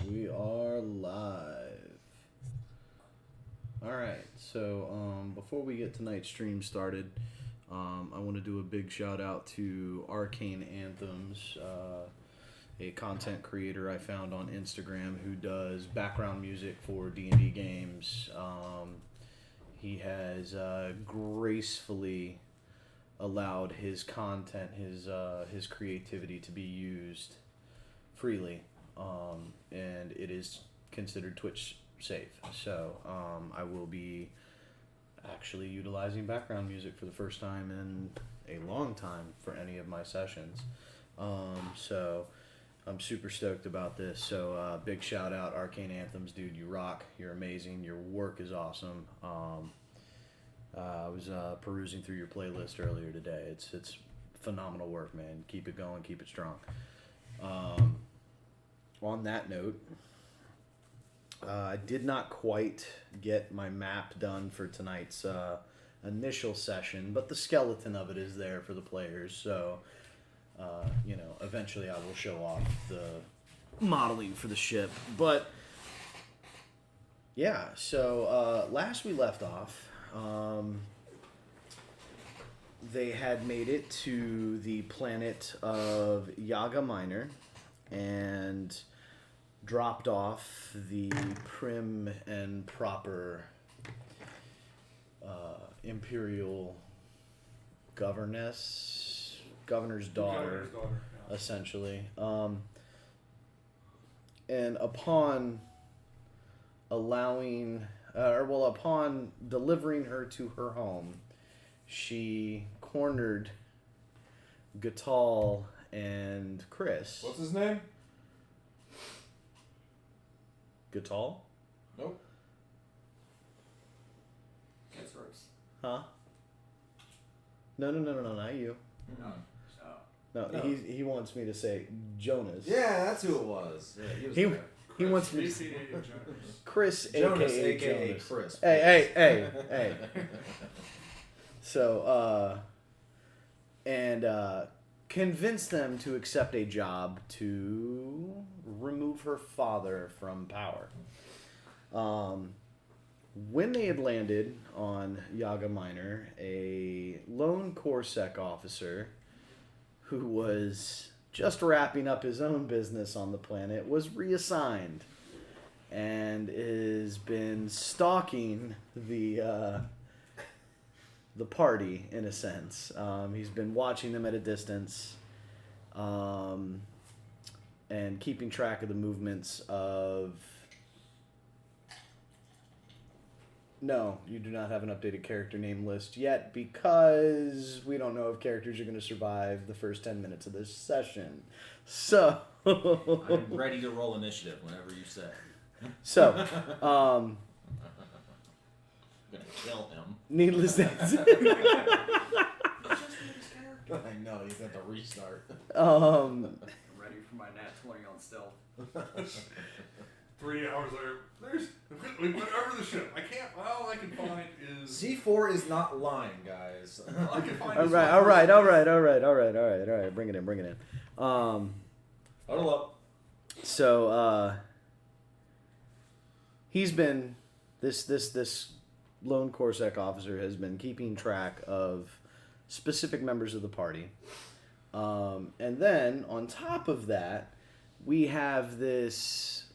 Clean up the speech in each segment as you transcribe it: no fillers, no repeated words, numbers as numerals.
We are live. Alright, so before we get tonight's stream started, I want to do a big shout out to Arcane Anthems, a content creator I found on Instagram who does background music for D&D games. He has gracefully allowed his content, his creativity to be used freely, and it is considered Twitch safe. So I will be actually utilizing background music for the first time in a long time for any of my sessions. So I'm super stoked about this. So big shout out, Arcane Anthems, dude. You rock. You're amazing. Your work is awesome. I was perusing through your playlist earlier today. It's phenomenal work, man. Keep it going. Keep it strong. On that note, I did not quite get my map done for tonight's initial session, but the skeleton of it is there for the players. So, eventually I will show off the modeling for the ship. But, yeah, so last we left off, they had made it to the planet of Yaga Minor and dropped off the prim and proper imperial governor's daughter, yeah. Essentially. And upon upon delivering her to her home, she cornered Gatal and Chris. What's his name? Gatal? Nope. That's Rose. Huh? No, not you. No, he wants me to say Jonas. Yeah, that's who it was. Yeah, he wants me to say Chris, Jonas, aka Jonas. Chris. Hey. So, convince them to accept a job to remove her father from power. When they had landed on Yaga Minor, a lone Corsec officer who was just wrapping up his own business on the planet was reassigned and has been stalking the party, in a sense. He's been watching them at a distance, and keeping track of the movements of... No, you do not have an updated character name list yet because we don't know if characters are going to survive the first 10 minutes of this session. So... I'm ready to roll initiative whenever you say. So, I'm gonna kill him. Needless to say... I know, he's at the restart. I'm ready for my nat 20 on stealth. 3 hours later, we went over the ship. All I can find is... C4 is not lying, guys. All I can find All is... right. Bring it in. Huddle up. So, he's been... This lone Corsec officer has been keeping track of specific members of the party. And then, on top of that, we have this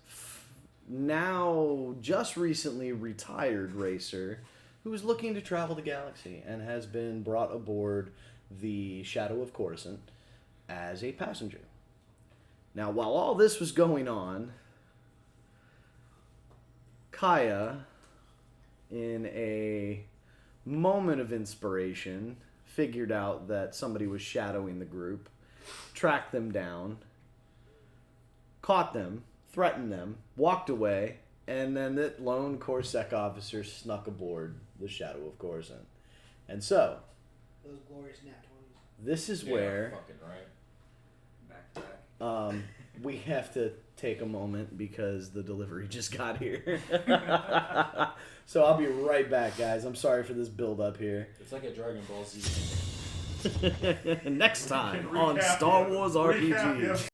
now just recently retired racer who is looking to travel the galaxy and has been brought aboard the Shadow of Coruscant as a passenger. Now, while all this was going on, Kaya, in a moment of inspiration, figured out that somebody was shadowing the group, tracked them down, caught them, threatened them, walked away, and then that lone Corsec officer snuck aboard the Shadow of Coruscant. And so, those glorious nat 20s. this is where Fucking right. Back to back. we have to take a moment because the delivery just got here. So I'll be right back, guys. I'm sorry for this build up here. It's like a Dragon Ball Z. Next time on Star Wars RPG.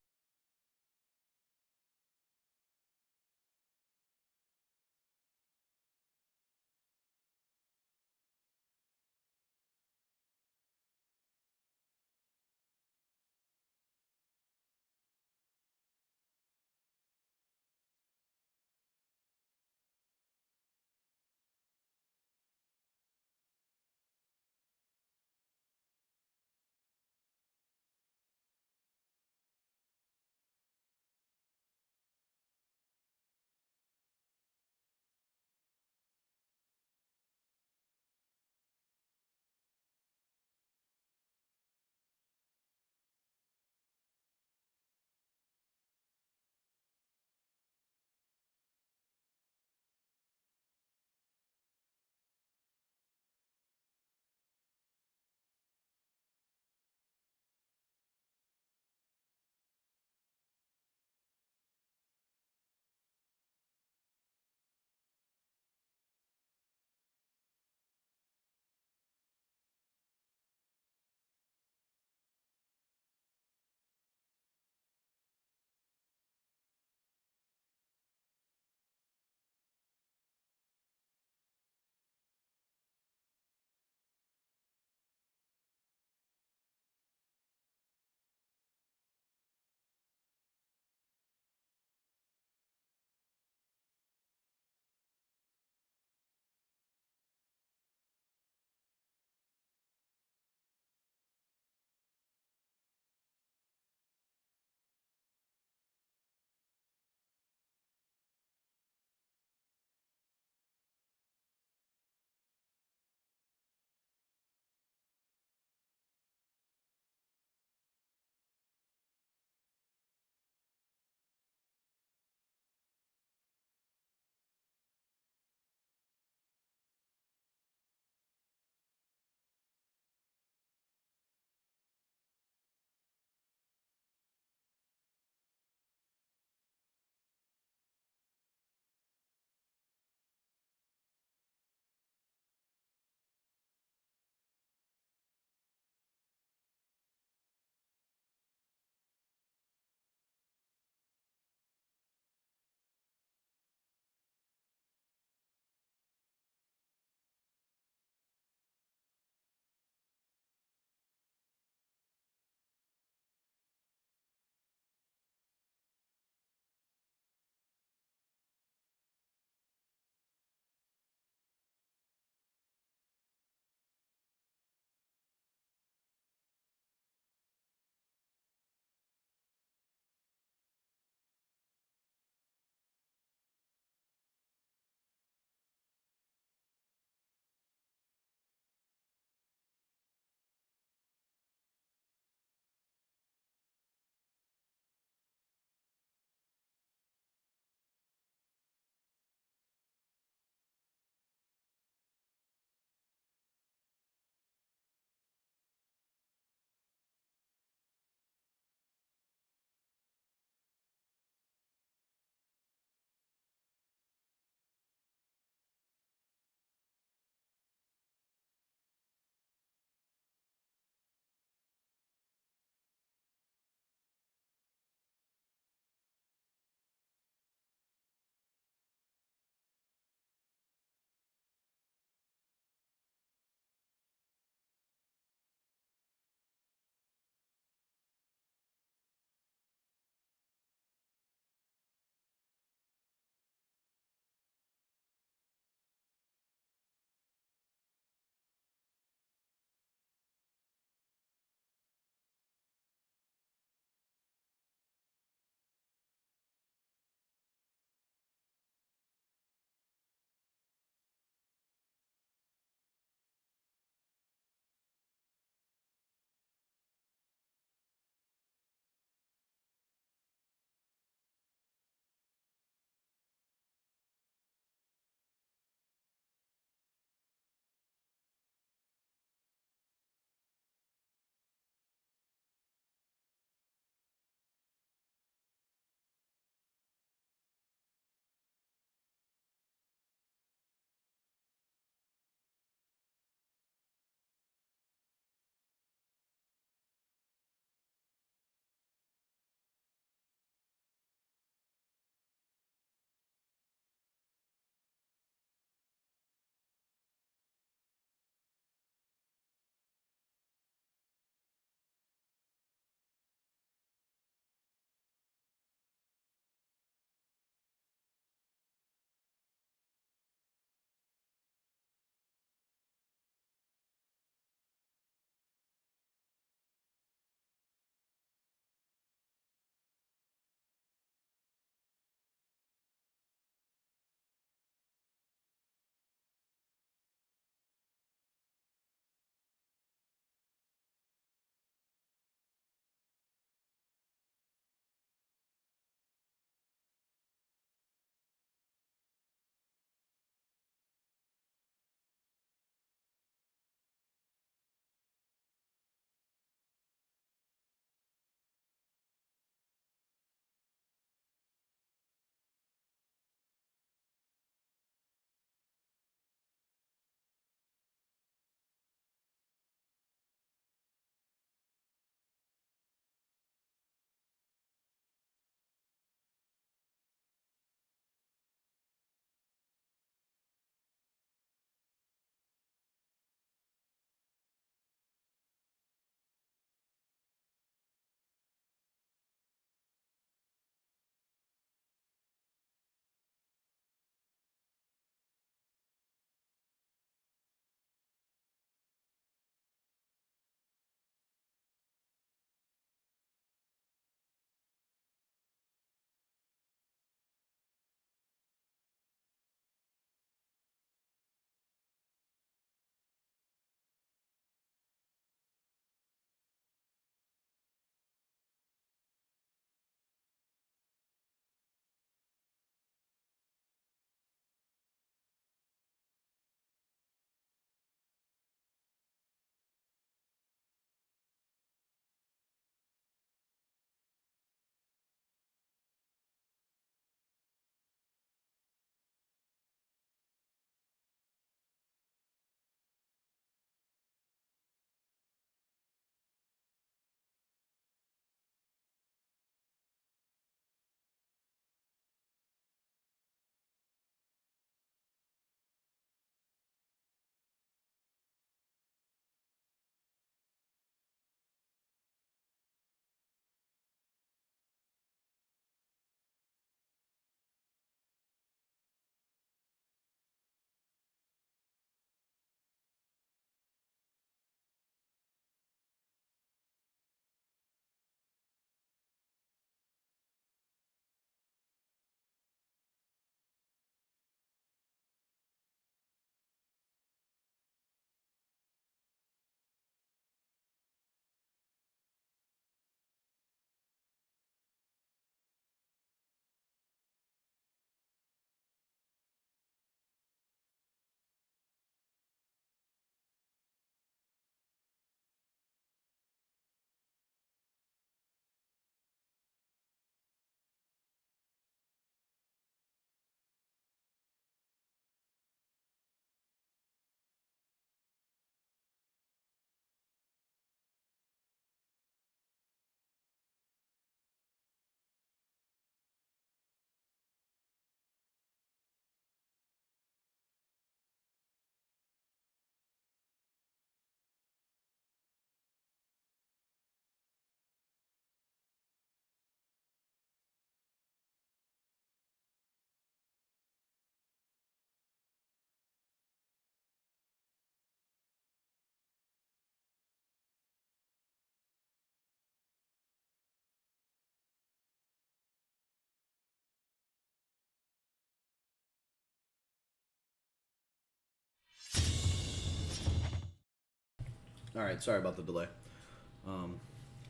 All right, sorry about the delay.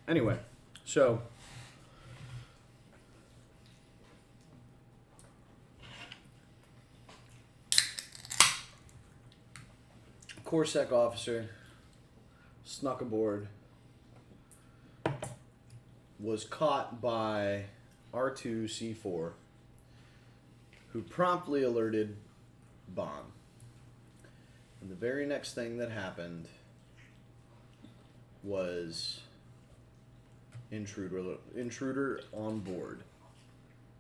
Anyway, so Corpsec officer snuck aboard, was caught by R2C4, who promptly alerted Bond. And the very next thing that happened was intruder on board.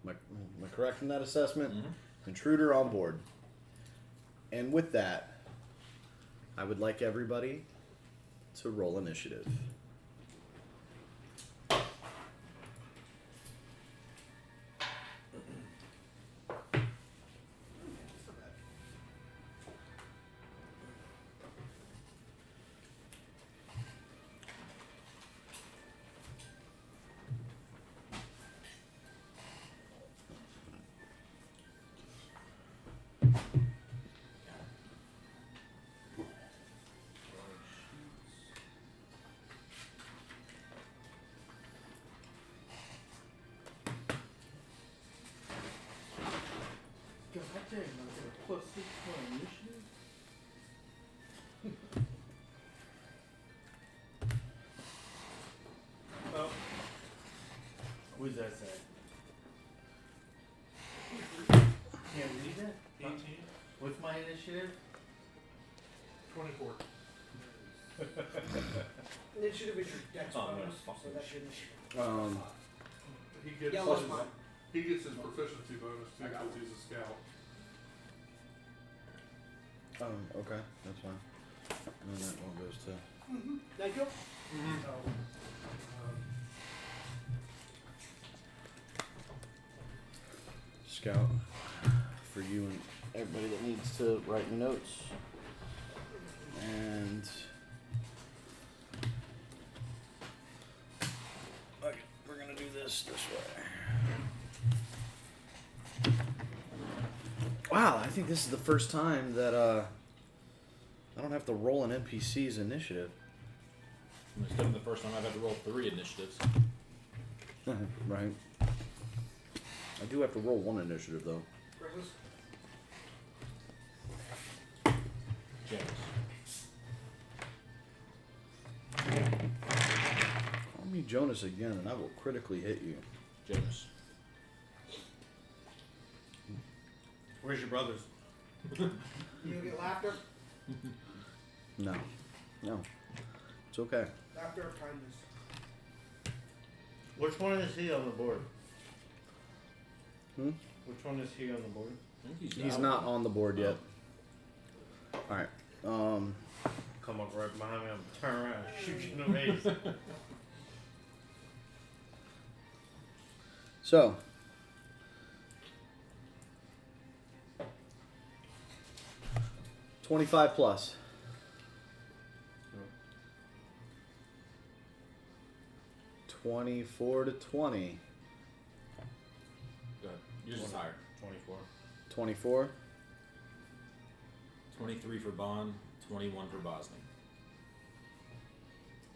Am I correct in that assessment? Mm-hmm. Intruder on board. And with that, I would like everybody to roll initiative. God dang, I got a plus 6 for initiative. Oh. What does that say? Can't read that? 18, What's my initiative? 24. Initiative is your dex Oh, bonus, no, so that's your initiative. He gets Yellow's his, mine. he gets his proficiency bonus too because he's a scout. Okay, that's fine. And then that one goes to... Thank you. So, Scout, for you and everybody that needs to write me notes. And okay, we're gonna do this way. Wow, I think this is the first time that I don't have to roll an NPC's initiative. It's been the first time I've had to roll 3 initiatives. Right. I do have to roll 1 initiative though. Christmas. James. Call me Jonas again and I will critically hit you. James. Where's your brothers? You gonna get laughter? No. No. It's okay. Laughter of kindness. Which one is he on the board? Hmm? Which one is he on the board? I think He's out. not on the board yet. Alright. Come up right behind me, I'm turn around and shoot you in the face. So 25 plus. 24 to 20. Go ahead. Yours is higher. 24. 24. 23 for Bond, 21 for Bosniak.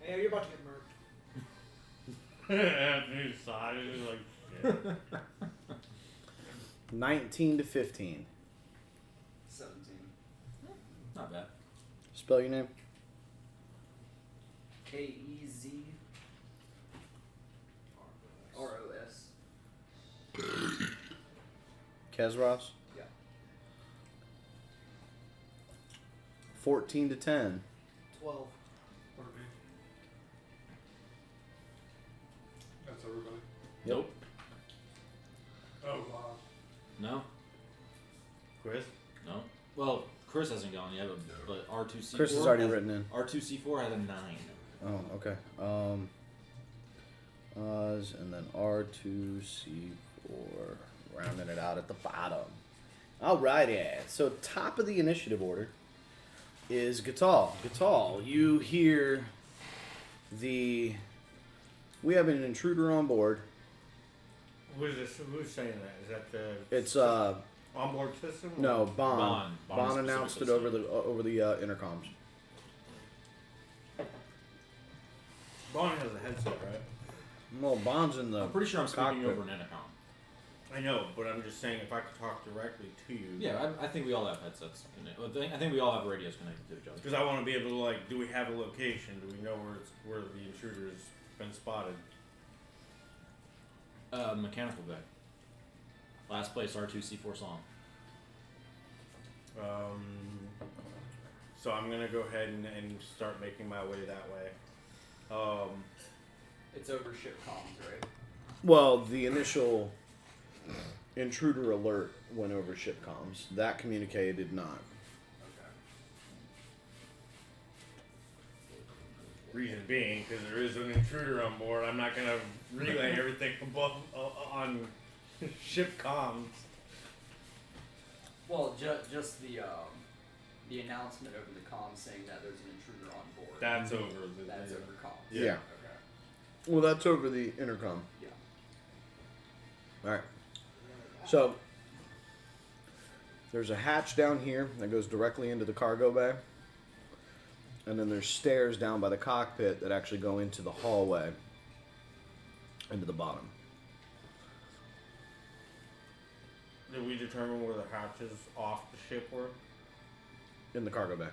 Hey, you're about to get murked. Anthony decided, like, shit. 19 to 15. 17. Not bad. Spell your name. K-E-Z R-O-S. Kezros. Yeah. 14 to 10. 12. 13. That's everybody. Yep. Nope. Oh, wow. No? Chris? No? Well, Chris hasn't gone yet, but R2C4 Chris is already written in. R2C4 has a 9. Oh, okay. Oz and then R2C4, rounding it out at the bottom. Alrighty, so top of the initiative order is Gatal. Gatal, you hear we have an intruder on board. Who's saying that? Is that the It's onboard system? no Bond. Bond Bond announced it over the intercoms. Bond has a headset, right? Well, Bond's in the. I'm pretty sure I'm speaking cockpit. over an intercom. I know, but I'm just saying if I could talk directly to you. Yeah, I think we all have headsets. I think we all have radios connected to each other. Because I want to be able to, like, do we have a location? Do we know where the intruder's been spotted? Mechanical bay. Last place R2C4 song. So I'm gonna go ahead and start making my way that way. It's over ship comms, right? Well, the initial intruder alert went over ship comms. That communicator did not. Okay. Reason being, because there is an intruder on board, I'm not gonna relay everything above on ship comms. Well, just the announcement over the comms saying that there's an intruder on board. That's over. That's over comms. Yeah. Okay. Well, that's over the intercom. Yeah. All right. So there's a hatch down here that goes directly into the cargo bay, and then there's stairs down by the cockpit that actually go into the hallway, into the bottom. Did we determine where the hatches off the ship were? In the cargo bay.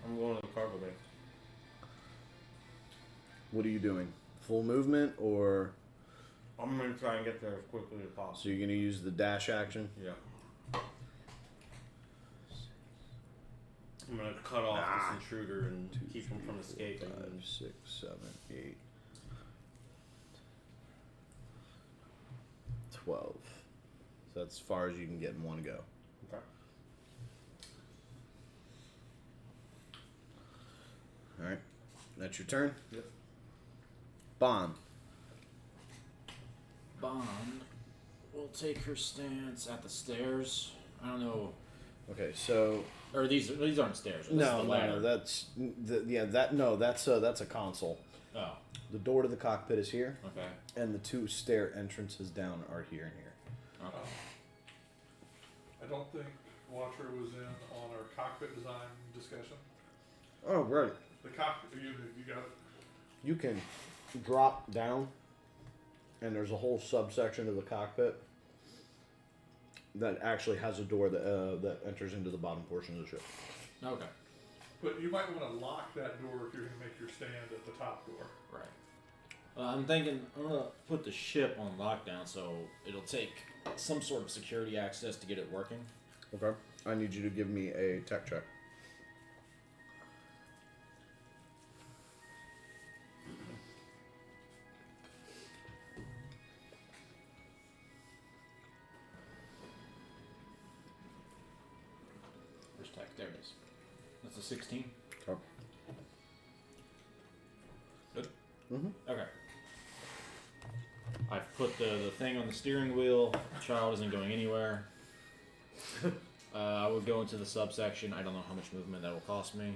I'm going to the cargo bay. What are you doing? Full movement, or I'm gonna try and get there as quickly as possible. so you're gonna use the dash action? Yeah. I'm gonna cut off this intruder and keep him from escaping. 5, 6, 7, 8, 12. So that's as far as you can get in one go. Okay. All right. That's your turn. Yep. Bond. Bond will take her stance at the stairs. I don't know. Okay, so Or these aren't stairs. This is no, the ladder. no, that's that's a console. Oh, The door to the cockpit is here, okay. and the two stair entrances down are here and here. Okay. I don't think Watcher was in on our cockpit design discussion. Oh, right. The cockpit, you got it. You can drop down, and there's a whole subsection of the cockpit that actually has a door that enters into the bottom portion of the ship. Okay. But you might want to lock that door if you're going to make your stand at the top door. Right. I'm thinking I'm gonna put the ship on lockdown, so it'll take some sort of security access to get it working. Okay. I need you to give me a tech check. Where's tech? There it is. That's a 16. Okay. Good. Mm-hmm. Okay. I've put the thing on the steering wheel. The child isn't going anywhere. I would go into the subsection. I don't know how much movement that will cost me.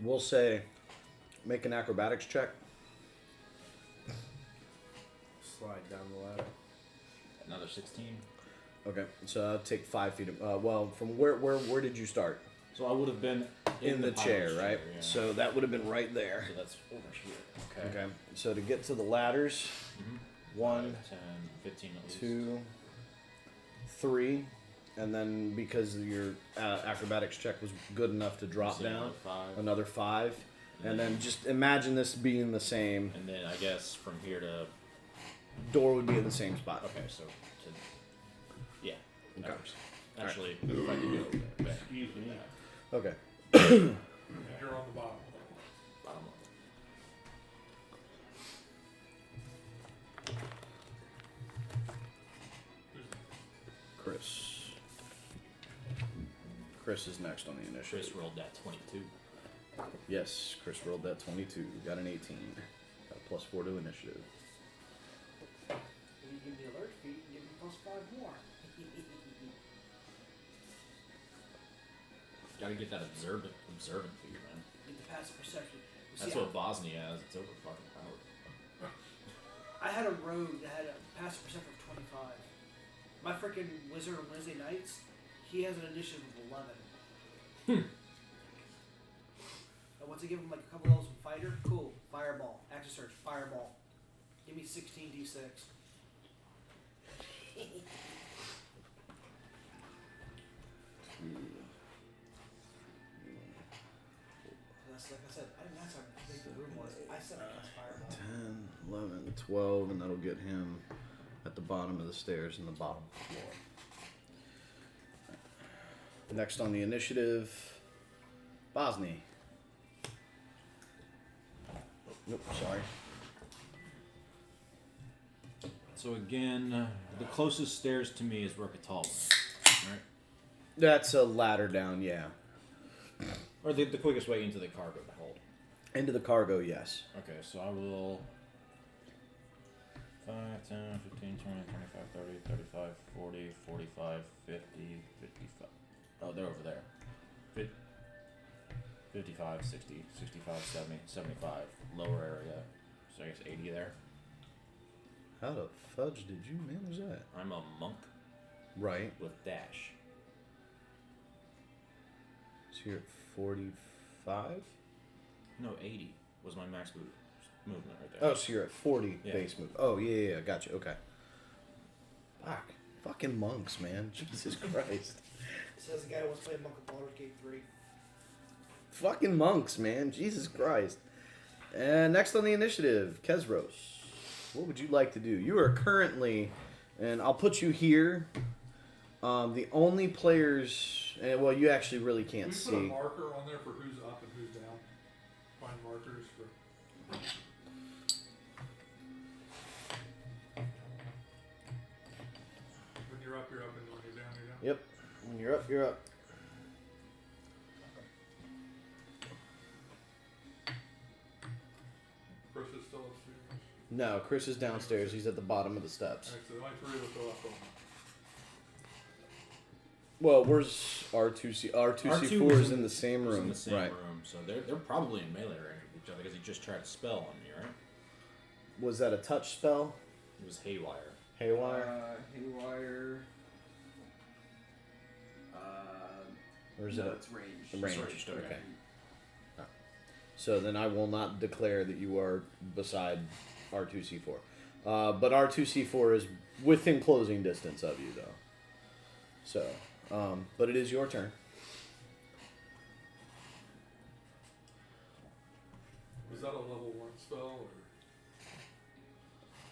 We'll say make an acrobatics check. Slide down the ladder. Another 16. Okay, so take 5 feet. Well, from where did you start? So I would have been In the chair, pilot's right? yeah. So that would have been right there. So that's over here. Okay. Okay. So to get to the ladders, Mhm. 1, 10, 15 at least. 2, 3, and then because your acrobatics check was good enough to drop So down, another 5. another 5, and then just imagine this being the same. And then I guess from here to Door would be in the same spot. okay, so to yeah. Okay. That works. Actually, if I could go back. Excuse me. Okay. And you're on the bottom. Bottom one. Chris is next on the initiative. Chris rolled that 22. Yes, Chris rolled that 22. Got an 18. Got a +4 to initiative. When you give me alert feet, you give me +5 more. Gotta get that observant figure, man. Get the passive perception. That's See, what Bosnia has. It's over fucking powered. I had a rogue that had a passive perception of 25. My freaking wizard on Wednesday nights, he has an initiative of 11. And once I give him like a couple levels of fight, fighter. Cool. Fireball. Active search. Fireball. Give me 16 d6. That's like I said. I didn't ask how big the room was. I said I cast fireball. 10, 11, 12, and that'll get him at the bottom of the stairs in the bottom floor. Next on the initiative, Bosny. Nope, sorry. So again, the closest stairs to me is where Katal went, right? That's a ladder down, yeah. Or the quickest way into the cargo hold. Into the cargo, yes. Okay, so I will 5, 10, 15, 20, 25, 30, 35, 40, 45, 50, 55. Oh, they're over there. 55, 60, 65, 70, 75. Lower area. So I guess 80 there. How the fudge did you manage that? I'm a monk Right. with dash. So you're at 45? No, 80 was my max movement right there. Oh, so you're at 40 Yeah. base move. Oh, yeah, gotcha. Okay. Fuck. Fucking monks, man. Jesus Christ. Says the guy who wants to play Monk of Baldur's Gate 3. Fucking monks, man. Jesus Christ. And next on the initiative, Kezros. What would you like to do? You are currently, and I'll put you here. The only players, and well, you actually really Can can't we put a see. marker on there for who's up and who's down? Find markers for. When you're up, you're up, and when you're down, you're down. Yep. When you're up, you're up. Chris is still upstairs. No, Chris is downstairs. He's at the bottom of the steps. Alright, so the only three of us are left on. Well, where's R2C? R2C4 R2 is in the same was room. in the same Right. room, so they're probably in melee range with each other because he just tried to spell on me, right? Was that a touch spell? It was haywire. Haywire? Haywire. Or is no, it a it's ranged. range? Ranged, okay. So then I will not declare that you are beside R2C4. But R2C4 is within closing distance of you, though. So, but it is your turn. Was that a level 1 spell or?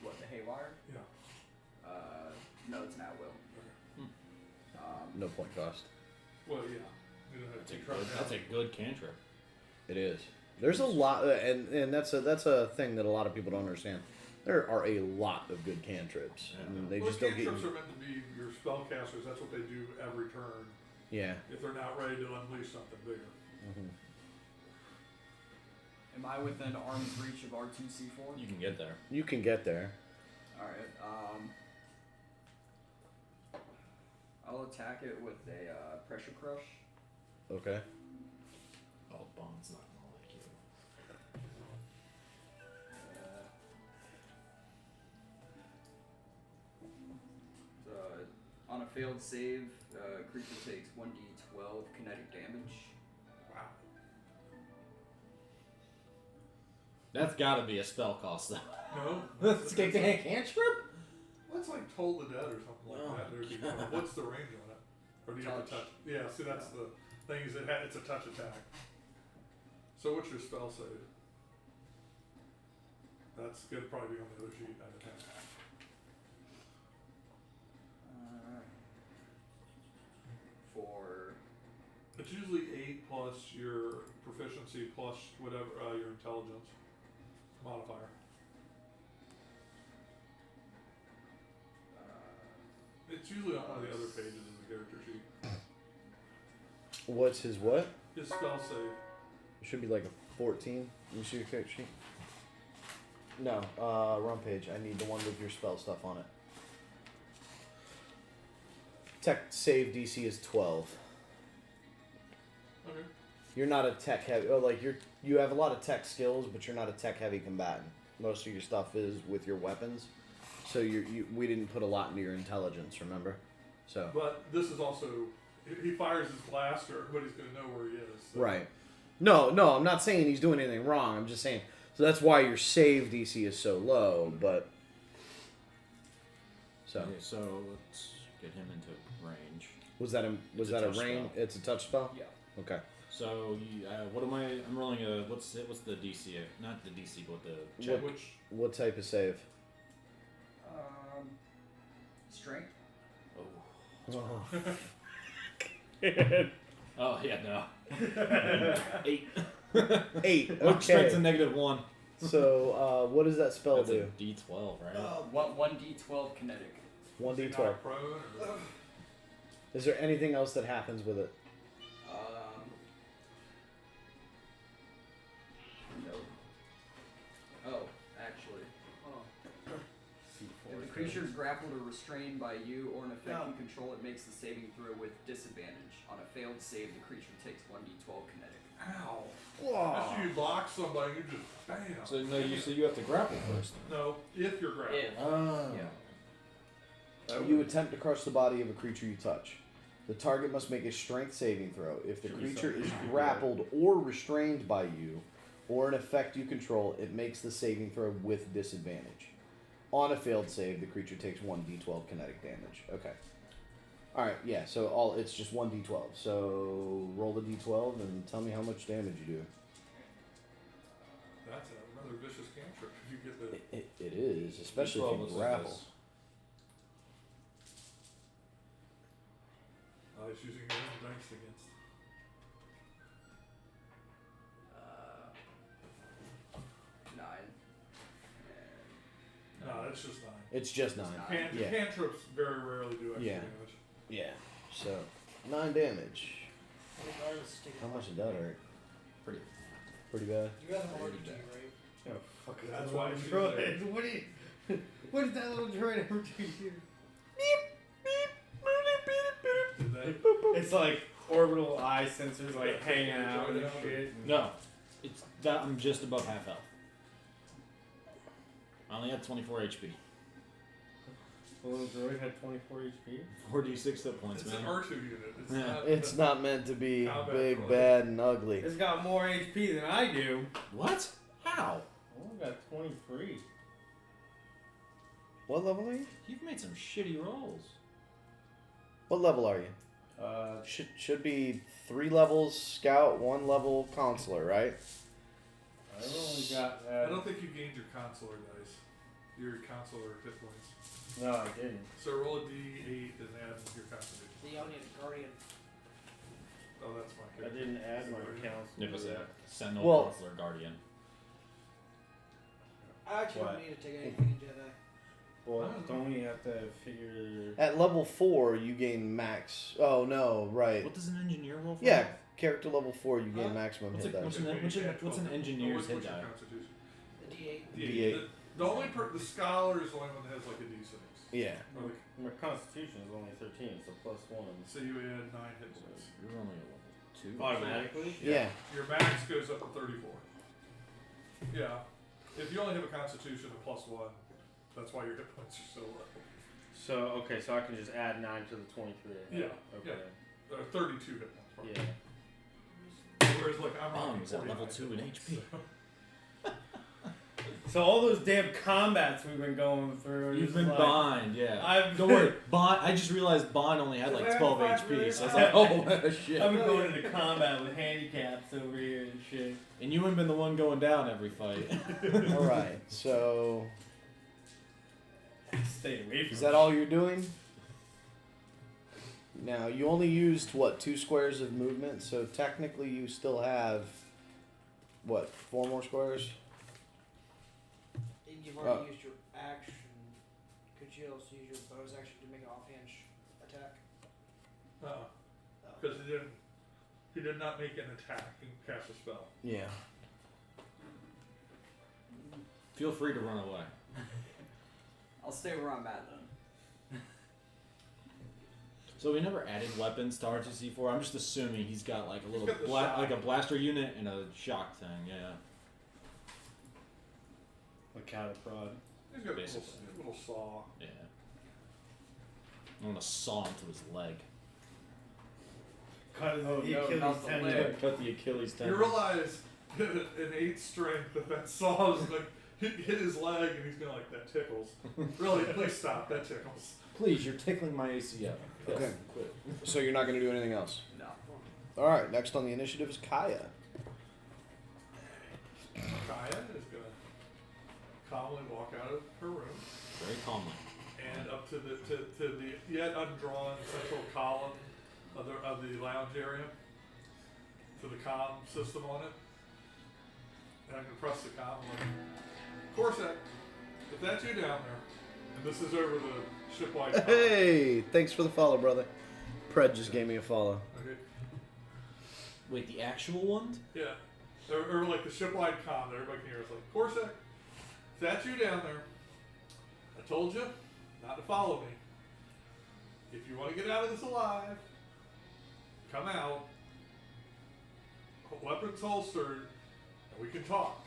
What, the Haywire? Yeah. No, it's an at will. No point cost. Well, yeah. You know, That's a good cantrip. It is. There's a lot, and that's a thing that a lot of people don't understand. There are a lot of good cantrips. Yeah. And they well, just don't get. cantrips are meant to be your spellcasters. That's what they do every turn. Yeah. If they're not ready to unleash something bigger. Mm-hmm. Am I within arm's reach of R2C4? You can get there. You can get there. Alright, I'll attack it with a pressure crush. Okay. Oh, Bond's not gonna like you. On a failed save, creature takes 1d12 kinetic damage. Wow. That's gotta be a spell cost, though. No. That's a cantrip? That's like Toll the Dead or something like Oh that. my There's, God. what's the range on it? Or do you have to Touch. touch? Yeah, see, that's the thing is it's a touch attack. So what's your spell save? That's going to probably be on the other sheet, I'd attack. For It's usually 8 plus your proficiency plus whatever, your intelligence modifier. It's usually on one of the other pages of the character sheet. What's his what? His spell save. It should be like a 14. Let me see your character sheet. No, wrong page. I need the one with your spell stuff on it. Tech save DC is 12. Okay. You're not a tech heavy. Oh, like you have a lot of tech skills, but you're not a tech heavy combatant. Most of your stuff is with your weapons. So we didn't put a lot into your intelligence, remember? So But this is also, he fires his blaster, everybody's going to know where he is. So right. No, I'm not saying he's doing anything wrong. I'm just saying. So that's why your save DC is so low. But so Okay, so let's get him into range. was that a It's a that a touch rain? spell. It's a touch spell. Yeah. Okay. So what am I? I'm rolling a what's the DC? Not the DC, but the check. Which What type of save? Strength. Oh yeah, no. 8. 8. Strength's a Okay. -1. So what does that spell That's do? a D12, right? One D12 kinetic. 1d12. prone or Is there anything else that happens with it? No. Oh, actually. If the creature is grappled or restrained by you or an effect you control, it makes the saving throw with disadvantage. On a failed save, the creature takes 1d12 kinetic. ow. Whoa. After you lock somebody, you just bam. So no, you have to grapple first. No, if you're grappled. If. Oh. You attempt to crush the body of a creature you touch. The target must make a strength saving throw. If the creature is grappled or restrained by you, or an effect you control, it makes the saving throw with disadvantage. On a failed save, the creature takes 1d12 kinetic damage. Okay. Alright, yeah, so it's just 1d12. So roll the d12 and tell me how much damage you do. That's another vicious cantrip if you get the. It is, especially D12 if looks you like grapple. this. It's using your own dice against. Nine. No, it's just 9. It's just 9. Yeah. Cantrips very rarely do extra Yeah. damage. Yeah. So 9 damage. Regardless, it's taking How much did that hurt? Pretty. Pretty bad. You got them already, do, right? Oh, fuck it. That's why it's droid. What do you? What did that little droid ever do here? Did they? It's like orbital eye sensors like hanging out and shit. No, it's that I'm just above half health. I only had 24 HP. The little droid had 24 HP. 4d6 hit points, It's man. an R2 unit. It's Yeah. not. It's not meant to be Combat big, droid. bad, and ugly. It's got more HP than I do. What? How? Oh, I got 23. What level are you? You've made some shitty rolls. What level are you? Should be 3 levels scout, 1 level consular, right? I've only got. I don't think you gained your consular dice. Your consular hit points. No, I didn't. So roll a d8 and add your constitution. The only guardian. Oh, that's my I character. didn't add my counts. It was a Sentinel Well- Consular Guardian. I actually What? don't need to take anything in Jedi. Well, don't we have to figure? At level 4, you gain max. Oh, no, right. What does an engineer roll for? Yeah, character level 4, you gain Huh? maximum What's hit it- dice. what's an engineer's hit what's your die? constitution? The D8. D8. The only the scholar is the only one that has like a d6. Yeah. Or like, My constitution is only 13, so +1. so you add 9 hit So points. you're only a level 2. Automatically? Yeah. Your max goes up to 34. Yeah. If you only have a constitution of +1, that's why your hit points are so low. So, okay, so I can just add 9 to the 23. Yeah, Okay. 32 hit points. Probably. Yeah. Whereas like I'm Oh, rocking he's at 49 level 2 in hit points, HP. so- So all those damn combats we've been going through. You've it's been like, Bond, yeah. I've Don't worry, Bond. I just realized Bond only had like 12 HP, so I was like, oh shit. I've been going into combat with handicaps over here and shit. And you haven't been the one going down every fight. Alright, so. Stay away from Is that all you're doing? Now, you only used, what, 2 squares of movement, so technically you still have, what, 4 more squares? You've already used your action. Could you also use your bonus action to make an offhand attack? Because he did not make an attack and cast a spell. Yeah. Feel free to run away. I'll stay where I'm at then. So we never added weapons to R2C4. I'm just assuming he's got like a little got the shock. like a blaster unit and a shock thing. Yeah. A catapod. He's got a little, Basically. little saw. Yeah. I'm gonna saw into his leg. Cut Oh, the no, Achilles not the tendon. leg. Cut the Achilles tendon. You realize in 8 strength that saw is like hit his leg and he's gonna like that tickles. Really, please stop. That tickles. Please, you're tickling my ACL. Okay. Quit. So you're not going to do anything else. No. All right. Next on the initiative is Kaya. Kaya is gonna calmly walk out of her room Very calmly. and up to the yet undrawn central column of the lounge area, to the comm system on it. And I'm gonna press the comm. Corsac, if that's you down there, and this is over the shipwide comm. Hey, thanks for the follow, brother. Pred just gave me a follow. Okay. Wait, the actual one? Yeah. Or like the shipwide comm that everybody can hear. It's like, Corsac, if that's you down there, I told you not to follow me. If you want to get out of this alive, come out, weapons holstered, and we can talk.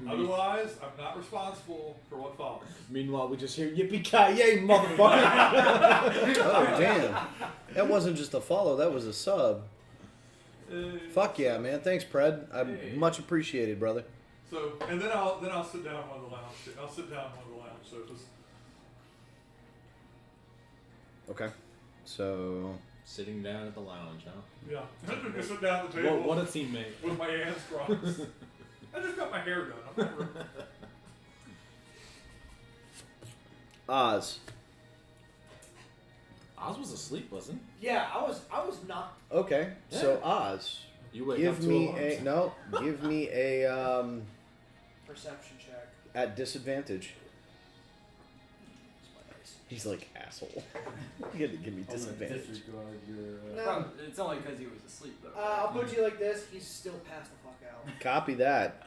Otherwise, I'm not responsible for what follows. Meanwhile, we just hear yippee-ki-yay, motherfucker! Oh, damn. That wasn't just a follow, that was a sub. Fuck yeah, man. Thanks, Pred. Much appreciated, brother. So, and then I'll sit down on one of the lounge. I'll sit down on one of the lounge sofas. Okay. So, Sitting down at the lounge, huh? Yeah, I'm just sit down at the table What a teammate. with my hands crossed. I just got my hair done. I'm never. Oz. Oz was asleep, wasn't Yeah, I was not. Okay. So, Oz. he? You wake up Give to me alarms. a no. Give me a Perception check. at disadvantage. That's my dice. He's like asshole. You gotta give me disadvantage. Disregard your. No. It's only because he was asleep, though. I'll put you like this. He's still passed the fuck out. Copy that.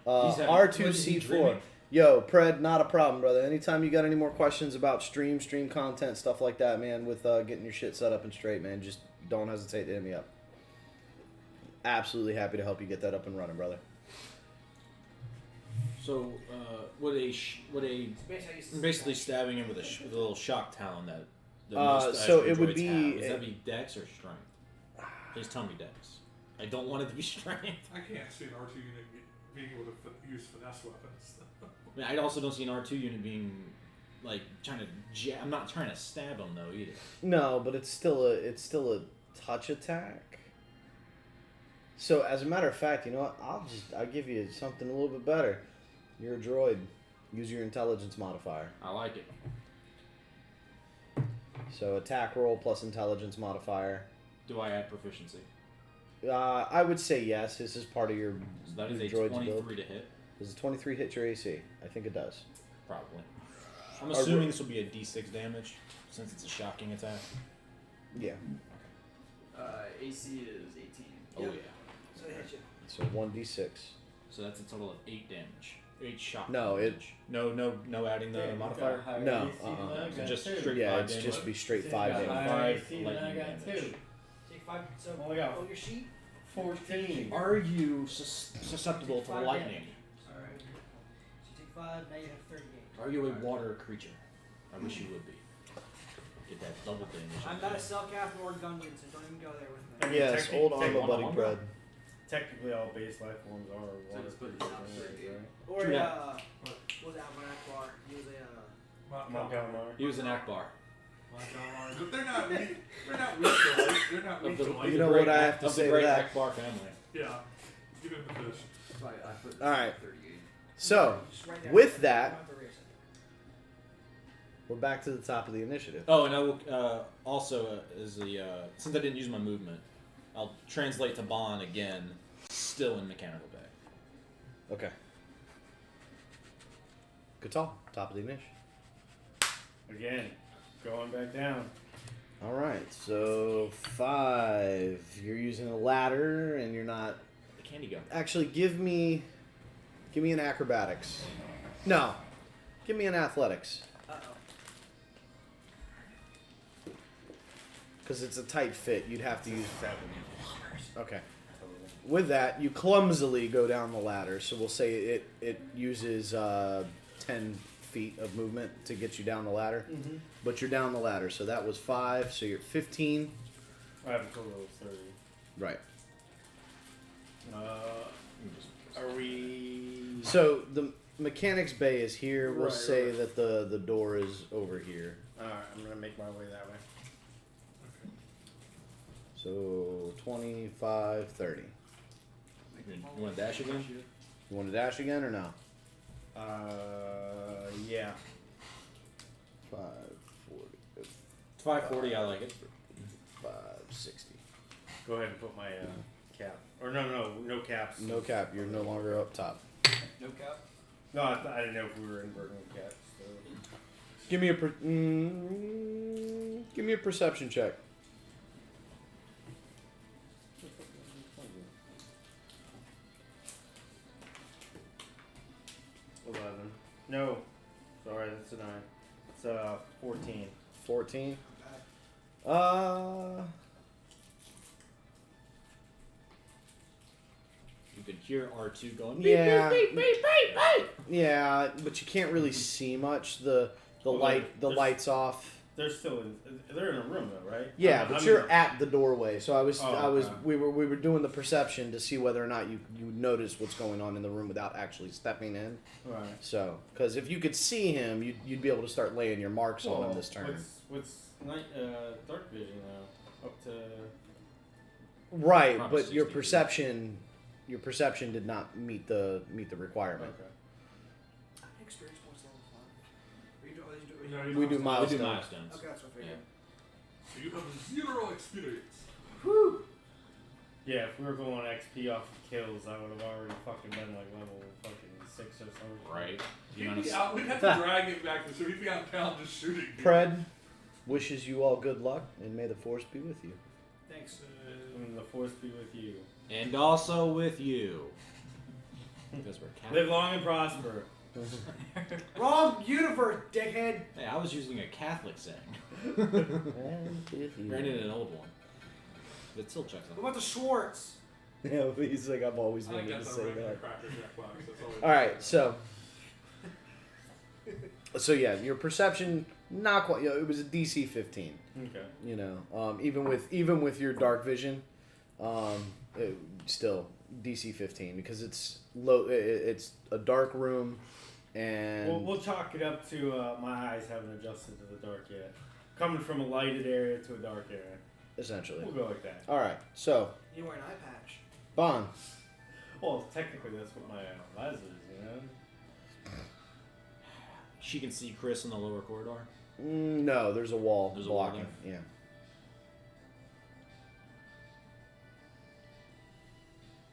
He's having- what is he R2C4. dreaming? Yo, Pred, not a problem, brother. Anytime you got any more questions about stream content, stuff like that, man, with getting your shit set up and straight, man, just don't hesitate to hit me up. Absolutely happy to help you get that up and running, brother. So, would a Basically, basically stabbing him with with a little shock talon that the so mustache it would androids be have. Would that be Dex or Strength? Please tell me Dex. I don't want it to be Strength. I can't see an R2 unit being able to use finesse weapons. I mean, I also don't see an R2 unit being like trying to. I'm not trying to stab him though either. No, but it's still a touch attack. So as a matter of fact, you know what? I'll give you something a little bit better. You're a droid. Use your intelligence modifier. I like it. So attack roll plus intelligence modifier. Do I add proficiency? I would say yes. This is part of your, So that is your a droid's 23 build. to hit, Does a 23 hit your AC? I think it does. probably. I'm assuming this will be a D6 damage since it's a shocking attack. Yeah. AC is 18. Oh Yep. yeah. So they hit you. So 1d6. So that's a total of 8 damage. 8 shock. No, damage. No adding the modifier. No, So just straight Yeah, 5 it's damage. just be straight So 5 you got damage. high 5 AC and I lightning got damage. 2. Take 5. So Oh, yeah. on your sheet. 14. Are you susceptible to Five lightning? damage. Alright. So you take 5. Now you have 30 damage. Are you a water creature? I wish you would be. Get that double damage. I'm not a cellcaster or gungeon, so don't even go there with I me. mean, Yes, hold on, technically- my buddy technically- Pred. Technically, all base life forms are water just put it creatures down anyways, 30. right? Or True that. what was Alvin Akbar? He was a Mount Galmar. He was an Akbar. But they're not weak. They're not weak to light. They're not weak to light. You know what I have to of say the to great that? Akbar family. Yeah. Give him the fish. So I put this All right. at 38. So, just right there. with You that- don't have to erase it. we're back to the top of the initiative. Oh, and I will also as the since I didn't use my movement, I'll translate to Bon again, still in mechanical bay. Okay. Good talk. Top of the initiative. Again, going back down. All right. So 5. You're using a ladder, and you're not. The candy gun. Actually, give me an acrobatics. No, give me an athletics. Uh-oh. Because it's a tight fit. You'd have to use 7. Okay. With that, you clumsily go down the ladder. So we'll say it uses 10 feet of movement to get you down the ladder. Mm-hmm. But you're down the ladder. So that was 5. So you're at 15. I have a total of 30. Right. Are we? So the mechanics bay is here. We'll Right, say right. that the door is over here. Alright, I'm gonna make my way that way. So 25, 30. You want to dash again? You want to dash again or no? Yeah. 540, It's 540. I like it. 560. Go ahead and put my cap. Or no caps. No cap. You're no longer up top. No cap. No, I didn't know if we were inverting caps. So. Give me a give me a perception check. 11. No. Sorry, that's a 9. It's 14. 14. You could hear R2 going. Yeah. Yeah, but you can't really see much. The Well, there's- light's off. They're still in. They're in a room though, right? Yeah, I'm but in you're the- at the doorway. So okay. we were doing the perception to see whether or not you notice what's going on in the room without actually stepping in. Right. So, because if you could see him, you'd be able to start laying your marks on him this turn. What's night dark vision now? Up to. Right, Promise but your 60. perception did not meet the requirement. Okay. Experience points level 5. Are you doing, No, are you We don't do have to- miles. We do Milestones. milestones. Okay, that's what I figured. So you have a 0 experience. Yeah, if we were going XP off of kills, I would have already fucking been like level fucking 6 or something. Right. He'd You be know, out, we'd have to drag him back so he'd be out of town just shooting. people. Pred wishes you all good luck, and may the force be with you. Thanks. And the force be with you. and also with you. Because we're Catholic. Live long and prosper. Wrong universe, dickhead. Hey, I was using a Catholic saying. And with you. Granted, an old one. But it still checks What out. about the Schwartz? Yeah, but he's like, I've always I think wanted to that's a say regular that. Cracker Jack box. That's all it All right, is. so yeah, your perception not quite. You know, it was a DC 15. Okay. You know, even with your dark vision, still DC 15 because it's low. It's a dark room, and We'll chalk it up to my eyes haven't adjusted to the dark yet. Coming from a lighted area to a dark area. essentially. We'll go like that. All right, so You wear an eye patch. Bond. Well, technically that's what my eyes is, you know? She can see Chris in the lower corridor. No, there's a wall There's a wall blocking. Yeah.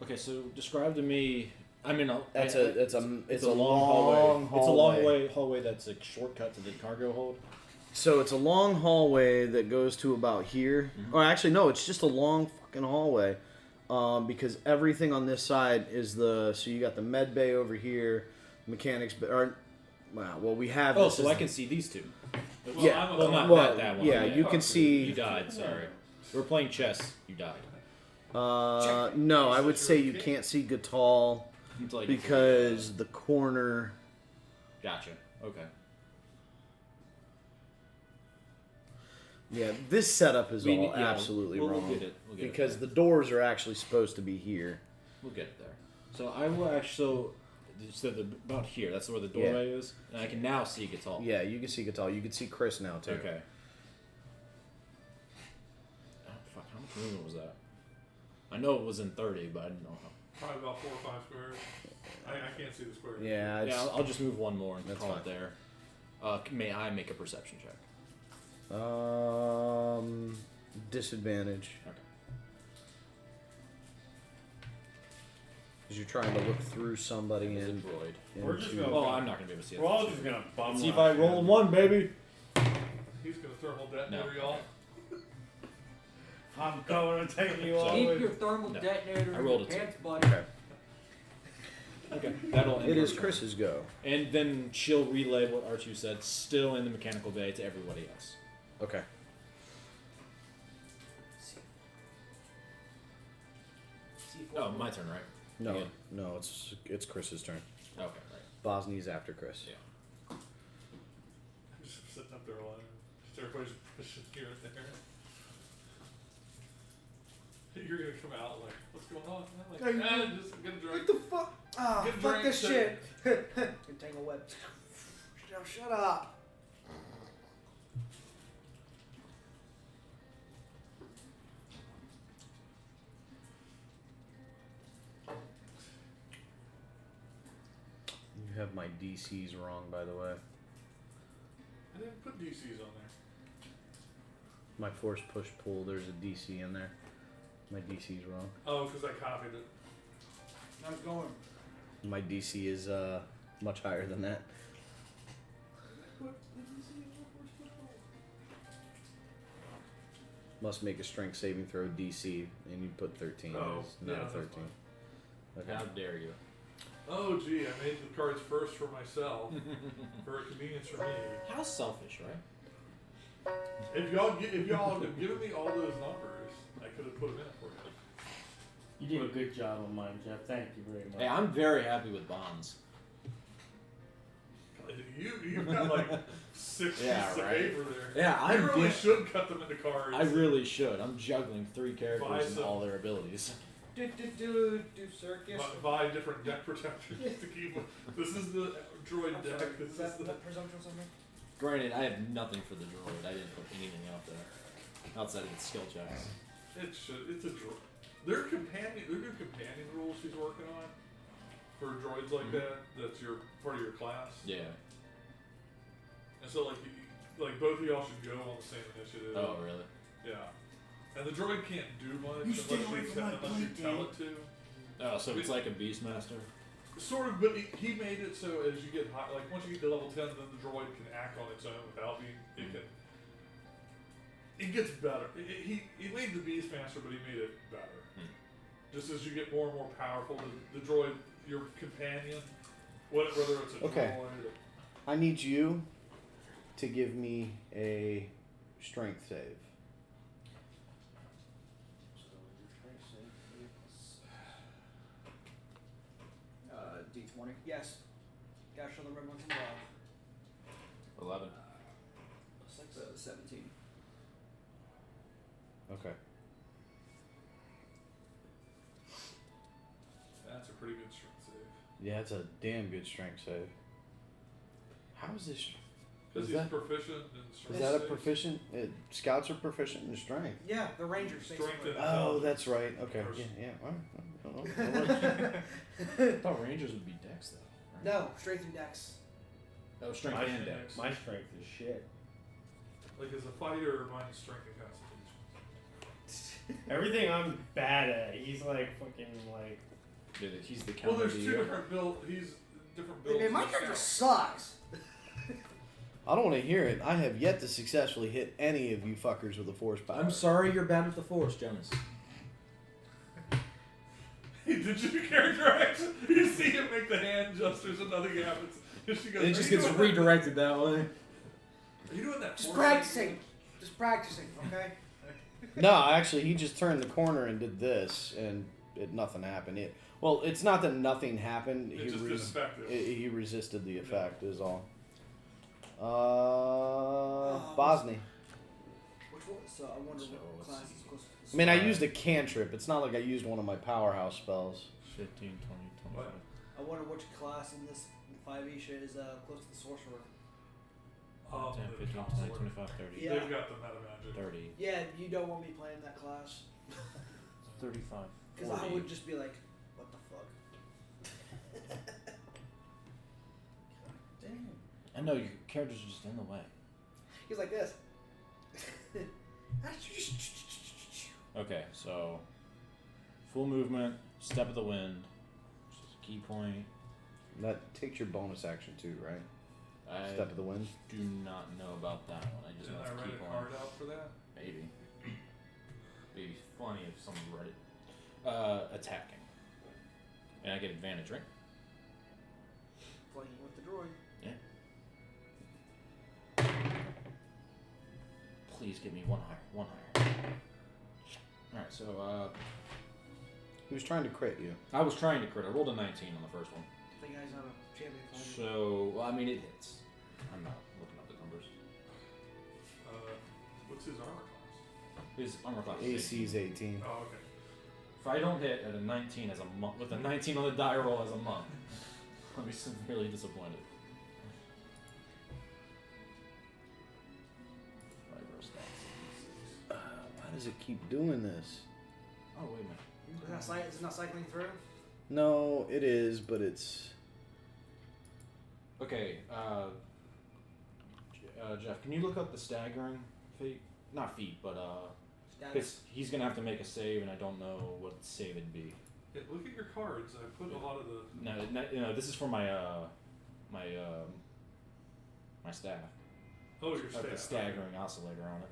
Okay, so describe to me. I mean, It's it's a long long hallway. It's a long hallway that's a shortcut to the cargo hold. So it's a long hallway that goes to about here. Mm-hmm. Or actually, no, it's just a long fucking hallway. Because everything on this side is so you got the med bay over here, mechanics bay, well, we have. Oh, this so as- I can see these two. Well, Yeah, I'm a Well, not well, that one. yeah, Okay. you can see. You died. Sorry. We're playing chess. You died. No, I would say you can't see Gatal Until I get to because the corner. Gotcha. Okay. Yeah, this setup is all yeah, absolutely we'll wrong. get it. We'll get Because it the doors are actually supposed to be here. we'll get it there. So I will actually. So about here. That's where the Yeah. doorway is, and I can now see Gatal. Yeah, you can see Gatal. You can see Chris now too. Okay. Oh fuck! How much movement was that? I know it was in 30, but I didn't know how. Probably about 4 or 5 squares. I can't see the square. Yeah, it's, Yeah, I'll just move one more and That's call fine. it there. May I make a perception check? disadvantage. Okay. Because you're trying to look through somebody Is and. it Broid? We're just into- gonna- Oh, I'm not gonna be able to see it. We're all just gonna bum Let's see if rush I roll a in. 1, baby. He's going to thermal detonator No. y'all. I'm going to take you So- all Keep with your thermal No. detonator I in rolled your a 2. pants, buddy. Okay. Okay, that'll end It her is turn. Chris's go. And then she'll relay what R2 said, still in the mechanical bay, to everybody else. Okay. Oh, my turn, right? No, Again. no, it's Chris's turn. Okay, right. Bosny's after Chris. Yeah. I'm just sitting up there alone. Just everybody's pushing here and there. You're gonna come out like, what's going on? I'm like, just get a drink. What the fuck? Ah, Get a fuck drink, this so- shit. Entangle web. Shut up. You have my DCs wrong, by the way. I didn't put DCs on there. My force push pull, there's a DC in there. My DC's wrong. Oh, because I copied it. How's it going? My DC is much higher than that. Must make a strength saving throw DC, and you put 13. Oh, It's not yeah, a that's 13. fine. Okay. How dare you? Oh, gee, I made the cards first for myself for a convenience for me. How selfish, right? If y'all had given me all those numbers, I could have put them in for you. You did a good job on mine, Jeff. Thank you very much. Hey, I'm very happy with bonds. You've got like 6 Yeah, pieces right. of paper there. Yeah, You I'm really de- should cut them into cards. I really should. I'm juggling 3 Buy characters and some. all their abilities. Do circus. buy different deck protectors to keep. This is the droid deck. This is the. presumptuous something? Granted, I have nothing for the droid. I didn't put anything out there outside of its skill checks. It's a droid. They're new companion rules he's working on for droids like that. That's your part of your class. Yeah. And so like both of y'all should go on the same initiative. Oh, really? Yeah. And the droid can't do much You stay away from my unless you plate, tell dude. it to. Oh, so it's like a Beastmaster? Sort of, but he made it so as you get high, like once you get to level 10, then the droid can act on its own without being. It gets better. He made the Beastmaster, but he made it better. Just as you get more and more powerful, the droid, your companion, whether it's a Okay. droid. I need you to give me a strength save. D20. Yes. Gotta show the red ones some love. 11. 17. Okay. That's a pretty good strength save. Yeah, it's a damn good strength save. How is this? Because Is he's that- proficient in strength Is that a saves. proficient? Scouts are proficient in strength. Yeah, the Rangers. Strength basically. and- Oh, that's right. Okay. Or- Yeah. All right. I thought Rangers would be Dex, though. Right? No, straight through decks. Oh, Strength My, and Dex. my strength is shit. Like as a fighter, mine's strength and constitution. Everything I'm bad at, he's like fucking like. Dude, he's the Well, counter there's of the two year. different builds. He's different builds. Man, my of character scouts. sucks. I don't want to hear it. I have yet to successfully hit any of you fuckers with a force power. I'm sorry you're bad with the Force, Jonas. Did your character actually? You see him make the hand gestures and nothing happens. And she goes, It "Are just you gets doing that- redirected that way. Are you doing that? Just force practicing. thing?" Just practicing, okay? No, actually, he just turned the corner and did this, and nothing happened. Well, it's not that nothing happened. It just ineffective. He resisted the effect. Is all. Oh. Bosnia. Which one? So I wonder So, what let's class see. is closest to I the mean, I used a cantrip. It's not like I used one of my powerhouse spells. 15, 20, 25. What? I wonder which class in this 5e shit is close to the sorcerer. 10, The 15, 20, counselor. 25, 30. Yeah. They've got the meta magic. 30. Yeah, you don't want me playing that class. 35. Because I would just be like, what the fuck? Damn. I know, your characters are just in the way. He's like this. Okay, so full movement, step of the wind, which is a key point. That takes your bonus action too, right? I Step of the wind. do not know about that one. I just Didn't know I it's a write key a point. card out for that? Maybe. It'd be funny if someone read it. Attacking. And I get advantage, right? Playing with the droid. Please give me one higher. Alright, so He was trying to crit you. I was trying to crit. I rolled a 19 on the first one. The guy's not a champion fighter. So, well, I mean, it hits. I'm not looking up the numbers. What's his armor class? His armor class is AC is 18. Oh, okay. If I don't hit at a 19 as a monk, with a 19 on the die roll as a monk, I'll be severely disappointed. Why does it keep doing this? Oh, wait a minute. Is it not cycling through? No, it is, but it's... Okay, Jeff, can you look up the staggering feat? Not feat, but because he's gonna have to make a save, and I don't know what save it'd be. Yeah, look at your cards. I put a lot of the. No, this is for my my staff. Oh, your I have staff. the staggering oscillator on it.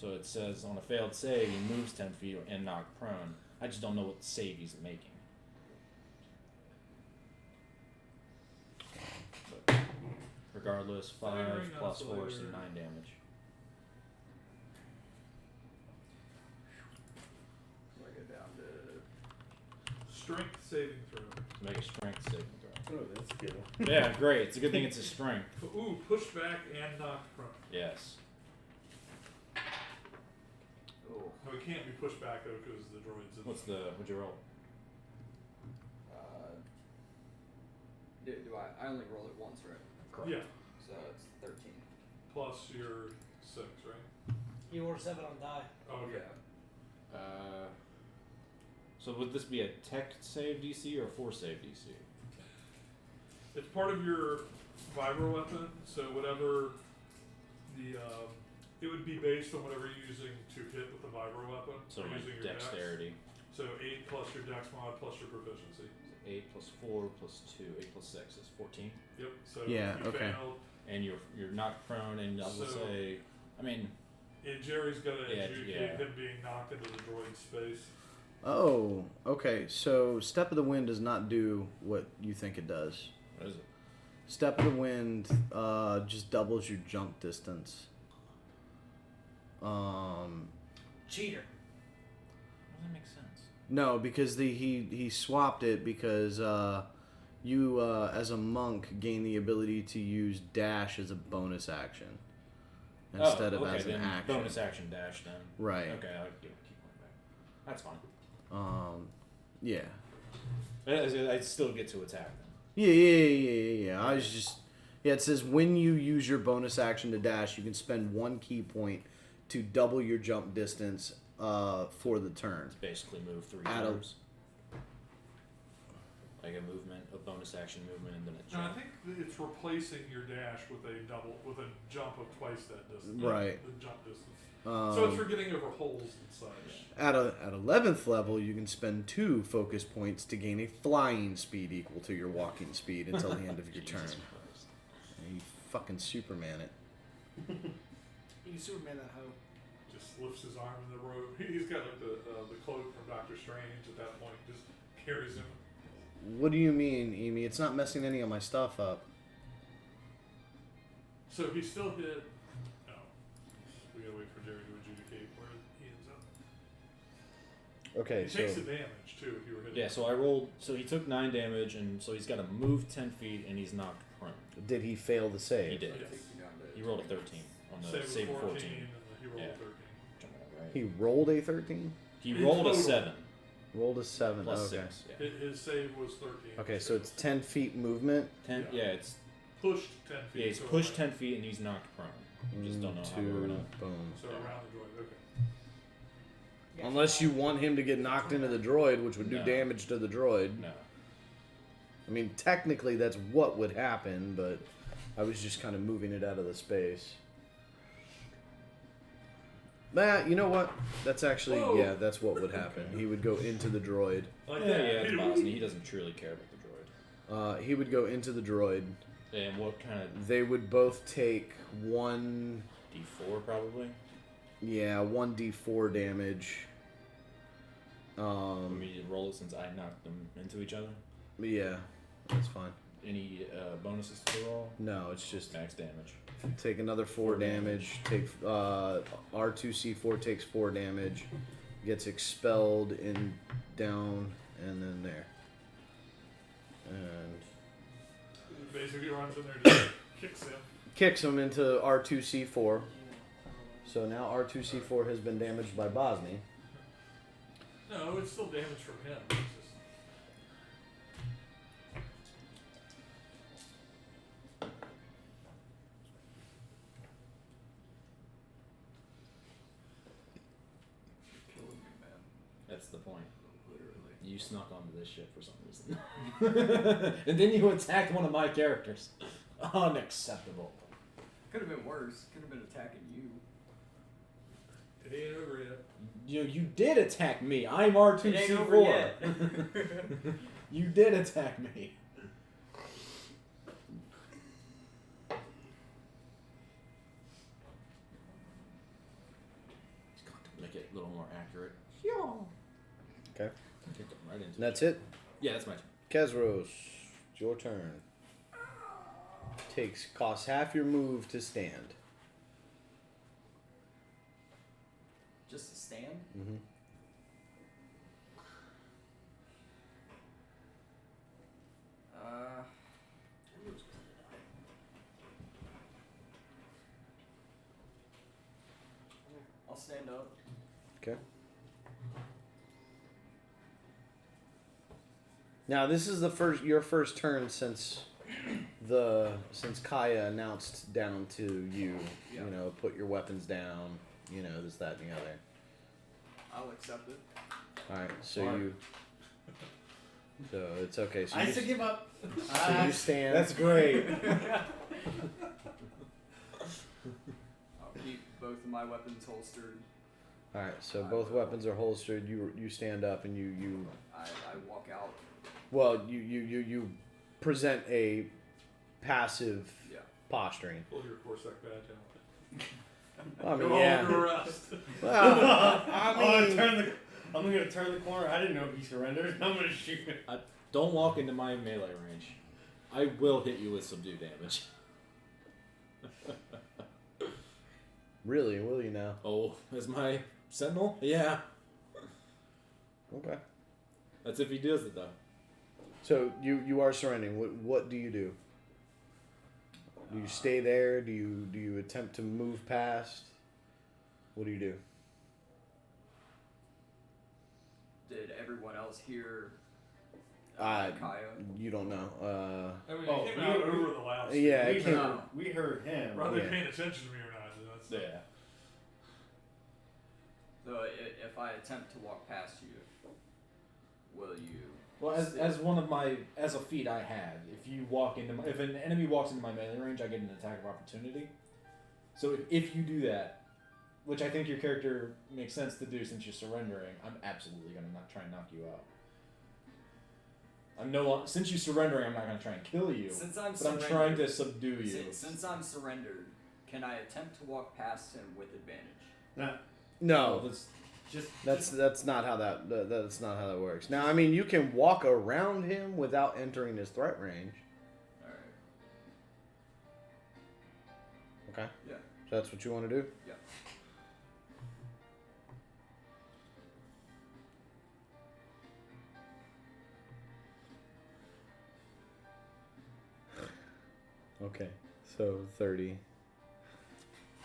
So it says on a failed save, he moves 10 feet and knocked prone. I just don't know what save he's making. But regardless, 5 Staggering plus force oscillator. and 9 damage. So I go down to. Strength saving throw. Make a strength saving throw. Oh, that's good. Yeah, great. It's a good thing it's a strength. Ooh, push back and knocked prone. Yes. Oh. No, it can't be pushed back though because the droid's in. What'd you roll? Do I only roll it once, right? Correct. Yeah, So it's 13. plus your 6, right? You rolled 7 on die. Oh, okay. Yeah. So would this be a tech save DC or a force save DC? It's part of your vibro weapon, so whatever the it would be based on whatever you're using to hit with the vibro weapon. So You're my using your dexterity. Dex. So 8 plus your dex mod plus your proficiency. 8 plus 4 plus 2. 8 plus 6 is 14. Yep. So Yeah, if you okay. failed, And you're knocked prone, and I will So- say, I mean, and Jerry's gonna Yeah, adjudicate yeah. him being knocked into the droid space. Oh, okay. So Step of the Wind does not do what you think it does. what is it? Step of the Wind just doubles your jump distance. Cheater. Does that make sense? No, because he swapped it because you as a monk gain the ability to use dash as a bonus action instead of as an then action. bonus action dash then. Right. Okay, I'll keep going back. That's fine. Yeah. I'd still get to attack them. Yeah. I was just it says when you use your bonus action to dash, you can spend 1 key point to double your jump distance for the turn. It's basically move 3 Add a- times. Like a movement, a bonus action movement, and then a No, I jump. think it's replacing your dash with a jump of twice that distance. Right. The jump distance. So it's for getting over holes and such. At 11th level, you can spend 2 focus points to gain a flying speed equal to your walking speed until the end of your turn. Jesus Christ. And you fucking Superman it. You can Superman that hoe. Just lifts his arm in the robe. He's got like the cloak from Doctor Strange at that point. Just carries him. What do you mean, Amy? It's not messing any of my stuff up. So he still hit. No, we gotta wait for Jerry to adjudicate where he ends up. Okay, He so takes the damage too if you were hitting. Yeah, so I rolled. So he took 9 damage, and so he's got to move 10 feet, and he's knocked prone. did he fail the save? He did. Yes. Takes you down to He rolled a 13 on the Save save of 14, 14. and he rolled Yeah. 13. Right? He rolled a 13? He In rolled a total. 7 Rolled a 7. plus Okay. 6. Yeah. His save was 13. Okay, so it's 10 feet movement. 10. Yeah. Yeah, it's pushed 10 feet. he's so pushed like- 10 feet, and he's knocked prone. Just don't know how we're gonna. Boom. So around the droid. Okay. Unless you want him to get knocked into the droid, which would do No. damage to the droid. No. I mean, technically that's what would happen, but I was just kind of moving it out of the space. Nah, you know what? That's actually, Whoa. yeah, that's what would happen. He would go into the droid. Like Yeah, that. yeah, it's Bosnia. He doesn't truly care about the droid. He would go into the droid. And what kind of They would both take 1 D4 probably? 1d4 damage. Want me to roll it since I knocked them into each other? Yeah, that's fine. Any bonuses to the roll? No, it's just Max damage. take another 4 damage. Take R2C4 takes 4 damage, gets expelled in down, and then there. And Basically runs in there and just kicks him into R2C4. So now R2C4 has been damaged by Bosnia. No, it's still damage from him. It's just... Killing me, man. That's the point. Literally. You snuck onto this ship for some reason. And then you attacked one of my characters. Unacceptable. Could have been worse. Could have been attacking you. It ain't over yet. You did attack me. I'm It ain't over R2C4. yet. You did attack me. Just got to make it a little more accurate. Okay. Kick them right into And that's it. Yeah, that's my turn. Kezros, it's your turn. Costs half your move to stand. Just to stand? Mm-hmm. I'll stand up. Okay. Now this is your first turn since Kaya announced down to you. Yeah. You know, put your weapons down. You know, this, that, and the other. I'll accept it. All right, so Mark. so it's okay. So I you, still give up. so you stand. That's great. I'll keep both of my weapons holstered. All right, so both weapons are holstered. You stand up and you I walk out. well you present a passive Yeah. posturing. Pull your Corsac badge out. I mean, You're all yeah. under arrest. Well, I'm gonna turn the corner. I didn't know he surrendered. I'm gonna shoot him. Don't walk into my melee range. I will hit you with subdue damage. really, will you now? Oh, is my sentinel? Yeah. Okay. That's if he does it though. So you are surrendering. What do you do? Do you stay there? Do you attempt to move past? What do you do? Did everyone else hear Kaya? You don't know. I mean, Oh, it came out over the loud. Yeah, it came. We heard him. Whether Yeah. they're paying attention to me or not, that's Yeah. So if I attempt to walk past you, will you? Well, as a feat I have, if an enemy walks into my melee range, I get an attack of opportunity. So if you do that, which I think your character makes sense to do since you're surrendering, I'm absolutely gonna not try and knock you out. Since you're surrendering, I'm not gonna try and kill you. Since I'm but I'm surrendered, trying to subdue you. Since I'm surrendered, can I attempt to walk past him with advantage? No, That's that's not how that's not how that works. Now, I mean, you can walk around him without entering his threat range. All right. Okay. Yeah. So that's what you want to do. Yeah. Okay. So 30.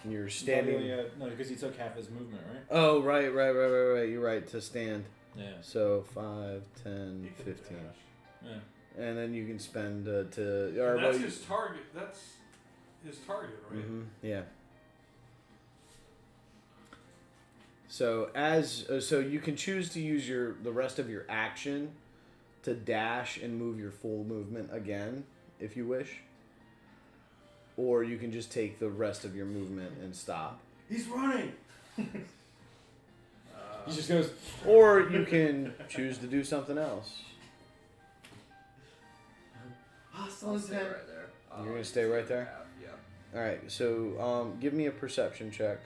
And you're standing. No, because he took half his movement, right? Oh, right. You're right to stand. Yeah. So 5, 10, He can 15. dash. Yeah. And then you can spend to. And Or, that's his target. That's his target, right? Yeah. So so you can choose to use the rest of your action to dash and move your full movement again, if you wish. Or you can just take the rest of your movement and stop. He's running. He just goes. Or you can choose to do something else. I'll stay right there. You're gonna stay right there? Yeah. All right. So give me a perception check.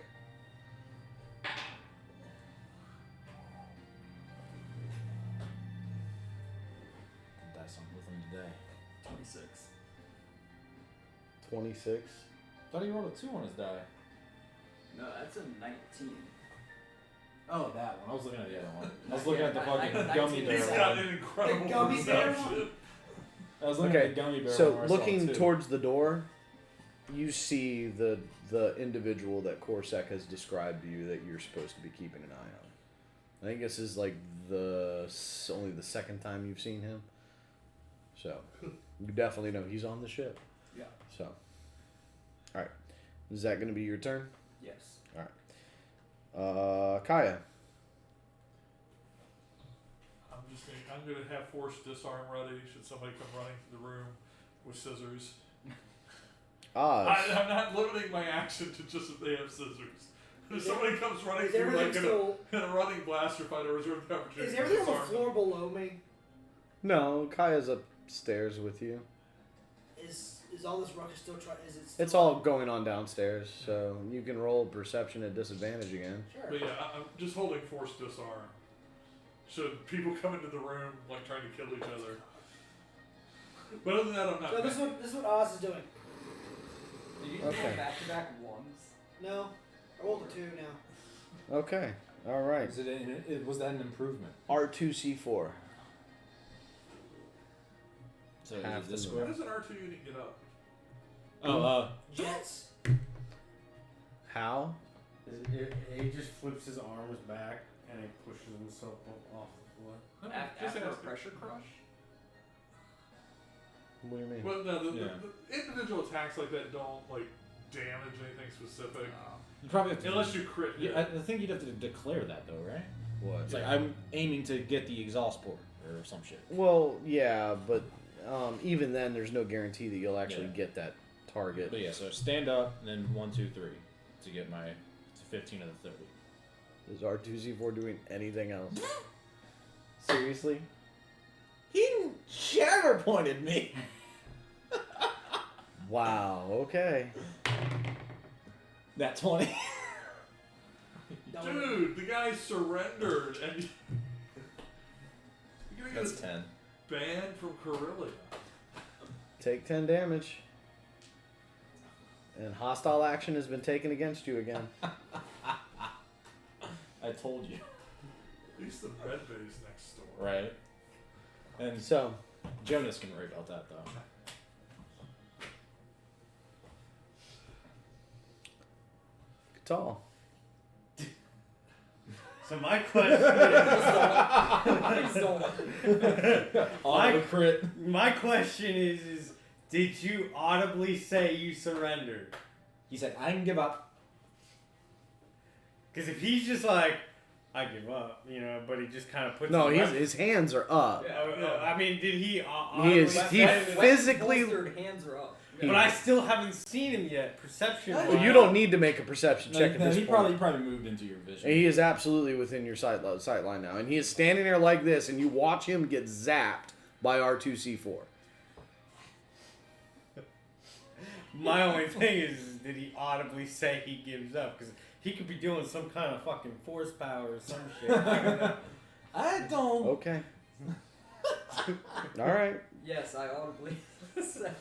Die something with him today. 26. 26. Thought he rolled a 2 on his die. No, that's a 19. Oh, that one. I was looking at the other one. I was looking at the fucking 19 gummy He's bear got one. an incredible The gummy bear perception. I was looking Okay, at the gummy bear one. So where I saw looking 2. towards the door, you see the individual that Corsac has described to you that you're supposed to be keeping an eye on. I think this is like only the second time you've seen him. So you definitely know he's on the ship. Yeah. So, all right, is that going to be your turn? Yes. All right. Kaya. I'm gonna have forced disarm ready should somebody come running through the room with scissors. Oz. I'm not limiting my action to just if they have scissors. If somebody comes running Is through everything like still? in a running blaster fight, I reserve the opportunity Is to everything on the disarm floor below me? No, Kaya's upstairs with you. Is all this ruckus still trying? Is it? Still It's all going on downstairs, so you can roll perception at disadvantage again. Sure. But yeah, I'm just holding forced disarm. Should people come into the room like trying to kill each other? But other than that, I'm not. So this is what Oz is doing. Did you Okay. do back-to-back ones? No, I rolled a 2 now. Okay, all right. Was that an improvement? R2C4. So Half is it this the How square? does an R2 unit get up? Oh, Jets. How? He just flips his arms back and he pushes himself off the floor. No, just After a ask. pressure crush? What do you mean? Well, no, Yeah. the individual attacks like that don't like damage anything specific, you probably have to. unless you crit. Yeah, hit. I think you'd have to declare that though, right? What? It's like I'm aiming to get the exhaust port or some shit. Well, yeah, but even then, there's no guarantee that you'll actually Yeah. get that target. But yeah, so stand up, and then 1, 2, 3 to get my 15 of the 30. Is R2C4 doing anything else? Seriously? He shadow pointed me. Wow. Okay. That 20. Dude, the guy surrendered, and you're gonna get 10. banned from Corellia. Take 10 damage. And hostile action has been taken against you again. I told you. At least the red bay's next door. Right. And So, Jonas can worry about that though. Catal. So my question Please don't. Auto crit. my question is did you audibly say you surrendered? He said, "I can give up." Because if he's just like, I give up, but he just kind of puts No, his his hands are up. I mean, did he? He is- audibly he say that? physically- Holstered hands are up. But I still haven't seen him yet. Perception. Well, you don't need to make a perception check at this he point. probably moved into your vision. And he is absolutely within your sight line now. And he is standing there like this, and you watch him get zapped by R2C4. My only thing is, did he audibly say he gives up? Because he could be doing some kind of fucking force power or some shit. I don't know. I don't. Okay. All right. Yes, I audibly said.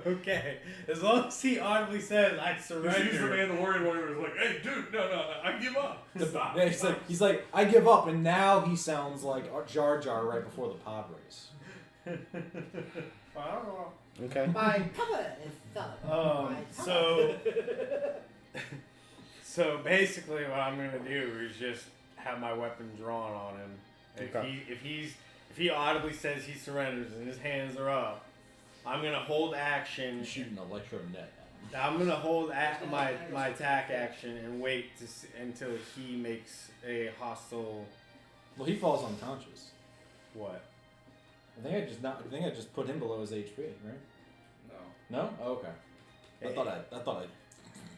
Okay, as long as he audibly says, "I He's the surrender." Mandalorian warrior who's like, hey, dude, no, I give up. Stop. Yeah, he's like, I give up, and now he sounds like Jar Jar right before the pod race. Okay. My cover is done. So basically, what I'm gonna do is just have my weapon drawn on him. Okay. If he audibly says he surrenders and his hands are up, I'm gonna hold action. Shoot an electro net. I'm gonna hold my attack action and wait until he makes a hostile. Well, he falls unconscious. What? I think I just put him below his HP, right? No. No? Oh, okay. I thought I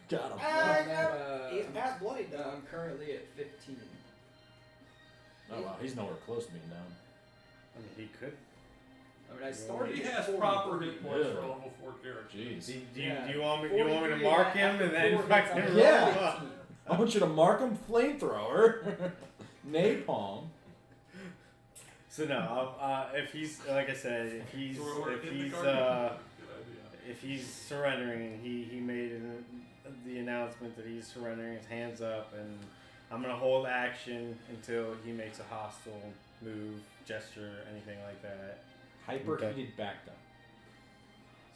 got him. He's past bloody No, though. I'm currently at 15. Oh wow, he's nowhere close to being down. I mean, he could. I mean, I started He at has 40. proper hit points Yeah. for a level 4 character. Jeez. Do you want me to 43, mark him and then after fucking 4 hits, I'm roll Yeah. at up? 15. I want you to mark him flamethrower. Napalm. So no, if he's like I said, if he's So we're in the garden. Good idea. if he's surrendering and he made the announcement that he's surrendering, his hands up, and I'm gonna hold action until he makes a hostile move, gesture, anything like that. Hyperheated Bacta.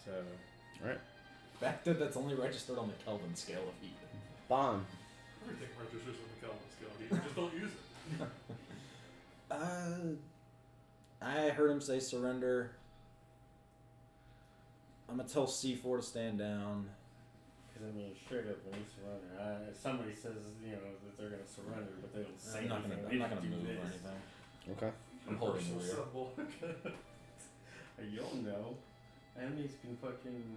So Bacta that's only registered on the Kelvin scale of heat. Bond. Everything registers on the Kelvin scale. You just don't use it. I heard him say surrender. I'm gonna tell C4 to stand down. Because I mean, straight up when you surrender, if somebody says that they're gonna surrender, but they don't say I'm not anything, gonna they move do or this. anything. Okay. I'm holding the rear. Symbol. You'll know. Enemies can fucking.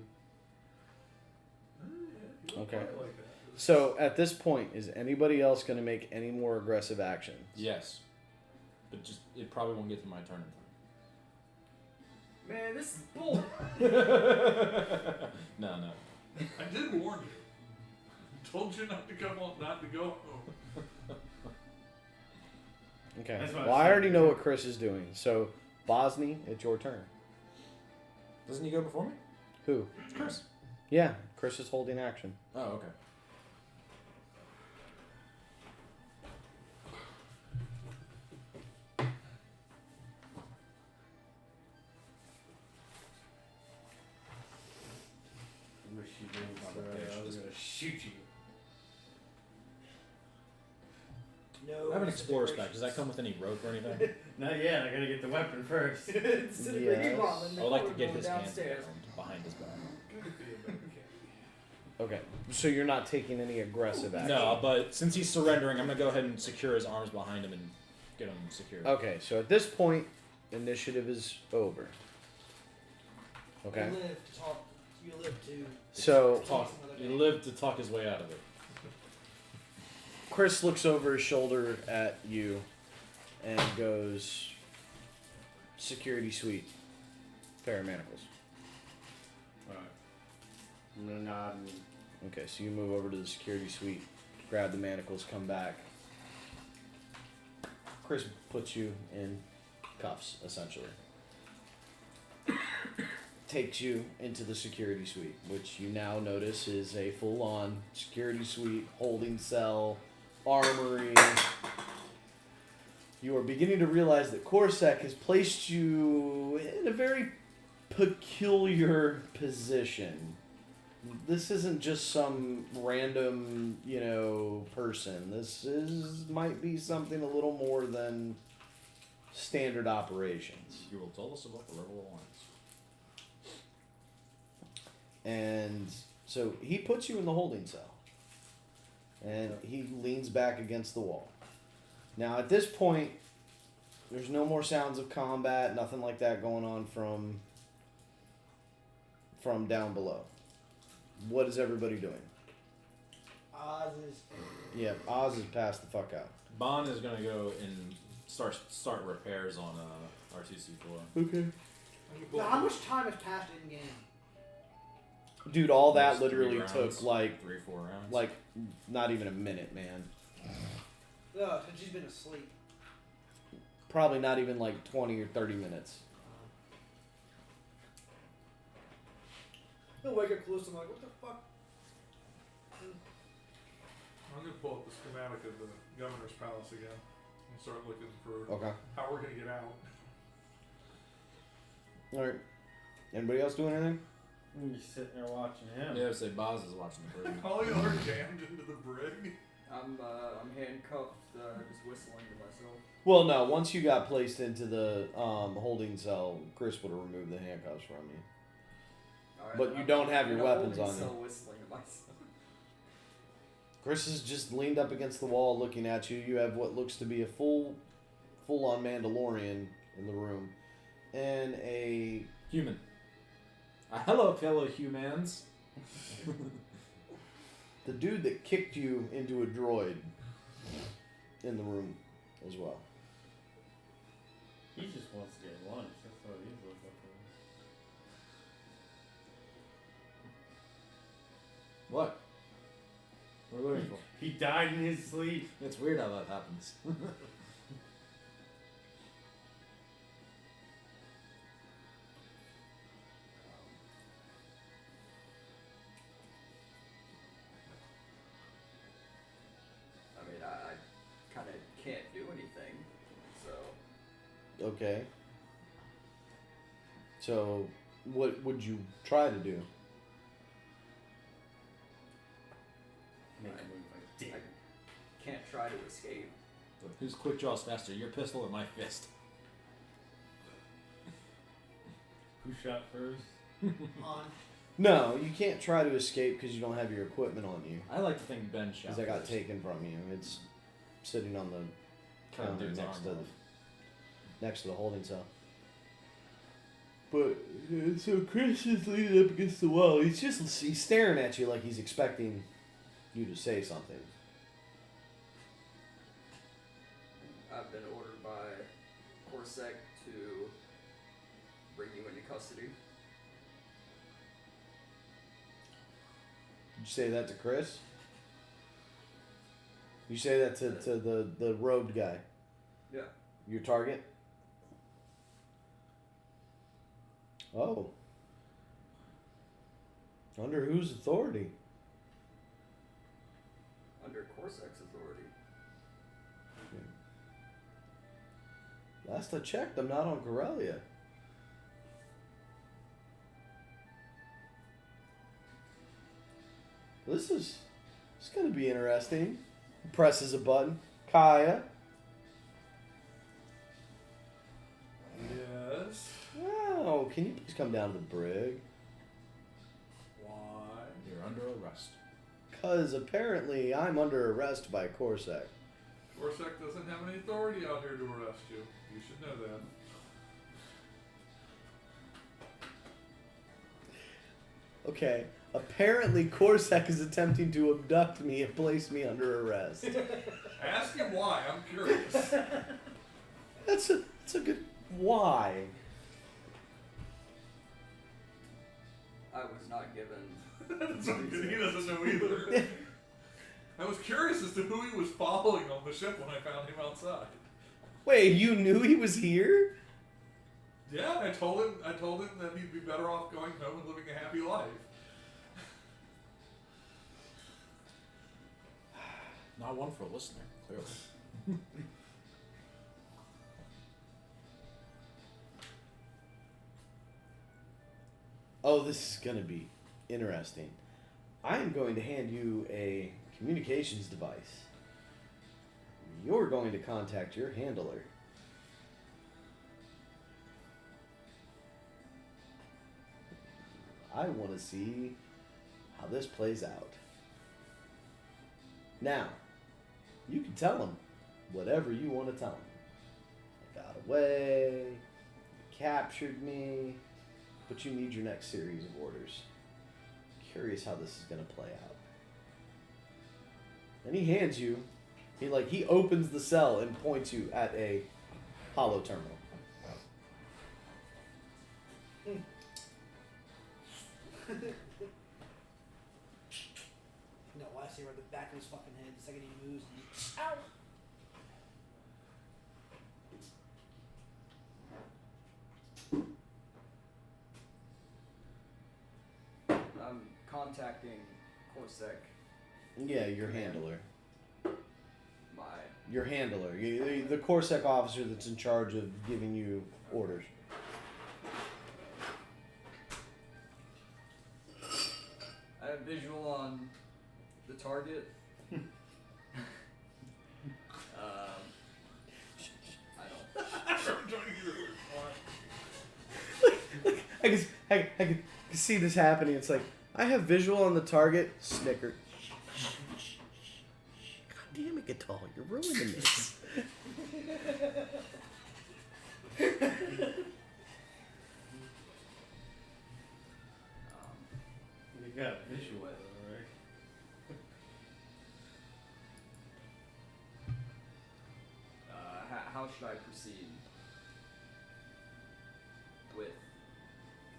Okay. Like that. So at this point, is anybody else going to make any more aggressive actions? Yes. But just it probably won't get to my turn Man, this is bull. in time. No. I did warn you. Told you not to come on, not to go home. Okay. That's what Well, I I said. already know what Chris is doing. So, Bosny, it's your turn. Doesn't he go before me? Who? Chris. Yeah, Chris is holding action. Oh, okay. Wish you didn't surrender. I was gonna shoot you. No. I have an explorer's pack. Does that come with any rope or anything? Not yet. I gotta get the weapon first. Instead of Yes. Ricky Martin, I would like to we're get going his hands downstairs. behind his back. Good to be a better candy. Okay. So you're not taking any aggressive action? No, but since he's surrendering, I'm gonna go ahead and secure his arms behind him and get him secured. Okay, so at this point, initiative is over. Okay. You live to talk. You live to. So Talk. He lived to talk his way out of it. Chris looks over his shoulder at you and goes, security suite, pair of manacles. Alright. I'm gonna nod and. Okay, so you move over to the security suite, grab the manacles, come back. Chris puts you in cuffs, essentially. Takes you into the security suite, which you now notice is a full-on security suite, holding cell, armory. You are beginning to realize that Corsac has placed you in a very peculiar position. This isn't just some random, person. This might be something a little more than standard operations. You will tell us about the Rebel Alliance. And so he puts you in the holding cell. And he leans back against the wall. Now at this point, there's no more sounds of combat, nothing like that going on from down below. What is everybody doing? Oz is. Yeah, Oz is passed the fuck out. Bond is gonna go and start repairs on R2C4. Okay. Now, how much time has passed in game? Dude, all that Just literally 3 rounds, took like 3-4 rounds. not even a minute, man. No, since she's been asleep. Probably not even like 20 or 30 minutes. He'll wake up close. I'm like, what the fuck? I'm gonna pull up the schematic of the governor's palace again and start looking for Okay. how we're gonna get out. Alright. Anybody else doing anything? You're sitting there watching him. Yeah, I would say Boz is watching the brig. All y'all are jammed into the brig. I'm handcuffed, just whistling to myself. Well, no. Once you got placed into the holding cell, Chris would have removed the handcuffs from you. Alright, But then you I'm don't have your in a weapons holding on cell you. whistling to myself. Chris is just leaned up against the wall looking at you. You have what looks to be a full-on Mandalorian in the room. And a... Human. Hello, fellow humans. the dude that kicked you into a droid in the room as well. He just wants to get lunch. That's what he's looking for. What? What are we looking for? He died in his sleep. It's weird how that happens. I mean, I kind of can't do anything, so. Okay. So, what would you try to do? Make a move like dick. Can't try to escape. Whose quick draws faster, your pistol or my fist? Who shot first? On. No, you can't try to escape because you don't have your equipment on you. I like to think Ben shot Because I got first. taken from you. It's sitting on the Cut counter dude's next arm to off. next to the holding cell. But so Chris is leaning up against the wall. He's staring at you like he's expecting you to say something. I've been ordered by Corsac to bring you into custody. Did you say that to Chris? You say that to the robed guy? Yeah. Your target? Oh. Under whose authority? Under Corsac's authority. Last I checked, I'm not on Corellia. This is going to be interesting. He presses a button. Kaya. Yes. Wow, can you please come down to the brig? Why? You're under arrest. Because apparently I'm under arrest by Corsac. Corsac doesn't have any authority out here to arrest you. You should know that. Okay, apparently Corsac is attempting to abduct me and place me under arrest. Ask him why. I'm curious. That's a good why. I was not given. It's okay. He doesn't know either. I was curious as to who he was following on the ship when I found him outside. Wait, you knew he was here? Yeah, I told him that he'd be better off going home and living a happy life. Not one for a listener, clearly. Oh, this is going to be interesting. I am going to hand you a communications device. You're going to contact your handler. I want to see how this plays out. Now, you can tell him whatever you want to tell him. I got away, you captured me, but you need your next series of orders. Curious how this is going to play out. Then he hands you, he opens the cell and points you at a hollow terminal. No, I see right the back of his fucking head the second he moves. And ow! I'm contacting Corsac. Yeah, your handler. My Your handler. The Corsac officer that's in charge of giving you orders. I have visual on the target. I don't. I can see this happening. It's like, I have visual on the target. Snicker. God damn it, Gatal. You're ruining this. You got visual, right? How should I proceed with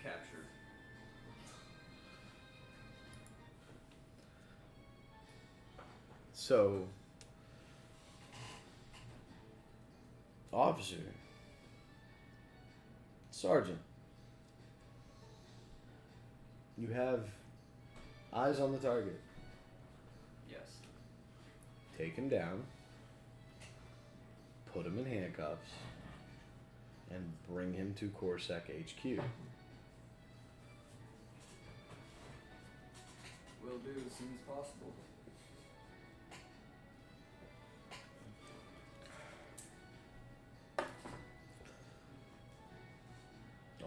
capture? So, officer, sergeant, you have eyes on the target. Yes. Take him down, put him in handcuffs, and bring him to Corsac HQ. Will do as soon as possible.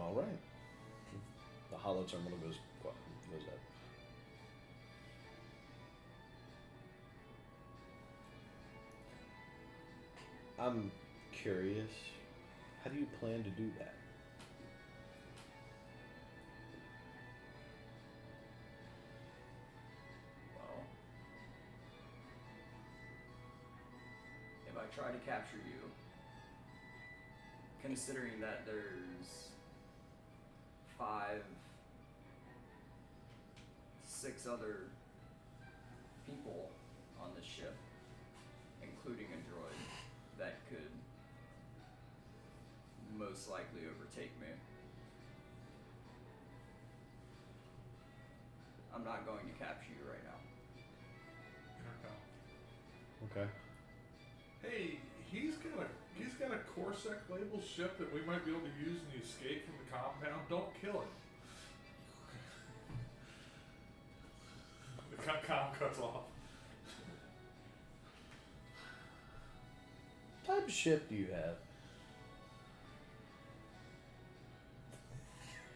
All right. The hollow terminal goes up. I'm curious. How do you plan to do that? Well, if I try to capture you, considering that there's 6 other people on this ship, including a droid, that could most likely overtake me. I'm not going to capture you right now. Okay. Hey, he's got a Corsac label ship that we might be able to use in the escape from the compound. Don't kill it. The comm cuts off. What type of ship do you have?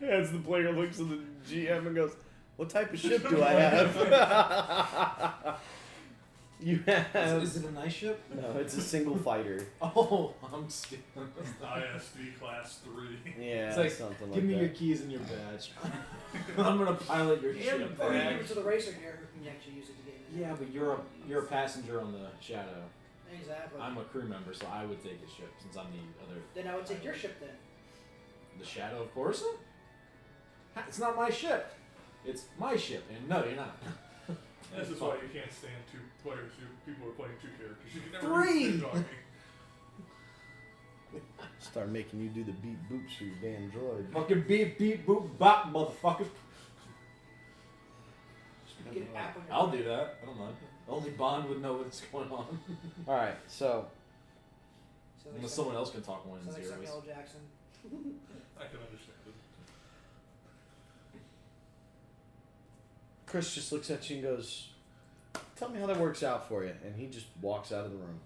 As the player looks at the GM and goes, "What type of ship do I have?" You have. Is it a nice ship? No, it's a single fighter. Oh, I'm stupid. ISD class 3. Yeah, It's like, something like give me that. your keys and your badge. I'm gonna pilot your ship. Or you give it to the racer here who can actually use it to get in. Yeah, but you're a passenger on the Shadow. Exactly. I'm a crew member, so I would take his ship since I'm the other. Then I would take your ship then. The Shadow of Corsa? It's not my ship. It's my ship, and no, you're not. This is why you can't stand 2 players who people are playing 2 characters. You can never 3! do talking. Start making you do the beat boops for your damn droid. Fucking beep beep boop bop, motherfucker. Get an app on your I'll phone. do that. I don't mind. Only Bond would know what's going on. All right, so So they Unless suck- someone else can talk one so and they suck zeros. L. Jackson. I can understand it. Chris just looks at you and goes, "Tell me how that works out for you," and he just walks out of the room.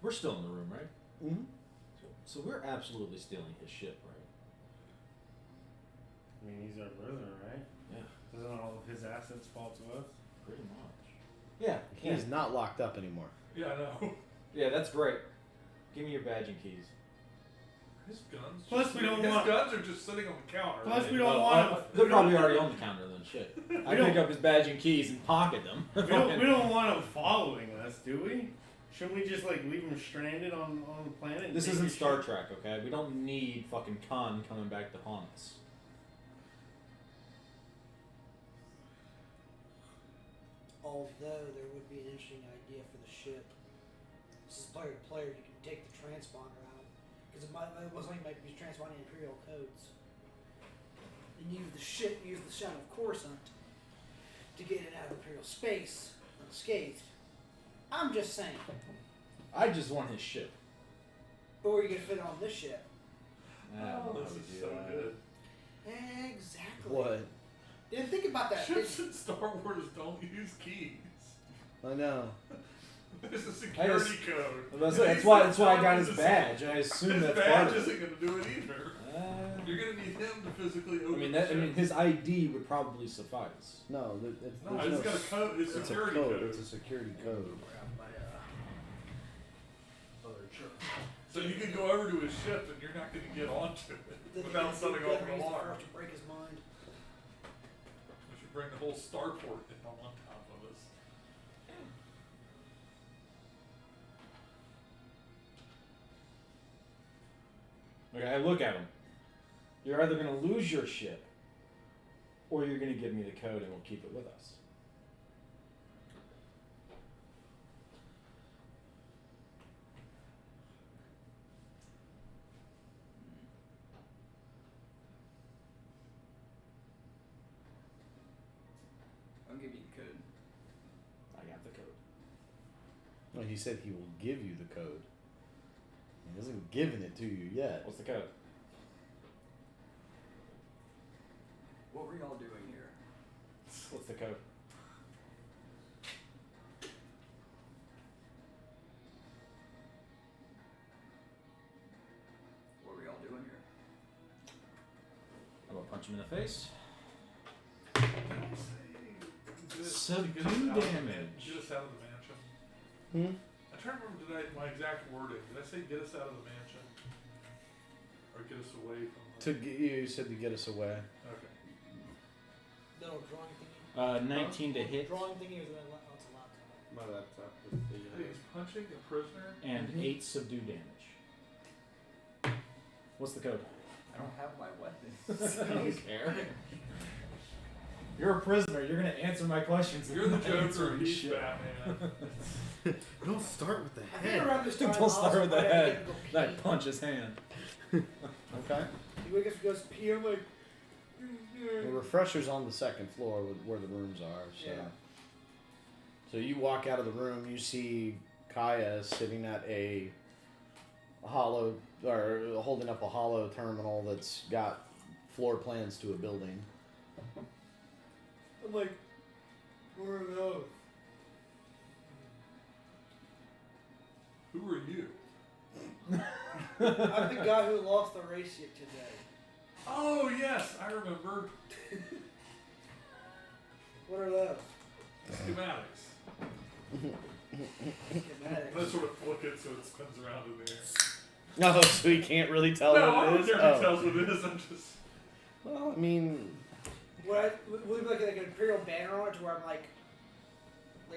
We're still in the room, right? Mm-hmm. So we're absolutely stealing his ship, right? I mean, he's our brother, right? Yeah. Doesn't all of his assets fall to us? Pretty much. Yeah. He is not locked up anymore. Yeah, I know. Yeah, that's great. Give me your badge and keys. His guns. Plus we don't his want- guns are just sitting on the counter. Plus we Oh, don't want. they're we probably don't- already on the counter then. Shit. I don't- pick up his badge and keys and pocket them. We don't want him following us, do we? Shouldn't we just like leave him stranded on the planet? and This take isn't his Star ship? Trek, okay? We don't need fucking Khan coming back to haunt us. Although there would be an interesting idea for the ship. This is player to player. You can take the transponder out because it most likely might be transponding Imperial codes. And use the ship, use the Shadow of Coruscant to get it out of Imperial space unscathed. I'm just saying. I just want his ship. But where are you gonna fit it on this ship? I don't know how This we is do so that. good. Exactly. What? Didn't think about that. Ships in Star Wars don't use keys. I know. There's a security code. That's why I got his badge. I assume His that's part badge of it. isn't going to do it either. You're going to need him to physically open the ship. His ID would probably suffice. No, No, there's it's got a code. It's It's a security code. code. It's a security code. So you can go over to his ship and you're not going to get onto it Then without you setting can off an use the alarm. Force to break his mind. We should bring the whole starport in on top of us. Okay, I look at him. You're either going to lose your ship, or you're going to give me the code and we'll keep it with us. I'll give you the code. I got the code. No, he said he will give you the code. He hasn't given it to you yet. What's the code? What were y'all doing here? What's the code? doing here? I'm gonna punch him in the face. Subdue damage. Get us out of the mansion. Hmm? I'm trying to remember my exact wording. Did I say get us out of the mansion? Or get us away from You said to get us away. Okay. Little drawing thingy. 19 to hit Drawing thingy was on a laptop. My laptop with the. Hey, he's punching a prisoner? and 8 subdue damage. What's the code? I don't have my weapons. I don't care. You're a prisoner. You're gonna answer my questions. You're the I'm not Joker, answering he's shit. Batman. Don't start with the I think head. around this time, Don't start with the Oscar head. had to go I pee. punch his hand. Okay. He wakes up and goes pee. I'm like, The refresher's on the second floor where the rooms are. So. Yeah. So you walk out of the room, you see Kaya sitting at a hollow, or holding up a hollow terminal that's got floor plans to a building. I'm like, where are those? Who are you? I'm the guy who lost the race yet today. Oh, yes, I remember. What are those? Schematics. I Schematics. sort of flick it so it spins around in the air. No, so he can't really tell No, I what don't it is? care if he tells what it is, I'm just... Well, I mean, Will it be like an imperial banner on it to where I'm like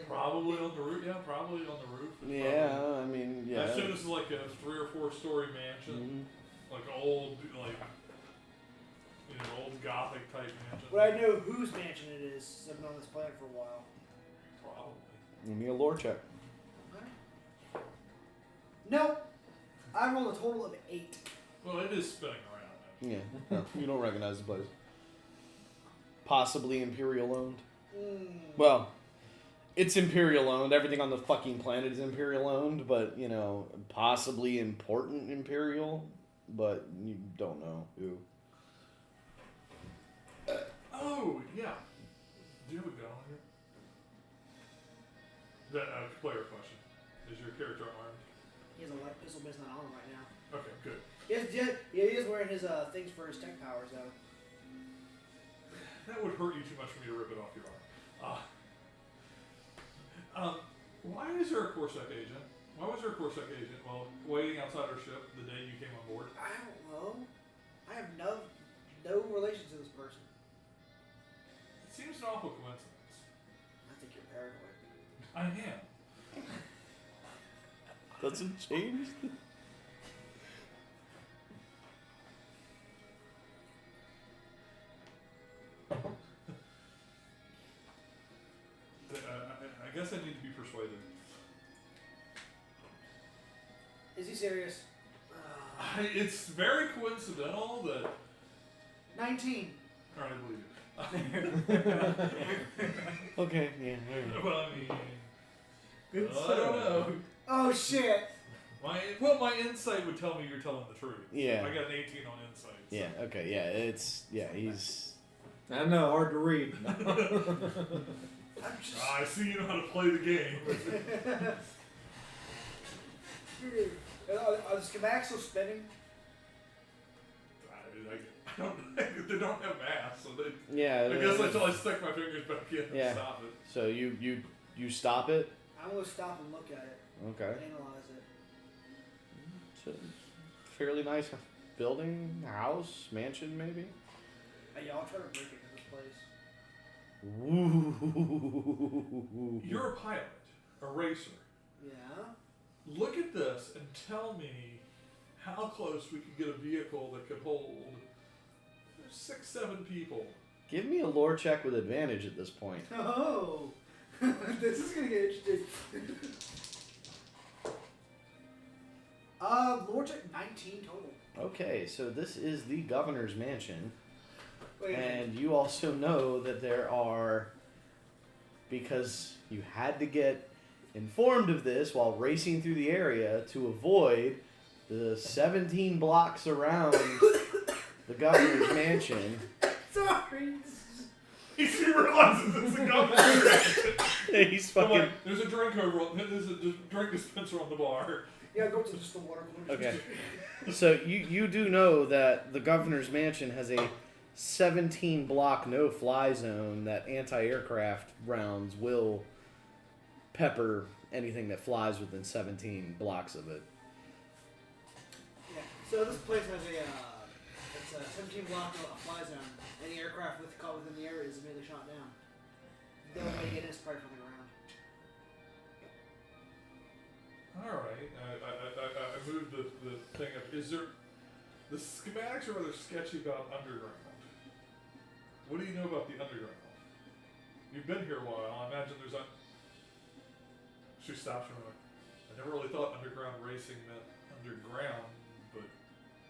Probably on the roof, yeah, probably on the roof. It's yeah, probably- I mean, yeah. I assume this is like a 3 or 4 story mansion. Mhm. Like old, like, old Gothic type mansion. But I know whose mansion it is. Since I've been on this planet for a while. Probably. Give me a lore check. No, I rolled a total of 8. Well, it is spinning around. Yeah, no, you don't recognize the place. Possibly Imperial owned. Well, it's Imperial owned. Everything on the fucking planet is Imperial owned, but, possibly important Imperial, but you don't know who. Oh, yeah. Do you have a gun on you? That player question. Is your character armed? He has a light pistol, but it's not on him right now. Okay, good. He is wearing his things for his tech powers though. That would hurt you too much for me to rip it off your arm. Why is there a Corsac agent? Why was there a Corsac agent while waiting outside our ship the day you came on board? I don't know. I have no relation to this person. It seems an awful coincidence. I think you're paranoid. I am. Doesn't change. I guess I need to be persuaded. Is he serious? It's very coincidental that. 19. Alright, I believe you. Okay, yeah. Well, I mean. Good I don't know. Oh shit! My insight would tell me you're telling the truth. Yeah. I got an 18 on insight. So. Yeah, okay, he's... I know, hard to read. I'm just. I see you know how to play the game. Are the schematics still spinning? I don't. They don't have mass, so they. Yeah. I guess until I stick my fingers back in and stop it. So you stop it? I'm gonna stop and look at it. Okay. Analyze it. It's a fairly nice building, house, mansion, maybe? Hey, y'all try to break into this place. Ooh. You're a pilot, a racer. Yeah? Look at this and tell me how close we could get a vehicle that could hold 6, 7 people. Give me a lore check with advantage at this point. Oh! This is gonna get interesting. Lore check 19 total. Okay, so this is the governor's mansion. Wait a minute. And you also know that there are, because you had to get informed of this while racing through the area to avoid the 17 blocks around the governor's mansion. Sorry! He realizes it's a government. He's I'm fucking... like, there's a drink over. There's a drink dispenser on the bar. Yeah, go to just the water cooler. Okay. So you do know that the governor's mansion has a 17 block no-fly zone that anti-aircraft rounds will pepper anything that flies within 17 blocks of it. Yeah. So this place has it's a 17 block fly zone. Any aircraft caught within the area is immediately shot down. The only way to get in is probably from the ground. Alright, I moved the thing up. Is there... The schematics are rather sketchy about underground. What do you know about the underground? You've been here a while. I imagine there's a... She stops for a moment. I never really thought underground racing meant underground, but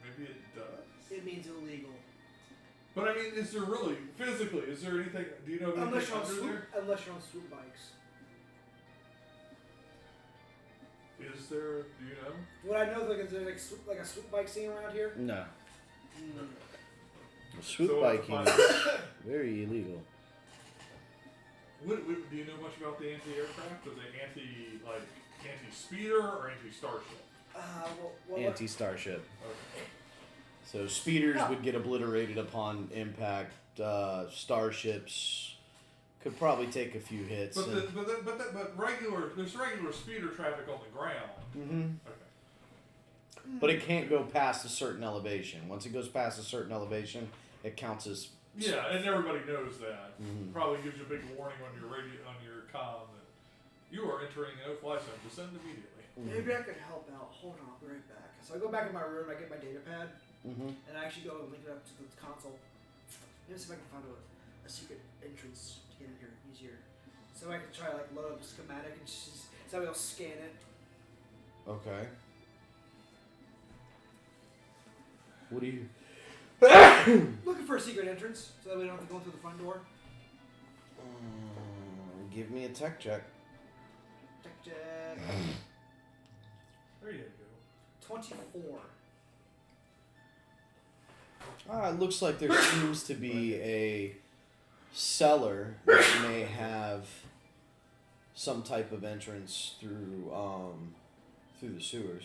maybe it does? It means illegal. But I mean, is there really, physically, is there anything... Do you know of Unless anything you're on under there? unless you're on swoop bikes. Is there... Do you know? What I know is there's like a swoop bike scene around here. No. Mm. Swoop So, biking fine. is very illegal. What, do you know much about the anti-aircraft? Are they anti-speeder or anti-starship? Anti-starship. Okay. So speeders would get obliterated upon impact. Starships could probably take a few hits. But there's regular speeder traffic on the ground. Mm-hmm. Okay. But it can't go past a certain elevation. Once it goes past a certain elevation, it counts as... Yeah, and everybody knows that. Mhm. Probably gives you a big warning on your radio, on your comm that you are entering a no-fly zone. Descend immediately. Maybe I could help out. Hold on, I'll be right back. So I go back in my room, I get my data pad, Mm-hmm. and I actually go and link it up to the console. Let me see if I can find a secret entrance to get in here easier. So I can try like load up a schematic and just somebody else scan it. Okay. What do you... Looking for a secret entrance so that we don't have to go through the front door. Give me a tech check. Tech check. There you go. 24. It looks like there seems to be a cellar that may have some type of entrance through the sewers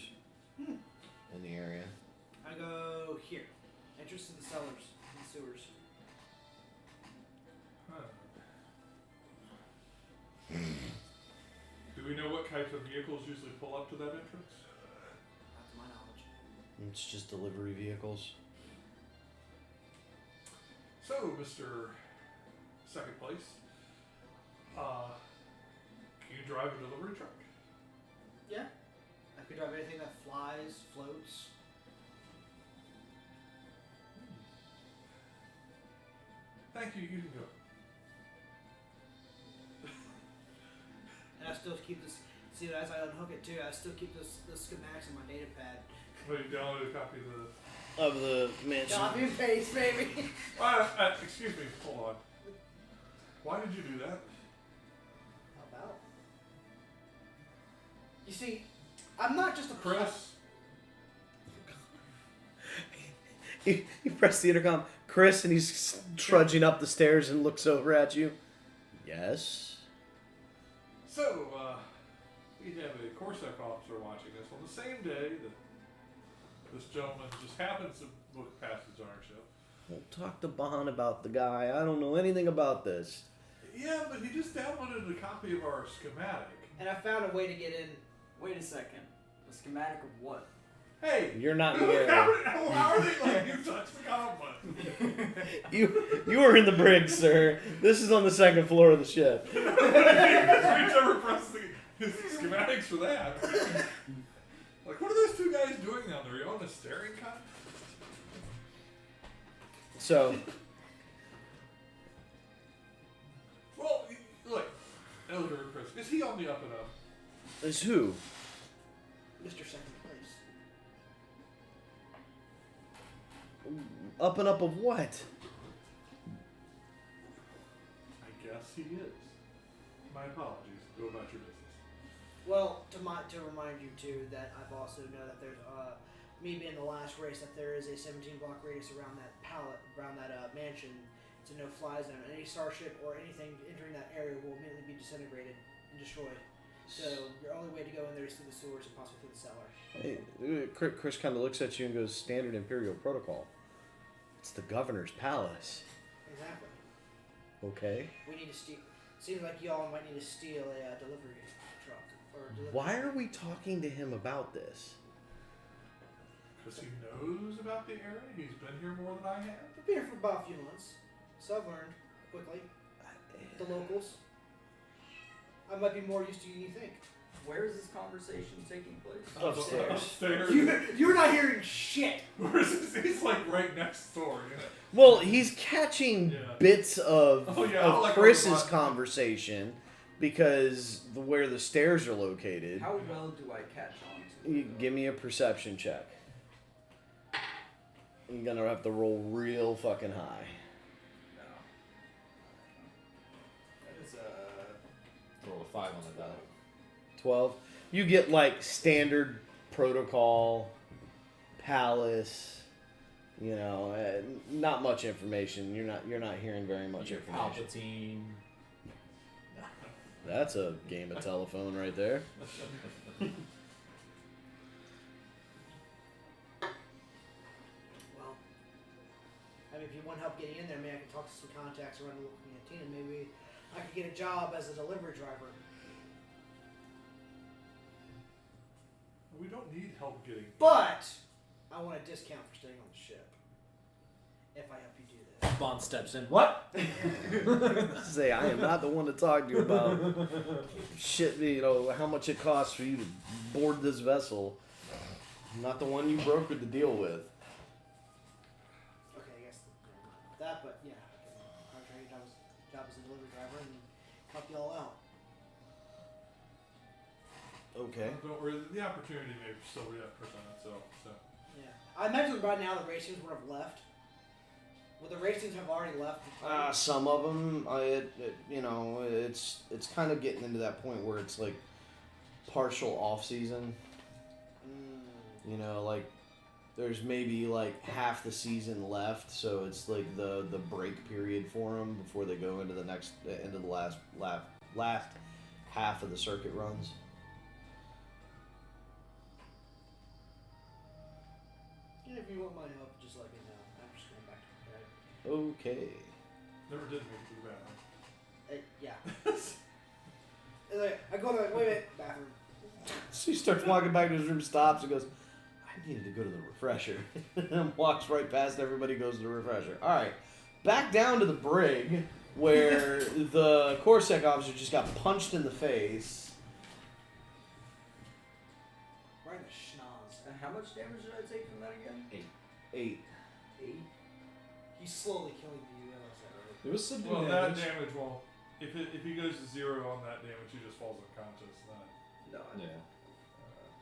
in the area. I go here. Entrance to the cellars and sewers. Huh. Do we know what types of vehicles usually pull up to that entrance? Not to my knowledge. It's just delivery vehicles. So, Mr. Second Place, can you drive a delivery truck? Yeah. I could drive anything that flies, floats. Thank you, you can go. And I still keep this. See, as I unhook it too, I still keep the schematics in my data pad. Well, you downloaded a copy of Of the mansion. Copy and paste, baby. excuse me, hold on. Why did you do that? How about? You see, I'm not just a Chris? You press the intercom, Chris, and he's trudging up the stairs and looks over at you. Yes. So, we have a Corsac officer watching us on the same day that this gentleman just happens to book passage on our ship. Well, talk to Bon about the guy. I don't know anything about this. Yeah, but he just downloaded a copy of our schematic. And I found a way to get in. Wait a second. A schematic of what? Hey! You're not in the how area. are they like you touched the comm button? You are in the brig, sir. This is on the second floor of the ship. Reach over, press his schematics for that. Like, what are those two guys doing down there? Are you on a staring contest? So, Well, look, Elder Chris, is he on the up and up? is who? Mr. Second Place. Up and up of what? I guess he is. My apologies. Go about your business. Well, to remind you too that I've also know that there's me being the last race that there is a 17 block radius around that mansion. It's a no-fly zone. Any starship or anything entering that area will immediately be disintegrated and destroyed. So your only way to go in there is through the sewers and possibly through the cellar. Hey, Chris kind of looks at you and goes, "Standard Imperial protocol. It's the governor's palace." Exactly. Okay. We need to steal. Seems like y'all might need to steal a delivery truck or delivery. Why are we talking to him about this? Because he knows about the area. He's been here more than I have. I've been here for about a few months, so I've learned quickly. The locals. I might be more used to you than you think. Where is this conversation taking place? Upstairs. You're not hearing shit. He's like right next door. You know? Well, he's catching bits of, of Chris's conversation because where the stairs are located. How well do I catch on to You it? give me a perception check. You're gonna have to roll real fucking high. No. That is Roll a 5 on the die. 12. You get like standard protocol, palace. You know, not much information. You're not hearing very much information. Palpatine. That's a game of telephone right there. Well, I mean, if you want help getting in there, maybe I can talk to some contacts around the local canteen, and maybe I could get a job as a delivery driver. We don't need help getting. But I want a discount for staying on the ship. If I help you do this. Bond steps in. What? Say, I am not the one to talk to you about shit, you know, how much it costs for you to board this vessel. I'm not the one you brokered the deal with. Okay, I guess never mind that, but yeah, I can contract your job as a delivery driver and help you all out. Okay. Don't worry, the opportunity may still be presented. So. Yeah, I imagine right now the race teams would have left. Would the race teams have already left? Some of them, you know, it's kind of getting into that point where it's like partial off season. You know, like there's maybe like half the season left, so it's like the break period for them before they go into the last half of the circuit runs. Yeah, if you want my help, just let me know. I'm just going back to bed. Okay. Never did make it to the bathroom. Yeah. I go to wait a minute, bathroom. So he starts walking back to his room, stops, and goes, "I needed to go to the refresher." And walks right past everybody, goes to the refresher. All right, back down to the brig where the Corsair officer just got punched in the face. Right in the schnoz. how much damage did I take from that again? 8. 8? He's slowly killing me. You realize that, right? There was some Well, damage. that damage won't. If he goes to 0 on that damage, he just falls unconscious. Not. No. Yeah.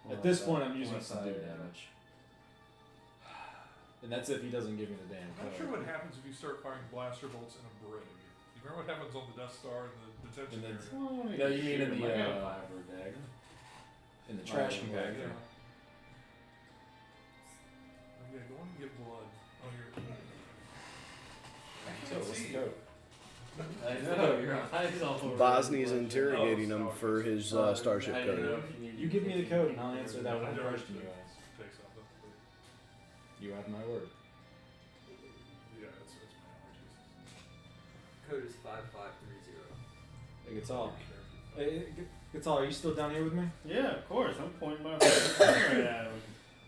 Well, At this that- point, I'm using unless subdue I- damage. And that's if he doesn't give me the damn I'm not code. sure what happens if you start firing blaster bolts in a brig. You remember what happens on the Death Star in the detention And area? then- No, you mean in the, fiber dagger. in the trash Oh, compactor. Yeah. Okay, go on and get blood on your. I So can't what's see. the code? I know, your eyes all over. Bosnia's the interrogating him for his starship I don't know code. if you need You give me the code and I'll answer that I one never question you asked. take something. You have my word. Yeah, it's my allergies. Code is 5530. Hey, Gatal. Hey, Gatal, are you still down here with me? Yeah, of course. I'm pointing my finger at him.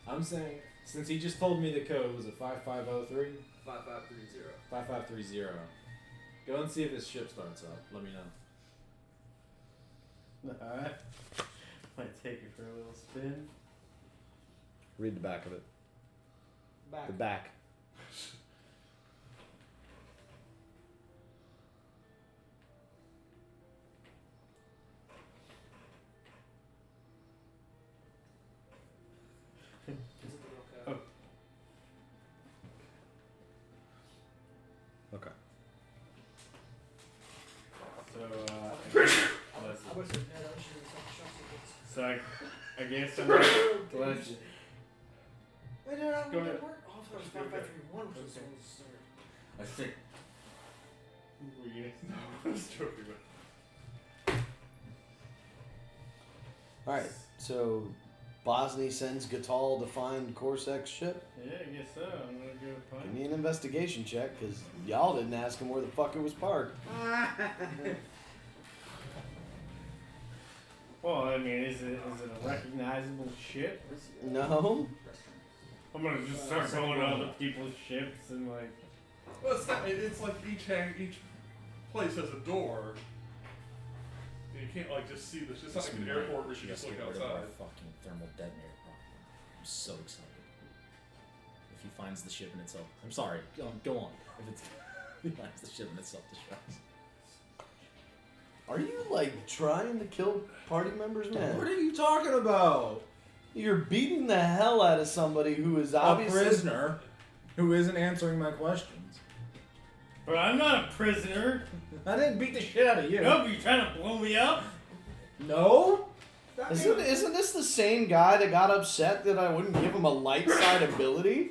I'm saying, since he just told me the code, was it 5503? 5530. 5530. Go and see if his ship starts up. Let me know. Alright. Might take it for a little spin. Read the back of it. Back. The back. Is it the real code? Okay. So, I let's see. would have said no, that should have been something. So I guess I'm gonna let's Wait, no, Go ahead. work. Oh, I thought it was 5531, which was supposed to start. I think were you No, I was joking, but Alright, so Bosnia sends Gatal to find Corsek's ship. Yeah, I guess so. I'm gonna go Give find me an investigation check, because y'all didn't ask him where the fuck it was parked. Well, I mean, is it a recognizable ship? No? I'm gonna just start going to other people's ships and like. Well, it's like each place has a door. And you can't like just see this. It's not like an airport where you just look outside. Fucking thermal detonator problem. I'm so excited. If he finds the ship in itself, I'm sorry. Go on. If it's he finds the ship in itself destructs. Are you, like, trying to kill party members, man? What are you talking about? You're beating the hell out of somebody who is A obviously... prisoner who isn't answering my questions. But I'm not a prisoner. I didn't beat the shit out of you. Nope, you trying to blow me up? No? Isn't this the same guy that got upset that I wouldn't give him a light side ability?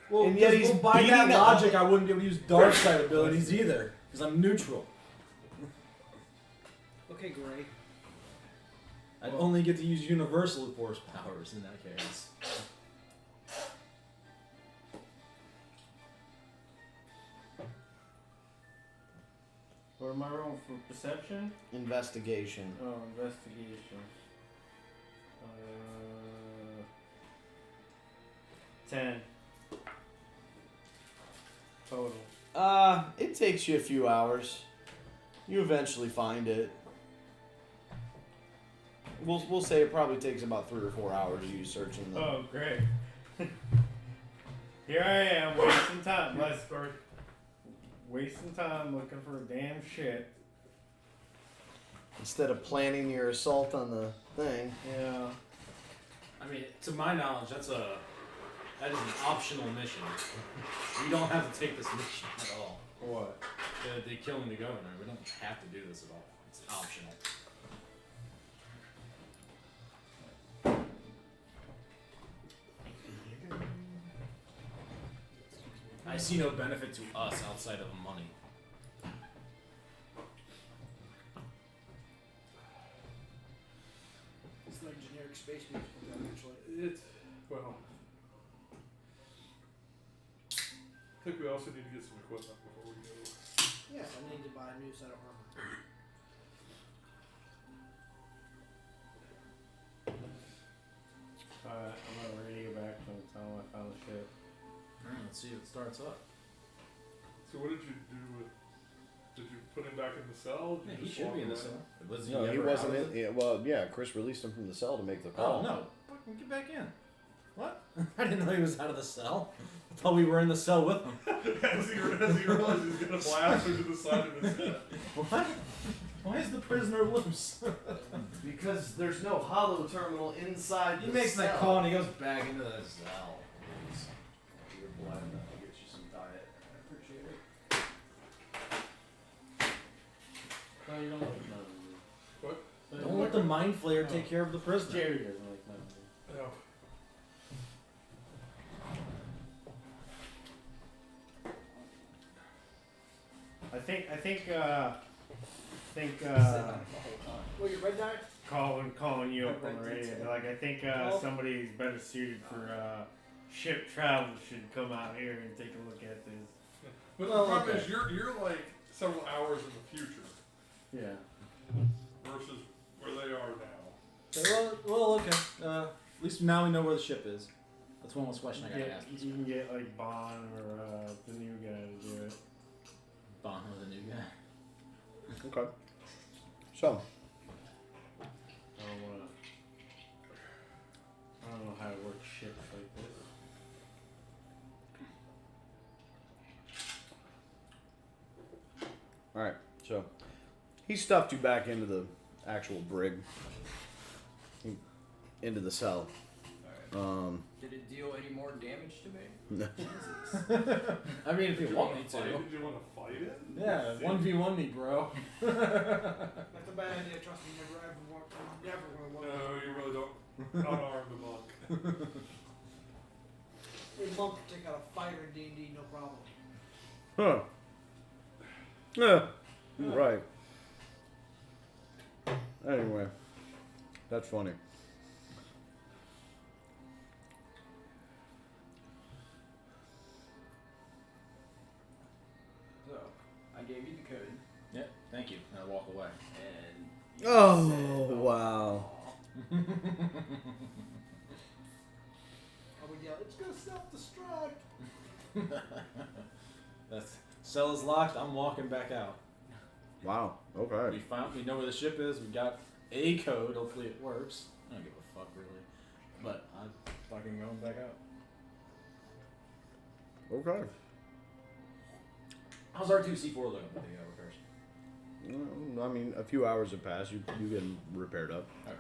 Well, And yet he's by beating that up- logic, I wouldn't be able to use dark side abilities either, because I'm neutral. Okay, Gray. I'd only get to use universal force powers in that case. What am I rolling for? Perception? Investigation. Oh, investigation. 10. Total. It takes you a few hours. You eventually find it. We'll say it probably takes about 3 or 4 hours of you searching them. Oh, great. Here I am, wasting time. Wasting time looking for a damn shit. Instead of planning your assault on the thing. Yeah. I mean, to my knowledge, that is an optional mission. We don't have to take this mission at all. What? The killing the governor. We don't have to do this at all. It's optional. I see no benefit to us outside of the money. It's like generic space music, actually. It's well. I think we also need to get some equipment before we go. Yes, I need to buy a new set of armor. I'm not ready to go back to the time I found the ship. Alright, let's see if it starts up. So what did you do with? Did you put him back in the cell? Did Yeah, you he just should walk be in the away? cell. Was No, he ever wasn't out of in. it? Yeah, well, yeah, Chris released him from the cell to make the Oh call. no! Fucking get back in. What? I didn't know he was out of the cell. I thought we were in the cell with him. as he realized he was gonna blast her to the side of his head. What? Why is the prisoner loose? Because there's no hollow terminal inside He makes that call and he goes back into the cell. You're blind enough to get you some diet. I appreciate it. No, you don't like Mountain What? Dew. Don't let the mind flayer take care of the prisoner. Jerry doesn't like Mountain Dew. No. I think Well, your red dye? calling you up on the radio. Like I think somebody's better suited for ship travel should come out here and take a look at this. But Well, the problem okay. is you're like several hours in the future Yeah. versus where they are now. Okay, well, okay. At least now we know where the ship is. That's one less question I gotta ask. You can get like Bond or the new guy to do it. Bono, the new guy. Okay. So, I don't know how to work ships like this. alright. So, he stuffed you back into the actual brig. Into the cell. Did it deal any more damage to me? I mean, if you want me to. Did you want to fight it? Yeah, 1v1 me, bro. That's a bad idea. Trust me, never gonna work. No, you really don't. Unarm the monk. A monk can take out a fighter in D&D, no problem. Huh. Yeah. Right. Anyway. That's funny. So, I gave you the code, Yeah, thank you. And I walk away. and you Oh, said, wow. I would yell, it's gonna self-destruct. That's cell is locked. I'm walking back out. Wow. We Okay. found. We know where the ship is. We got a code. Hopefully it works. I don't give a fuck really, but I'm fucking going back out. Okay. How's R2C4 looking with the repairs? I mean, a few hours have passed. You get them repaired up. Okay.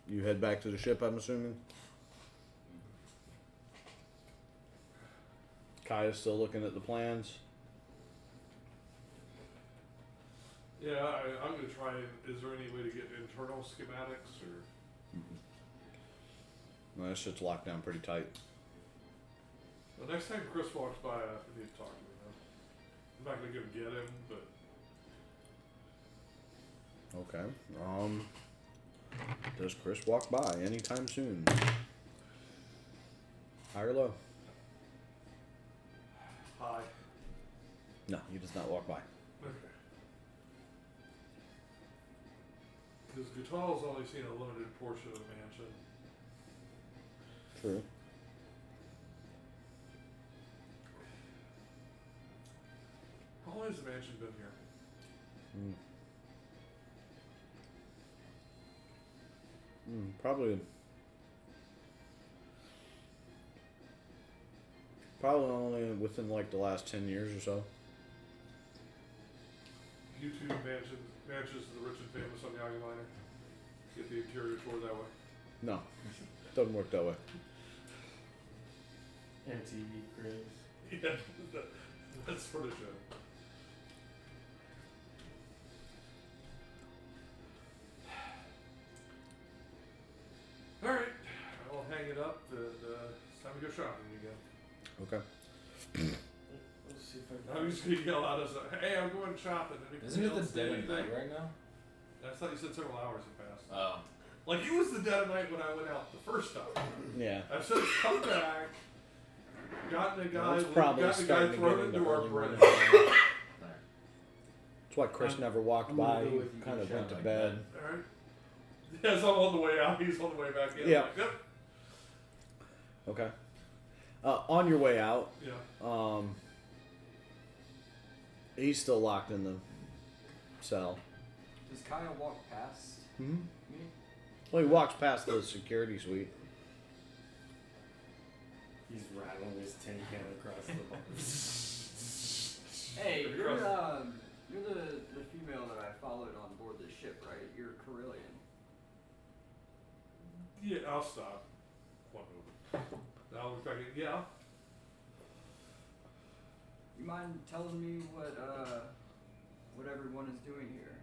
You head back to the ship, I'm assuming. Kaya's still looking at the plans. Yeah, I'm gonna try. Is there any way to get internal schematics or? No, that shit's locked down pretty tight. The next time Chris walks by, I need to talk to him. I'm not gonna go get him, but Okay. Does Chris walk by anytime soon? High or low? hi. No, he does not walk by. Okay. Because Gutal's only seen a limited portion of the mansion. True. How long has the mansion been here? Probably only within like the last 10 years or so. YouTube mansions of the rich and famous on the Liner. Get the interior tour that way. No, doesn't work that way. MTV craze. Yeah, that sort of show. Alright, I will hang it up. It's time to go shopping again. Okay. Let's see if I I'm just gonna yell out as hey, I'm going shopping. Isn't it the Else say dead of anything? night right now? I thought you said several hours had passed. Oh. Like it was the dead of night when I went out the first time. Yeah. I've since come back, gotten a guy, it's probably gotten a guy starting to thrown get into into our early bread. morning. That's why Chris never walked I'm gonna by. go He with you, kind of Michelle, went to like bed. Alright. Yes, I'm on the way out. He's on the way back in. Yeah. Like, yep. Okay. On your way out, Yeah. he's still locked in the cell. Does Kyle walk past Mm-hmm. me? Well, he walks past the security suite. He's rattling his tin can across the bar. Hey, you're Across- you're the female that I followed on board the ship, right? You're Carillion. Yeah, I'll stop. One moment. Now we're back in. Yeah. You mind telling me what everyone is doing here?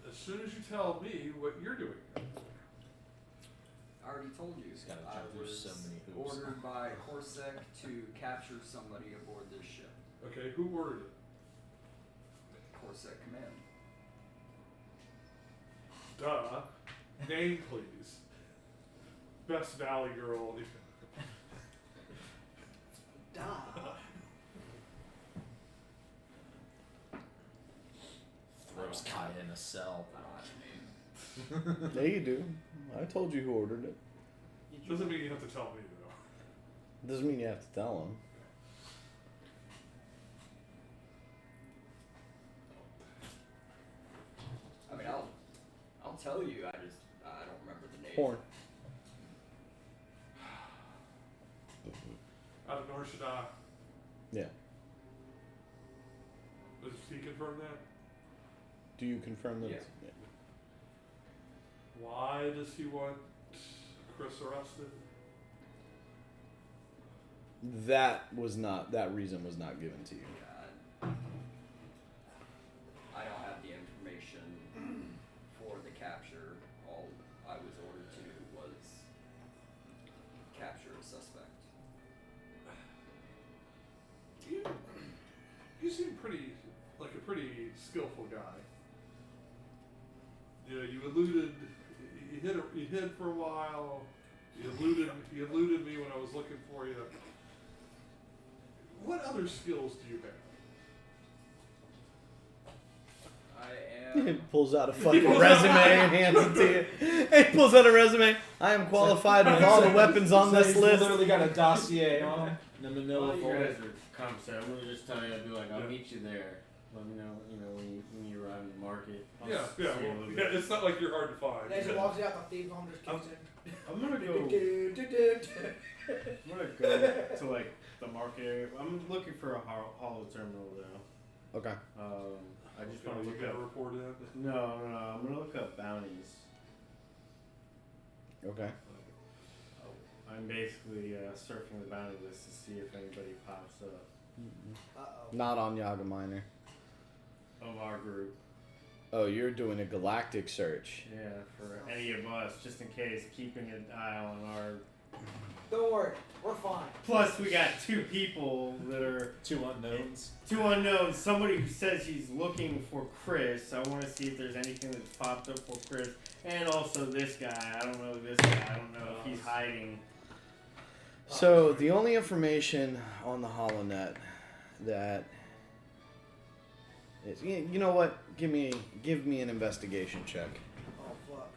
As soon as you tell me what you're doing. I already told you. He's gotta I jump through was so many hoops. ordered by Corsac to capture somebody aboard this ship. Okay, who ordered it? Corsac Command. Duh. Name, please. Best Valley Girl. Duh. Throws Kaya in a cell. I don't have a name. Yeah, you do. I told you who ordered it. Doesn't mean you have to tell me though. Doesn't mean you have to tell him. I mean, I'll tell you. I don't remember the name. Porn. Out of Nor Shaddaa. Yeah. Does he confirm that? Do you confirm that? Yeah. it's- Why does he want Chris arrested? That reason was not given to you. I don't have the information for the capture. All I was ordered to do was capture a suspect. You pretty skillful guy. You know, you hid for a while. You eluded me when I was looking for you. What other skills do you have? I He am. pulls out a fucking resume and hands it to you. He pulls out a resume. I am qualified with all the weapons on this He's list. literally got a dossier on him. The manila Well, you folder. guys are compensated. I'm gonna just tell you, I'd be like, I'll Yeah. meet you there. Let me know, when you arrive in the market. I'll Yeah, see you a little bit. It's not like you're hard to find. And as he walks out, the thieves home just kicks in. I'm gonna go. I'm gonna go to like the market area. I'm looking for a hollow terminal though. Okay. I just Okay, want to you look gotta up. report it. No. I'm gonna look up bounties. Okay. I'm basically surfing the bounty list to see if anybody pops up Uh-oh. Not on Yaga Minor. of our group. Oh, you're doing a galactic search. Yeah, for any of us, just in case, keeping an eye on our. Don't worry, we're fine. Plus, we got two people that are Two unknowns. two unknowns. Somebody who says he's looking for Chris. I want to see if there's anything that's popped up for Chris, and also this guy. I don't know this guy. I don't know if he's hiding. So the only information on the HoloNet that is, you know what? Give me an investigation check. Oh, fuck.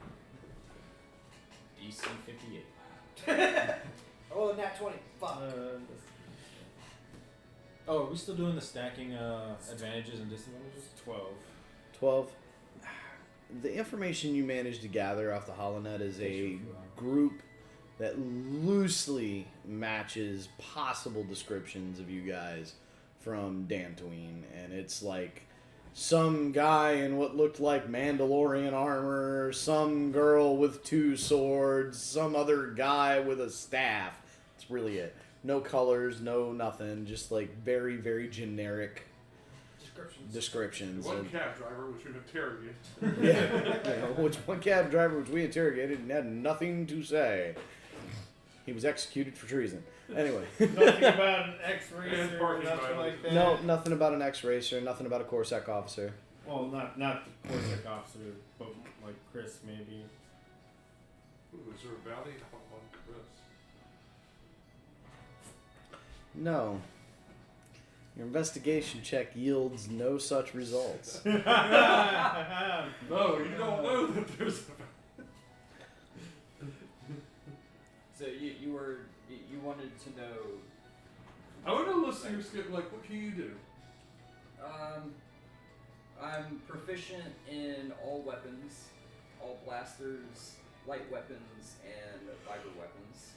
DC 58. Oh, nat 20. Fuck. Oh, are we still doing the stacking advantages and disadvantages? 12. The information you managed to gather off the HoloNet is a group that loosely matches possible descriptions of you guys from Dantooine, and it's like some guy in what looked like Mandalorian armor, some girl with 2 swords, some other guy with a staff. That's really it. No colors, no nothing, just like very, very generic descriptions. One And- cab driver, which we've interrogated. yeah, which one cab driver which we interrogated and had nothing to say. He was executed for treason. Anyway. Nothing about an And X-racer or parking nothing like violation. that. No, nothing about an X-racer, nothing about a Corsac officer. Well, not the Corsac officer, but like Chris maybe. Ooh, is there a bounty on Chris? No. Your investigation check yields no such results. No, you don't know that there's a So you wanted to know. I want to listen to your skill. Like, what can you do? I'm proficient in all weapons, all blasters, light weapons, and fiber weapons.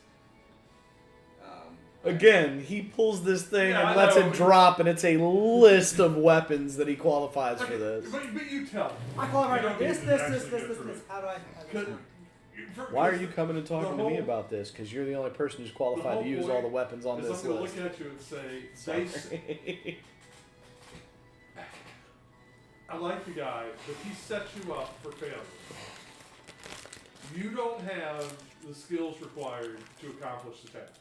Again, he pulls this thing Yeah, and I lets know. it drop, and it's a list of weapons that he qualifies for Okay, this. But you tell me. I call You it don't this, need this, to this, actually this, go this, through this. it. How do I? Why are you coming and talking to me whole- about this? Because you're the only person who's qualified whole to use point all the weapons on is this I'm going to list. look at you and say, Sorry. I like the guy, but he sets you up for failure. You don't have the skills required to accomplish the task.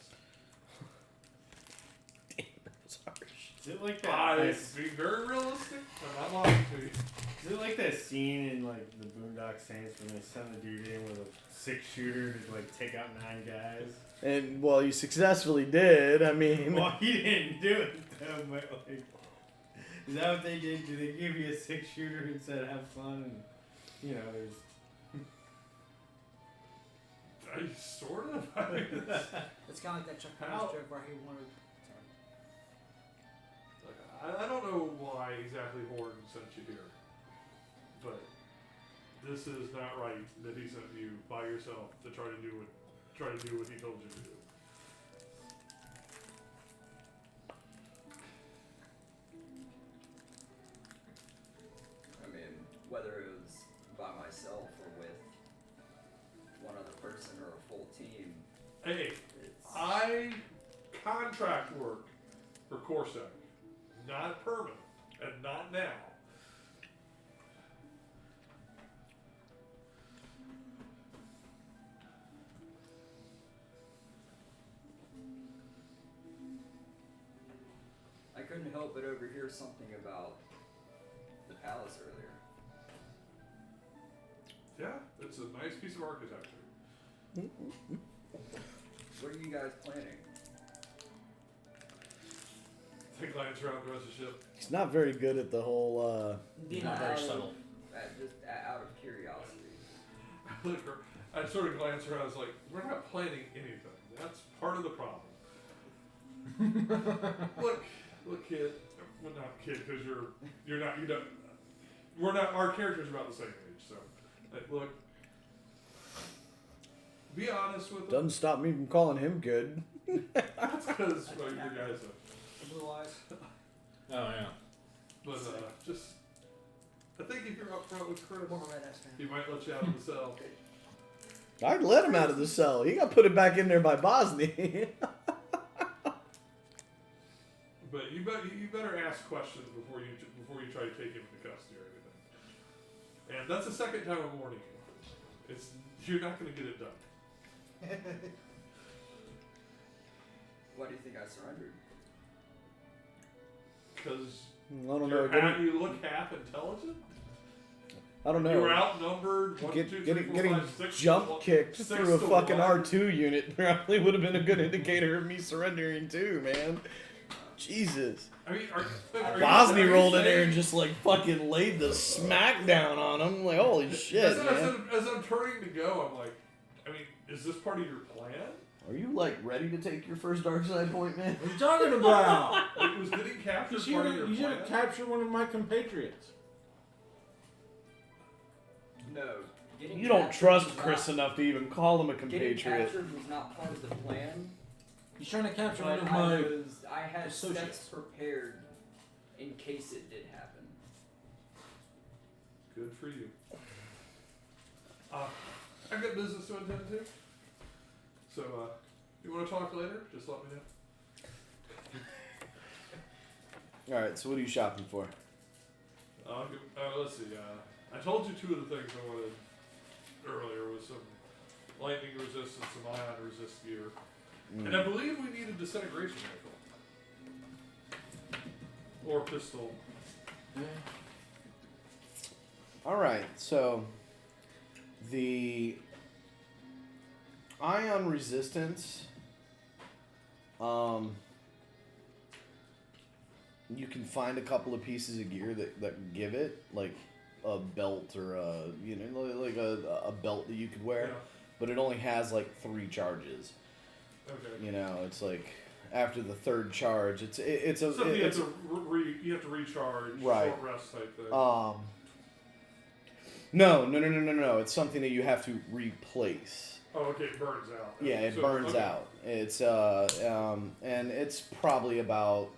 Is it like that? I nice- being very realistic. I'm not lying to you. Is it like that scene in like the Boondock Saints when they send the dude in with a 6-shooter to like take out 9 guys? And, well, you successfely did. I mean, Well, he didn't do it though, but like, is that what they did? Did they give you a 6-shooter and said have fun? And you know, there's. Sort of. I mean, It's kind of like that Chuck How- Norris joke where he wanted. I don't know why exactly Horton sent you here, but this is not right that he sent you by yourself to try to do what he told you to do. I mean, whether it was by myself or with one other person or a full team, Hey, it's I contract work for Corsac, not permanent, and not now. I couldn't help bit over here something about the palace earlier. Yeah, it's a nice piece of architecture. What are you guys planning? Take glance around the rest of the ship. He's not very good at the whole. Not very subtle. Just out of curiosity. I sort of glance around. I was like, "We're not planning anything. That's part of the problem." look, kid. Well, not kid, because you're not. You don't. We're not. Our characters are about the same age, so look. Be honest with them. Doesn't stop me from calling him good. That's because your guys are. Blue eyes. Oh yeah. But just, I think if you're upfront with Chris, Former Red X fan. he might let you out of the cell. I'd let him out of the cell. He got put it back in there by Bosnia. But you better ask questions before you try to take him into custody or anything. And that's the second time I'm warning you. You're not going to get it done. Why do you think I surrendered? Because I don't know. you look half intelligent. I don't know. You were outnumbered. Getting jump kicked through a fucking R2 unit probably would have been a good indicator of me surrendering too, man. Jesus. I mean, Bosnia rolled in there and just like fucking laid the smack down on him. Like, holy shit, man. As I'm turning to go, I'm like, I mean, is this part of your plan? Are you like ready to take your first dark side point, man? What are you talking about? Like, was getting captured You part of your should plan? have captured one of my compatriots. No. Getting You don't captured trust was Chris not, enough to even call him a Getting compatriot. captured was not part of the plan. He's trying to capture But one of my. I had associates. steps prepared in case it did happen. Good for you. I've got business to attend to. So, you want to talk later? Just let me know. Alright, so what are you shopping for? Let's see. I told you two of the things I wanted earlier was some lightning resistance, some ion resist gear. And I believe we need a disintegration rifle. Or pistol. Alright, so the ion resistance, you can find a couple of pieces of gear that give it, like a belt or like a belt that you could wear, Yeah. but it only has like 3 charges. Okay. You know, it's like after the 3rd charge, you have to recharge, Right. short rest type thing. No. It's something that you have to replace. Oh, okay, it burns out. Yeah, it So, burns okay. out. It's and it's probably about,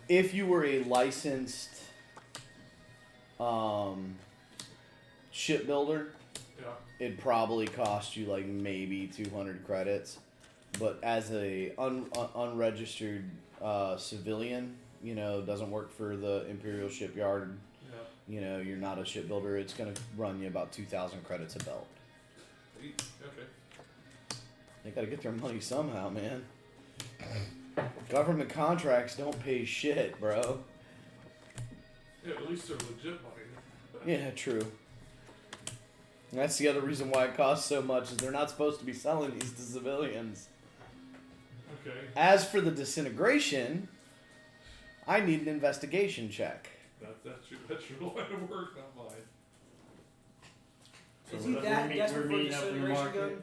if you were a licensed shipbuilder, Yeah. it'd probably cost you like maybe 200 credits. But as a unregistered civilian, doesn't work for the Imperial Shipyard, Yeah. you're not a shipbuilder, it's going to run you about 2,000 credits a belt. Okay. They got to get their money somehow, man. Government contracts don't pay shit, bro. Yeah, at least they're legit money. Yeah, true. And that's the other reason why it costs so much, is they're not supposed to be selling these to civilians. Okay. As for the disintegration, I need an investigation check. That's your line of work, not mine. Is he that desperate for a meeting up in the disintegration market. gun?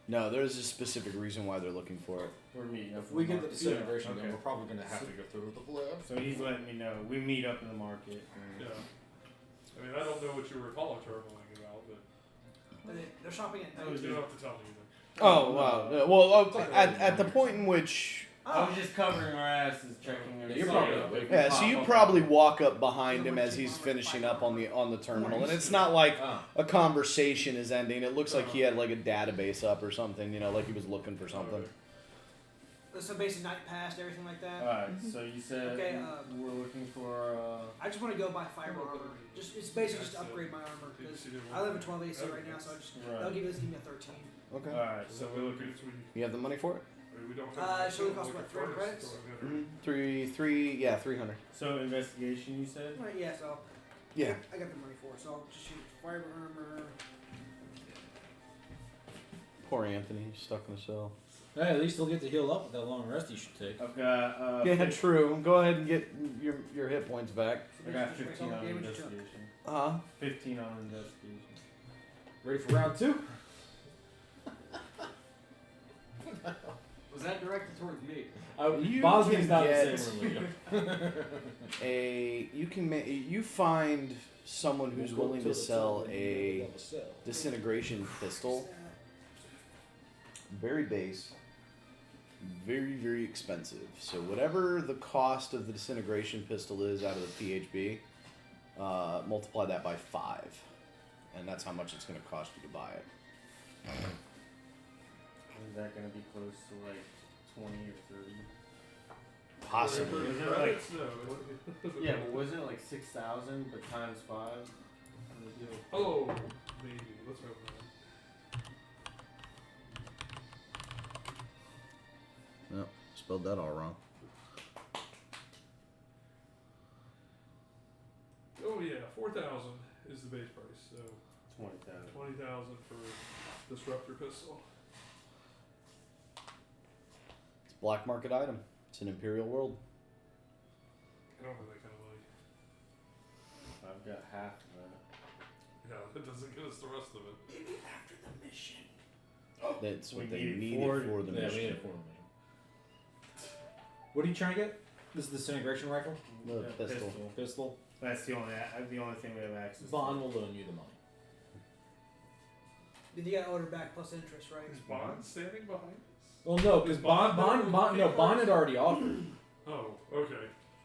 No, there's a specific reason why they're looking for it. We're meeting up If in we the get the market. disintegration Yeah, gun, we're probably gonna have to go through with the lab. So he's letting me know. We meet up in the market. Yeah. I mean, I don't know what you were calling turmoiling about, but They're shopping at night. you don't have to tell me either. Oh, wow. Well, at the point in which... I was just covering our asses, checking everything. You're probably Yeah, so you probably walk up behind him as he's finishing up on the terminal, and it's not like a conversation is ending. It looks like he had like a database up or something, like he was looking for something. So basically, night passed, everything like that. Alright, so you said Okay, we're looking for. I just want to go buy fiber armor. It's basically just to upgrade my armor because I live at 12 AC right now, so that'll give me a 13. Okay. Alright, so we're looking. You have the money for it? We don't have. So it costs what, 300 credits? Mm-hmm. 300. So investigation, you said? Right, yeah, so Yeah. I got the money for it, so I'll just shoot fiber armor. Poor Anthony, he's stuck in a cell. Hey, at least he'll get to heal up with that long rest he should take. I've got. Yeah, true. Go ahead and get your hit points back. I got 15 on investigation. 15 on investigation. Ready for round 2? Was that directed towards me? You Bosnia's can not get the same religion. you find someone who's willing to sell a disintegration pistol. Very base. Very, very expensive. So whatever the cost of the disintegration pistol is out of the PHB, multiply that by 5. And that's how much it's going to cost you to buy it. Is that going to be close to like 20 or 30? Possibly. Is it like, Credits? No. yeah, but wasn't it like 6,000 but times 5? Oh, maybe. Let's hope not. No, spelled that all wrong. Oh yeah, 4,000 is the base price. So 20,000. 20,000 for disruptor pistol. It's a black market item. It's an imperial world. I don't have that kind of money. I've got half of that. Yeah, that doesn't get us the rest of it. Maybe after the mission. That's what We they need it needed for for the Yeah, we mission. need it for him. What are you trying to get? This is the disintegration rifle? The pistol. Pistol? That's the only thing we have access Bond will loan you the money. Then you gotta order back plus interest, right? Is Bond standing behind us? Well, no, because Bond had already offered. Oh, okay.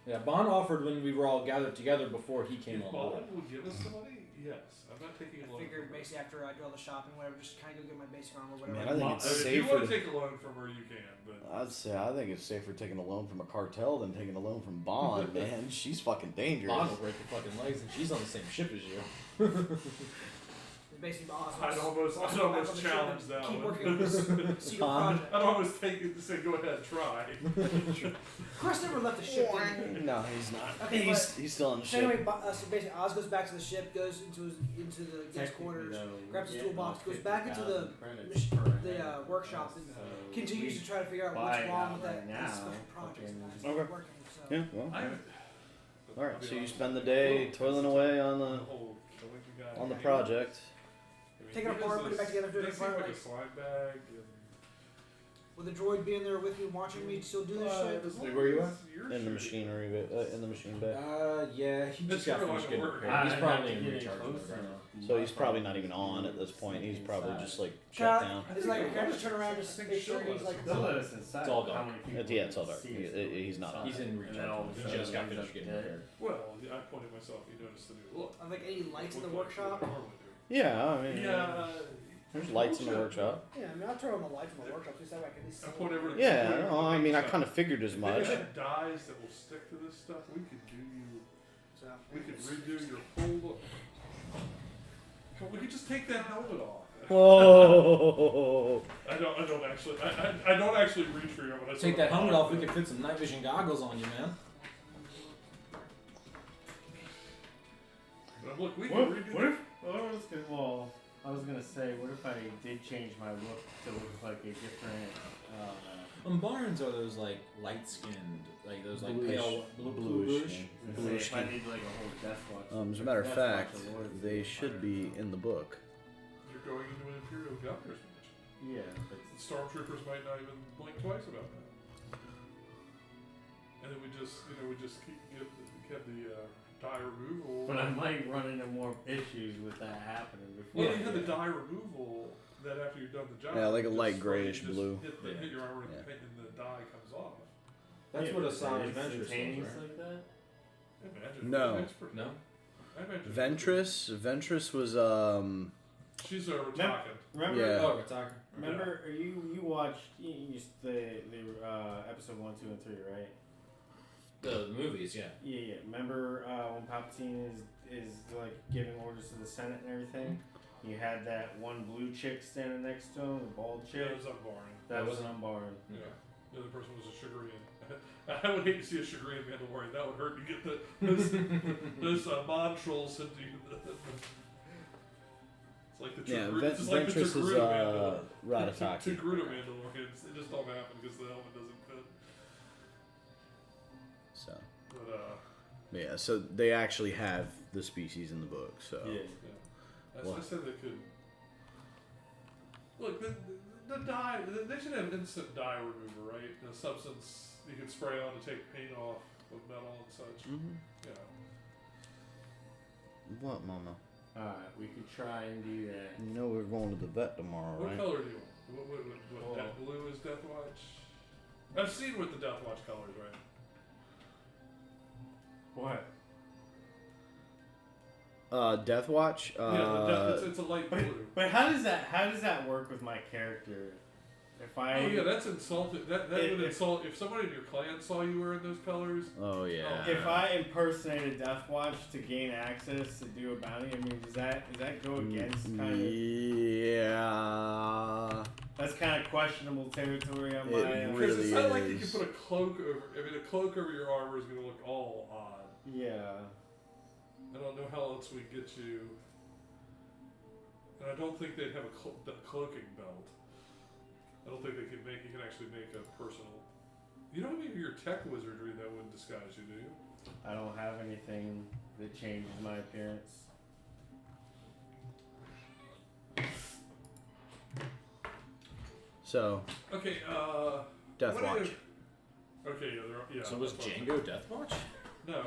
Yeah, Bond offered when we were all gathered together before he came If on board. Bond will give us the money, yes. I'm not taking a I loan. figured from her. basically after I do all the shopping, whatever, just kind of go get my basic armor, whatever. Man, I think it's If you safer want to to take a loan from her, you can. But I think it's safer taking a loan from a cartel than taking a loan from Bond, man. She's fucking dangerous. Bond will break your fucking legs, and she's on the same ship as you. It's basically awesome. I'd almost challenge that Keep one. working on this secret Huh? project. I'd almost take it to say, go ahead, try. Chris never left the ship. did he? No, he's not. Okay, He's still on the So ship. anyway, so basically, Oz goes back to the ship, goes into the guest quarters, grabs his toolbox, goes back into the workshop, and continues to try to figure out what's wrong with that this special project. It's not Okay. working. So. Yeah, well. I- All right, so you spend the day toiling away on the project. Take it apart, put it back together, do it They in seem front, like a like- slime bag. With the droid being there with me, watching me still do this shit. Where you at? In the machinery, in the machine bay. Yeah, he That's just got kinda finished like getting work. repaired. He's probably in recharge mode right now. So he's probably not even on at this point. He's probably just like shut Shut down. It's like, can I just turn around and just make sure he's like. They'll let us inside. It's all dark. How many people Yeah, it's all dark. see us He's not on. He's in recharge And then all mode. of a He sudden just got he's finished up getting dead. repaired. Well, I pointed myself. You noticed the new look. Are like any lights in the Looked like workshop? what it normally do. Yeah, I mean, Yeah. there's lights in the workshop. Yeah, I mean, I'll turn on the lights in the workshop just that way I can at least I see. point over. Yeah, well, I mean, I kind of figured as If much. they had dyes that will stick to this stuff, we could do you. So, We could redo your whole look. We could just take that helmet off. Whoa! I don't actually reach for you when I Take that helmet off, we can fit some night vision goggles on you, man. Look, we What, can redo what if? I was gonna say, what if I did change my look to look like a different? Barns are those like light skinned, like those like Bluish. pale Bluish. bluish. If I did like a whole Death Watch. As a matter of Death fact, Watch Awards, they should be in the book. You're going into an Imperial Governor's mansion. Yeah, but The stormtroopers might not even blink twice about that. And then we just kept the dye removal. I might run into more issues with that happening before. Well, you had the dye removal that after you've done the job. Yeah, like a you light just grayish just blue. Hit your armor Yeah. and the dye comes off. That's what a Asajj It's Ventress instantaneous was, right? like that. Imagine. No. I'm an expert. No? I imagine. Ventress was She's a Ratakan. Remember? Yeah. Oh, Rataka. Remember? You watched the episode 1, 2, and 3, right? The movies, yeah. Yeah. Remember when Palpatine is like giving orders to the Senate and everything? You had that one blue chick standing next to him, the bald Yeah, chick. it was unbarring. That was unbarred. Yeah. The other person was a Chagrian. I would hate to see a Chagrian Mandalorian. That would hurt to get those Montrals into you. It's like the it's like the Ventress is Togruta Mandalorian. Ratataki. Togruta Mandalorians. It just don't happen because the helmet doesn't fit. So But yeah, so they actually have the species in the book. So Yeah. I said they could. Look, the dye. They should have instant dye remover, right? A substance you can spray on to take paint off with metal and such. Mm-hmm. Yeah. What, Mama? Alright, we could try and do that. You know we're going to the vet tomorrow, What right? color do you want? What Death Blue is Death Watch? I've seen what the Death Watch colors, right? What? Death Watch. It's a light blue. But how does that work with my character? If I Oh yeah, that's insulting. That would insult if somebody in your clan saw you wearing those colors. Oh yeah. if I impersonate a Death Watch to gain access to do a bounty, I mean, does that go against kind of? Yeah. That's kind of questionable territory on It my. really Because it's not like you is. can put a cloak over. I mean, a cloak over your armor is going to look all odd. Yeah. I don't know how else we get you. And I don't think they'd have a cloaking belt. I don't think you can actually make a personal. You don't have your tech wizardry that would disguise you, do you? I don't have anything that changes my appearance. So Okay, Death what Watch. Okay, yeah. So was Death Watch. Django Death Watch? No.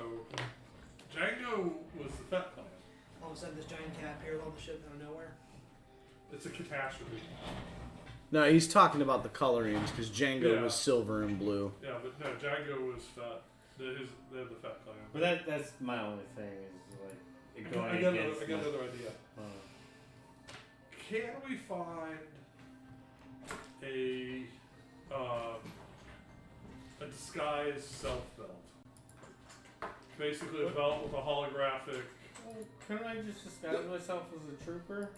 Django was the Fat Clan. All of a sudden, this giant cat appeared on the ship out of nowhere. It's a catastrophe. No, he's talking about the colorings because Django Yeah. was silver and blue. Yeah, but no, Django was fat. They have the Fat Clan. But that's my only thing is like it going I got against. another idea. my- Can we find a disguised self belt? Basically, a belt with a holographic. Well, couldn't I just disguise myself as a trooper?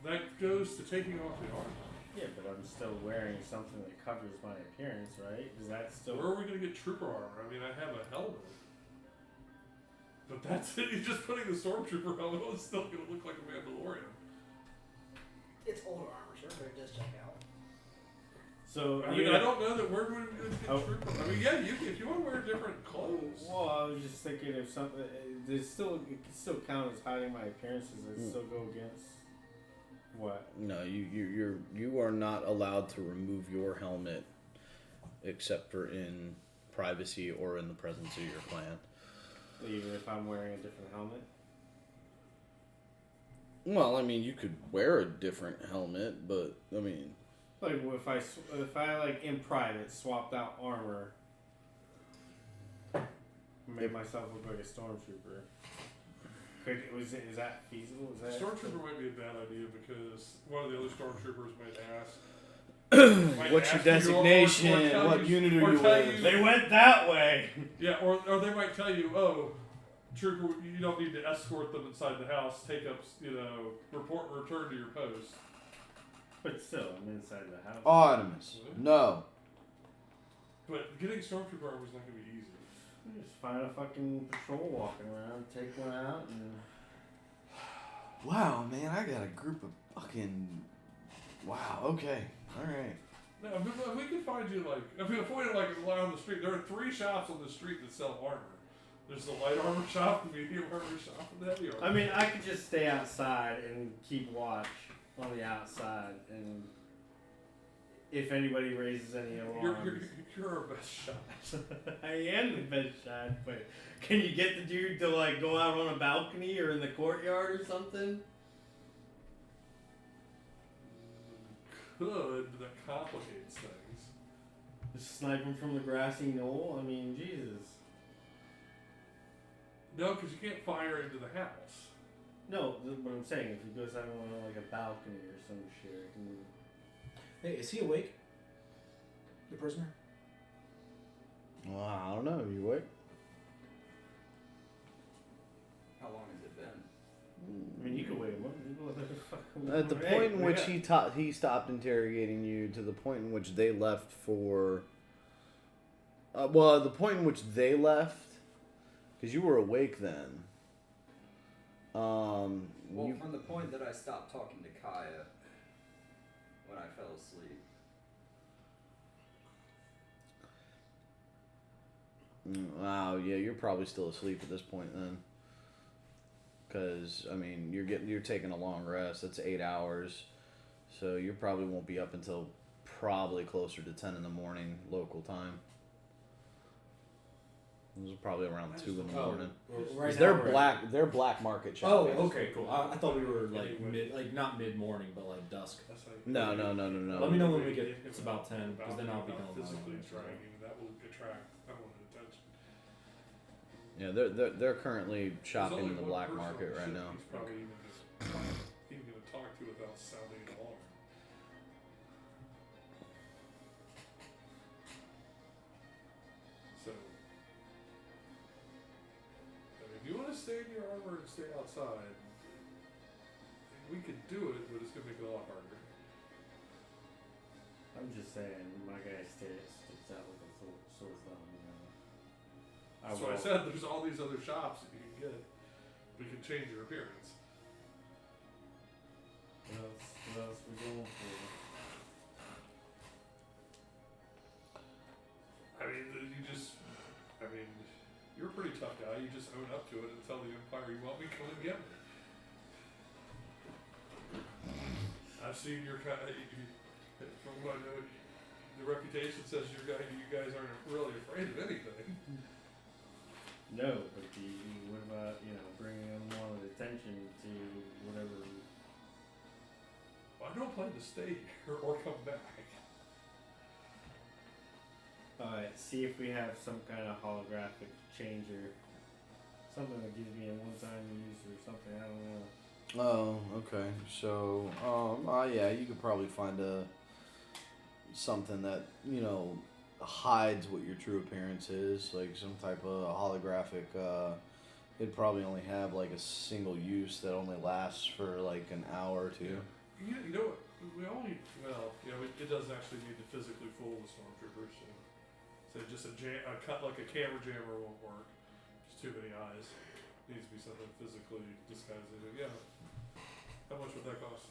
That goes to taking off the armor. Yeah, but I'm still wearing something that covers my appearance, right? Is that still? Where are we going to get trooper armor? I mean, I have a helmet. But that's it. You're just putting the stormtrooper helmet on. It's still going to look like a Mandalorian. It's older armor, so everybody does check out. So I mean, I don't know that we're going to get trooper. I mean, yeah, if you want to wear different clothes. Well, I was just thinking if something, it can still count as hiding my appearances. It still go against what? No, you are not allowed to remove your helmet except for in privacy or in the presence of your clan. Even if I'm wearing a different helmet. Well, I mean, you could wear a different helmet, but I mean, Like if I like in private swapped out armor, made myself look like a stormtrooper. Is that feasible? Is that Stormtrooper might be a bad idea because one of the other stormtroopers might ask. what's your designation? What unit are you with? They went that way. Yeah, or they might tell you, oh, trooper, you don't need to escort them inside the house. Take up, return to your post. But still, I'm inside the house. Artemis. No. But getting stormtrooper armor is not going to be easy. You just find a fucking patrol walking around, take one out, and. Wow, man, I got a group of fucking. Wow. Okay. All right. No, if we could find you if we lie on the street, there are 3 shops on the street that sell armor. There's the light armor shop, the medium armor shop, and the heavy armor. I mean, I could just stay outside and keep watch on the outside, and if anybody raises any alarms. You're our best shot. I am the best shot, but can you get the dude to go out on a balcony or in the courtyard or something? Could, but that complicates things. Just sniping from the grassy knoll? I mean, Jesus. No, because you can't fire into the house. No, what I'm saying, if he goes out on a balcony or some shit, I can... Hey, is he awake? The prisoner? Well, I don't know. You awake? How long has it been? I mean, you could wake At the point in which he stopped interrogating you to the point in which they left for. The point in which they left, because you were awake then. Well, from the point that I stopped talking to Kaya when I fell asleep. Wow, yeah, you're probably still asleep at this point then. Because I mean, you're taking a long rest. That's 8 hours, so you probably won't be up until probably closer to 10 in the morning local time. This is probably around 2 in the morning. Right now they're we're- they're black market Oh, shopping. okay, cool. I thought we were like not mid morning, but like dusk. That's how you- No. Let me know when we get. It's about 10, because then I'll be done with my physically lunch. dragging. That will attract unwanted attention. Yeah, they're currently There's shopping only in the one black person on market the right ship now. He's probably even going to talk to without sounding an alarm. So, if you want to stay in your armor and stay outside, we could do it, but it's going to make it a lot harder. I'm just saying, my guy sticks out with a sore thumb. You know. That's why I said there's all these other shops that you can get. We can change your appearance. What else we going for? You're a pretty tough guy. You just own up to it and tell the Empire you want me, come and get me. I've seen your kind of, from what I know, the reputation says you guys aren't really afraid of anything. No, but what about, bringing a lot of attention to whatever. I don't plan to stay here or come back. Alright, see if we have some kind of holographic changer. Something that gives me a one-time use or something, I don't know. Oh, okay. So, yeah, you could probably find something that, hides what your true appearance is, like some type of holographic, it'd probably only have like a single use that only lasts for like an hour or two. You know what? It doesn't actually need to physically fool the stormtroopers. So just a cut like a camera jammer won't work. Just too many eyes. Needs to be something physically disguised. Yeah. How much would that cost?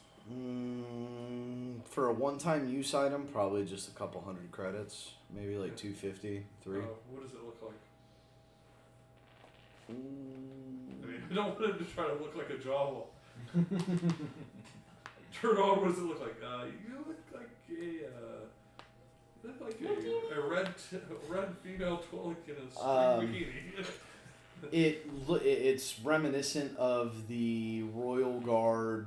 For a one-time use item, probably just a couple hundred credits, maybe like 250, 3. What does it look like? Mm. I mean, I don't want him to try to look like a Jawa. Turn on. What does it look like? You look like a red female twillick in a string bikini. It's reminiscent of the Royal Guard,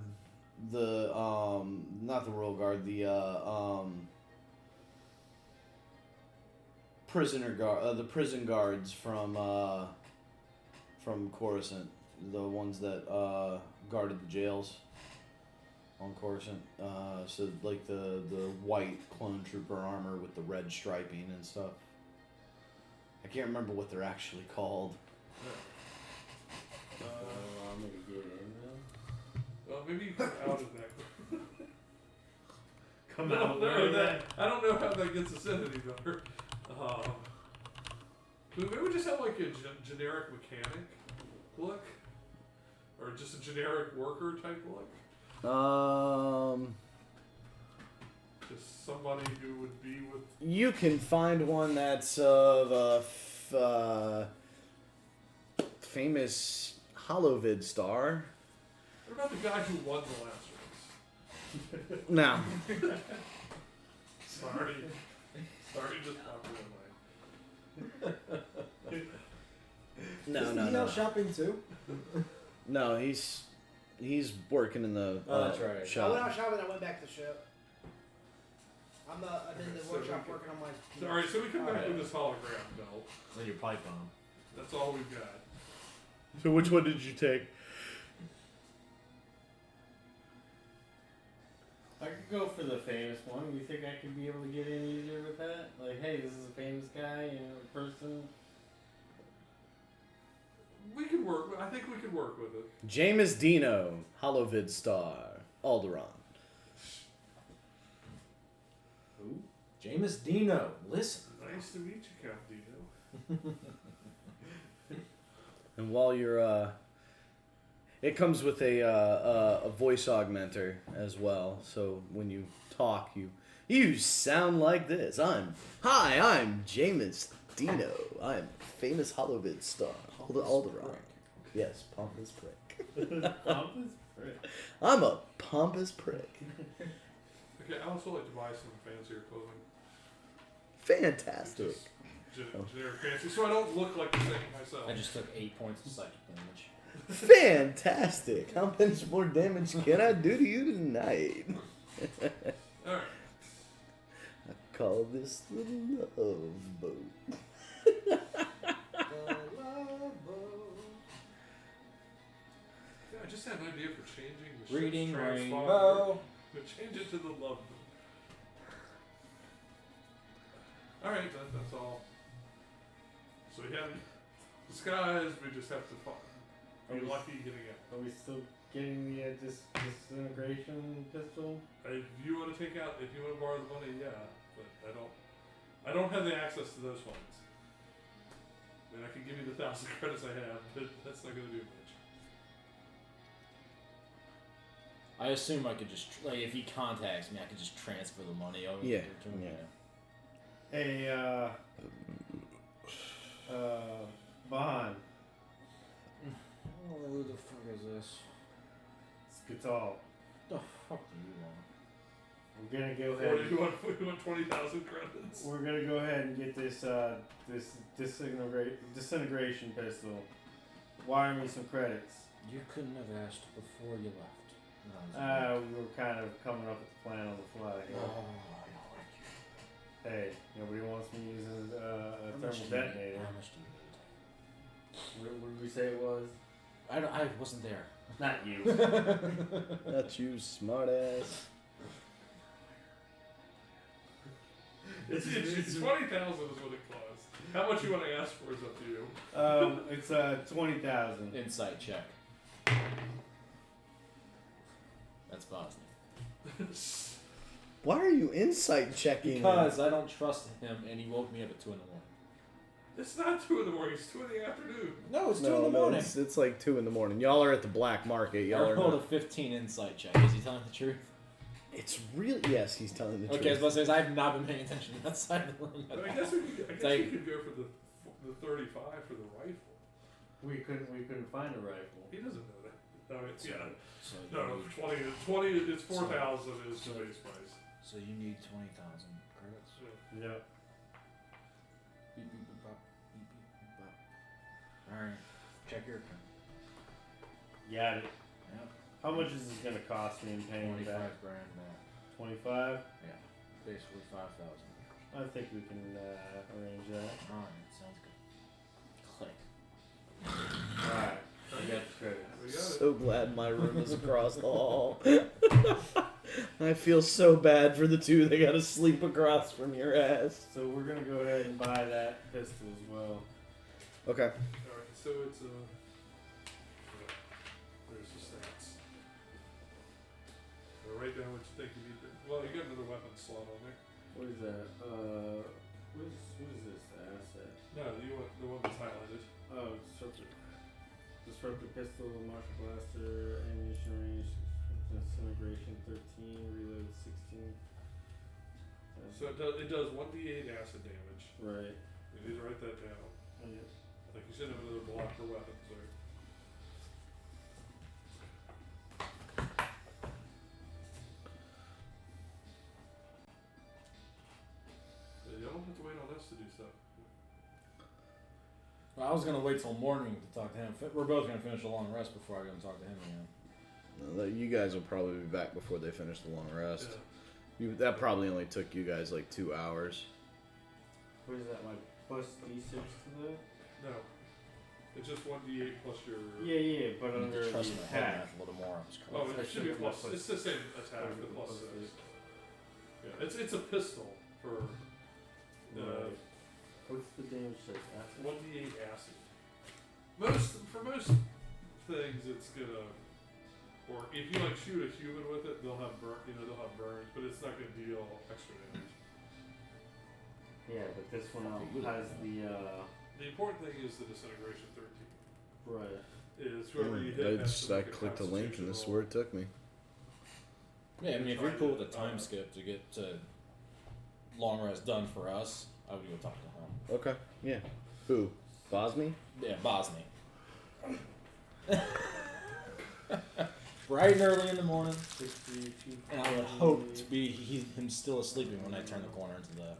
not the Royal Guard, the prisoner guard, the prison guards from Coruscant, the ones that guarded the jails on Coruscant. So like the white clone trooper armor with the red striping and stuff. I can't remember what they're actually called. I'm gonna get in Well, maybe you come out of that. Come I out don't know wearing that. I don't know how that gets us in any better. Maybe we just have like a generic mechanic look, or just a generic worker type look. Just somebody who would be with. You can find one that's of a famous holovid star. What about the guy who won the last race? No. Sorry, just popped in my mind. No. Shopping too? No, he's working in the that's right. I shop. went out shopping. I went back to the ship. I'm in the workshop working on my. Alright, so we come back with this hologram belt. So your pipe bomb. That's all we've got. So which one did you take? I could go for the famous one. You think I could be able to get in easier with that? Like, hey, this is a famous guy, person. We could work. I think we could work with it. Jameis Dino, holovid star. Alderaan. Who? Jameis Dino. Listen. Nice to meet you, Count Dino. And while you're, it comes with a voice augmenter as well. So when you talk, you sound like this. I'm Jameis Dino. I'm a famous Holovid star. Alderaan. Yes, pompous prick. Pompous prick. I'm a pompous prick. Okay, I also like to buy some fancier clothing. Fantastic. Just generic fancy, so I don't look like the same myself. I just took 8 points of psychic damage. Fantastic. How much more damage can I do to you tonight? Alright. I call this the love boat. The love boat. Yeah, I just had an idea for changing the Reading ship's transponder. Rainbow. But change it to the love boat. Alright, that's all. So we have disguise, we just have to be lucky getting it. Are we still getting the disintegration pistol? If you want to borrow the money, yeah, but I don't have the access to those funds. I mean, I can give you the 1,000 credits I have, but that's not going to do much. I assume I could just, like, if he contacts me, I could just transfer the money over Yeah, to him. yeah. Hey, Bahan, Oh, who the fuck is this? it's Gatal. The fuck do you want? We're gonna go Or ahead. you want 20,000 credits? We're gonna go ahead and get this disintegration pistol. Wire me some credits. You couldn't have asked before you left. We were kind of coming up with the plan on the fly. Oh, I don't like you. Hey, nobody wants me using a How much thermal do you need? detonator. How much do you need? What did we say it was? I wasn't there. Not you. That's you, smartass. It's 20,000 is what it costs. How much you want to ask for is up to you. It's 20,000. Insight check. That's Bosnia. Why are you insight checking? Because I don't trust him, and he woke me up at 2 in the morning. It's not 2 in the morning, it's 2 in the afternoon. No, it's 2 No, in the morning. it's like 2 in the morning. Y'all are at the black market. Y'all I are rolled a not. 15 insight check. Is he telling the truth? It's really yes. He's telling the Okay, I was truth. about to say, I have not been paying attention to that side of the room at I all. guess Like- we could go for the 35 for the rifle. We couldn't find a rifle. He doesn't know that. No, it's, So- yeah. So No, you 20, need, it's 4,000 is the base price. so you need 20,000 credits. Yeah. Yep. Beep, beep, boop, bop. Beep, beep, boop, bop. Alright, check your account. Got it. Yep. How much is this gonna cost me in paying 25 back? grand back. 25? Yeah, basically 5,000. I think we can arrange that. Alright, sounds good. Click. Alright. We got the credits. We got it. So glad my room is across the hall. I feel so bad for the two that gotta sleep across from your ass. So we're gonna go ahead and buy that pistol as well. Okay. Alright, so it's there's the stats. So write down what you think you need to, well, you got another weapon slot on there. What is that? What is this asset? No, you want the one that's highlighted. Oh, disruptor pistol, martial blaster, ammunition range, disintegration 13, reload 16. So it does 1d8 acid damage. Right. You need to write that down. Yeah. Like you should have another block for weapons there. You don't have to wait on us to do stuff. Well, I was gonna wait till morning to talk to him. We're both gonna finish a long rest before I go and talk to him again. You guys will probably be back before they finish the long rest. Yeah. That probably only took you guys like 2 hours. What is that, like plus D6 to the? No. It's just 1d8 plus your. Yeah, but I need under to the trust my head attack. math a little more. I was Oh, correct. it should be plus. It's the same attack, the plus 6. Yeah, it's a pistol for Right. What's the damage check? Acid? 1d8 acid. For most things, it's gonna Or if you like shoot a human with it, they'll have they'll have burns, but it's not gonna deal extra damage. Yeah, but this one has The important thing is the disintegration 13. right. Is whoever you hit has to I make a clicked a link and Constitution this is roll. where it took me. Yeah, I mean, if you're cool with the time skip to get to long rest done for us, I would go talk to him. Okay, yeah. Who? Bosme? Yeah, Bosnia. Bright and early in the morning, and I would hope to be him still asleep when I turn the corner into the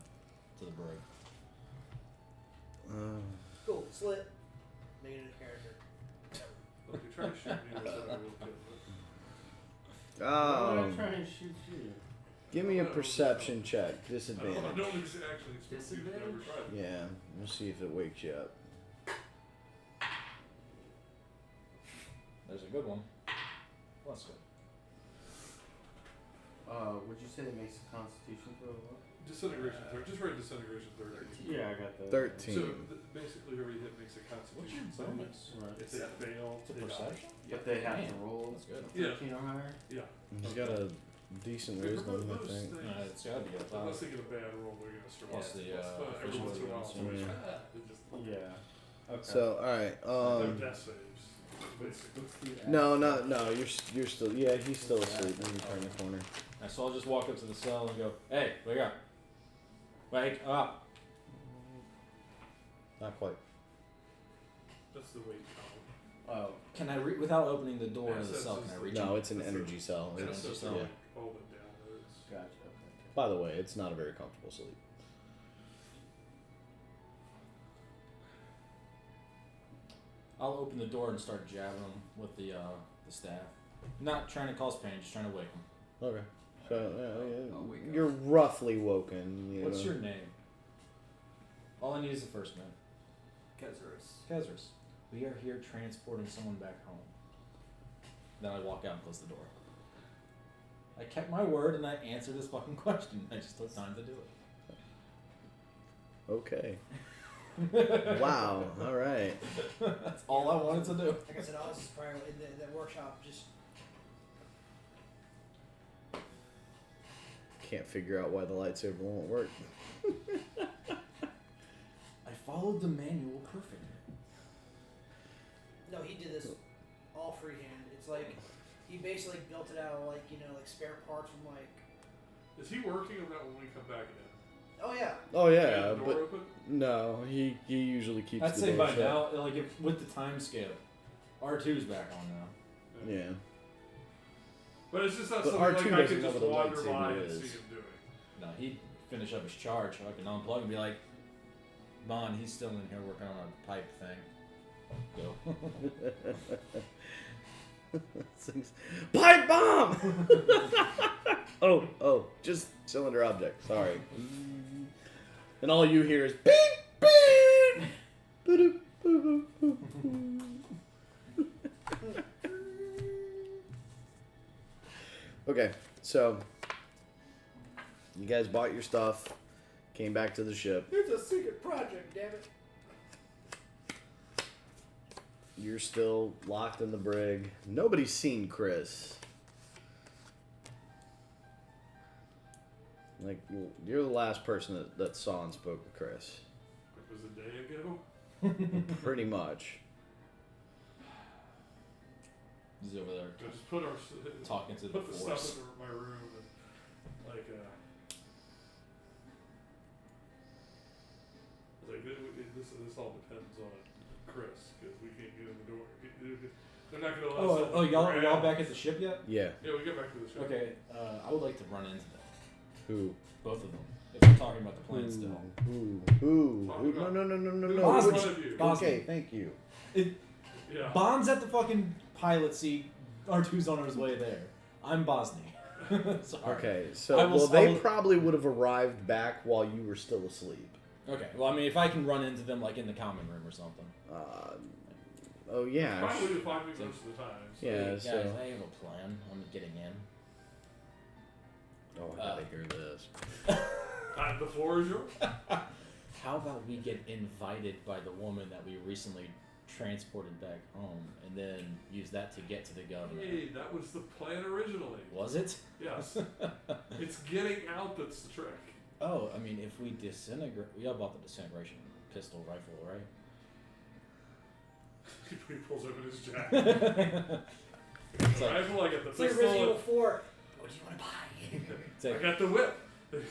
brig. Cool, slit. Make it a character. If you try to shoot me with it, I will kill it. Why am I trying to shoot you? Give me a perception check. I Disadvantage. don't actually expect you to ever Disadvantage? try it. Yeah, we'll see if it wakes you up. There's a good one. Well, that's good. Would you say it makes a constitution throw what? Disintegration 13. Just write disintegration 13. Yeah, I got that. 13. So basically, whoever you hit makes a What's your Constitution saving. bonus? Right. If they fail, To they die. perception? But they have to Man, roll that's good. 13 or higher? Yeah. He's got a decent wisdom, I Most think. things, It's gotta be a unless 5. they get a bad roll, they're gonna survive. Plus the, But every once in a while, efficiency bonus. it just Yeah. Okay. So, alright. no death saves. Basically. What's the No, you're still, yeah, he's still asleep when you turn the corner. And so I'll just walk up to the cell and go, "Hey, wake up! Wake up!" Not quite. That's the weight column. Oh. Can I without opening the door to the Assets cell? is Can I the- reach? No, him? it's an energy cell. It's an It's, energy Assets cell. are yeah. like all the downloads. Gotcha. Okay. By the way, it's not a very comfortable sleep. I'll open the door and start jabbing him with the staff. Not trying to cause pain, just trying to wake him. Okay. So, I'll wake up. you're roughly woken. You What's know. your name? All I need is the first name. Kezarus. Kezarus. We are here transporting someone back home. Then I walk out and close the door. I kept my word and I answered this fucking question. I just took time to do Okay. Wow. All right. it. That's all I wanted to do. Like I said, Oz is probably in the workshop just. Can't figure out why the lightsaber won't work. I followed the manual perfectly. No, he did this all freehand. It's like he basically built it out of like spare parts from like. Is he working on that when we come back in? Oh yeah. Oh Is yeah, the door but open? no, he usually keeps I'd the say door by shut. now, like with the time scale, R2's back on now. Yeah. But it's just not But something R2 like I doesn't could know just what a wander lightsaber by and is. see him doing. No, he'd finish up his charge. I can unplug and be like, Bond, he's still in here working on a pipe thing. Go. Pipe bomb! oh, just cylinder object. Sorry. And all you hear is beep beep. Boop, boop, boop, boop. Okay, so you guys bought your stuff, came back to the ship. It's a secret project, damn it. You're still locked in the brig. Nobody's seen Chris. Like, you're the last person that saw and spoke with Chris. It was a day ago. Pretty much. He's over there I just put our talking to the put the force. stuff in my room and like this all depends on Chris because we can't get in the door. They're not gonna let us. Oh, y'all back at the ship yet? Yeah. Yeah, we get back to the ship. Okay, I would like to run into them. Who? Both of them. If we're talking about the plan still. Who? Talk No, about- no. Who's Boston. one of you? Boston. Okay, thank you. Yeah. Bond's at the fucking pilot seat. R2's on his way there. I'm Bosnia. Sorry. Okay, so I will- they I will- probably would have arrived back while you were still asleep. Okay, well, I mean, if I can run into them, like, in the common room or something. Oh yeah. Probably would find me most of the time. So. Yeah, Hey, guys, so. I have a plan. I'm getting in. Oh, I gotta hear this. The floor is yours. How about we get invited by the woman that we recently transported back home, and then use that to get to the governor. Hey, that was the plan originally. Was it? Yes. It's getting out that's the trick. Oh, I mean, if we disintegrate, we all bought the disintegration pistol rifle, right? He pulls open his jacket. It's like, Rifle, I got the It's like pistol. Resident Evil 4. What do you want to buy? it's I like, got the whip.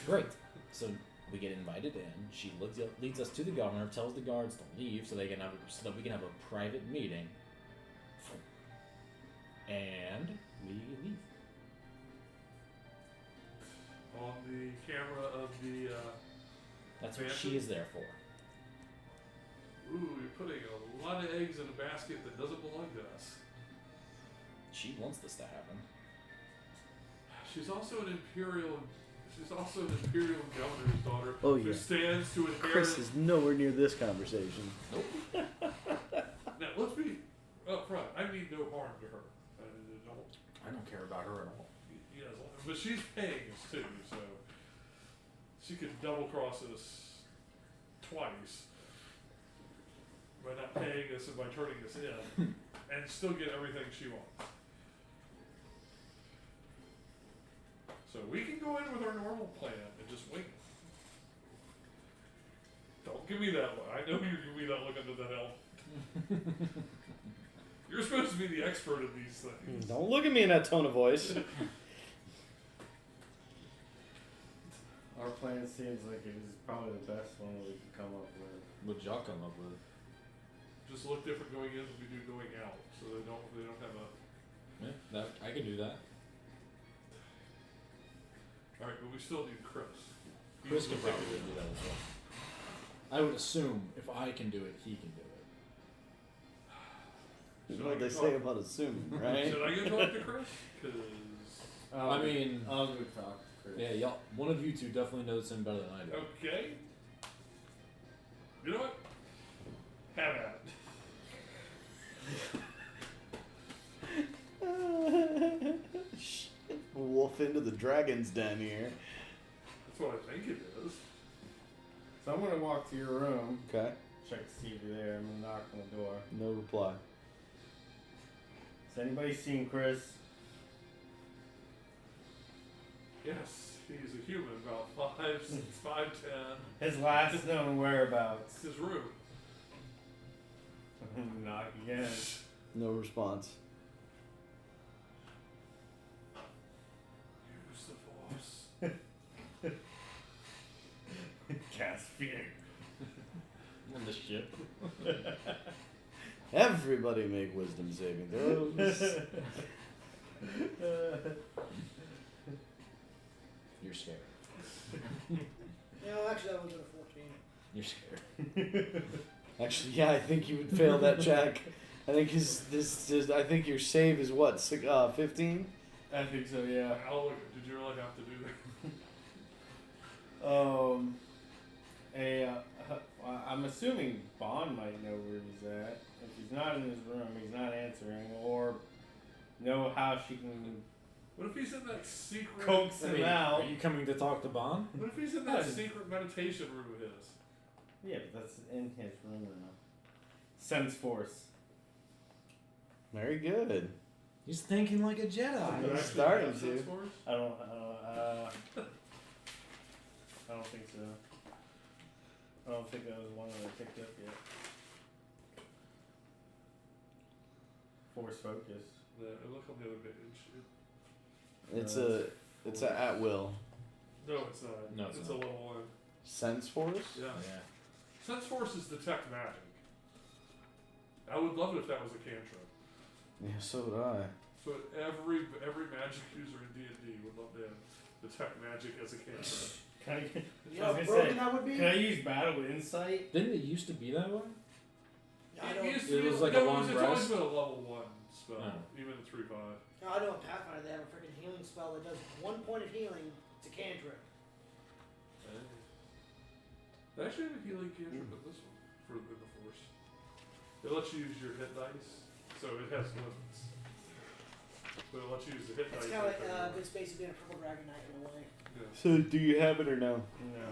great. So we get invited in. She leads us to the governor, tells the guards to leave so they can have so that we can have a private meeting. And we leave. On the camera of the. That's what Mansion? she is there for. Ooh, you're putting a lot of eggs in a basket that doesn't belong to us. She wants this to happen. She's also an imperial. She's also an imperial governor's daughter. Oh, Who yeah. stands to inherit. Chris is nowhere near this conversation. Now let's be up front. I mean no harm to her. I don't care about her at all. Yes, but she's paying us too, so she could double cross us twice by not paying us and by turning us in, and still get everything she wants. So we can go in with our normal plan and just wing it. Don't give me that look. I know you're giving me that look under the helm. You're supposed to be the expert of these things. Don't look at me in that tone of voice. Our plan seems like it was probably the best one that we could come up with. What'd y'all come up with? Just look different going in than we do going out, so they don't have a. Yeah, that I can do that. All right, but we still need Chris. Chris He's can the probably big- do that as well. I would assume if I can do it, he can do it. You Should know I what they go say talk- about assuming, right? Should I go talk to Chris? Because I mean- I'll go talk to Chris. Yeah, y'all. One of you two definitely knows him better than I do. okay. You know what? Have at it. Wolf into the dragon's den here. That's what I think it is. So I'm gonna walk to your room, Okay. check to see if you're there. I'm gonna knock on the door. No reply. Has anybody seen Chris? Yes, he's a human, about 5'6", 5'10". His last known whereabouts. It's his room. Knock again. No response. Use the force. Cast fear. On the ship. Everybody make wisdom saving throws. You're scared. No, actually, that one's at a 14. You're scared. Actually, yeah, I think you would fail that check. I think I think your save is what, 15? I think so, yeah. I'll look. Did you really have to do that? I'm assuming Bond might know where he's at. If he's not in his room, he's not answering, or know how she can What if he's in that secret? coax him out. Are you coming to talk to Bond? What if he's in that secret meditation room of his? Yeah, but that's in his room now. Sense force. Very good. He's thinking like a Jedi. Does it he's actually starting have to. sense force? I don't think so. I don't think that was one that I picked up yet. Force focus. Yeah, look on the other page. It's a at will. No, it's not. No, it's it's not. a level 1. Sense force? Yeah. Yeah. Sense force is detect magic. I would love it if that was a cantrip. Yeah, so would I. So every magic user in D&D would love to have detect magic as a cantrip. Can I, You I know was how gonna broken say, that would be? can I use battle insight? Didn't it used to be that way? I It know, used It to be- was like no, a long it's always rest? been a level 1 spell, Oh. even in 3.5. no, I know in Pathfinder they have a freaking healing spell that does 1 point of healing. It's a cantrip. They actually have a healing cantrip in this one for the force. It lets you use your hit dice, so it has limits. But it lets you use the hit It's dice. kind of like like Big Space being a purple dragon knight in a way. So do you have it or no? No.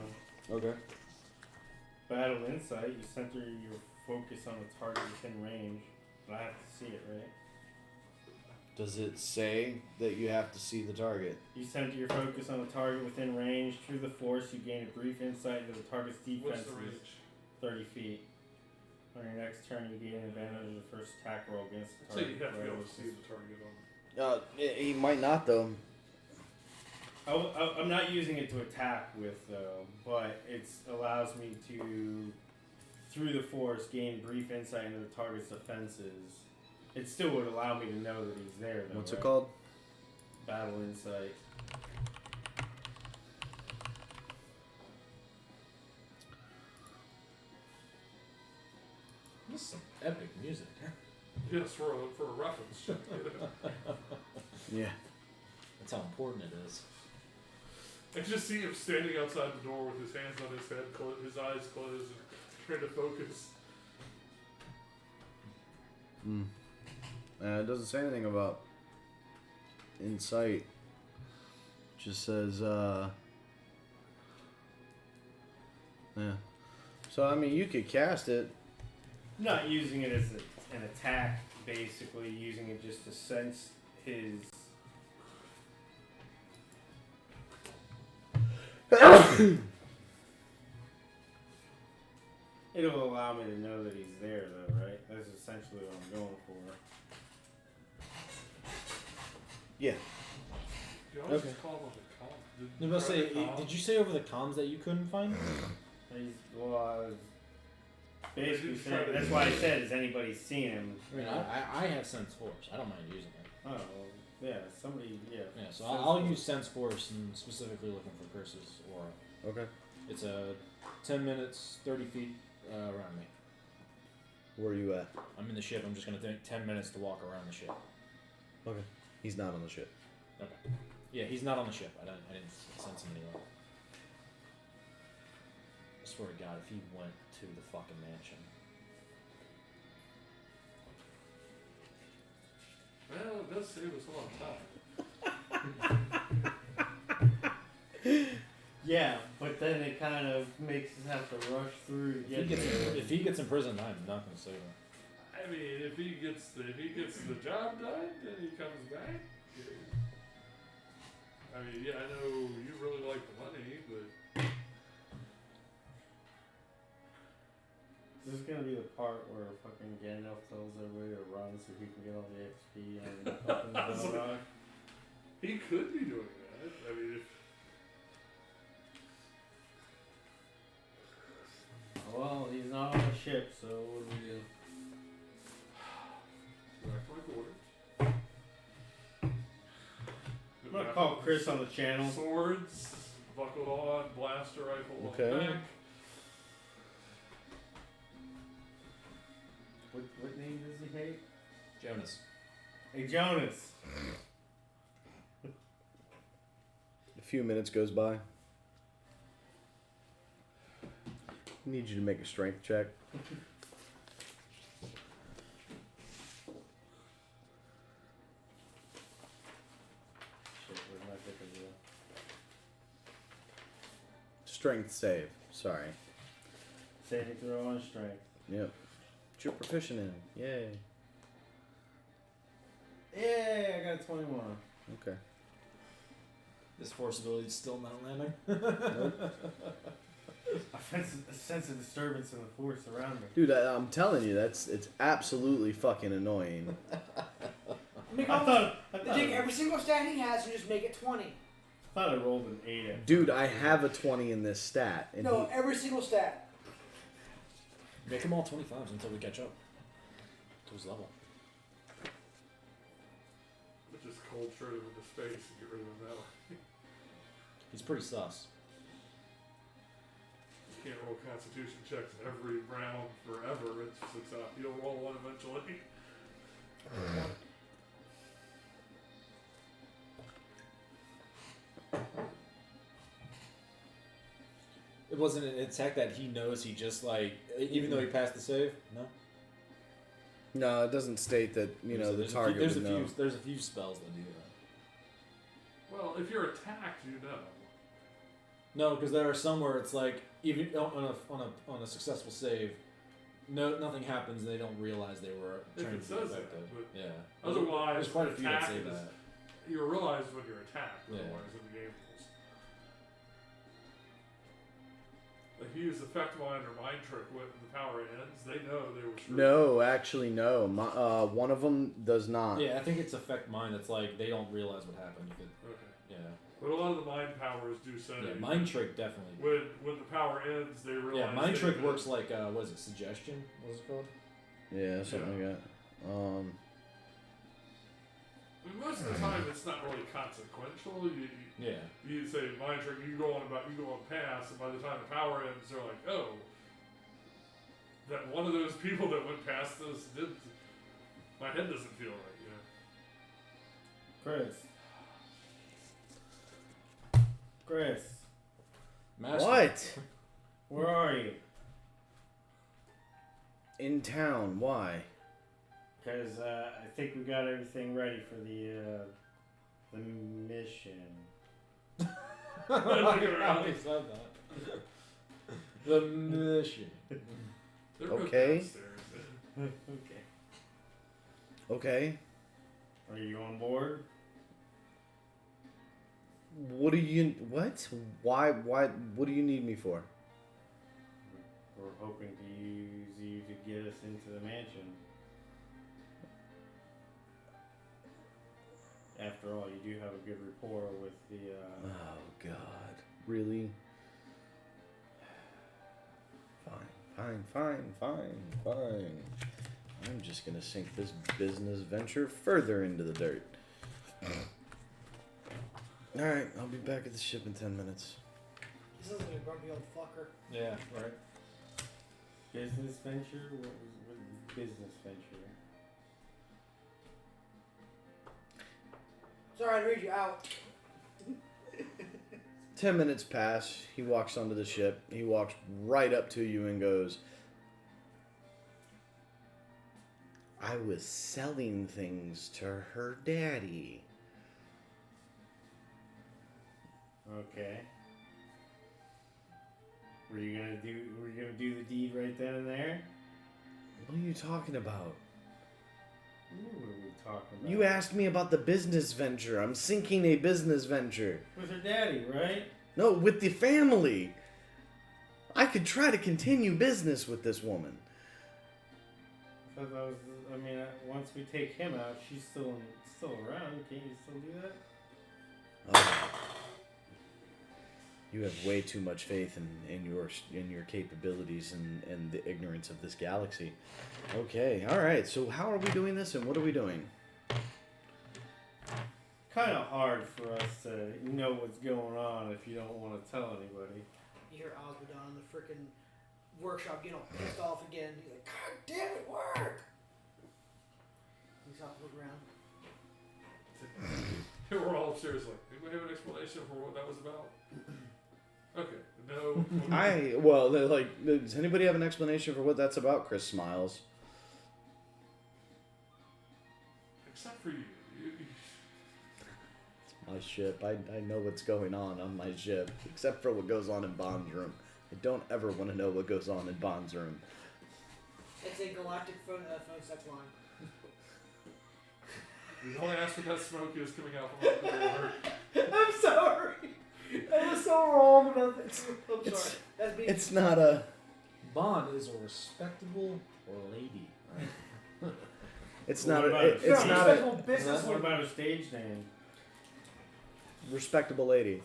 Okay. Battle insight, you center your focus on the target within range. But I have to see it, right? Does it say that you have to see the target? You center your focus on the target within range. Through the force, you gain a brief insight into the target's What's defenses. the range? 30 feet. On your next turn, you gain an advantage of the first attack roll against the So target. you have to be able to see the target on. He might not though. I'm not using it to attack with though, but it allows me to, through the force, gain brief insight into the target's defenses. It still would allow me to know that he's there though. What's right? it called? Battle insight. This is some epic music. Yes, for a reference. Yeah. That's how important it is. I just see him standing outside the door with his hands on his head, his eyes closed, and trying to focus. It doesn't say anything about insight. It just says, yeah. So, I mean, you could cast it. I'm not using it as an attack, basically, using it just to sense his. It'll allow me to know that he's there, though, right? That's essentially what I'm going for. Yeah. You always Okay. just call him on the com. I was about to say, did you say over the comms that you couldn't find? Well, I was basically saying, that's why I said, has anybody seen him? I mean, I have Sense Force. I don't mind using it. Oh, well, yeah, somebody, yeah. Yeah, so I'll use Sense Force and specifically looking for Curse's aura. Okay. It's a 10 minutes, 30 feet around me. Where are you at? I'm in the ship. I'm just going to take 10 minutes to walk around the ship. Okay. He's not on the ship. Okay. Yeah, he's not on the ship. I didn't sense him anywhere. I swear to God, if he went to the fucking mansion. Well, it does save us a lot of time. Yeah, but then it kind of makes us have to rush through to get there. If he gets imprisoned, I'm not going to save him. I mean, if he gets the job done, then he comes back. I mean, yeah, I know you really like the money, but This is gonna be the part where fucking Gandalf tells everybody to run so he can get all the XP and fucking Balrog. he could be doing that. I mean, if Well, he's not on the ship, so what do we do? back to my quarters. I'm gonna call Chris on the channel. Swords, buckled on, blaster rifle Okay. on back. What name does he hate? Jonas. Hey, Jonas. A few minutes goes by. Need you to make a strength check. Shit, where's my picker go? Strength save. Sorry. Saving throw on strength. Yep. What you're proficient in. Yay. Yeah, I got a 21. Okay. This force ability is still not landing. I sense a disturbance in the force around me. Dude, I'm telling you, it's absolutely fucking annoying. Make I all thought take every single stat he has and just make it 20. I rolled an 8 at Dude, I have a 20 in this stat. And No, every single stat. Make them all 25s until we catch up to his level. Just cold throw him into space and get rid of him that way. He's pretty sus. You can't roll constitution checks every round forever. It just looks out. You'll roll one eventually. It wasn't an attack that he knows he just like, even though he passed the save. No. No, it doesn't state that, the There's target there's would a know. few. There's a few spells that do that. Well, if you're attacked, you know. No, because there are some where it's like even on a successful save, no, nothing happens and they don't realize they were If trying it to be says that, affected. but Yeah. otherwise, There's quite a few that attack say is- that. You realize when you're attacked, Yeah. otherwise in the game rules. If you use effect mind or mind trick when the power ends, they know they were screwed. No, actually, no. One of them does not. Yeah, I think it's affect mind. It's like they don't realize what happened. You could, Okay. yeah. But a lot of the mind powers do say Yeah, mind trick definitely. when the power ends, they realize. Yeah, mind they trick did- works like what is it? Suggestion? What is it called? Yeah, something like that. I mean, most of the time, it's not really consequential. Yeah. You say mind trick, you go on past, and by the time the power ends, they're like, oh, that one of those people that went past us did. My head doesn't feel right, Chris, Master. What? where are you? In town. Why? Because I think we got everything ready for the mission. I like how he said that. The mission. They're both Okay. downstairs. Okay. Okay. Are you on board? What do you? What? Why? What do you need me for? We're hoping to use you to get us into the mansion. After all, you do have a good rapport with the. Oh God! Really? Fine. I'm just gonna sink this business venture further into the dirt. All right, I'll be back at the ship in 10 minutes. This is like a grumpy old fucker. Yeah, right. Business venture? What is business venture? Sorry, I'd read you out. 10 minutes pass. He walks onto the ship. He walks right up to you and goes, I was selling things to her daddy. Okay. Were you gonna do the deed right then and there? What are you talking about? What are we talking about? You asked me about the business venture. I'm sinking a business venture. With her daddy, right? No, with the family. I could try to continue business with this woman. I thought that was. I mean, once we take him out, she's still around. Can't you still do that? Oh. You have way too much faith in your capabilities and the ignorance of this galaxy. Okay, all right. So how are we doing this, and what are we doing? Kind of hard for us to know what's going on if you don't want to tell anybody. You hear Osmodon in the freaking workshop getting all pissed off again. He's like, God damn it, work! He's off the ground. We're all upstairs like, anybody have an explanation for what that was about? Okay, no. They're like, does anybody have an explanation for what that's about? Chris smiles. Except for you. It's my ship. I know what's going on my ship, except for what goes on in Bond's room. I don't ever want to know what goes on in Bond's room. It's a galactic phone sex line. You don't ask what that smoke is coming out from under the water. I'm sorry. I was so wrong about this. I'm sorry. That's being It's not a... Bond is a respectable lady. Right? It's Well, not what a... about It's a not a respectable business. What about a stage name? respectable lady.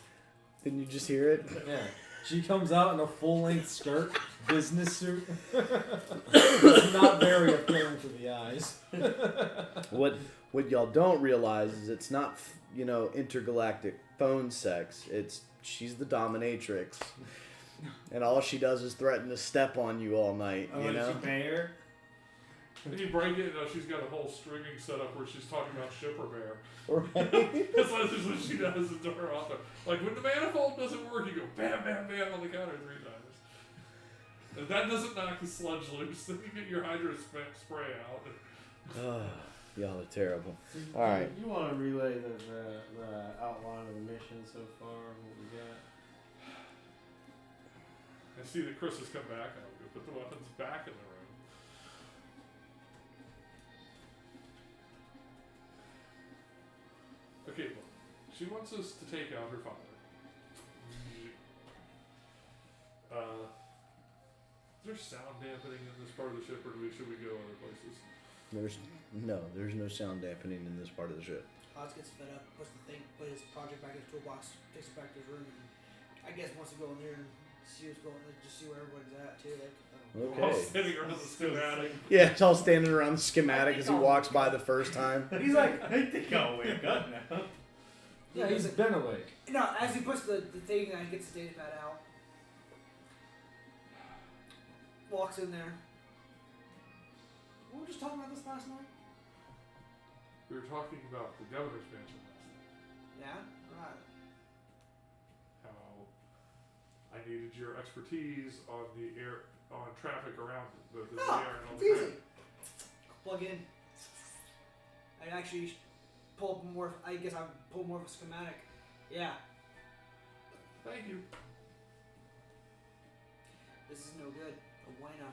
Didn't you just hear it? Yeah. She comes out in a full-length skirt, business suit. It's not very appealing to the eyes. What y'all don't realize is it's not, intergalactic phone sex. It's she's the dominatrix, and all she does is threaten to step on you all night. Oh, You did know. you pay her? And you break it, she's got a whole stringing set up where she's talking about shipper bear. Right? That's what she does to her author. Like when the manifold doesn't work, you go bam, bam, bam on the counter 3 times. And that doesn't knock the sludge loose. Then you get your hydro spray out. Oh, y'all are terrible. So All right. You want to relay the outline of the mission so far? What we got? I see that Chris has come back, and I'll go put the weapons back in the room. She wants us to take out her father. Is there sound dampening in this part of the ship, or should we go other places? There's no sound dampening in this part of the ship. Oz gets fed up, puts his project back in his toolbox, takes it back to his room, and I guess wants to go in there and see what's going on, just see where everyone's at too. Okay. All standing around the schematic. Yeah, it's all standing around the schematic as he walks by the first time. He's like, I think I'll wake up now. Yeah, he's been awake. no, as he puts the thing and gets the data pad out, walks in there. We were just talking about this last night. We were talking about the governor's mansion last night. Yeah, right. How I needed your expertise on traffic around the No, air and all it's the easy. ground. Plug in. I actually pull up more. I guess I pull more of a schematic. Yeah, Thank you. this is no good. A bueno.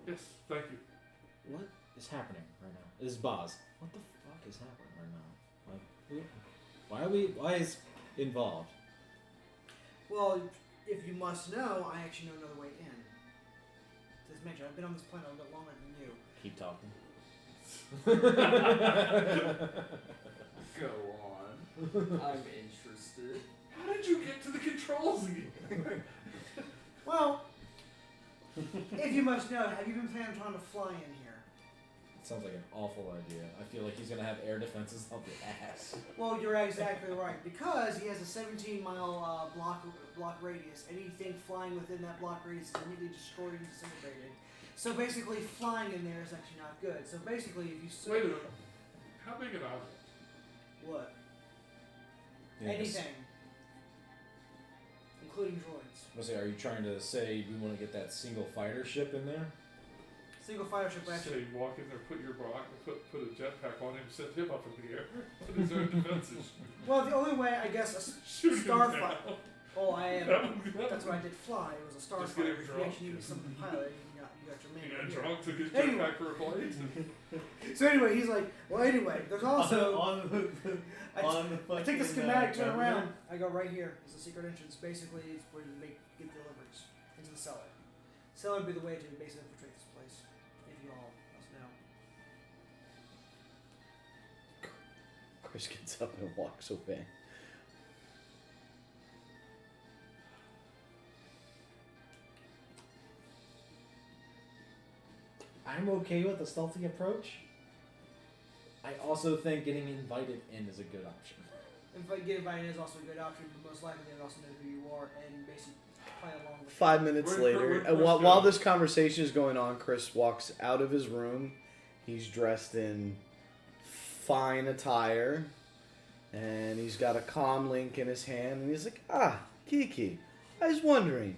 Yes, thank you. What is happening right now? This is Boz. What the fuck is happening right now? Like, why is involved? Well, if you must know, I actually know another way in. To this mansion. I've been on this planet a little bit longer than you. Keep talking. Go on. I'm interested. How did you get to the controls again? Well, if you must know, have you been planning on trying to fly in here? Sounds like an awful idea. I feel like he's gonna have air defenses up the ass. Well, you're exactly right, because he has a 17-mile block radius. Anything flying within that block radius is immediately destroyed and disintegrated. So basically, flying in there is actually not good. So basically, if you Wait a minute. How big an object? what? Yes. Anything, including droids. Let's say, are you trying to say we want to get that single fighter ship in there? Single fire ship Say actually. walk in there, put your block, put a jetpack on him, send him up in the air. Put his own defenses. Well, the only way I guess a Shoot him starfighter. down. Oh, I am. That would be- That's what I did fly. It was a Just get him starfighter. If you drunk. actually need something to pilot, you got your man. He got right here. drunk, took his Anyway. jetpack for a flight. So anyway, he's like, well, anyway, there's also. on the I take the schematic, turn around. I go right here. It's a secret entrance. Basically, it's where you get deliveries into the cellar. Cellar would be the way to basically infiltrate this place, if you all must know. Chris gets up and walks away. I'm okay with the stealthy approach. I also think getting invited in is a good option. If I get invited is also a good option, but most likely they also know who you are and basically play along with 5 minutes Where'd later, Chris while go? this conversation is going on, Chris walks out of his room. He's dressed in fine attire, and he's got a comm link in his hand, and he's like, Kiki, I was wondering,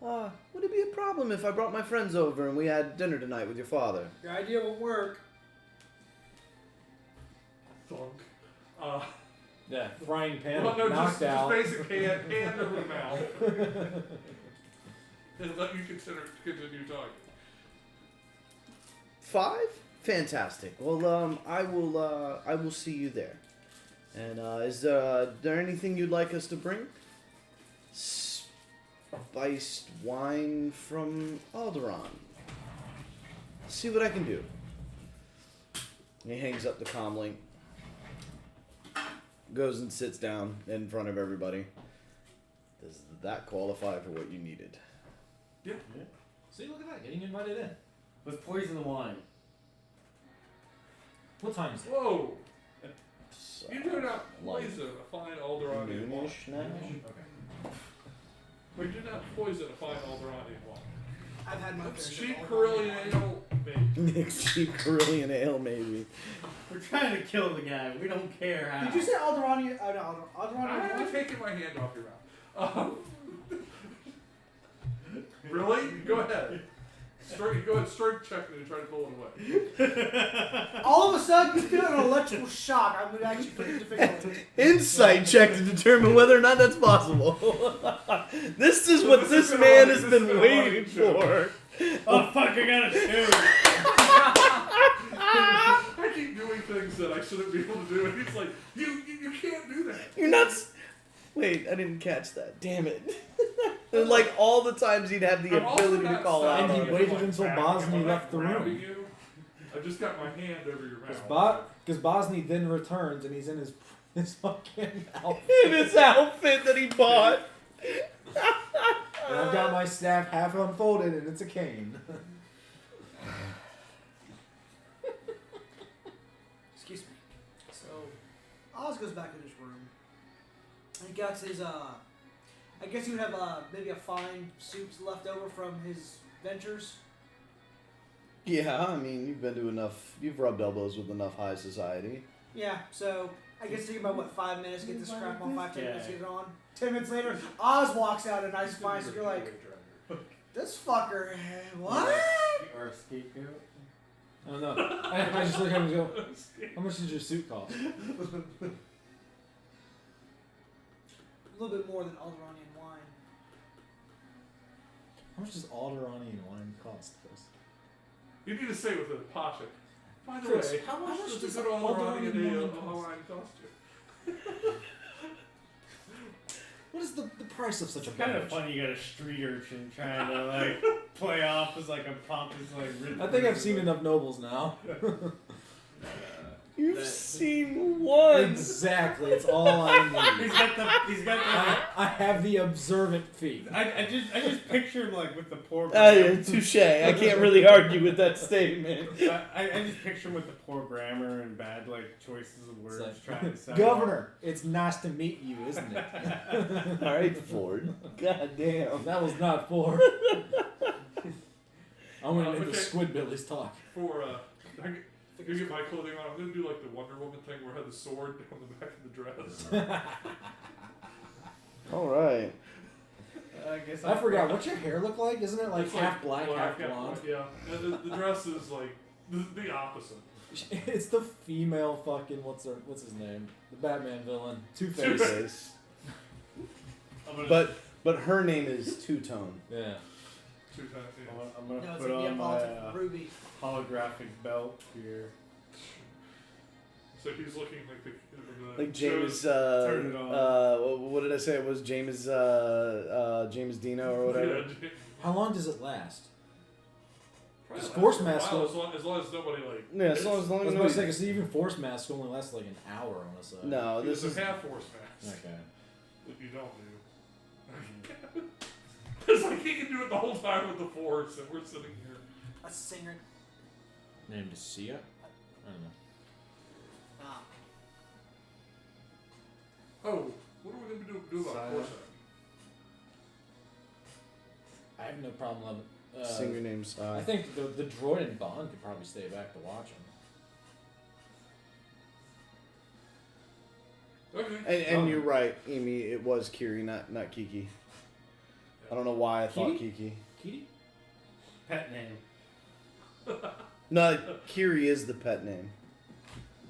would it be a problem if I brought my friends over and we had dinner tonight with your father? Your idea will work. Thunk. Yeah, frying pan Well, no, knocked just out. basic hand over the mouth. And let you continue talking. 5? Fantastic. Well, I will see you there. And is there anything you'd like us to bring? Spiced wine from Alderaan. See what I can do. And he hangs up the comm link. Goes and sits down in front of everybody. Does that qualify for what you needed? Yeah. See, look at that, getting invited in. Let's poison the wine. What time is it? Whoa! So, You do not like poison a fine Alderanian wine. noonish now. Okay. We do not poison a fine Alderanian wine. I've had my fair It's share cheap of Carillion Alderaan. ale, maybe. Cheap Carillion ale, maybe. We're trying to kill the guy. We don't care how. Did you say Alderaan? Oh no, Alderaan. I haven't taken my hand off your mouth. Really? Go ahead. Go ahead, strength check it and try to pull it away. All of a sudden, you feel an electrical shock. I'm gonna actually put it difficult. Insight check to determine whether or not that's possible. This is what this man has been waiting for. Oh fuck! I got a shoot. I keep doing things that I shouldn't be able to do, and he's like, you can't do that. You're nuts. Wait, I didn't catch that. Damn it. And like all the times he'd have the I'm also ability to not call out. And he stopping on you it. waited from, until grabbing Bosnia you. I'm left the not room. grabbing you. I just got my hand over your mouth. Because Bosnia then returns and he's in his fucking outfit. In his outfit that he bought. And I've got my staff half unfolded and it's a cane. Excuse me. So, Oz goes back in his room. And he got his, I guess he would have, maybe a fine soup left over from his ventures. Yeah, I mean, you've rubbed elbows with enough high society. Yeah, so I guess take about, 5 minutes to get this crap on, 5-10 minutes to guy. get it on. 10 minutes later, Oz walks out and nice fine, so you're like, this fucker, what? Or a scapegoat. I don't know. I just look at him and go, how much does your suit cost? A little bit more than Alderanian wine. How much does Alderanian wine cost, Chris? You need to say with a posh. By the Chris, way, how much does does a good Alderanian Alderanian wine wine cost you? What is the price of such a It's kind of beverage? funny you got a street urchin trying to like play off as like a pompous like. I think I've seen enough nobles now. You've seen one. Exactly, it's all I need. He's got I have the observant feet. I just picture him like with the poor. Touche. I can't really argue with that statement. I just picture him with the poor grammar and bad like choices of words It's trying to sound. Governor, it's nice to meet you, isn't it? All right, Ford. God damn. That was not for. I'm gonna make the Okay. Squidbillies talk. For you get my clothing on. I'm gonna do like the Wonder Woman thing where I had the sword down the back of the dress. All right. I guess I forgot. What's your hair look like? Isn't it like It's half black, half blonde? white, yeah, and the dress is like the opposite. It's the female fucking what's his name? The Batman villain, Two-Face. Two-Face. But her name is Two Tone. Yeah. Two times. Yeah. I'm gonna No, it's put like on my Neapolitan Ruby. holographic belt here. So he's looking like the Like James, Turn it on. what did I say? It was James, James Dino or whatever. Yeah, How long does it last? probably Because lasts Force for a Mask while, goes- as long as nobody like. Yeah, as long I was as about to say, because even Force Mask only lasts like an hour on a side. No, this This is a half Force Mask Okay. that you don't do. It's like he can do it the whole time with the Force, and we're sitting here. A singer. Named Sia? I don't know. Ah. Oh, what are we gonna do about Silent. Force? I have no problem loving singer named Sai. I think the droid and Bond could probably stay back to watch him. Okay. And you're right, Amy. It was Kiri, not Kiki. I don't know why I thought Kiki. Kitty? Pet name. No, Kiri is the pet name.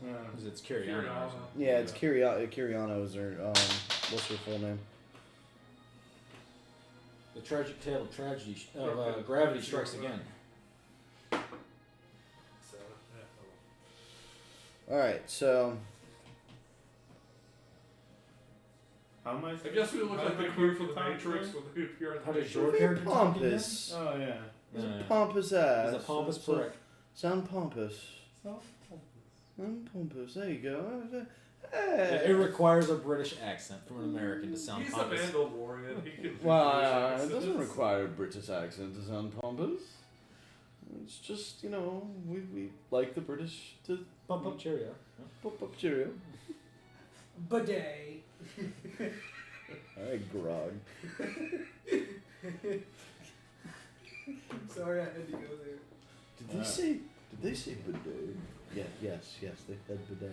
Because it's Kiriana. Kiriana. Yeah, it's Kiriano is her. What's her full name? The tragic tale of tragedy of Gravity Strikes Again. So, All right, so How am I? I guess we look how like am the I crew from here the for Matrix time when they appear in How the does your Matrix. character talk again? pompous. Oh yeah. He's Yeah. a pompous ass. He's a pompous So- prick. Sound pompous. I'm pompous. There you go. It Hey. requires a British accent from an American to sound He's pompous. a Mandalorian. He can do Well, British it doesn't accents. require a British accent to sound pompous. It's just, we like the British to Bump up cheerio. pop up cheerio. Bidet. Alright, grog. I'm sorry I had to go there. Did they say bidet? Yeah, yes, they said bidet.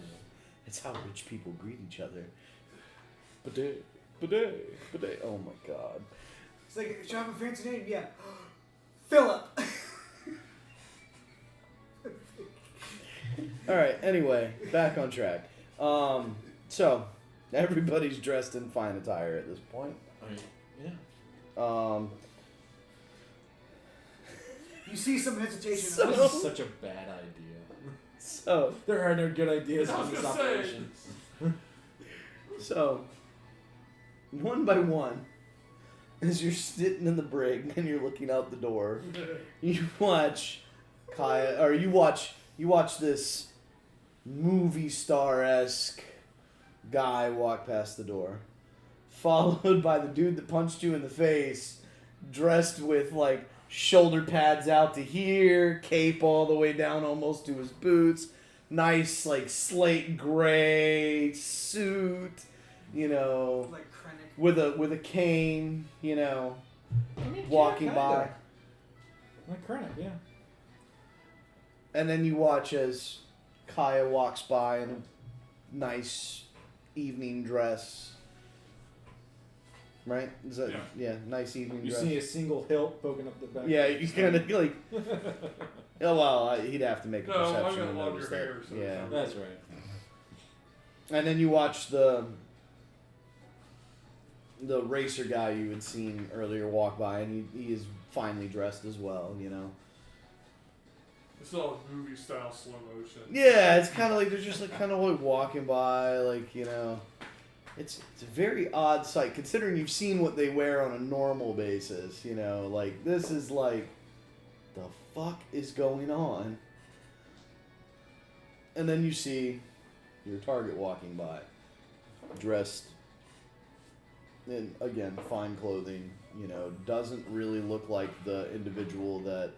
It's how rich people greet each other. Bidet, bidet, bidet. Oh my god. It's like, should I have a fancy name? Yeah. Philip. Alright, anyway, back on track. So, everybody's dressed in fine attire at this point. I mean, yeah. You see some hesitation. So- This is such a bad idea. So, There are no good ideas I was in this gonna say- operation. so, one by one, as you're sitting in the brig and you're looking out the door, you watch Kaya, or you watch this movie star-esque guy walk past the door, followed by the dude that punched you in the face, dressed with like shoulder pads out to here, cape all the way down almost to his boots, nice like slate gray suit, you know, Like Krennic. with a cane, you know, I mean, walking yeah, by. kinda. Like Krennic, yeah. And then you watch as Kaya walks by in a nice evening dress. Right? Is that nice evening You dress. see a single hilt poking up the back. Yeah, you kind of like. Oh well, he'd have to make a No, I perception got to longer notice that. hair, so Yeah, That's right. and then you watch the racer guy you had seen earlier walk by, and he is finely dressed as well. You know. It's all movie style slow motion. Yeah, it's kind of like they're just like kind of like walking by, like, you know. It's a very odd sight considering you've seen what they wear on a normal basis. You know, like this is like, the fuck is going on? And then you see your target walking by, dressed in, again, fine clothing. You know, doesn't really look like the individual that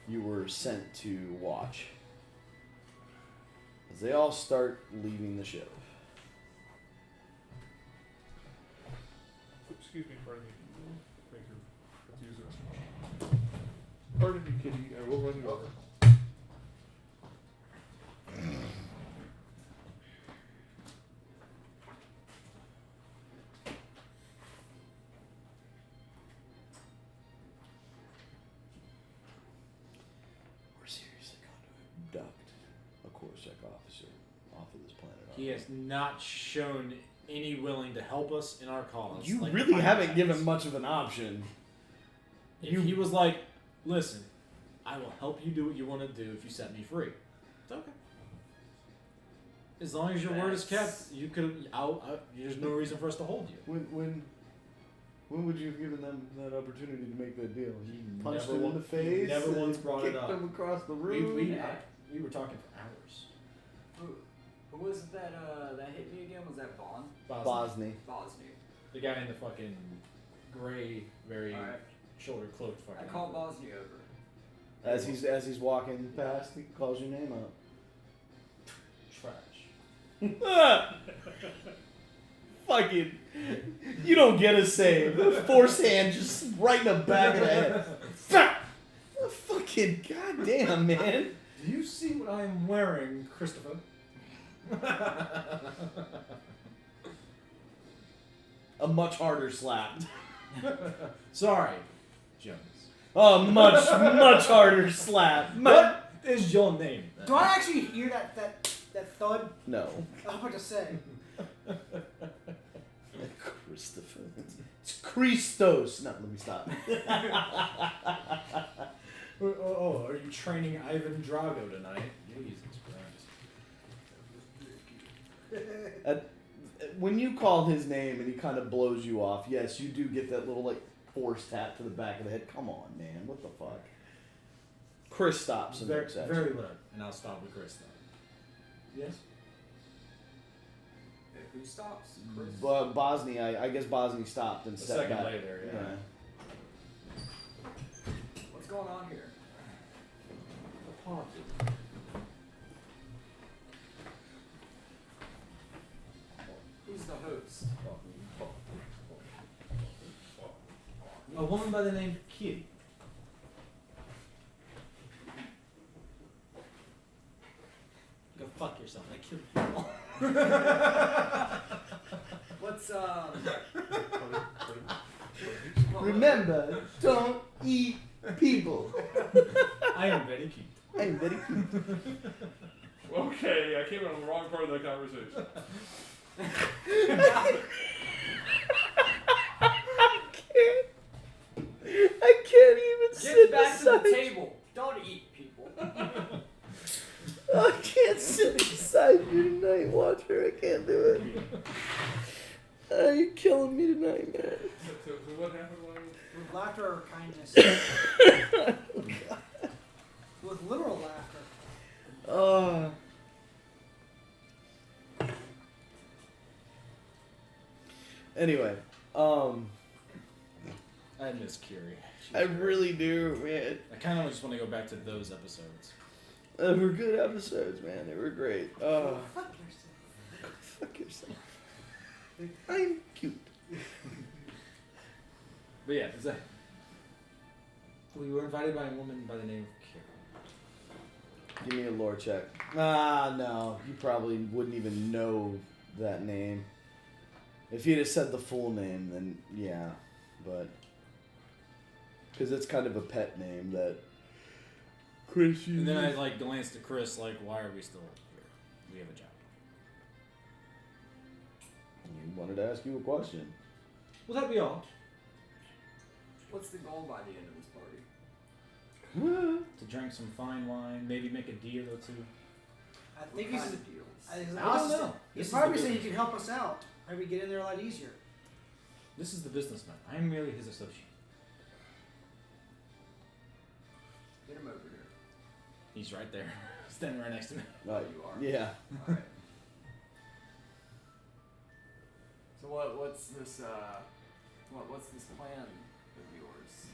you were sent to watch. As they all start leaving the ship. Excuse me, pardon me. Thank you. Let's use it. Pardon me, kitty. I will run you over. We're seriously going to abduct a Corsac officer off of this planet. He has not shown any willing to help us in our cause. You like really the haven't Pirates. given much of an option. If he was like, listen, I will help you do what you want to do if you set me free. It's okay. As long as your word is kept, you could. There's no reason for us to hold you. When would you have given them that opportunity to make that deal? He Punched never him in wa- the face. never and once brought it kicked up. him across the room. We were talking for hours. Who was it that hit me again? Was that Vaughn? Bosny. Bosnia. The guy in the fucking gray, very Alright. shoulder cloaked fucking. I called Bosnia over. As he's walking past, he calls your name out. trash. Fucking, you don't get a save. Force hand just right in the back of the head. Fucking goddamn, man. Do you see what I am wearing, Christopher? A much harder slap. Sorry, Jones. A much harder slap. What is your name? Do I actually hear that thud? No. I was about to say. Christopher. It's Christos. No, let me stop. Oh, are you training Ivan Drago tonight? Jesus Christ. When you call his name and he kind of blows you off, yes, you do get that little like force tap to the back of the head. Come on, man. What the fuck? Chris stops and Very, looks at you. very low. And I'll stop with Chris then. Yes? Who stops? Chris? Bosny, I guess Bosny stopped and A stepped second back. later, yeah. What's going on here? A party. Who's the host? A woman by the name of Kitty. Go fuck yourself. I killed people. What's Remember, don't eat people. I am very cute. I'm very cute. Okay, I came on the wrong part of that conversation. I can't even Get sit back to the beside you. table. Don't eat people. I can't You're killing me tonight, man. So what happened when I was... With laughter or kindness? With literal laughter. Anyway, I miss Curie. I really do, man. I kind of just want to go back to those episodes. They were good episodes, man. They were great. Fuck yourself. Fuck yourself. I'm cute. But yeah, we were invited by a woman by the name of Curie. Give me a lore check. Ah, no. You probably wouldn't even know that name. If you'd have said the full name, then yeah. But... because it's kind of a pet name that Chris uses. And then I glanced at Chris why are we still here? We have a job. He wanted to ask you a question. Will that be all? What's the goal by the end of this party? To drink some fine wine, maybe make a deal or two. I think What he's. kind of deals? I don't know. He's This is probably the saying he business. can help us out. Maybe get in there a lot easier. This is the businessman. I am merely his associate. Get him over here. He's right there, standing right next to me. Right. You are. Yeah. Alright. So what's this what's this plan of yours?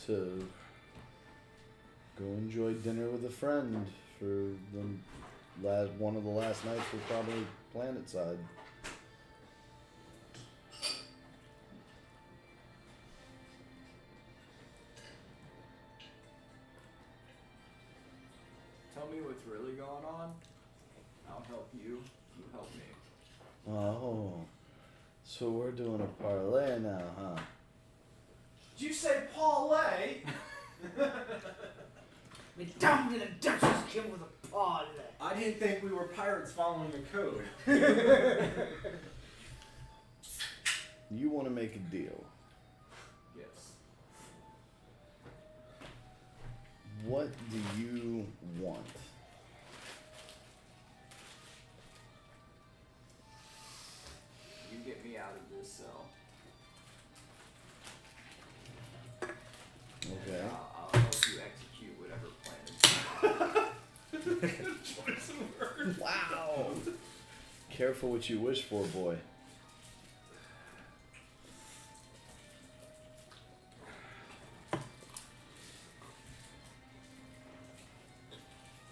To go enjoy dinner with a friend for one of the last nights we're probably planet side. Tell me what's really going on. I'll help you. You help me. Oh, so we're doing a parlay now, huh? Did you say parlay? I mean, down to the Duchess came with a paw today. I didn't think we were pirates following the code. You want to make a deal. Yes. What do you want? You get me out of this cell. Okay. And I'll help you execute whatever plan is. Choice of words. Wow. Careful what you wish for, boy.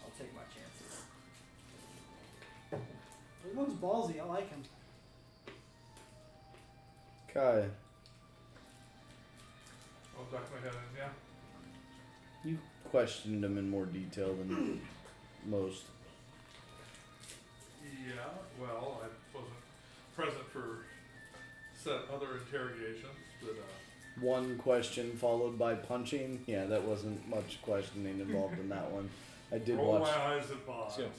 I'll take my chances. This one's ballsy. I like him. Kai, I'll duck my head in, yeah. you questioned him in more detail than most. Yeah, well, I wasn't present for said other interrogations, but One question followed by punching. Yeah, that wasn't much questioning involved in that one. I did roll watch. my eyes at Bob. Let's go.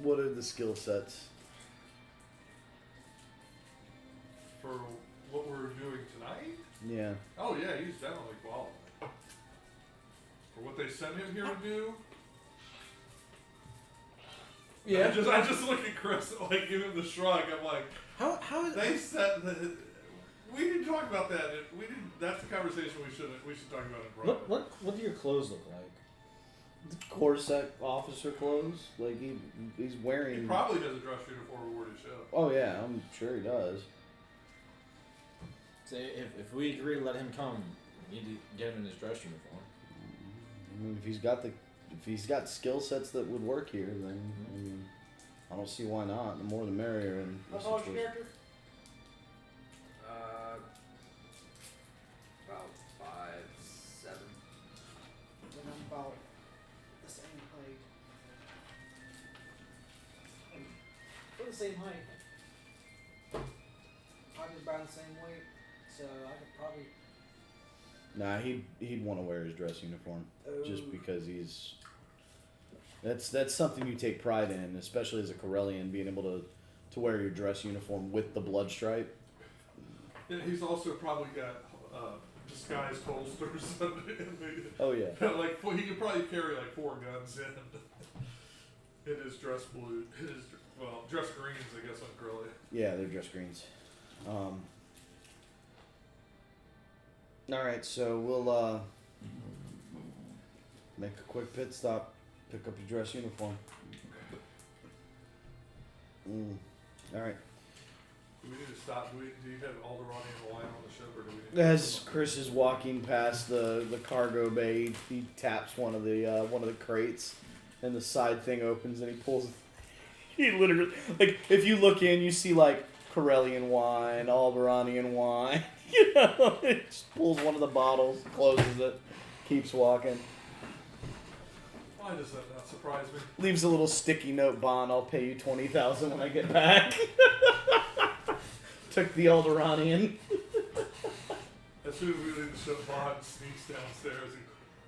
What are the skill sets? For what we're doing tonight? Yeah. Oh yeah, he's definitely qualified. For what they sent him here to do? Yeah. I just look at Chris, give him the shrug. I'm like, How is they said that we didn't talk about that. We didn't. That's the conversation we should talk about in private. what do your clothes look like? Corset officer clothes. Like he's He wearing. probably has a dress uniform aboard his ship. Oh yeah, I'm sure he does. Say if we agree to let him come, we need to get him in his dress uniform. I mean, if he's got skill sets that would work here, then I mean, I don't see why not. The more the merrier. And How tall is your character? About 5'7". Then I'm about the same height. We're the same height. I'm just about the same weight, so I could probably. Nah, he'd want to wear his dress uniform just Oh. because he's. That's something you take pride in, especially as a Corellian, being able to wear your dress uniform with the blood stripe. And he's also probably got disguised holsters. Oh yeah. He could probably carry 4 guns in. It is dress blue. It is, well, dress greens, I guess, on Corellia. Yeah, they're dress greens. Alright, so we'll make a quick pit stop, pick up your dress uniform. Alright. Do we need to stop? Do you have Alderanian wine on the ship, or do we need to As Chris is walking past the cargo bay, he taps one of the crates, and the side thing opens, and he pulls. He literally, like, if you look in, you see like Corellian wine, Alderanian wine. You know, he just pulls one of the bottles, closes it, keeps walking. Why does that not surprise me? Leaves a little sticky note, Bond. I'll pay you $20,000 when I get back. Took the Alderanian. As soon as we leave the ship, Bond sneaks downstairs and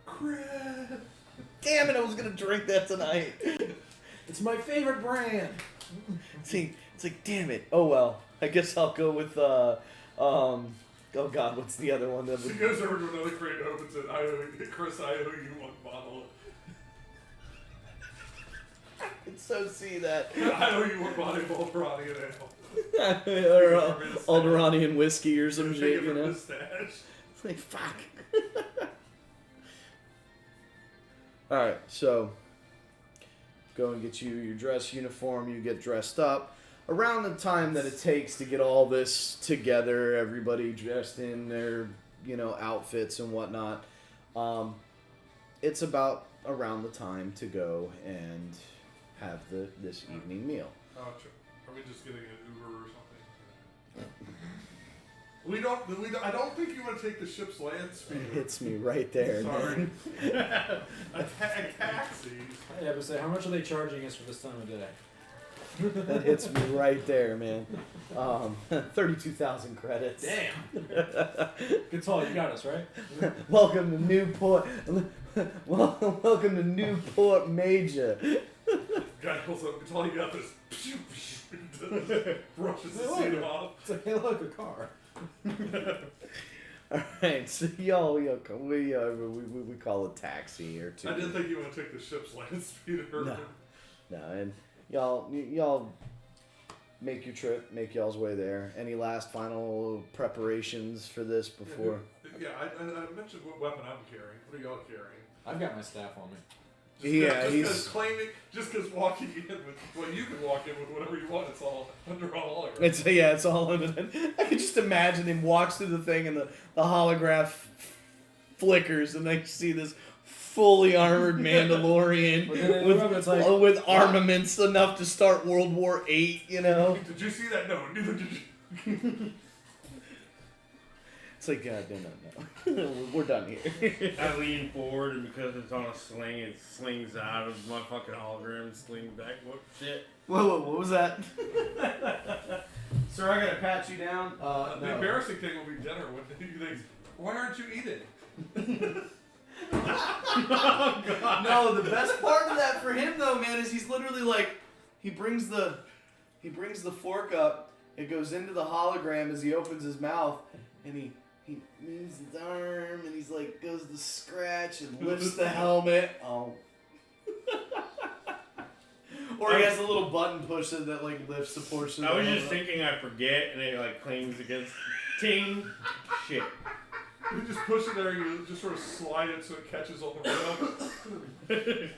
Chris. Damn it! I was gonna drink that tonight. It's my favorite brand. See, it's like, damn it. Oh well. I guess I'll go with oh god, what's the other one that She was... goes over to another crate and opens it. Chris, I owe you one bottle. I can so see that. I owe you one bottle of Alderanian ale. Or Alderanian whiskey or some Take shit, it you from know? the stash. It's like, fuck. Alright, so go and get you your dress uniform, you get dressed up. Around the time that it takes to get all this together, everybody dressed in their, outfits and whatnot, it's about around the time to go and have this evening meal. Oh, are we just getting an Uber or something? I don't think you want to take the ship's land speed. It hits me right there, Sorry. man. a taxi. Yeah, but say, how much are they charging us for this time of day? That hits me right there, man. 32,000 credits. Damn. Good call, you got us, right? Welcome to Newport. Welcome to Newport Major. Guy pulls up. It's all you got. This brushes the seat him off. It's like, hey, look, a car. All right, so we call it taxi or two. I didn't think you want to take the ship's land speed. No, and y'all make your trip, make y'all's way there. Any last final preparations for this before? Yeah, I mentioned what weapon I'm carrying. What are y'all carrying? I've got my staff on me. Just because walking in with, well, you can walk in with whatever you want. It's all under hologram. It's all limited. I can just imagine him walks through the thing and the holograph flickers, and they see this fully armored Mandalorian with armaments enough to start World War VIII. Did you see that? No, neither did you. It's like, God, no. We're done here. I lean forward, and because it's on a sling, it slings out of my fucking hologram and slings back. What shit? Whoa, what was that? Sir, I gotta pat you down. The embarrassing thing will be dinner. When you think, why aren't you eating? Oh, God. No, the best part of that for him though, man, is he's literally like, he brings the fork up, it goes into the hologram as he opens his mouth, and he moves his arm, and he's like, goes to scratch and lifts the helmet. Oh. Or he has a little button push that like lifts the portion. I was just thinking I forget, and it like clings against ting. Shit. You just push it there, you just sort of slide it so it catches on the rail.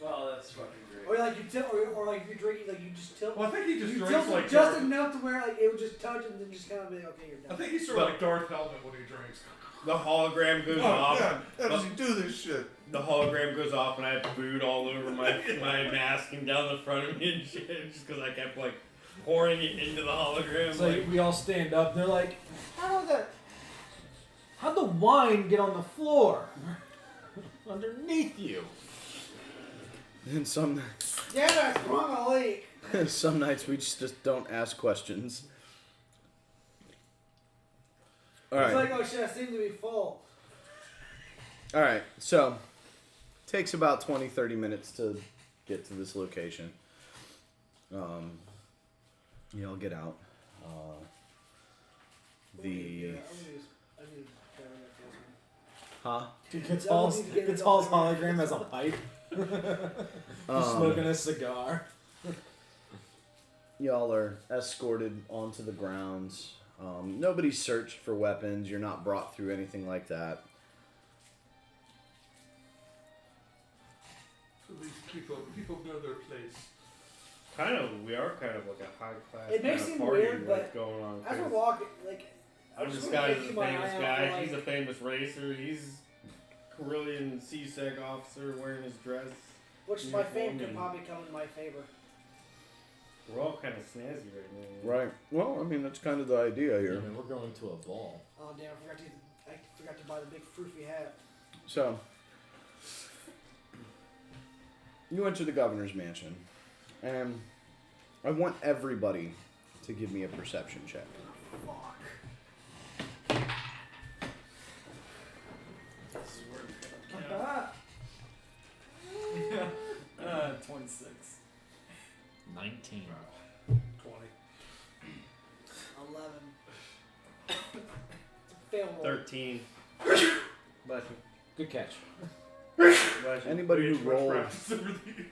Oh, that's fucking great. Or like you tilt, or like if you're drinking, like you just tilt. Well, I think he just you drinks tilt like just Darth. enough to where like it would just touch and then just kind of be like, okay, you're I done. think he's sort of like Darth Helmet when he drinks. The hologram goes off. How does he do this shit? The hologram goes off, and I have food all over my mask and down the front of me and shit, just because I kept like pouring it into the hologram. It's like we all stand up. They're like, how'd the wine get on the floor? Underneath you. And some Yeah, that's wrong a leak. some nights we just don't ask questions. All It's right. like, oh shit, I seem to be full. All right. So, takes about 20-30 minutes to get to this location. Y'all get out. Huh? Dude, Catal's hologram as a pipe. Smoking a cigar. Y'all are escorted onto the grounds. Nobody's searched for weapons. You're not brought through anything like that. So these people know their place. We are kind of like a high class. It may kind of seem party weird, that's but going on. as we're 'cause walking, like, I'm just this wanna guy's keep a my famous eye out guy. for, He's a like, famous racer. He's Carillion CSEC officer wearing his dress. which my fame uniform could and- probably come in my favor. We're all kind of snazzy right now. Right. Well, I mean, that's kind of the idea I here. mean, we're going to a ball. Oh damn! I forgot to buy the big froofy hat. So, you enter the governor's mansion, and I want everybody to give me a perception check. Fuck. 26. 19. 20. 11. Fail roll. 13. Bless you. Good catch. Bless you. Anybody Way who too much rolled, practice over the years.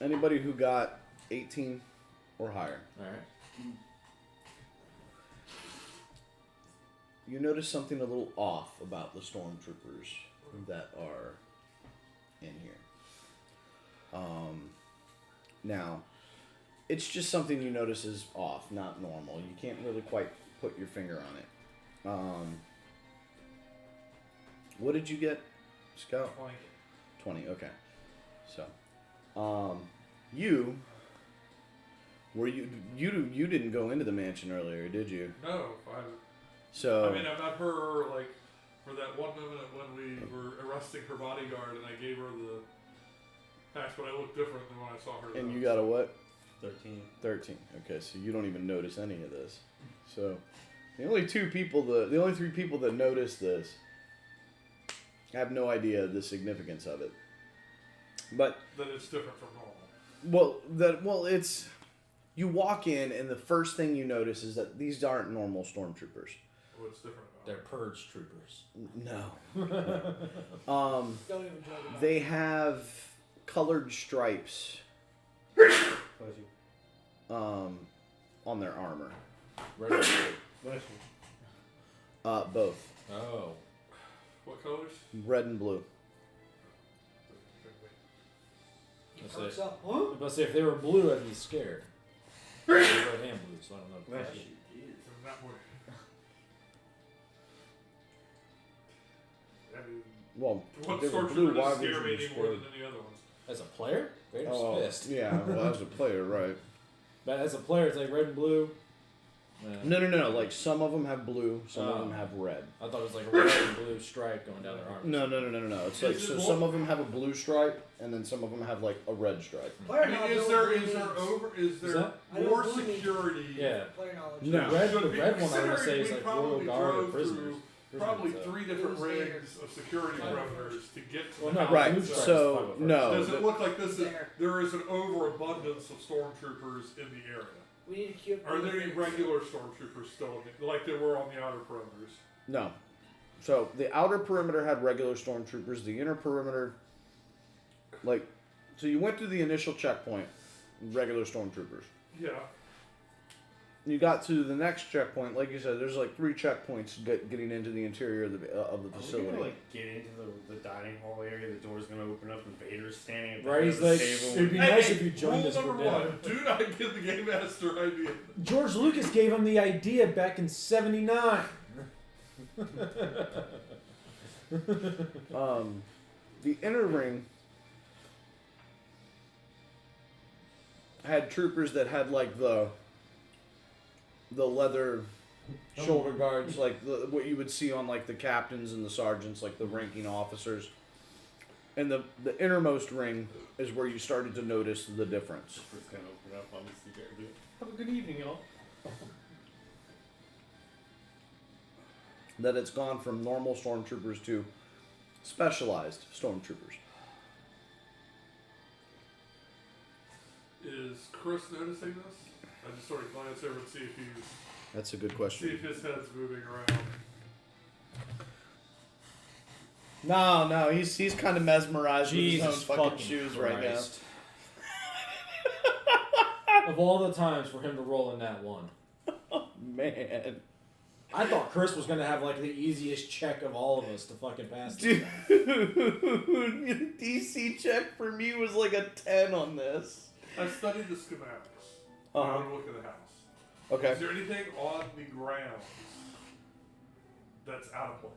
anybody who got 18 or higher, Alright. you notice something a little off about the stormtroopers that are in here. Now, it's just something you notice is off, not normal. You can't really quite put your finger on it. What did you get, Scout? 20. 20, okay. So, you didn't go into the mansion earlier, did you? No, So I mean, I met her like for that one moment when we were arresting her bodyguard, and I gave her the patch, but I looked different than when I saw her. and then. you got a what? 13. 13. Okay, so you don't even notice any of this. So the only three people that notice this have no idea the significance of it. But That it's different from normal. it's you walk in and the first thing you notice is that these aren't normal stormtroopers. What's different about They're it? purge troopers. No. Don't even joke about They have colored stripes Bless you. on their armor. Red and blue. Bless you. Both Oh. What colors? red and blue. Let's Perks say, up, huh? let's say if they were blue, I'd be scared. They're red and blue, so I don't know. Bless you. I'm not more. I mean, Well, what they were stormtrooper blue. Why doesn't would scare you me be any more scared? than any other ones? As a player, Vader's Oh, pissed. yeah. Well, as a player, right? But as a player, it's like red and blue. No. Like some of them have blue, some of Oh. them have red. I thought it was like a red and blue stripe going down their arm. No. It's like so some of them have a blue stripe, and then some of them have like a red stripe. Player I mean, knowledge is over there means- is there that- I know more blue means- security? Yeah. Player knowledge. No. The red one I would say is Considering like we Royal probably Guard or drove prisoners. through probably Prisoners, 3 different Who's there? rings of security perimeters to get to Well, the no, house Right. blue itself. stripes So is probably no. Does it look like There. there is an overabundance of stormtroopers in the area? We need to keep. Are there any regular stormtroopers still in the, like there were on the outer perimeters? No. So the outer perimeter had regular stormtroopers. The inner perimeter, so you went through the initial checkpoint, regular stormtroopers. Yeah. You got to the next checkpoint, like you said. There's like 3 checkpoints getting into the interior of the Are we facility. gonna like get into the dining hall area? The door's gonna open up and Vader's standing at the Right, head he's of the like, table. it'd be nice if you joined rule us for number dinner. 1: do not give the game master idea. George Lucas gave him the idea back in '79. The inner ring had troopers that had like the leather shoulder guards, like what you would see on like the captains and the sergeants, like the ranking officers. And the innermost ring is where you started to notice the difference. It's gonna open up on the secret. Have a good evening, y'all. That it's gone from normal stormtroopers to specialized stormtroopers. Is Chris noticing this? I just sort of glance over and see if he's That's a good see question. if his head's moving around. No, he's kind of mesmerized Jesus with his own fucking fucking shoes Christ. right Of all the times for him to roll in that one. now. Man. I thought Chris was gonna have like the easiest check of all of us to fucking pass. Dude, DC check for me was like a 10 on this. I studied the schematics. Uh-huh. I would look at the house. Okay. Is there anything on the grounds that's out of place?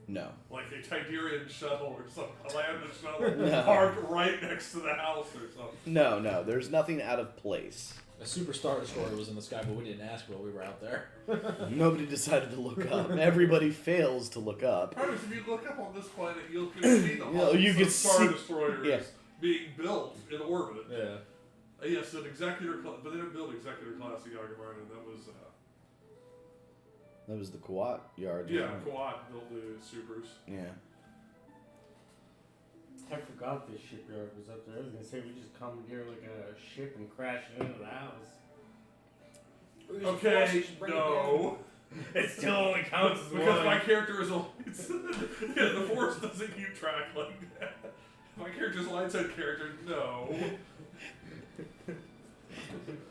No. Like a Tiderian shuttle or something, a landed shuttle No. parked right next to the house or something. No, there's nothing out of place. A Super Star Destroyer was in the sky, but we didn't ask while we were out there. Nobody decided to look up. Everybody fails to look up. Probably if you look up on this planet, you can see the Yeah, you hulks can of Star see- Destroyers yeah. being built in orbit. Yeah. Yes, an executor class, but they didn't build executor class Yagamari. That was the Kuwait yard. Yeah, wasn't it? Kawat built the Supers. Yeah. I forgot this shipyard was up there. I was gonna say we just commandeer like a ship and crash it into the house. Okay, no. It still only counts as Because one. my character is always... yeah, the Force doesn't keep track like that. My character's line set character, no.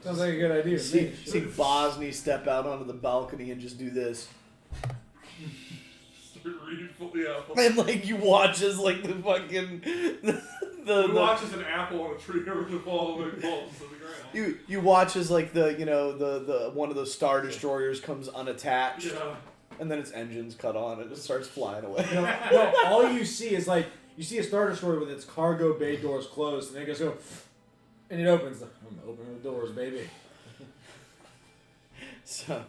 Sounds like a good idea. to See me. Bosny step out onto the balcony and just do this. Start reading fully out. And like you watch as like the fucking We watch as an apple on a tree over the ball and it falls to the ground. you watch as like the the one of the Star Destroyers comes unattached, Yeah. and then its engines cut on and it starts flying away. No, all you see is like you see a Star Destroyer with its cargo bay doors closed, and then it goes go, and it opens. I'm opening the doors, baby. So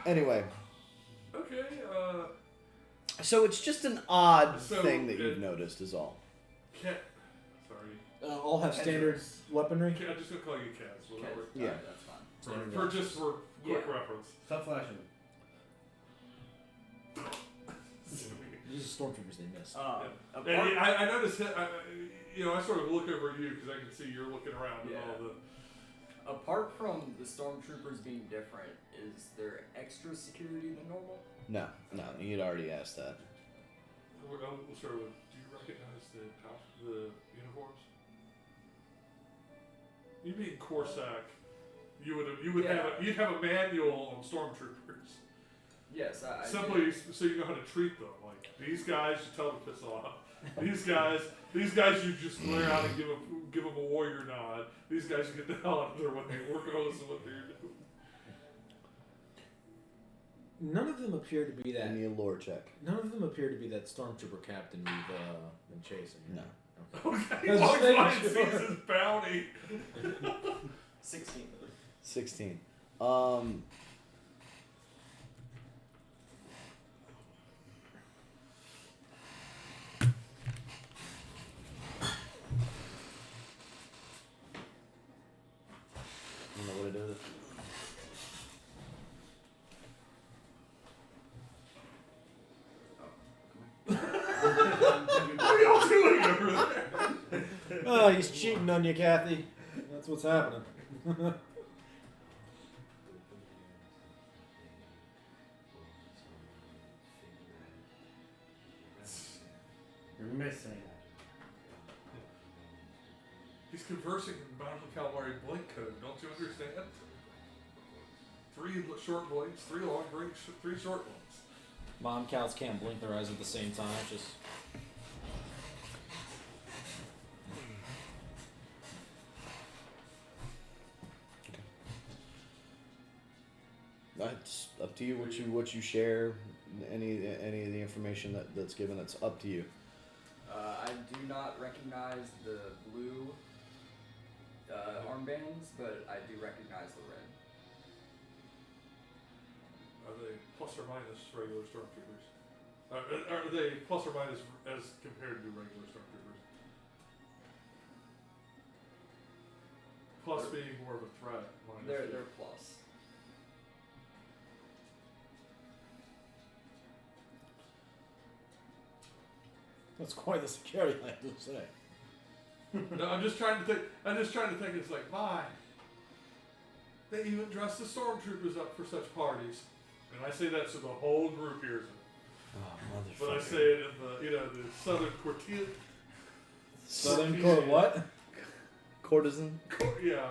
anyway, Okay, so it's just an odd So, thing that you've noticed, is all. Cat. Sorry. All have standard weaponry. I'm just gonna call you Cats. Whatever. Yeah. Alright, that's fine. For just for quick reference. Stop flashing. These are stormtroopers they missed. And I noticed, I sort of look over at you because I can see you're looking around and all the. Apart from the stormtroopers being different, is there extra security than normal? No, you'd already asked that. We'll start with. Do you recognize the uniforms? You mean Corsac? You'd have a manual on stormtroopers. Yes, I Simply so you know how to treat them. Like these guys, you tell them to piss off. These guys, you just glare out and give them a warrior nod. These guys, you get the hell out of their way. Regardless of what they're doing. None of them appear to be that. Give me a lore check. None of them appear to be that stormtrooper captain we've been chasing. No. Okay, That's walks just by and making sure. sees his bounty. 16. 16. You know what it is? What are y'all doing over there? Oh, he's cheating on you, Kathy. That's what's happening. You're missing. He's conversing in Battle Calamari blink code. Don't you understand? 3 short blinks, 3 long blinks, 3 short blinks. Mom cows can't blink their eyes at the same time. Just It's up to you what you share. Any of the information that's given, it's up to you. I do not recognize the blue armbands, but I do recognize the red. Are they plus or minus regular stormtroopers? Are they plus or minus as compared to regular stormtroopers? Plus being more of a threat. Minus They're plus. that's quite the security line to say. No, I'm just trying to think. It's like, my. They even dress the stormtroopers up for such parties, and I say that so the whole group hears it. Oh, But I motherfucker. say it in the Southern Quartet. Southern Core what? Courtesan. Yeah.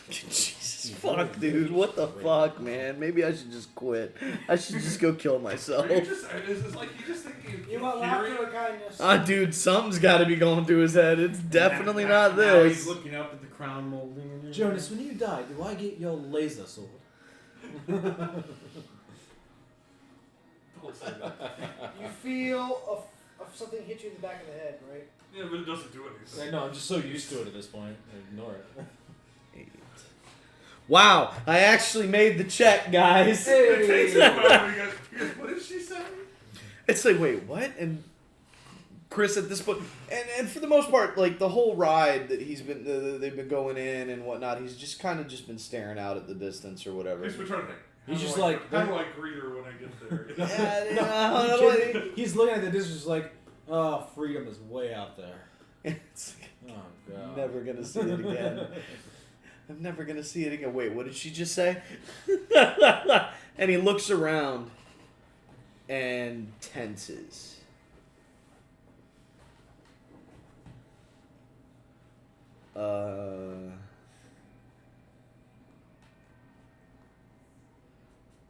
Jesus fuck, dude. What the fuck, man? Maybe I should just quit. I should just go kill myself. Are you just, is like you just thinking You want laughter or kindness? Dude, something's got to be going through his head. It's definitely not Now he's this. looking up at the crown molding. And Jonas, when you die, do I get your laser sword? Don't say that. You feel something hit you in the back of the head, right? Yeah, but it doesn't do anything. No, I'm just so used to it at this point. I ignore it. Wow, I actually made the check, guys. It takes a while. You guys, what did she say? It's like, wait, what? And Chris at this point, and for the most part, like the whole ride that they've been going in and whatnot, he's just kind of just been staring out at the distance or whatever. He's been trying to think. He's How just do I- like- how do I greet her when I get there? You know? Yeah, He's looking at the distance, just like, oh, freedom is way out there. it's Oh god. never gonna see it again. I'm never gonna see it again. Wait, what did she just say? And he looks around and tenses.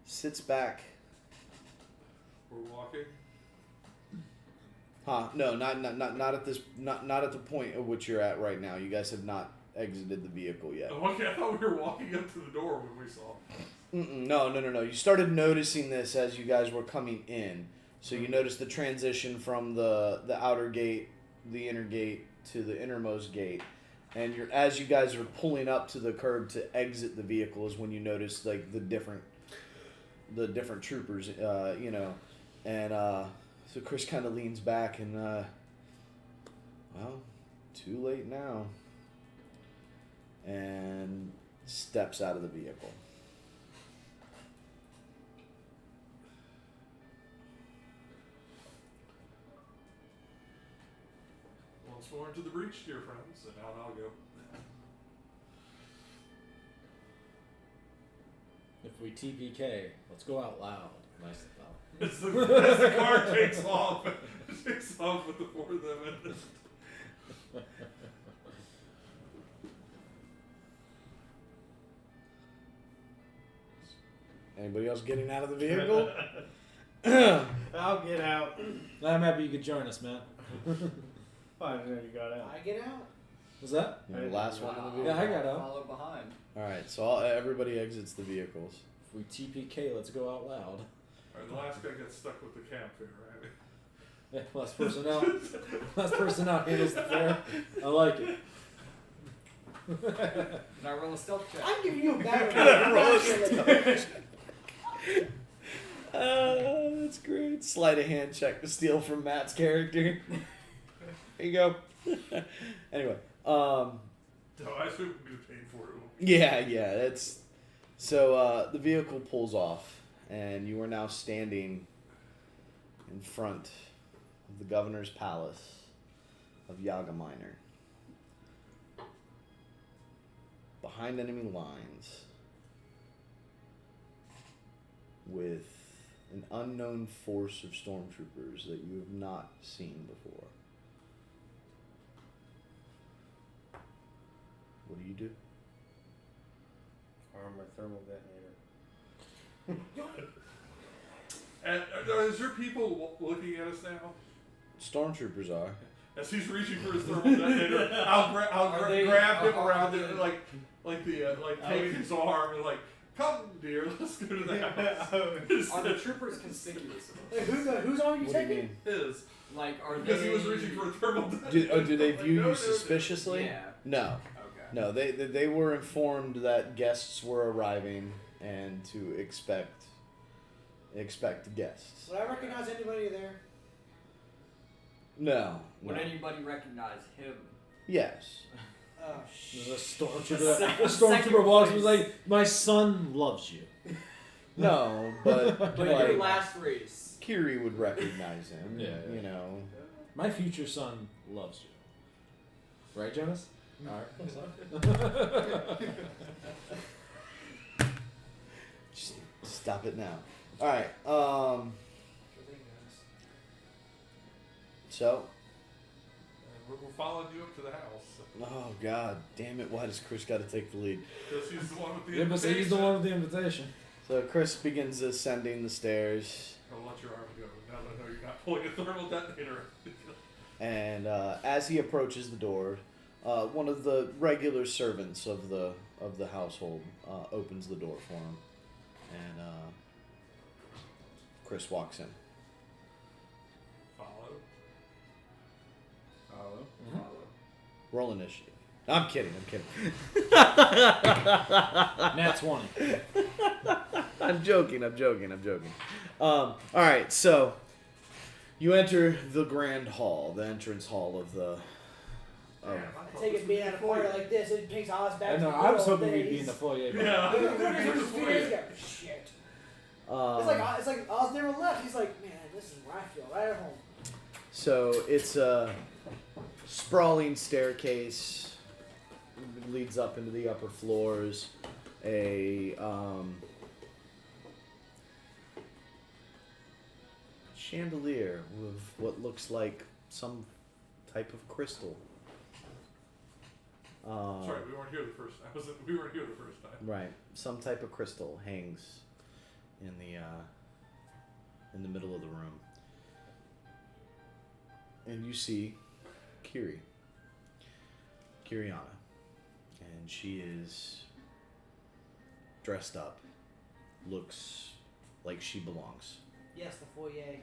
Sits back. We're walking. Huh? No, not at this. Not at the point at which you're at right now. You guys have not exited the vehicle yet. Oh, okay, I thought we were walking up to the door when we saw. No. You started noticing this as you guys were coming in. So you noticed the transition from the outer gate, the inner gate, to the innermost gate. And as you guys are pulling up to the curb to exit the vehicle is when you notice like the different troopers, and so Chris kind of leans back and well, too late now, and steps out of the vehicle. Once more into the breach, dear friends, and out I'll go. If we TPK, let's go out loud. Nice. As the car takes off with the four of them in it. Anybody else getting out of the vehicle? I'll get out. I'm happy you could join us, man. I didn't know you got out. I get out. Was that? You're the last one in the vehicle. Yeah, I got out. Follow behind. All right, so everybody exits the vehicles. If we TPK, let's go out loud. Alright, the last guy gets stuck with the campfire, right? Yeah, last person out. Last person out handles the fare. I like it. Can I roll a stealth check? I'm giving you a better. That's great. Sleight of hand check to steal from Matt's character. There you go. Anyway, No, I assume we get paid for it. yeah, that's so. The vehicle pulls off, and you are now standing in front of the governor's palace of Yaga Minor, behind enemy lines, with an unknown force of stormtroopers that you have not seen before. What do you do? Arm my thermal detonator. And is there people looking at us now? Stormtroopers are. As he's reaching for his thermal detonator, I'll grab him around it, like take his arm and like, come dear, let's go to the house. Are the troopers conspicuous of Hey, us? whose arm you What do you taking? mean? His. Like, are Because they... he was reaching for a thermal detonator. Do they view No, you suspiciously? Yeah. No. Okay. No, they were informed that guests were arriving and to expect guests. Would I recognize anybody there? No. Would no. anybody recognize him? Yes. Oh There's shit. a stormtrooper. Second- A stormtrooper second walks and place. was like, "My son loves you." No, but But like, your last race. Kiri would recognize him. Yeah, yeah. You know. My future son loves you. Right, Jonas? All right. Stop it now. All right. Sure thing, guys. So. And we're following you up to the house. Oh God, damn it! Why does Chris got to take the lead? Because he's the one with the Yeah, but invitation. he's the one with the invitation. So Chris begins ascending the stairs, I'll let your arm go. Now that I know you're not pulling a thermal detonator. and as he approaches the door, one of the regular servants of the household opens the door for him, and Chris walks in. Follow. Follow. Mhm. Follow. Roll initiative. I'm kidding. Nat 20. I'm joking. All right, so you enter the grand hall, the entrance hall of the. I take it being at a party like this, it takes us back I to know, the I was good old hoping we'd days. be in the foyer. but- Yeah. Look at this, shit. It's like Oz never left. He's like, man, this is where I feel, right at home. So it's a sprawling staircase, leads up into the upper floors. A chandelier with what looks like some type of crystal. Sorry, we weren't here the first time. We weren't here the first time. Right, some type of crystal hangs in the middle of the room, and you see Kiriana, and she is dressed up, looks like she belongs. Yes, the foyer.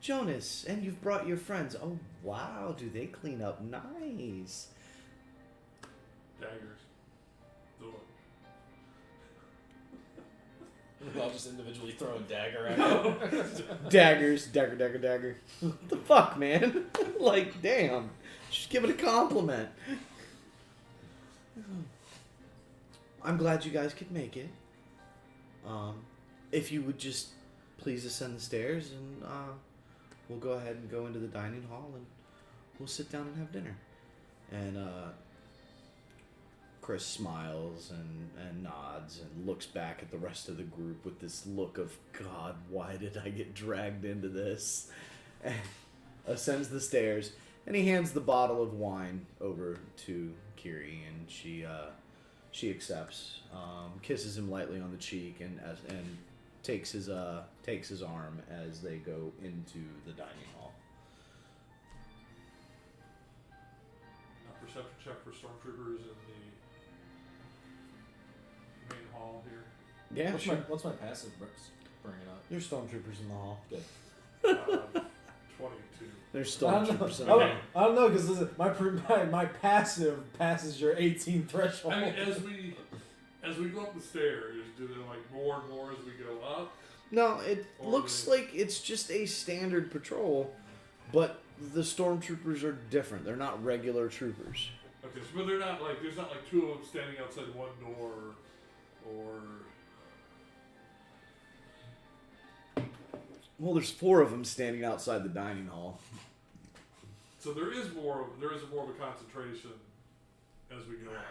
Jonas, and you've brought your friends. Oh wow, do they clean up nice? Daggers. Door. I'll just individually throw a dagger at him. Daggers, dagger. What the fuck, man? Like, damn. Just give it a compliment. I'm glad you guys could make it. If you would just please ascend the stairs, and we'll go ahead and go into the dining hall, and we'll sit down and have dinner. And Chris smiles and nods and looks back at the rest of the group with this look of, God, why did I get dragged into this? And ascends the stairs, and he hands the bottle of wine over to Kiri, and she accepts, kisses him lightly on the cheek, and takes his arm as they go into the dining hall. A perception check for stormtroopers in the main hall here. Yeah, What's my passive, Brooks? Bring it up. There's stormtroopers in the hall. Good. 22. There's I don't stormtroopers in know, the hall. I don't know, because my passive passes your 18 threshold. I mean, as we go up the stairs, do they like more and more as we go up? No, it Or looks they- like it's just a standard patrol, but the stormtroopers are different. They're not regular troopers. Okay, so but they're not like there's not like two of them standing outside one door, or Well, there's 4 of them standing outside the dining hall. so there is more of a concentration as we go up.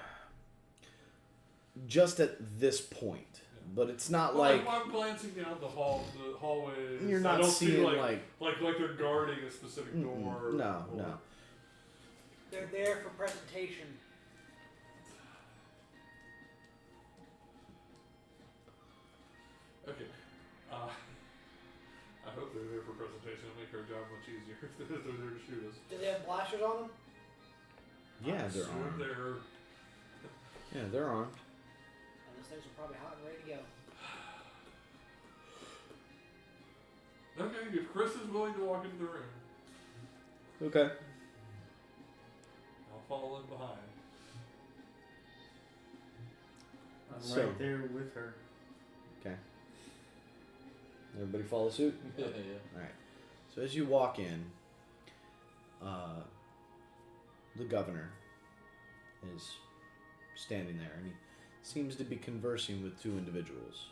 Just at this point. But it's not Well, like I'm glancing down the hallways. you're I not don't see seeing like they're guarding a specific door. No. They're there for presentation. Okay. I hope they're there for presentation. It'll make our job much easier if they're there to shoot us. Do they have blasters on them? Yeah, I they're assume armed. They're armed. And those things are probably hot and ready to go. Okay, if Chris is willing to walk into the room, Okay. I'll follow in behind. I'm So- right there with her. Okay. Everybody follow suit? Yeah. Alright. So as you walk in, the governor is standing there, and he seems to be conversing with 2 individuals.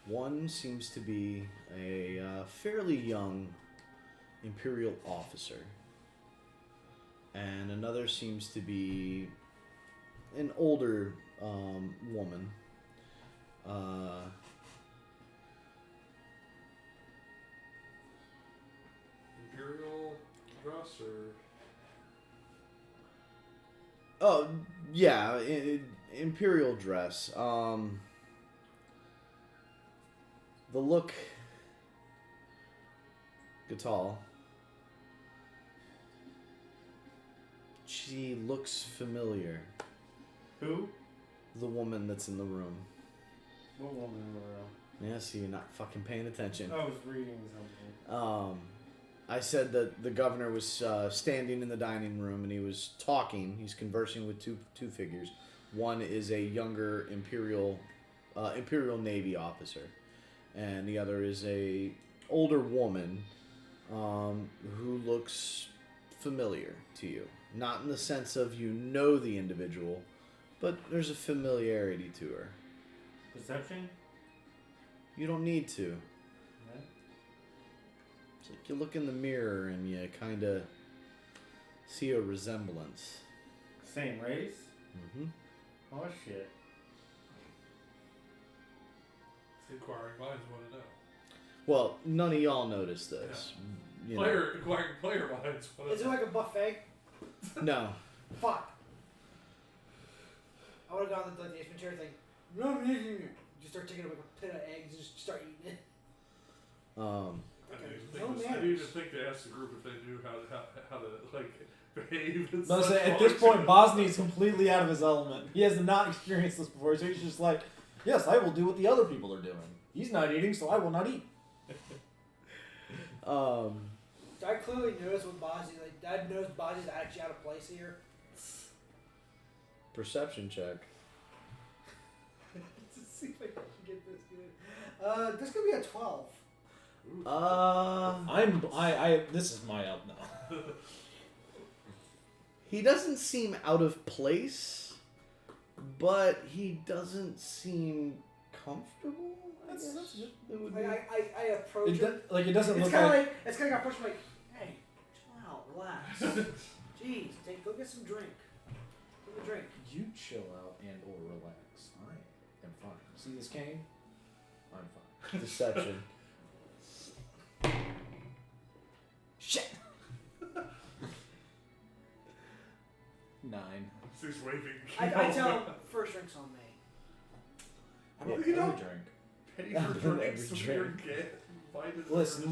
One seems to be a fairly young Imperial officer, and another seems to be an older woman. Imperial dress or Oh, yeah, imperial dress. The look, Gatal. She looks familiar. Who? The woman that's in the room. What woman in the room? Yeah, see, you're not fucking paying attention. I was reading something. I said that the governor was standing in the dining room and he was talking. He's conversing with two figures. One is a younger Imperial Navy officer, and the other is a older woman who looks familiar to you. Not in the sense of you know the individual, but there's a familiarity to her. Perception? You don't need to. No? It's like you look in the mirror and you kind of see a resemblance. Same race? Mm-hmm. Oh shit. inquiring minds want to know. Well, none of y'all noticed this. You know. Inquiring player minds want to Is it know. like a buffet? No. Fuck. I would have gone with like the Ace Ventura thing. Just start taking like a pit of eggs and just start eating it. I didn't even think to ask the group if they knew how to like behave. And No, such so at this functions. point, Bosnia is completely out of his element. He has not experienced this before, so he's just like, yes, I will do what the other people are doing. He's not eating, so I will not eat. So I clearly noticed with Bozzy, like I noticed Bozzy's actually out of place here. Perception check. Let's see if I can get this good. This could be a 12. This is my out now. He doesn't seem out of place, but he doesn't seem comfortable. I That's guess good. it would Like be. I approach him. It doesn't It's look kind of like. like it's kind of got pushed like, hey, chill out, relax. Jeez, go get some drink. Get a drink. You chill out and or relax. I am fine. See this cane? I'm fine. Deception. Shit. 9. He's waving. I tell him first drink's on me. How about You every don't- drink? Pay Every for drinks if you're drink. invited. Listen.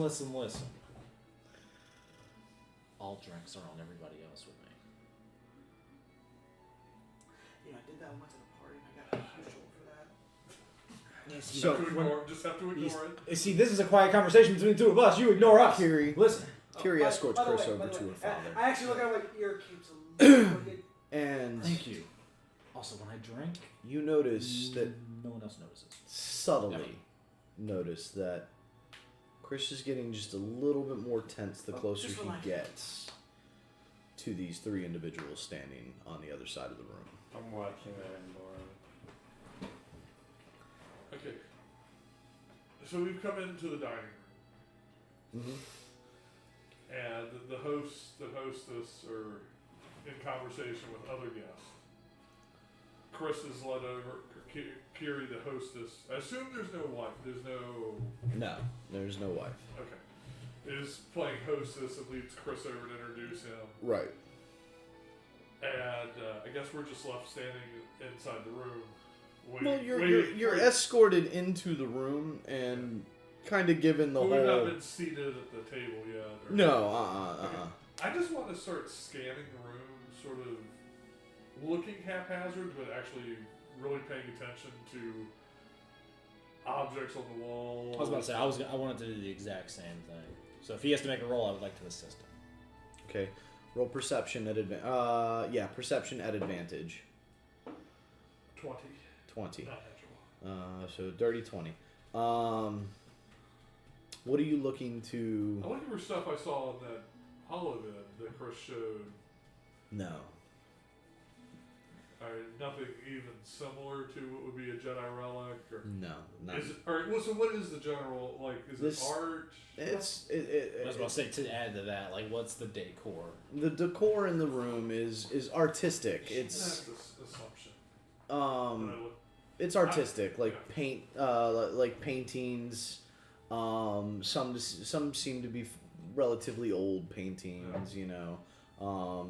All drinks are on everybody else with me. Yeah, I did that once at a party and I got a huge shoulder for that. Yes, So, Just have to ignore it. See, this is a quiet conversation between the two of us. You ignore us. Kiri. Listen. Kiri escorts by the Chris way, over by the to way, her father. I actually look at him like your keeps a little bit. And Thank you. Also, when I drink, you notice that no one else notices. subtly notice that Chris is getting just a little bit more tense the closer just he relax. gets to these three individuals standing on the other side of the room. I'm watching that in boring. Okay. So we've come into the dining room, Mm-hmm. and the hostess are in conversation with other guests. Chris is led over. Kiri, the hostess. I assume there's no wife. There's no. No, there's no wife. Okay. Is playing hostess and leads Chris over to introduce him. Right. And I guess we're just left standing inside the room. Well, you're waiting. escorted into the room and kind of given the We've whole. not been seated at the table yet. Or No, I just want to start scanning the room, sort of looking haphazard, but actually really paying attention to objects on the wall. I was about to say I wanted to do the exact same thing. So if he has to make a roll, I would like to assist him. Okay. Roll perception at advantage. Perception at advantage. 20. 20. Not natural. So dirty 20. What are you looking to? I'm looking for stuff I saw in that holovid that Chris showed. No. Nothing even similar to what would be a Jedi relic, or No. Not. is it, or well, so what is the general like? Is This- it art? I was about to say, to add to that, like, what's the decor? The decor in the room is artistic. It's That's an assumption. it's artistic, like paint, like paintings. Some seem to be relatively old paintings, you know.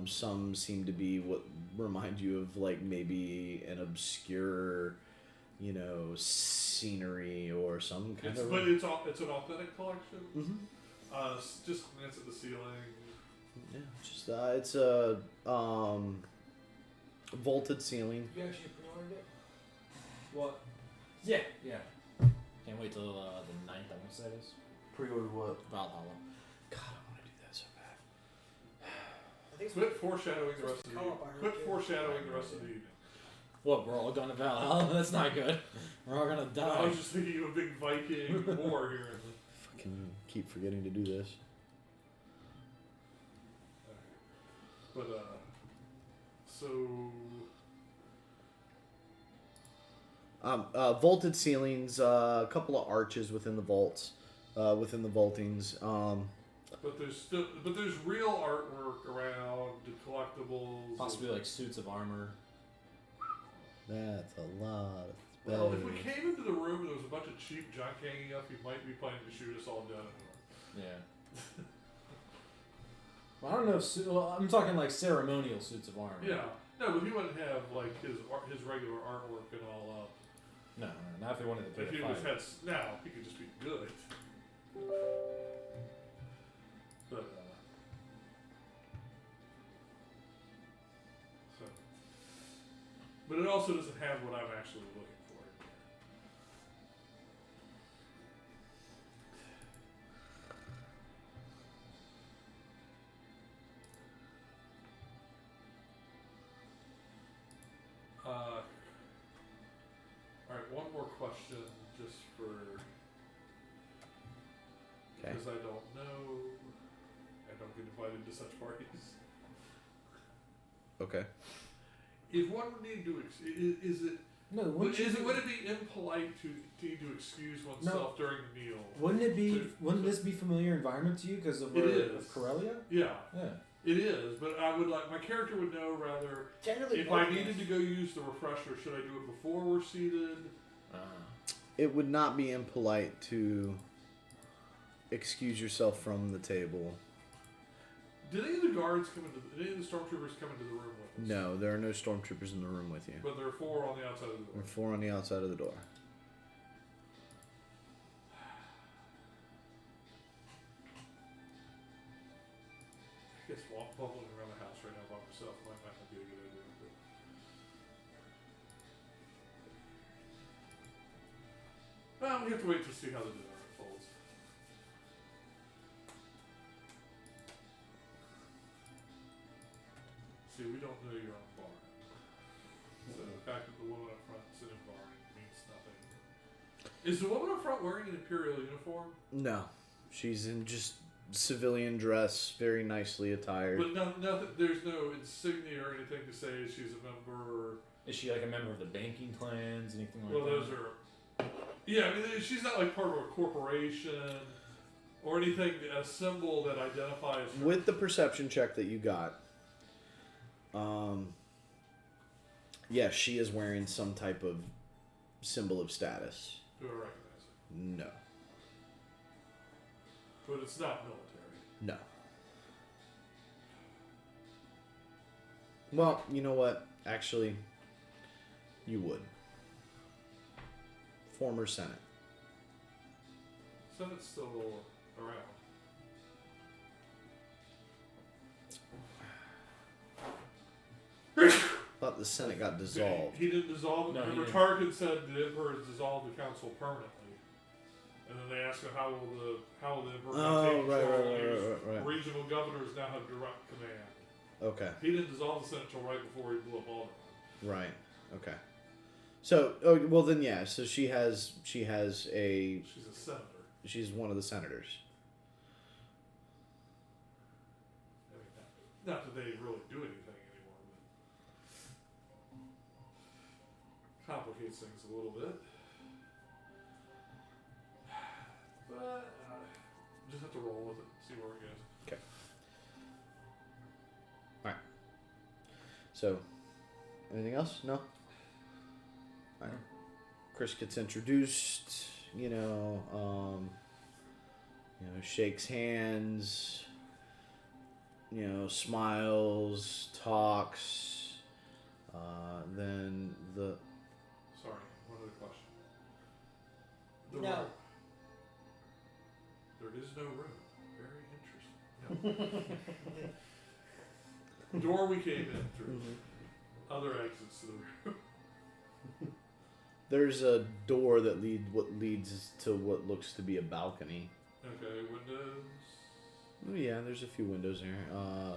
Some seem to be what remind you of like maybe an obscure, you know, scenery or some kind of. But it's an authentic collection. Mm-hmm. Just glance at the ceiling. Yeah, just it's a vaulted ceiling. You actually pre-ordered it? What? Yeah. Can't wait till the 9th, I want to say this. Pre-ordered what? Valhalla. God, I want to do that so bad. I think it's Quit foreshadowing the rest of the Co-op, evening. I heard, Quit too. foreshadowing the rest of the evening. What, we're all going to Valhalla? That's not good. We're all gonna I die. was just thinking of a big Viking war here. Fucking keep forgetting to do this. But so Vaulted ceilings, a couple of arches within the vaults, within the vaultings. but there's real artwork around the collectibles. Possibly like suits of armor. That's a lot of Well, if space. we came into the room and there was a bunch of cheap junk hanging up, he might be planning to shoot us all dead in Yeah. Well, I don't know if I'm talking like ceremonial suits of armor. Yeah. No, but he wouldn't have like his regular artwork and all up. No, not if they wanted to If pay he the was fight. had now, he could just be good. But so, but it also doesn't have what I'm actually looking for. All right, one more question, just for Okay. because I don't know, I don't get invited to such parties. Okay. If one would need to, is it? No, Would it be impolite to need to excuse oneself during the meal? Wouldn't it be? Wouldn't this be familiar environment to you because of It is. Corellia? Yeah, Yeah. it is. But I would like my character would know rather. Generally, If I needed to go use the refresher, should I do it before we're seated? It would not be impolite to excuse yourself from the table. Did any of the guards come into? Did any of the stormtroopers come into the room with us? No, there are no stormtroopers in the room with you. But there are 4 on the outside of the There door. are 4 on the outside of the door. I guess bubbling around the house right now by myself might not be a good idea. Well, we have to wait to see how the dinner unfolds. See, we don't know you're on bar. So the fact that the woman up front is in bar means nothing. Is the woman up front wearing an Imperial uniform? No, she's in just civilian dress, very nicely attired. But nothing. There's no insignia or anything to say she's a member. Is she like a member of the banking clans, anything like Well, that? those are. Yeah, I mean, she's not like part of a corporation or anything. A symbol that identifies her. With the perception check that you got, yes, she is wearing some type of symbol of status. Do I recognize it? No. But it's not military. No. Well, you know what? Actually, you would. Former Senate. Senate's still around. Thought the Senate got dissolved. He didn't dissolve it. No, he Remember, didn't. Tarkin said the Emperor has dissolved the council permanently. And then they asked him how will the Emperor Oh, take right, control? right, And he right, was, right, right. Regional governors now have direct command. Okay. He didn't dissolve the Senate till right before he blew up Alderaan. Right. Okay. So, oh, well then, yeah. So she has a. She's a senator. She's one of the senators. I mean, not that they really do anything anymore, but complicates things a little bit. But just have to roll with it, see where it goes. So, anything else? No? Alright. Chris gets introduced, shakes hands, smiles, talks, then the... Sorry, one other question. The No. room. There is no room. Very interesting. No. Door we came in through. Other exits to the room. There's a door that leads to what looks to be a balcony. Okay, windows. Oh, yeah, there's a few windows here,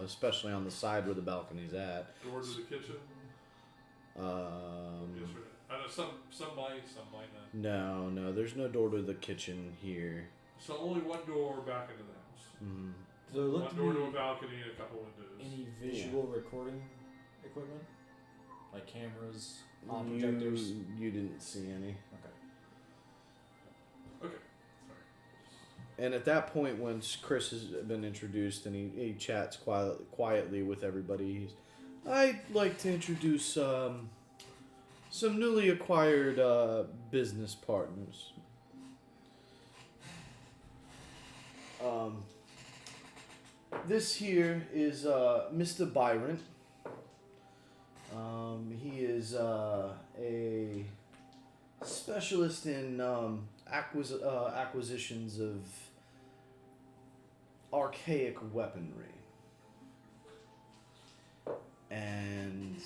especially on the side where the balcony's at. Door to the kitchen. Yes or no? I know some might not. No, there's no door to the kitchen here. So only one door back into the house. Mm. So there looked One door to to a be balcony and a couple windows. any visual recording equipment, like cameras, You projectors. didn't see any. Okay. Okay, sorry. And at that point, once Chris has been introduced and he chats quietly with everybody, I'd like to introduce some newly acquired business partners. This here is Mr. Byron. He is a specialist in acquisitions of archaic weaponry. And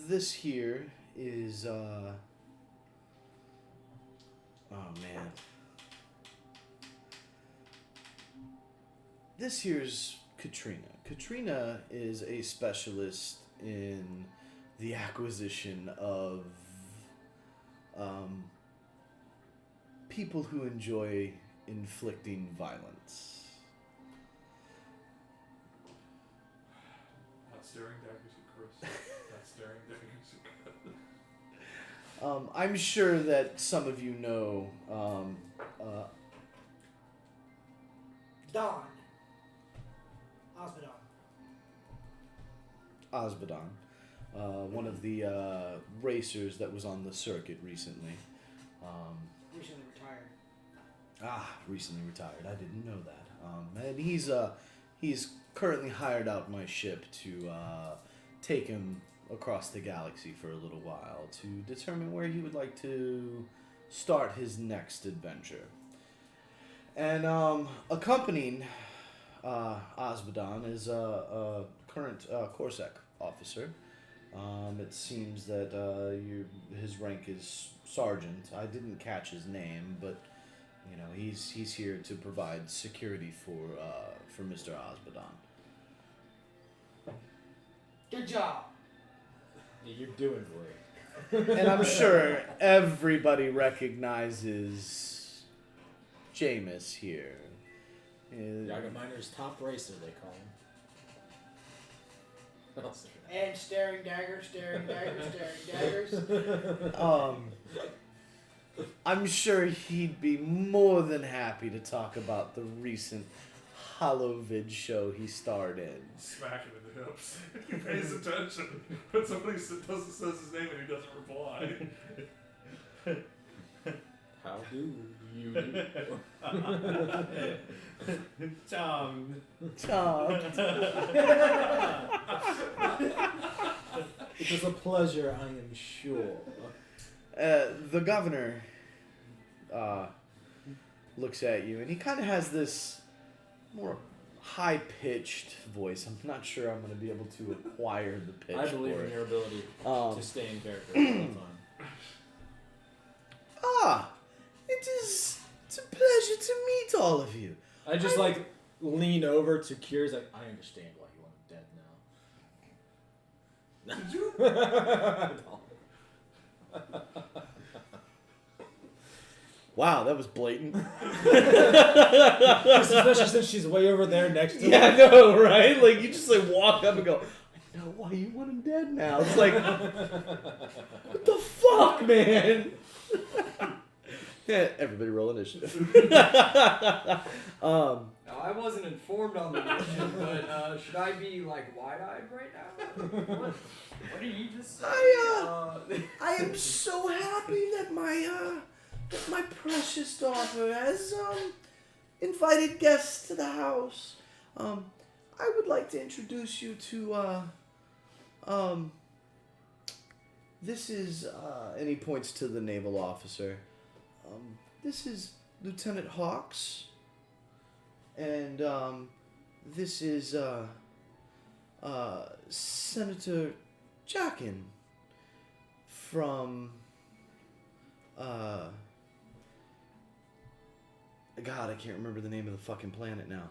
this here is oh man. This here's Katrina. Katrina is a specialist in the acquisition of people who enjoy inflicting violence. Not staring daggers at Chris. Not staring daggers at Chris. I'm sure that some of you know Don. Osbadon. one of the racers that was on the circuit recently. Recently retired. Recently retired. I didn't know that. And he's currently hired out my ship to take him across the galaxy for a little while to determine where he would like to start his next adventure. And accompanying Osbadon is a current Corsac officer. It seems that his rank is sergeant. I didn't catch his name, but you know he's here to provide security for Mr. Osbadon. Good job. Yeah, you're doing great. And I'm sure everybody recognizes Jameis here. Jagerminer's top racer, they call him. What else? And staring daggers. I'm sure he'd be more than happy to talk about the recent Holovid show he starred in. Smack him in the hips. He pays attention, but somebody says his name and he doesn't reply. How do you do? Tom. It was a pleasure, I am sure. The governor looks at you, and he kind of has this more high-pitched voice. I'm not sure I'm going to be able to acquire the pitch I believe for in it. your ability to stay in character all the time. It's a pleasure to meet all of you. I just lean over to Kier's like, I understand why you want him dead now. Did you? Wow, that was blatant. Especially since she's way over there next to Yeah, I him. know, right? Like, you just walk up and go, I know why you want him dead now. It's like, what the fuck? fuck, man? Yeah, everybody roll initiative. Now, I wasn't informed on the mission, but should I be like wide-eyed right now? What did you just say? I am so happy that my precious daughter has invited guests to the house. I would like to introduce you to this is and he points to the naval officer. This is Lieutenant Hawks, and this is Senator Jackin from God, I can't remember the name of the fucking planet now.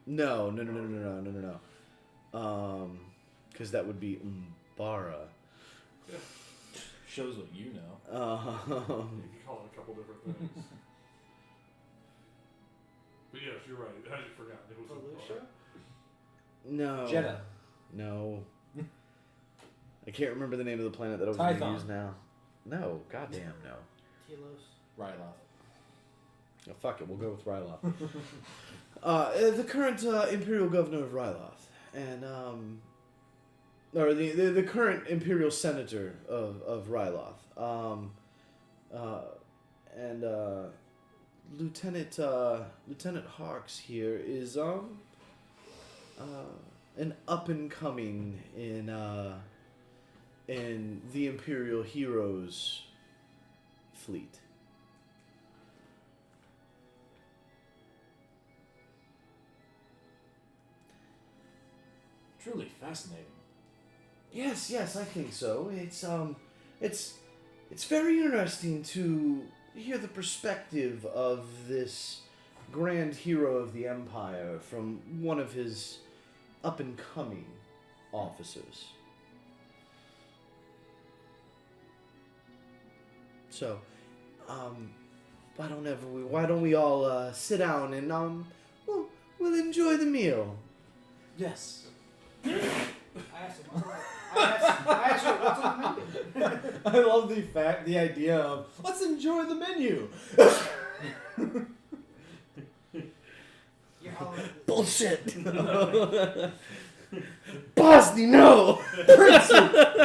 No. Because that would be Umbara. Shows what you know. You can call it a couple different things. But yes, you're right. I had forgotten. It was Volusia? No. Jeddah. No. I can't remember the name of the planet that I was going to Tython. use now. No, goddamn no. Telos. Ryloth. Oh, fuck it, we'll go with Ryloth. The current Imperial Governor of Ryloth, and or the current Imperial Senator of Ryloth, and Lieutenant Hawks here is an up and coming in the Imperial Heroes fleet. Truly fascinating. Yes, I think so. It's very interesting to hear the perspective of this grand hero of the Empire from one of his up and coming officers. So, why don't we all sit down and we'll enjoy the meal. Yes. I asked him, I asked him, what's on the menu? I love the idea of let's enjoy the menu. You're all like, Bullshit. Bosny, no.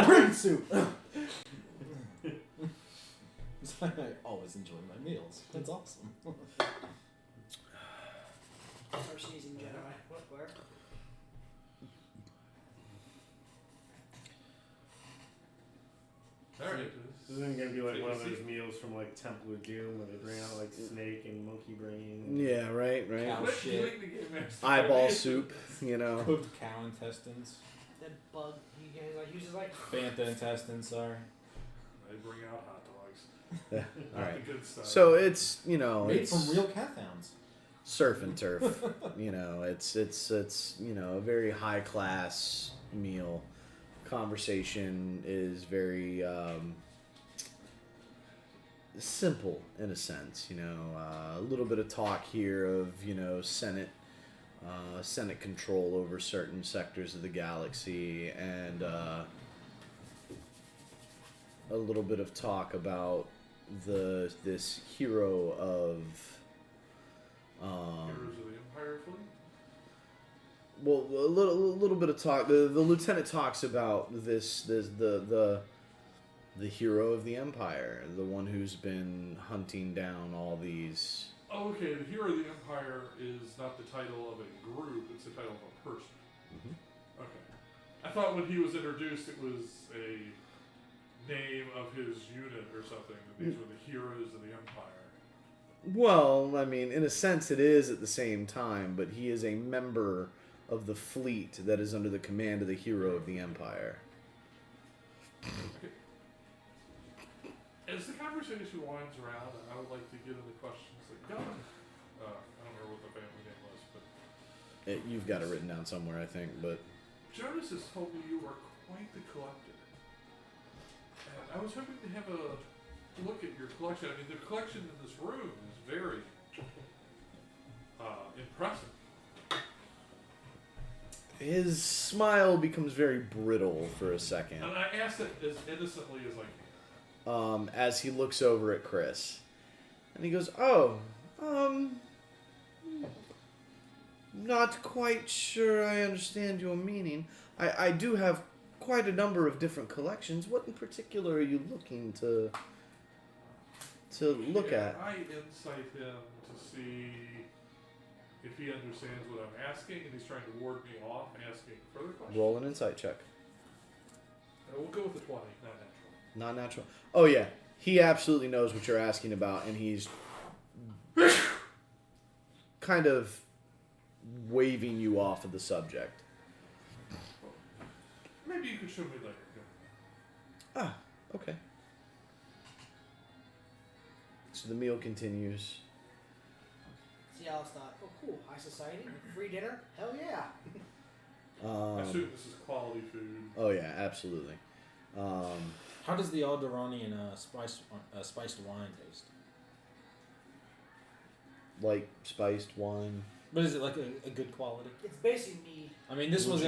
Brain soup. I always enjoy my meals. That's awesome. start sneezing Jedi. What, where? Alright. This isn't gonna be like one of those meals from like Temple of Doom where they bring out like snake and monkey brain. Yeah, right. Cow What shit. make the game master? Eyeball soup, you know. Cooked cow intestines. That bug he like uses like Bantha intestines, sorry. They bring out hot dogs. Yeah, Not alright. the good stuff. So it's, you know, Made it's from real cat hounds. surf and turf. You know, it's you know, a very high class meal. Conversation is very simple in a sense. You know, a little bit of talk here of, you know, Senate control over certain sectors of the galaxy, and a little bit of talk about this hero of Heroes of the Empire fleet? well, a little bit of talk. The lieutenant talks about the hero of the Empire, the one who's been hunting down all these. Oh, okay. The Hero of the Empire is not the title of a group, it's the title of a person. Mhm. Okay. I thought when he was introduced it was a name of his unit or something, that these were the Heroes of the Empire. Well, I mean, in a sense, it is at the same time, but he is a member of the fleet that is under the command of the hero of the Empire. As the conversation winds around, I would like to get into questions that Gunn, I don't remember what the family name was, but You've got it written down somewhere, I think, but Jonas has told me you are quite the collector. And I was hoping to have a look at your collection. I mean, the collection in this room is very impressive. His smile becomes very brittle for a second. And I asked it as innocently as I can. As he looks over at Chris. And he goes, "Oh, not quite sure I understand your meaning. I do have quite a number of different collections. What in particular are you looking to look at?" I insight him to see if he understands what I'm asking, and he's trying to ward me off asking further questions. Roll an insight check. We'll go with the 20, not natural. Not natural. Oh, yeah. He absolutely knows what you're asking about, and he's kind of waving you off of the subject. Maybe you could show me later. Ah, okay. So the meal continues. See, Alice thought, oh, cool, high society, free dinner, hell yeah. I assume this is quality food. Oh, yeah, absolutely. How does the Alderanian spiced wine taste? Like spiced wine. But is it like a good quality? It's basically mead. I mean, this was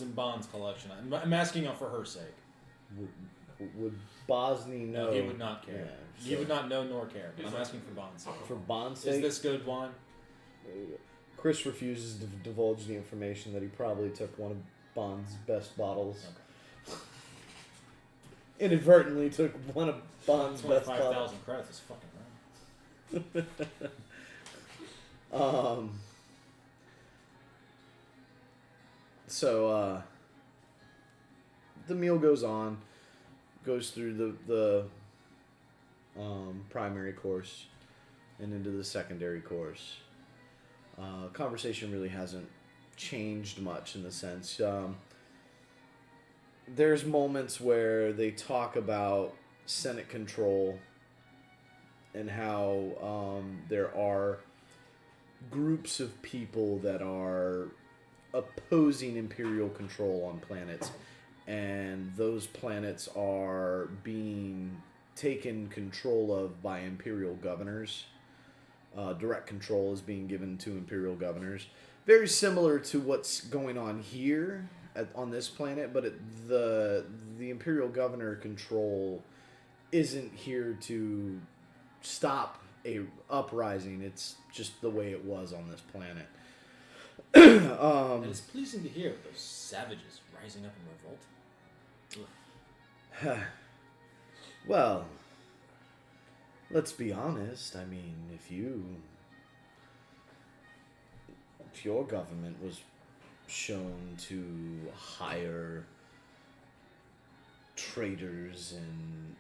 in Bond's collection. I'm asking for her sake. Would Bosny know? No, he would not care. Yeah, He would not know nor care. But I'm asking for Bond's sake. For Bond's Is sake? this good wine? Chris refuses to divulge the information that he probably took one of Bond's best bottles. Okay. Inadvertently took one of Bond's best bottles. 5,000 credits is fucking right. So the meal goes on, goes through the primary course and into the secondary course. Conversation really hasn't changed much in the sense. There's moments where they talk about Senate control and how there are groups of people that are opposing Imperial control on planets, and those planets are being taken control of by Imperial governors. Direct control is being given to Imperial governors. Very similar to what's going on here on this planet, but the Imperial governor control isn't here to stop a uprising. It's just the way it was on this planet. And it's pleasing to hear those savages rising up in revolt. Well, let's be honest. I mean, if your government was shown to hire traitors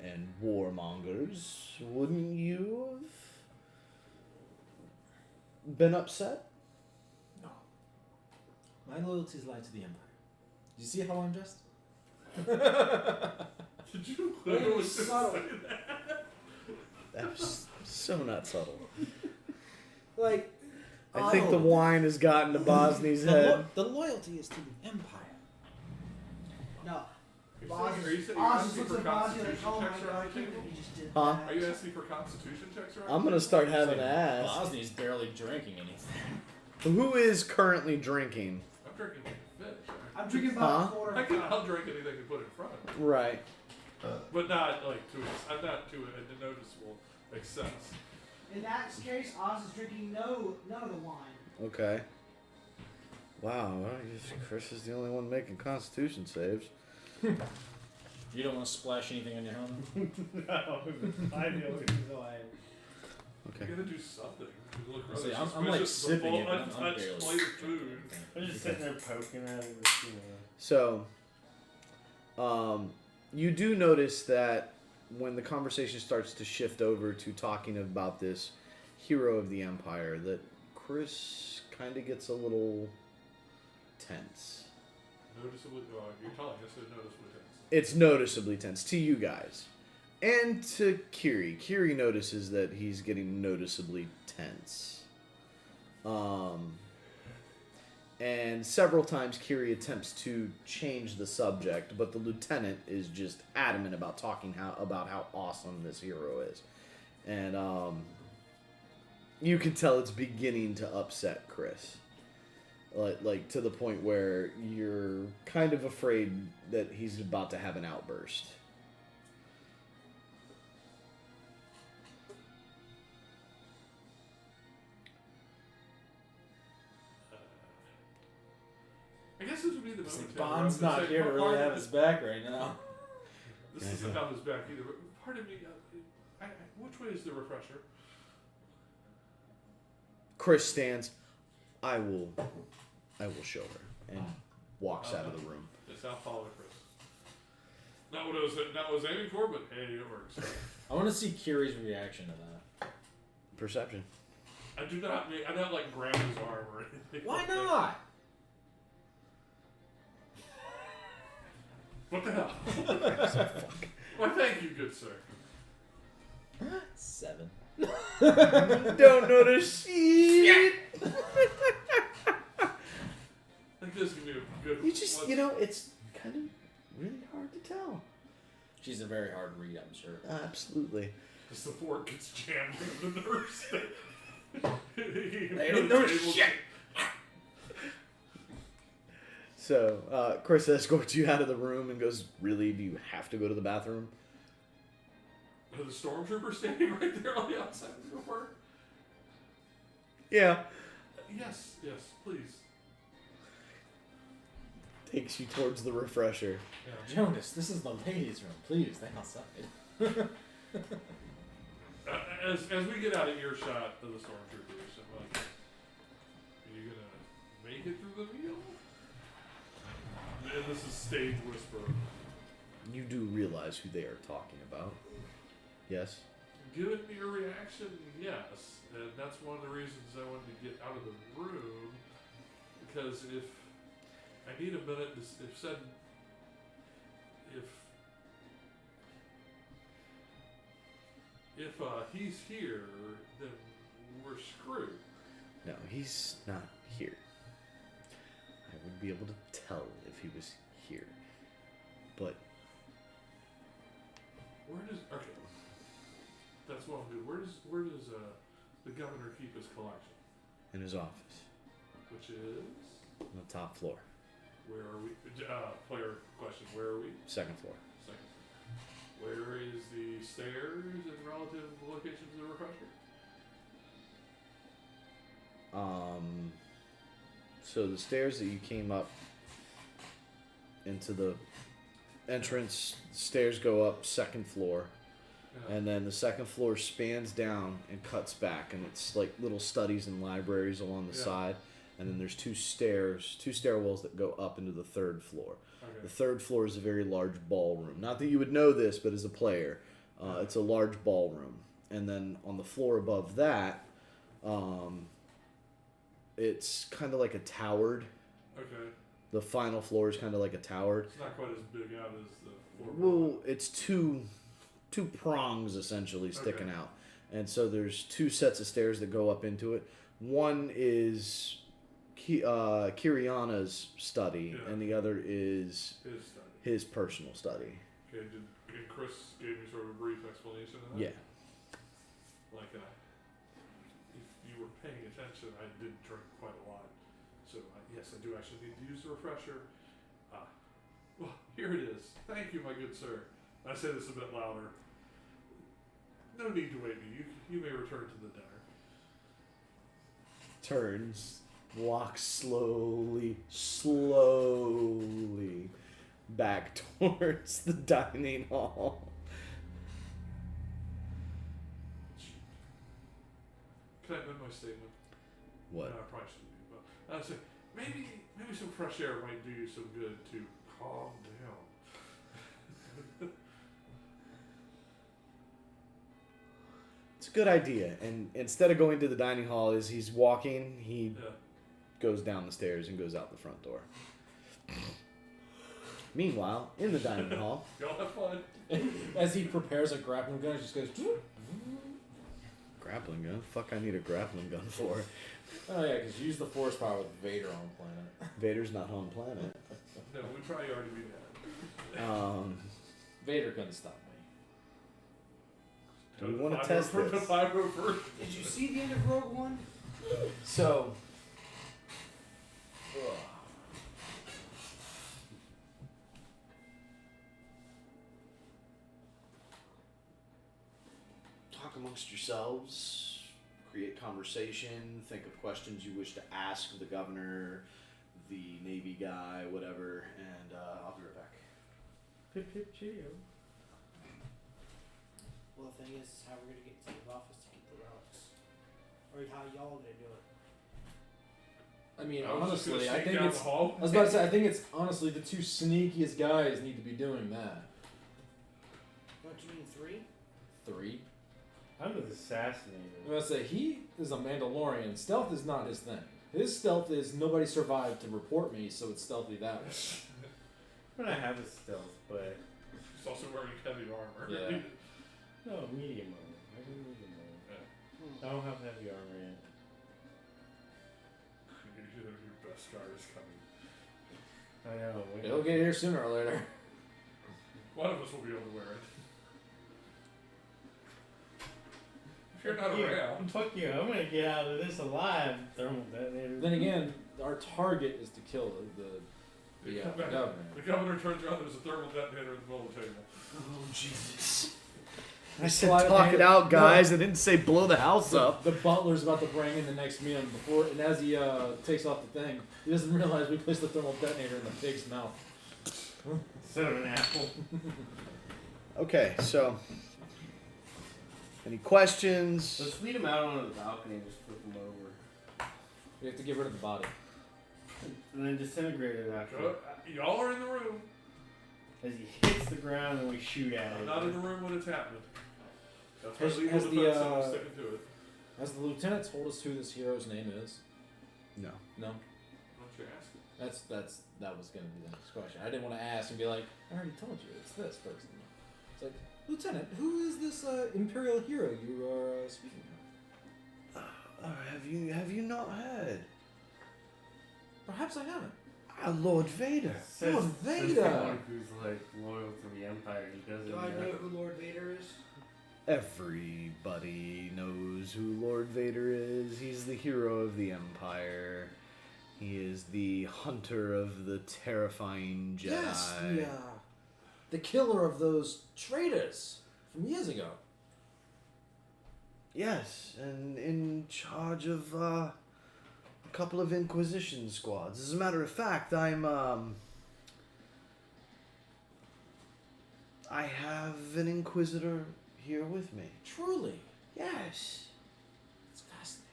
and warmongers, wouldn't you have been upset? No. My loyalties lie to the Empire. Do you see how I'm dressed? Did you Very literally just subtle. say that? That was so not subtle. Like, I think the wine has gotten to Bosny's head. The loyalty is to the Empire. no. Are you saying you're Oz asking looks for at Bosnia like, constitution oh my checks god, I around can't the believe table? he just did Huh? that. Are you asking for constitution checks around I'm gonna start having to ask. Bosny's barely drinking anything. Who is currently drinking? I'm drinking fish. I'm drinking about Huh? a quarter I of a can, cup. I'll drink anything you put in front of me. Right. But not like I'm not to a noticeable excess. In that case, Oz is drinking none of the wine. Okay. Wow, well, I guess Chris is the only one making Constitution saves. You don't want to splash anything on your helmet? No, I know it's why. Okay. You gotta do something. You look See, rather I'm like suspicious with sipping full it, but I'm untouched barely plate of food. I'm just sitting there poking at it, you know. So, you do notice that when the conversation starts to shift over to talking about this hero of the Empire, that Chris kind of gets a little tense. Noticeably, you're telling us it's noticeably tense. It's noticeably tense to you guys. And to Kiri. Kiri notices that he's getting noticeably tense. And several times Kiri attempts to change the subject, but the lieutenant is just adamant about talking about how awesome this hero is. And you can tell it's beginning to upset Chris. like to the point where you're kind of afraid that he's about to have an outburst. I guess this would be the It's moment. like to Bond's interrupt not and say, here to really "Pardon have me." his back right now. This doesn't have his back either. But pardon me. Which way is the refresher? Chris stands. I will show her, and walks out of the room. Yes, I'll follow Chris. Not what I was aiming for, but hey, it works. I want to see Kiri's reaction to that. Perception. I don't like grab his arm or anything. Why like that. not? What the hell? Why, thank you, good sir. 7. Don't notice shit. I think this is gonna be a good. It's kind of really hard to tell. She's a very hard read, I'm sure. Absolutely. As the fork gets jammed into the nurse. They didn't know shit. So, Chris escorts you out of the room and goes, "Really? Do you have to go to the bathroom?" Are the stormtrooper standing right there on the outside of the door? Yeah. Yes, please. Takes you towards the refresher. Yeah. Jonas, this is the ladies' room. Please, stay outside. As we get out of earshot of the stormtroopers, I'm like, are you gonna make it through the meal? And this is stage whisper. You do realize who they are talking about. Yes? Given your reaction, yes. And that's one of the reasons I wanted to get out of the room. Because if I need a minute to if he's here, then we're screwed. No, he's not here. I would be able to tell if he was here. But Okay. That's what I'll do. Where does the governor keep his collection? in his office, Which is on the top floor, where are we? Player question. Where are we? second floor. Second. Where is the stairs in relative location to the refresher? So the stairs that you came up into the entrance, stairs go up second floor, Yeah. and then the second floor spans down and cuts back, and it's like little studies and libraries along the Yeah. side, and then there's two stairwells that go up into the third floor. Okay. The third floor is a very large ballroom. Not that you would know this, but as a player, it's a large ballroom. And then on the floor above that, it's kind of like a towered. Okay. The final floor is kind of like a towered. It's not quite as big out as the floor. Well, it's two prongs essentially sticking out. And so there's two sets of stairs that go up into it. One is Kiriana's study, Yeah. and the other is His study. his personal study. Okay. And Chris gave me sort of a brief explanation of that. Yeah. Like, if you were paying attention, I did drink quite a lot. So, yes, I do actually need to use the refresher. Well, here it is. Thank you, my good sir. I say this a bit louder. No need to wait me. You may return to the dinner. Turns, walks slowly back towards the dining hall. Can I amend my statement? What? No, I probably shouldn't do. But I say maybe some fresh air might do you some good to calm down. It's a good idea. And instead of going to the dining hall, as he's walking, he Yeah. goes down the stairs and goes out the front door. Meanwhile, in the dining hall, Y'all have fun. As he prepares a grappling gun, he just goes. grappling gun. Fuck, I need a grappling gun for. Oh yeah, because use the force power with Vader on planet. Vader's not on planet. No, we'd probably already be dead. Vader couldn't stop me. Do we want to test this? The 501st. Did you see the end of Rogue One? So, amongst yourselves, create conversation, think of questions you wish to ask the governor, the Navy guy, whatever, and I'll be right back. Pip pip cheerio. Well, the thing is how we're gonna get to the office to get the relics, or how y'all gonna do it. I mean, I was just gonna honestly, I sneak think down it's. the hall. I was about to say, I think it's honestly the two sneakiest guys need to be doing that. Don't you mean 3? 3. I'm the assassinator. I'm gonna say he is a Mandalorian. Stealth is not his thing. His stealth is nobody survived to report me, so it's stealthy that way. I'm gonna have a stealth, but He's also wearing heavy armor. Yeah. no, medium armor. I do medium armor. I don't have heavy armor yet. Your best guard is coming. I know. It'll get here sooner or later. One of us will be able to wear it. If you're not Fuck you. around. Fuck you. I'm gonna get out of this alive. Thermal detonator. Then again, our target is to kill the governor. The governor turns around, there's a thermal detonator at the middle of the table. Oh, Jesus. I said Slide talk hand- it out, guys. No. I didn't say blow the house up. The butler's about to bring in the next meal, and and as he takes off the thing, he doesn't realize we placed the thermal detonator in the pig's mouth. Instead of an apple. Okay, so any questions? Let's lead him out onto the balcony and just flip him over. We have to get rid of the body. And then disintegrate it after. Go, y'all are in the room. As he hits the ground and we shoot at I'm it. not in the room when it's happening. That's my Has- legal has defense, the, and I'm uh, sticking to it. Has the lieutenant told us who this hero's name is? No. No. Why don't you ask? That was gonna be the next question. I didn't want to ask and be like, I already told you, it's this person. It's like, Lieutenant, who is this Imperial hero you are speaking of? Have you not heard? Perhaps I haven't. Lord Vader. Says, Lord says Vader. someone who's like loyal to the Empire. He doesn't Do I know who Lord Vader is? Everybody knows who Lord Vader is. He's the hero of the Empire. He is the hunter of the terrifying Jedi. Yes, the killer of those traitors from years ago. Yes, and in charge of a couple of Inquisition squads. As a matter of fact, I have an Inquisitor here with me. Truly, Yes, it's fascinating.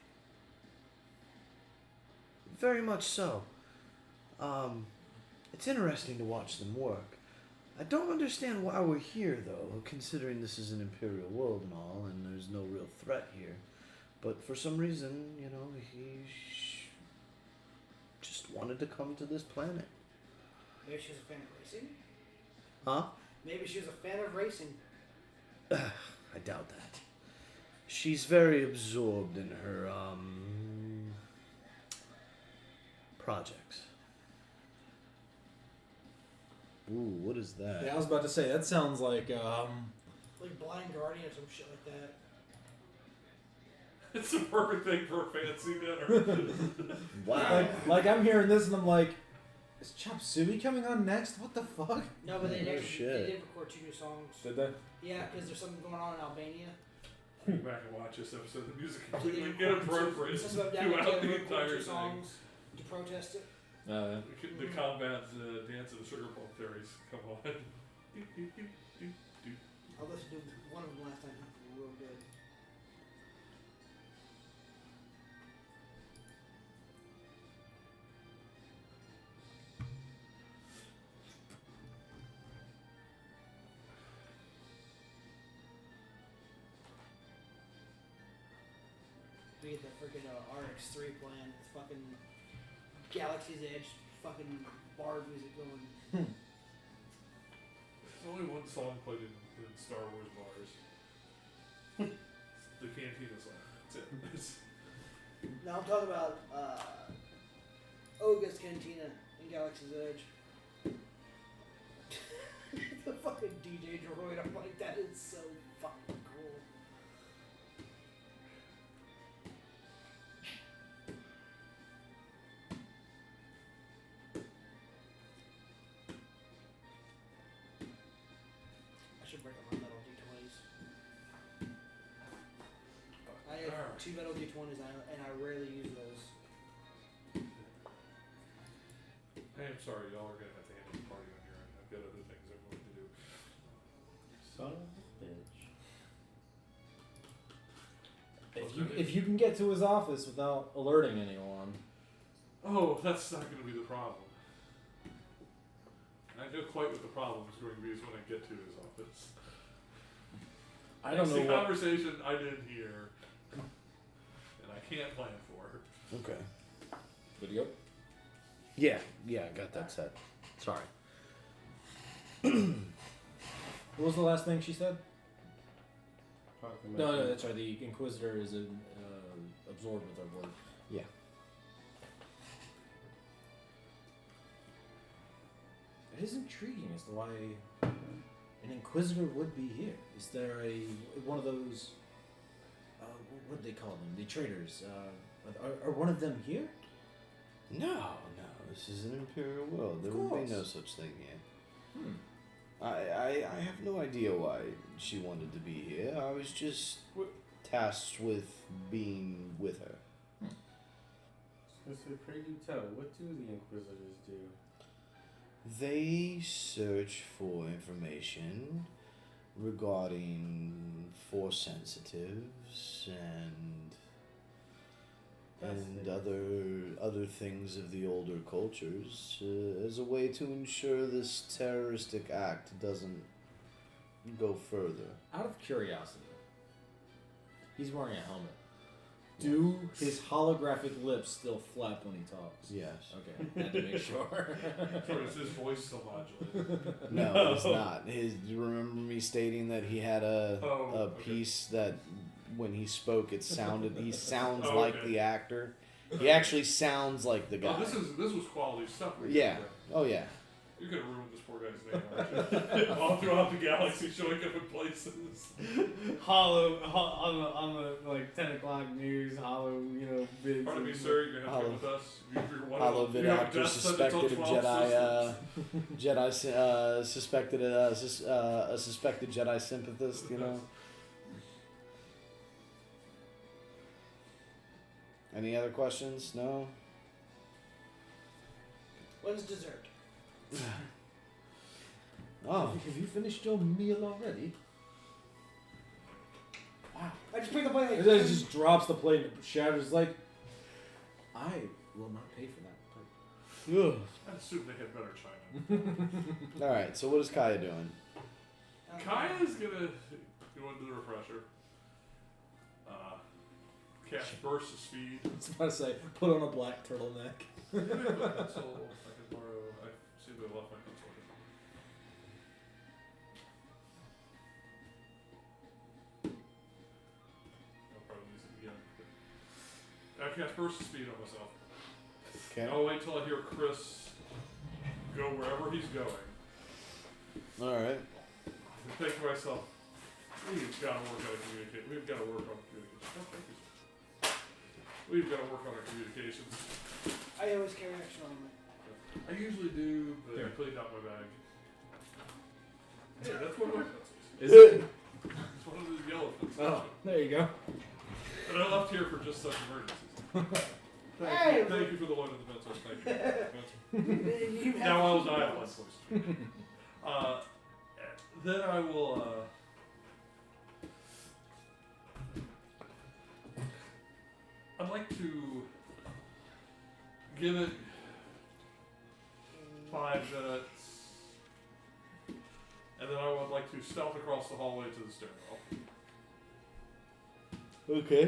very much so. It's interesting to watch them work. I don't understand why we're here, though, considering this is an Imperial world and all, and there's no real threat here. But for some reason, you know, he just wanted to come to this planet. Maybe she was a fan of racing? Huh? Maybe she was a fan of racing. I doubt that. She's very absorbed in her, projects. Ooh, what is that? Yeah, I was about to say that sounds like Like Blind Guardian or some shit like that. It's the perfect thing for a fancy dinner. Wow. like I'm hearing this and I'm like, is Chop Suey coming on next? What the fuck? No, but Yeah, no they shit. did record 2 new songs. Did they? Yeah, because there's something going on in Albania. Go back and watch this episode. The music So they completely recorded inappropriate some stuff down throughout there, the recorded entire 2 thing. songs to protest it. The combat dance of the sugar plum fairies. Come on. I listened to one of them last time. They were real good. We get the freaking RX3 playing. It's fucking Galaxy's Edge, fucking bard music going. There's only one song played in Star Wars bars. It's the Cantina song. That's it. Now I'm talking about Oga's Cantina in Galaxy's Edge. The fucking DJ droid, I'm like, that is so fucking cool. I should break up my metal D20s. 2 metal D20s, and I rarely use those. Hey, I'm sorry, y'all are gonna have to handle the party on your end. I've got other things I'm going to do. Son of a bitch. If you can get to his office without alerting anyone. Oh, that's not going to be the problem. I know quite what the problem is going to be is when I get to his office. I don't It's know the what. conversation I didn't hear, and I can't plan for. Okay. Video. Yeah, I got that set. Sorry. What was the last thing she said? Proclamation. No, that's right. The Inquisitor is absorbed with our word. Yeah. It is intriguing as to why an Inquisitor would be here. Is there one of those? What do they call them? The traitors. Are one of them here? No. This is an imperial world. There would be no such thing here. I have no idea why she wanted to be here. I was just tasked with being with her. So pray do tell, what do the Inquisitors do? They search for information regarding Force sensitives and other things of the older cultures as a way to ensure this terroristic act doesn't go further. Out of curiosity, he's wearing a helmet. Do his holographic lips still flap when he talks? Yes. Okay, had to make sure. Sorry, is his voice still modulated? No, it's not. Do you remember me stating that he had a Okay. piece that when he spoke he sounds Oh, like okay. the actor. He actually sounds like the guy. Oh, this was quality stuff. Right Yeah. there. Oh yeah. You're gonna ruin this poor guy's name, aren't you? All throughout the galaxy, showing up in places. Hollow on the like 10 o'clock news. Hollow, bids. Pardon me, sir. You're gonna have to come with us. You're one Hollow of vid you have a actor death sentence on suspected of 12 Jedi systems. suspected a suspected Jedi sympathist. Any other questions? No. When's dessert? Oh. Have you finished your meal already? Wow. I just picked up my. And then it just drops the plate and shatters like, I will not pay for that plate. I assume they had better china. All right. So what is Kaya doing? Kaya's gonna go into the refresher. Cast burst of speed. I was about to say, put on a black turtleneck. Pencil. I can borrow. I see if I left my pencil here. I'll probably use it again. I cast burst of speed on myself. Okay. I'll wait till I hear Chris go wherever he's going. All right. And think to myself, we've got to work on communication. We've got to work on communication. Oh, thank you, sir. We've got to work on our communications. I always carry extra on me. I usually do, but Here. I cleaned out my bag. Hey, that's one of my pencils. Is it? It's one of the yellow pencils. Oh, there you go. And I left here for just such emergencies. Hey! Thank you for the loan of the pencil. Thank you. You have Now I will to die keep of those. one Then I will, I'd like to give it 5 minutes, and then I would like to stealth across the hallway to the stairwell. Okay.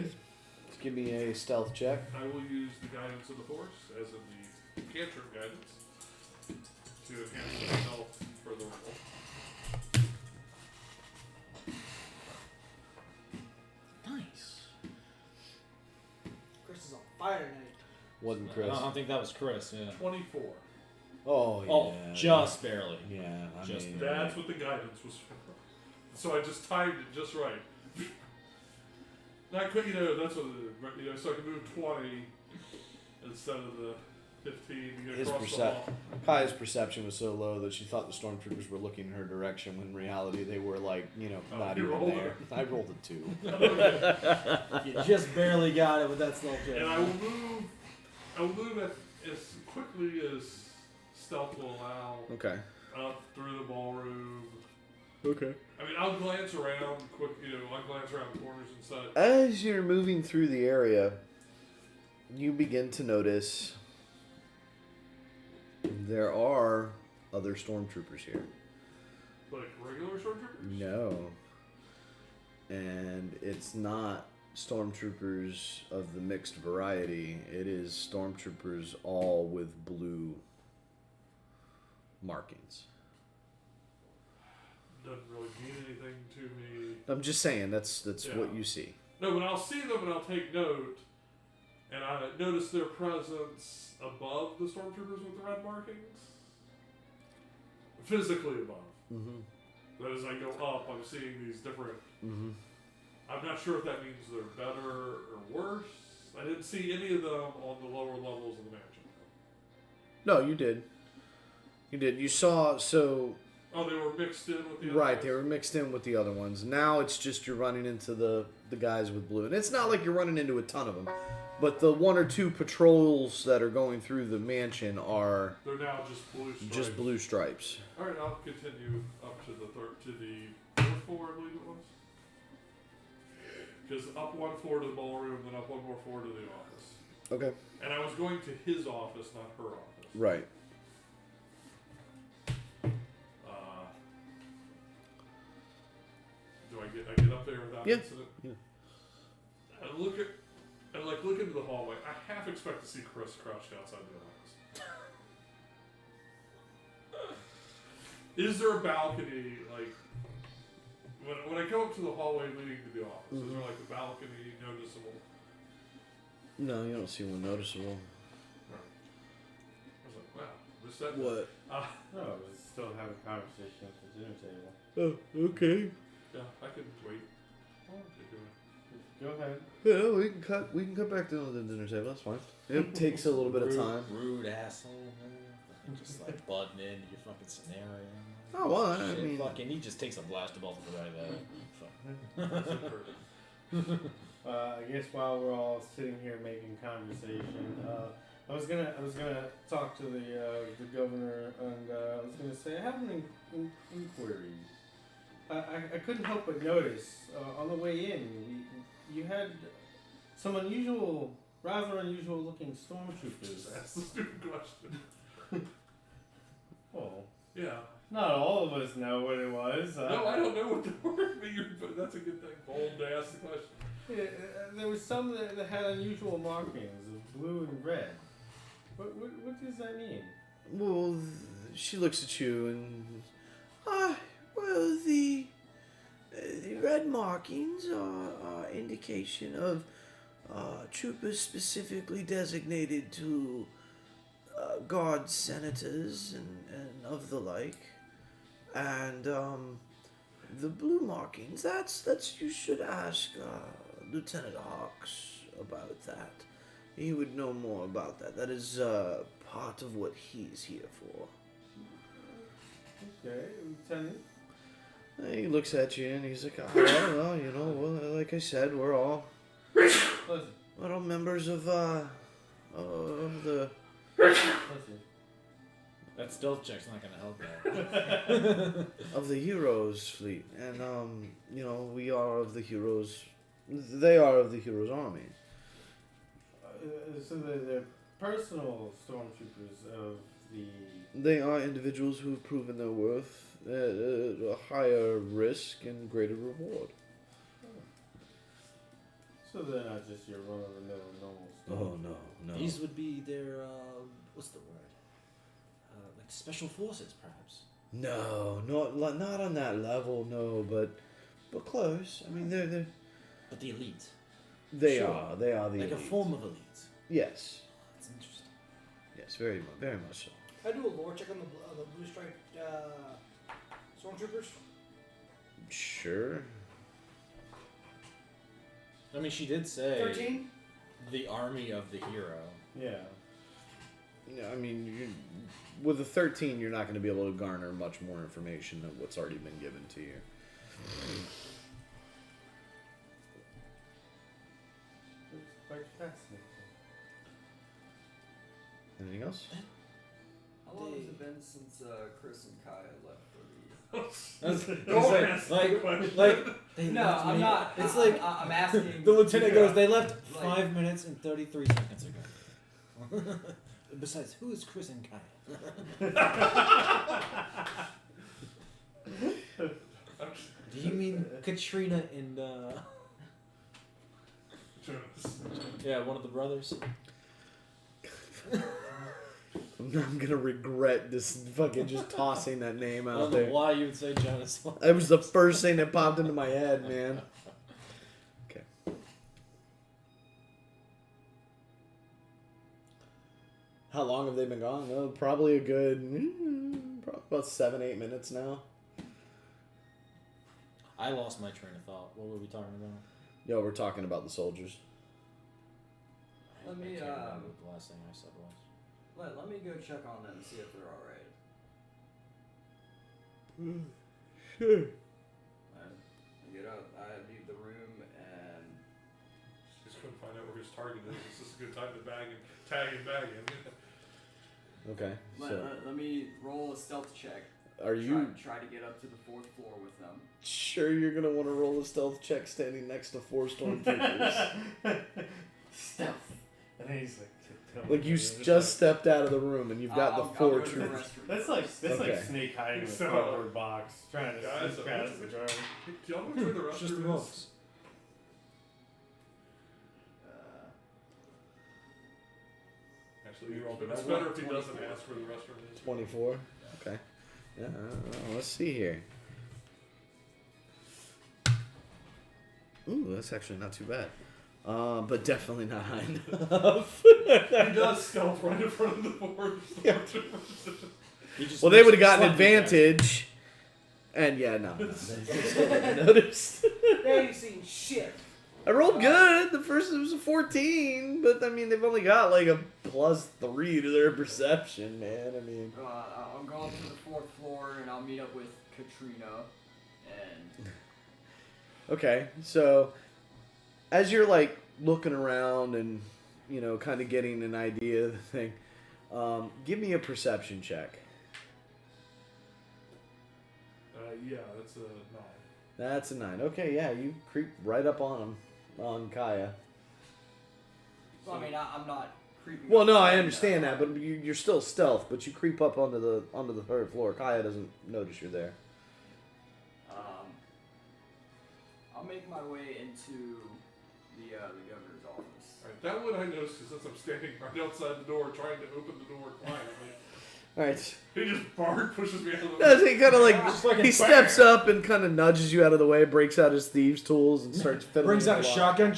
Let's give me a stealth check. I will use the guidance of the Force, as in the cantrip guidance, to enhance my stealth for the roll. Nice. Chris is on fire tonight. Wasn't Chris. I don't think that was Chris, yeah. 24. Oh yeah. Oh, just barely. Yeah. I Just mean, That's what the guidance was for. So I just timed it just right. Not quick, that's what, so I can move 20 instead of the 15 to get His across the hall. Kai's perception was so low that she thought the stormtroopers were looking in her direction when in reality they were like, not you even rolled there. I rolled a 2. You just barely got it with that stealth check. And I will move as quickly as stealth will allow Okay. up through the ballroom. Okay. I mean, I'll glance around quick, I'll glance around corners and such. As you're moving through the area, you begin to notice there are other stormtroopers here. Like regular stormtroopers? No. And it's not stormtroopers of the mixed variety. It is stormtroopers all with blue markings. Doesn't really mean anything to me. I'm just saying that's Yeah. what you see. No, but I'll see them and I'll take note. And I notice their presence above the stormtroopers with the red markings. Physically above. Mm-hmm. But as I go up, I'm seeing these different. Mm-hmm. I'm not sure if that means they're better or worse. I didn't see any of them on the lower levels of the mansion. No, you did. You did. You saw, so... Oh, they were mixed in with the other Right, ones? they were mixed in with the other ones. Now it's just you're running into the guys with blue. And it's not like you're running into a ton of them. But the 1 or 2 patrols that are going through the mansion are They're now just blue stripes. just blue stripes. Alright, I'll continue up to the fourth floor, I believe it was. Because up 1 floor to the ballroom, then up 1 more floor to the office. Okay. And I was going to his office, not her office. Right. Do I get up there without Yeah. incident? Yeah. I look into the hallway. I half expect to see Chris crouched outside the office. Is there a balcony, like, when I go up to the hallway leading to the office, is there like a balcony noticeable? No, you don't see one noticeable. I was like, wow, was that What? No, we're still having a conversation at the dinner table. Oh, okay. Yeah, I could wait. Go ahead. Yeah, we can cut back down to the dinner table. That's fine. It takes a little bit of time. Rude asshole. Just like butting into your fucking scenario. Oh well, I Shit, mean, fucking, he just takes a blaster bolt to the right of that. Fuck. I guess while we're all sitting here making conversation, I was gonna talk to the governor, and I was gonna say I have an inquiry. I couldn't help but notice on the way in you had some rather unusual looking stormtroopers. That's a stupid question. Well, Yeah. not all of us know what it was. No, I don't know what the word means, but that's a good thing. Bold to ask the question. Yeah, there was some that had unusual markings of blue and red. What does that mean? well, she looks at you and, well, the red markings are indication of troopers specifically designated to guard senators and of the like, and the blue markings. That's you should ask Lieutenant Hawks about that. He would know more about that. That is part of what he's here for. Okay, Lieutenant. He looks at you and he's like, well, like I said, we're all Listen. members of the Listen. That stealth check's not gonna help that. of the heroes fleet, and we are of the heroes. They are of the heroes army. So they're personal stormtroopers of the. They are individuals who have proven their worth at a higher risk and greater reward. So they're not just your run-of-the-mill normal Oh stormtroopers. no. These would be their, what's the word? Like special forces, perhaps. No, not on that level. No, but close. I mean, they're But the elite. they Sure. are the Like a elite. form of elite. Yes, That's interesting. yes, very much so. Can I do a lore check on the blue striped stormtroopers? Sure. I mean, she did say 13? the army of the hero. Yeah. I mean, with a 13, you're not going to be able to garner much more information than what's already been given to you. It's quite fascinating. Anything else? How long has it been since Chris and Kaya left for the? Don't ask the question. They No, left I'm me- not. It's like I'm asking. the lieutenant Yeah. goes. They left Like- 5 minutes and 33 seconds ago. Besides, who is Chris and Kaya? Do you mean Katrina and Jonas. yeah, one of the brothers? I'm gonna regret this fucking just tossing that name I out don't know there. why you would say Jonas. That was the first thing that popped into my head, man. Okay. How long have they been gone? Oh, probably a good, probably about 7-8 minutes now. I lost my train of thought. What were we talking about? Yo, we're talking about the soldiers. Let me I can't remember what the last thing I said was. let me go check on them and see if they're all right. Sure. I get up, I leave the room, and Just couldn't find out where his target is. It's just a good time to tag and bag him. Okay. So, let me roll a stealth check. are you try to get up to the 4th floor with them? sure you're gonna want to roll a stealth check standing next to 4 stormtroopers? Stealth. And then he's like, Like you just stepped out of the room and you've got I'll the go 4 to the troopers. restroom. That's like Okay. Snake hiding in a So- cardboard box, trying to Guys, sneak past the guard. Do y'all know where the It's just the restroom is? books. Actually, You rolled it's it. better if he 24. doesn't ask where the restroom is. 24. Okay. Yeah. Let's see here. Ooh, that's actually not too bad. But definitely not high enough. He does stealth right in front of the board. Yeah. He just Well, they would have looks gotten slightly advantage. And yeah, no. They still wouldn't have noticed. They ain't seen shit. I rolled good. The first it was a 14, but I mean they've only got like a +3 to their perception, man. I mean, I'm going to the 4th floor, and I'll meet up with Katrina, and okay. So as you're like looking around and kind of getting an idea of the thing, give me a perception check. Yeah, that's a 9. That's a 9. Okay, yeah, you creep right up on him, on Kaya. well, I mean, I'm not creeping. Well, up no, I behind understand them. that, but you're still stealth. But you creep up onto the 3rd floor. Kaya doesn't notice you're there. I'll make my way into the governor's office. Alright, that one I noticed since I'm standing right outside the door trying to open the door quietly. All right. He just pushes me out of the No, he kind of Just fucking he steps up and kind of nudges you out of the way, breaks out his thieves' tools, and starts fiddling. brings with out a the lock. shotgun.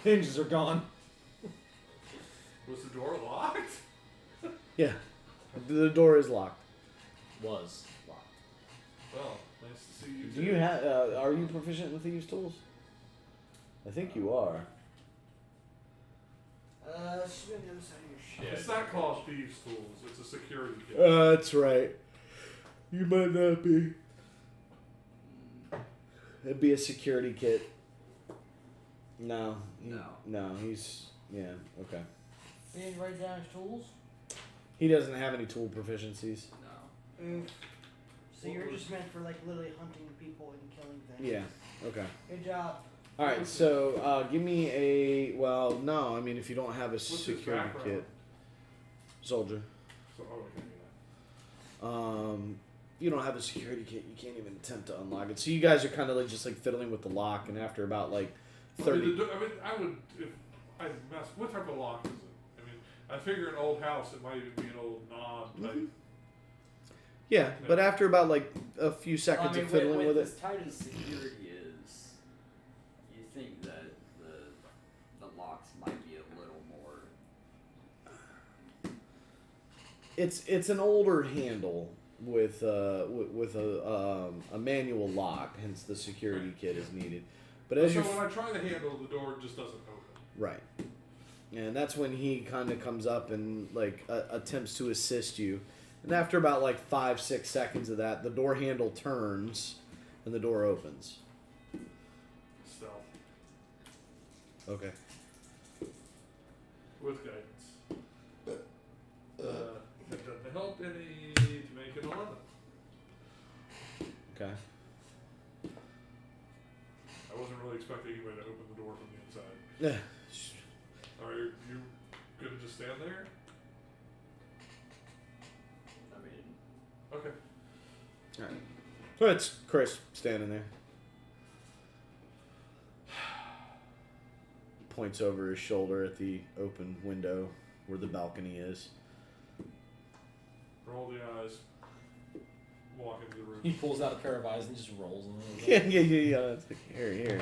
Hinges are gone. Was the door locked? Yeah, the door is locked. Was locked. Well, nice to see you. Do you have? Are you proficient with thieves' tools? I think you are. She's been on the other side of your shit. It's not called thieves' tools. It's a security kit. That's right. You might not be. It'd be a security kit. No. No, he's... Yeah, okay. You didn't write down his tools? He doesn't have any tool proficiencies. No. So you're just meant for like literally hunting people and killing things. Yeah, okay. Good job. Alright, so give me a... Well, no, I mean, if you don't have a What's his security background? kit. Soldier. So, oh, okay, You don't have a security kit, you can't even attempt to unlock it. So you guys are kind of like just like fiddling with the lock, and after about like 30... I mean, I would, if I mess, what type of lock is it? I mean, I figure an old house, it might even be an old non-type. Mhm. Yeah, but after about like a few seconds of fiddling with it... as tight as security is, you think that the locks might be a little more. It's an older handle with a manual lock, hence the security kit is needed. But as So you when I try to handle the door, it just doesn't open. right, And that's when he kind of comes up and like attempts to assist you. And after about like 5-6 seconds of that, the door handle turns and the door opens. Stealth. Okay. With guidance. It doesn't help any to make an 11. Okay. I wasn't really expecting anybody to open the door from the inside. Yeah. Are you gonna just stand there? I mean, Okay. All right. So it's Chris standing there. Points over his shoulder at the open window where the balcony is. Roll the eyes. Walk into the room. He pulls out a pair of eyes and just rolls them. Yeah. It's like, here.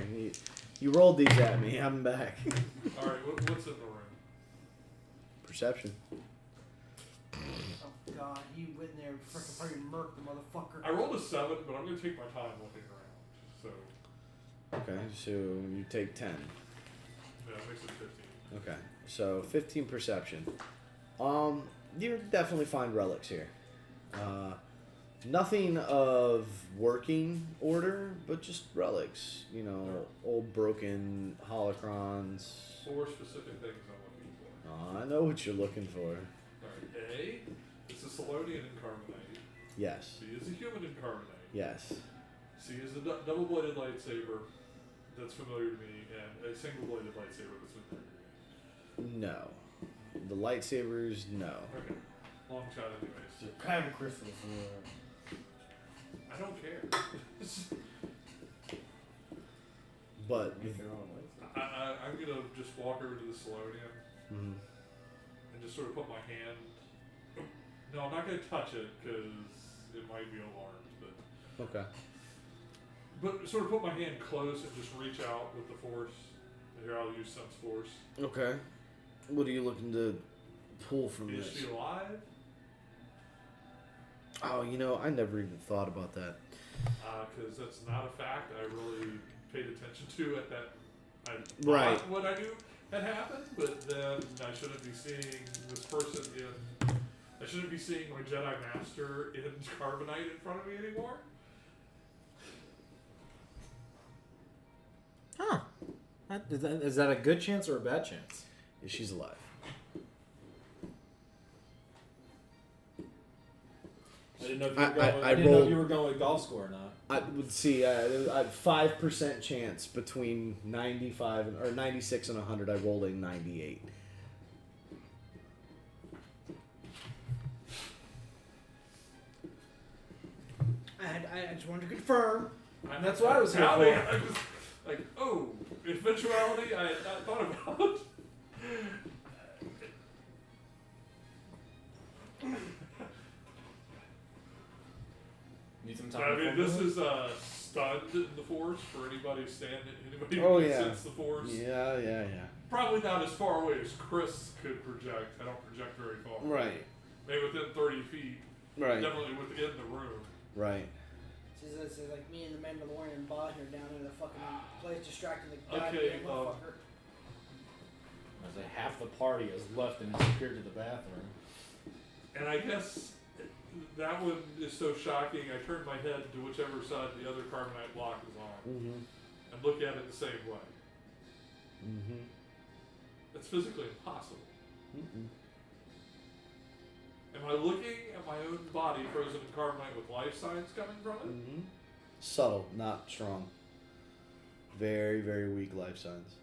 You rolled these at me. I'm back. Alright, what's in the room? Perception. Oh god, he went in there and freaking probably murked the motherfucker. I rolled a 7, but I'm gonna take my time looking around. So, Okay, so you take 10. yeah, that makes it 15. Okay, so 15 perception. You definitely find relics here. Nothing of working order, but just relics. You know, old broken holocrons. 4 specific things I'm looking for. I know what you're looking for. Alright, A, it's a Solonian incarnate. Yes. B is a human incarnate. Yes. C is a double-bladed lightsaber that's familiar to me, and a single-bladed lightsaber that's familiar to me. No. The lightsabers, no. Okay. Long shot anyways. Kyber crystals. I don't care. But I'm gonna just walk over to the Solonian mhm. and just sort of put my hand. No, I'm not gonna touch it because it might be alarmed, Okay. but sort of put my hand close and just reach out with the force. Here, I'll use sense force. Okay. What are you looking to pull from Is this? she alive? Oh, you know, I never even thought about that. Because that's not a fact I really paid attention to at that. I Right. thought what I knew had happened, but then I shouldn't be seeing this person in. I shouldn't be seeing my Jedi Master in carbonite in front of me anymore. Huh. Is that a good chance or a bad chance? She's alive. I didn't know if you I- were going, I I didn't know if rolled- you were going with golf score or not. I would see a 5% chance between 95 or 96 and 100. I rolled a 98. I just wanted to confirm. That's what I was here Now for. I was like, oh, eventuality I had not thought about. Need some time. I mean, to this formulate? is stunned in the force for anybody anybody who Oh, can yeah. sense the force. Yeah. Probably not as far away as Chris could project. I don't project very far. Right. Maybe within 30 feet. Right. Definitely within the room. Right. This is like me and the Mandalorian bot here down in the fucking place distracting the Okay, goddamn motherfucker. I was like, half the party is left and disappeared to the bathroom. And I guess that one is so shocking. I turn my head to whichever side the other carbonite block is on Mm-hmm. and look at it the same way. Mm-hmm. It's physically impossible. Mm-mm. Am I looking at my own body frozen in carbonite with life signs coming from it? Mm-hmm. Subtle, not strong. Very, very weak life signs.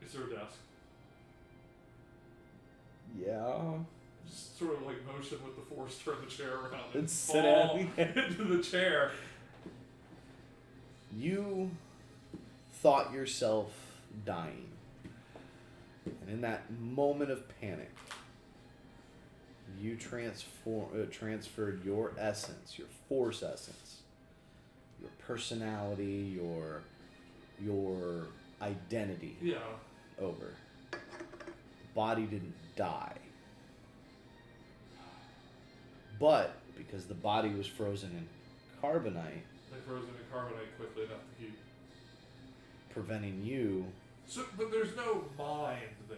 Is there a desk? Yeah. Just sort of like motion with the force, turn the chair around and And sit fall at into the chair. You thought yourself dying. And in that moment of panic, you transferred your essence, your force essence, your personality, your identity Yeah. over. The body didn't die. But because the body was frozen in carbonite, They frozen in carbonite quickly enough to keep. preventing you. So, but there's no mind there.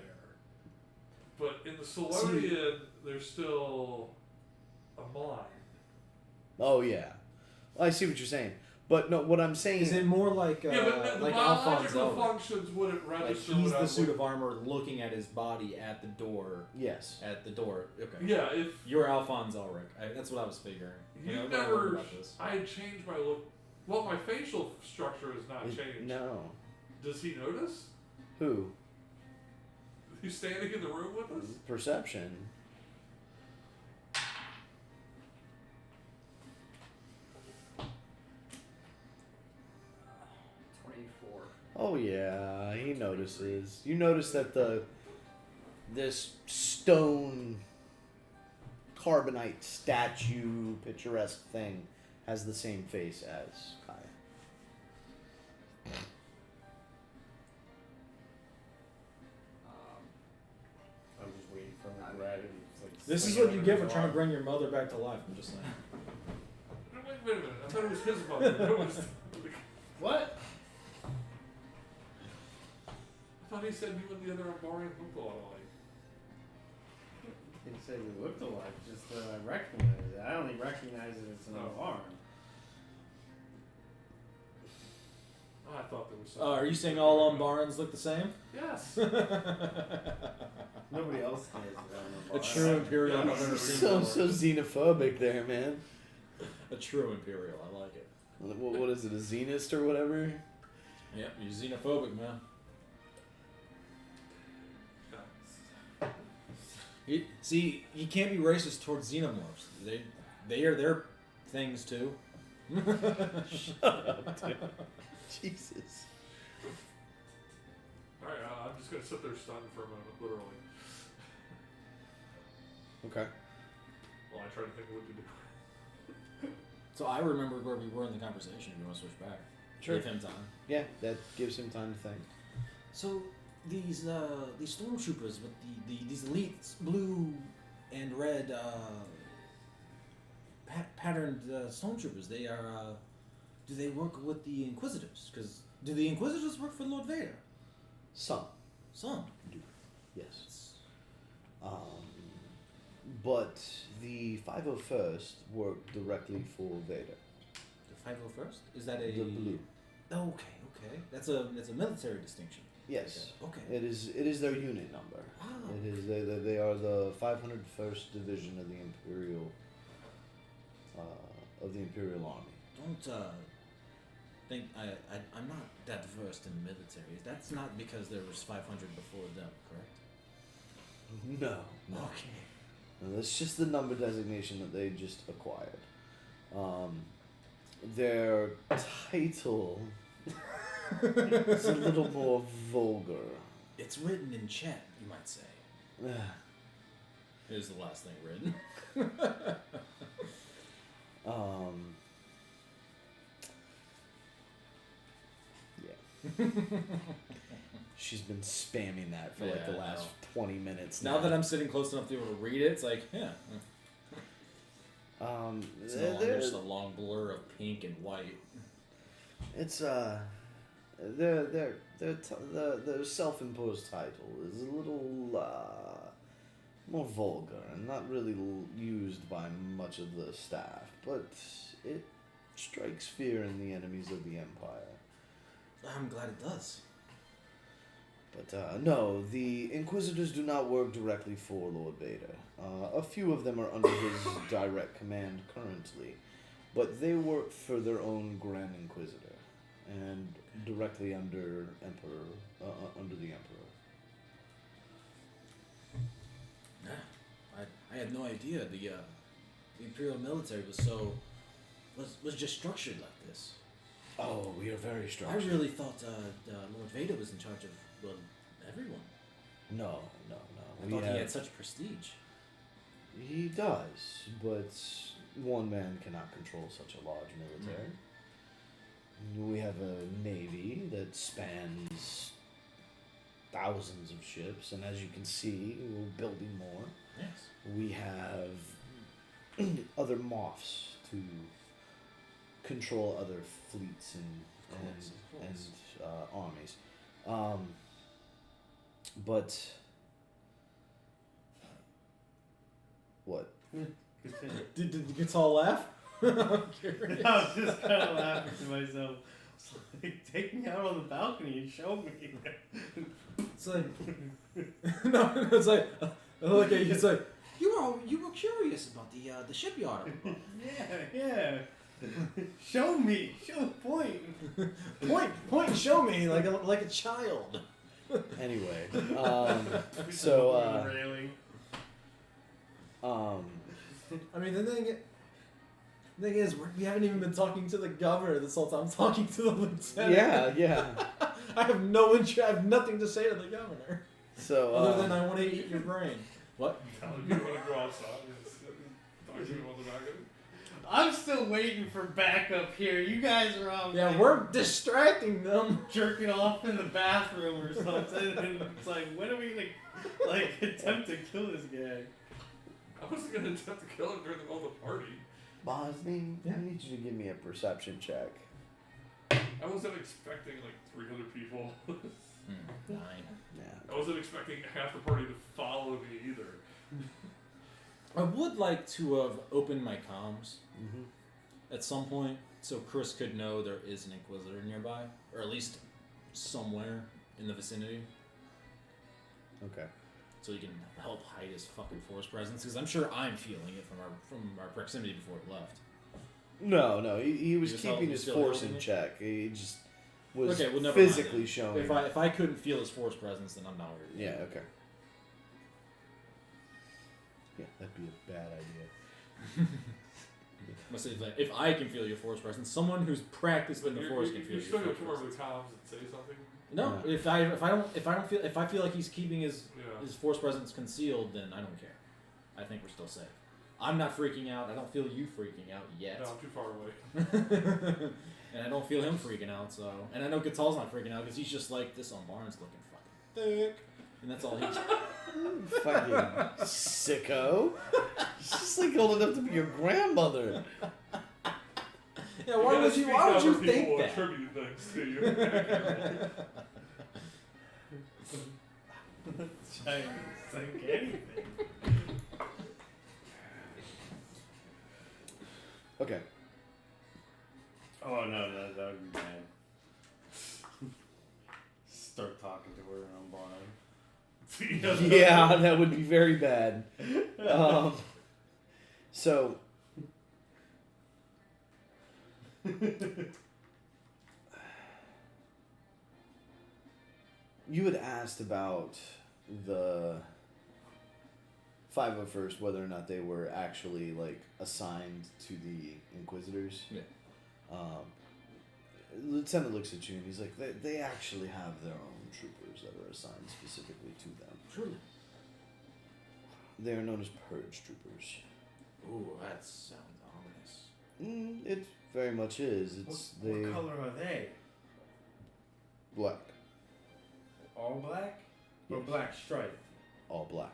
But in the Solarian, there's still a mine. Oh yeah, I see what you're saying. But no, what I'm saying Is it more like Yeah, but the like biological Alfonso? functions wouldn't Like register. he's when the I'm suit looking- of armor looking at his body at the door. yes. At the door. Okay. Yeah, if You're Alfonso, Rick. That's what I was figuring. you I learned never, about this. I had changed my look. Well, my facial structure has not changed. No. Does he notice? Who? He's standing in the room with us. Perception. Oh yeah, he notices. You notice that this stone carbonite statue picturesque thing has the same face as Kai. I'm just waiting for him to grab it. Like, This is swing what it you over get his for trying to arm. bring your mother back to life. I'm just saying. Wait a minute. I thought it was his mother. It was, What? I thought he said you and the other Ambarian looked a lot alike. He said we looked alike, just I recognize it. I only recognize it as an Oh. arm. Oh, I thought there was something. Are you saying all Umbarans look the same? Yes. Nobody else has A true Imperial. Yeah, I've never seen So before. xenophobic there, man. A true Imperial. I like it. What is it, a Zenist or whatever? Yep, you're xenophobic, man. See, you can't be racist towards xenomorphs. They are their things too. Shut up, dude. Jesus. Alright, I'm just gonna sit there stunned for a moment, literally. Okay. While I try to think of what to do. So I remember where we were in the conversation. If you want to switch back, Sure. give him time. Yeah, that gives him time to think. So these stormtroopers with these elite blue and red patterned stormtroopers, they are. Do they work with the Inquisitors? Because do the Inquisitors work for Lord Vader? Some. Some. Yes. But the 501st work directly for Vader. The 501st? Is that a The blue. Okay. That's a military distinction. Yes. Okay. It is their unit number. Wow. It is they are the 501st Division of the Imperial Army. Don't think I'm not that versed in the military. That's not because there was 500 before them, correct? No. Okay. No, that's just the number designation that they just acquired. Their title is a little more vulgar. It's written in chat, you might say. Here's the last thing written. Yeah. She's been spamming that for like the Yeah, I last know. 20 minutes Now that I'm sitting close enough to be able to read it, it's like, yeah. It's no longer just a long blur of pink and white. it's their self-imposed title is a little more vulgar and not really used by much of the staff, but it strikes fear in the enemies of the Empire. I'm glad it does. But no, the Inquisitors do not work directly for Lord Vader. A few of them are under his direct command currently, but they work for their own Grand Inquisitor and directly under under the Emperor. Yeah, I had no idea the Imperial military was just structured like this. Oh, we are very I structured. really thought Lord Vader was in charge of everyone. No. I thought he had such prestige. He does, but one man cannot control such a large military. We have a navy that spans thousands of ships, and as you can see, we're building more. Yes. We have other moffs to control other fleets and armies. But What? Did the guitar laugh? I'm curious. I was just kind of laughing to myself. It's like, take me out on the balcony and show me. It's like no, it's like it's like you were curious about the shipyard. Yeah. Show me. Show point. point and show me like a child. Anyway, Railing. I mean the thing is we haven't even been talking to the governor this whole time. I'm talking to the lieutenant. yeah. I have no interest. I have nothing to say to the governor So other than I want to eat your brain. What? Tell him you want to go outside. Yes. Talk to him on the balcony. I'm still waiting for backup here. You guys are all Yeah, we're distracting them. jerking off in the bathroom or something. And it's like, when are we gonna attempt to kill this guy? I wasn't gonna attempt to kill him during the whole party. Bosnia, I need you to give me a perception check. I wasn't expecting like 300 people. 9. Yeah. I wasn't expecting half the party to follow me either. I would like to have opened my comms Mm-hmm. at some point so Chris could know there is an Inquisitor nearby, or at least somewhere in the vicinity, Okay. so he can help hide his fucking force presence. Because I'm sure I'm feeling it from our proximity before he left. No, he was was keeping his still force holding in it? check. He just was Okay, well, never physically mind then. showing. If I couldn't feel his force presence, then I'm not worried. Yeah, okay. Yeah, that'd be a bad idea. Must say that if I can feel your force presence, someone who's practiced in the force can feel You your still force have to come over presence. the comms and say something. No, Yeah. if I feel like he's keeping his Yeah. force presence concealed, then I don't care. I think we're still safe. I'm not freaking out. I don't feel you freaking out yet. No, I'm too far away. And I don't feel him freaking out, so. And I know Gatal's not freaking out because he's just like, this on Barnes looking fucking thick. And that's all he's. Fucking sicko. She's just like old enough to be your grandmother. Yeah, why would you think that? Attribute things to you. Trying to think anything. Okay. Oh no, that would be bad. Start talking to her on blind. Yeah, that would be very bad. So. You had asked about the 501st, whether or not they were actually like assigned to the Inquisitors. Yeah. Lieutenant looks at you and he's like, they actually have their own troopers that are assigned specifically to them. Truly. They are known as Purge Troopers. Ooh, that sounds ominous. It very much is. It's What color are they? black, All black? Or Yes. black stripe? all black.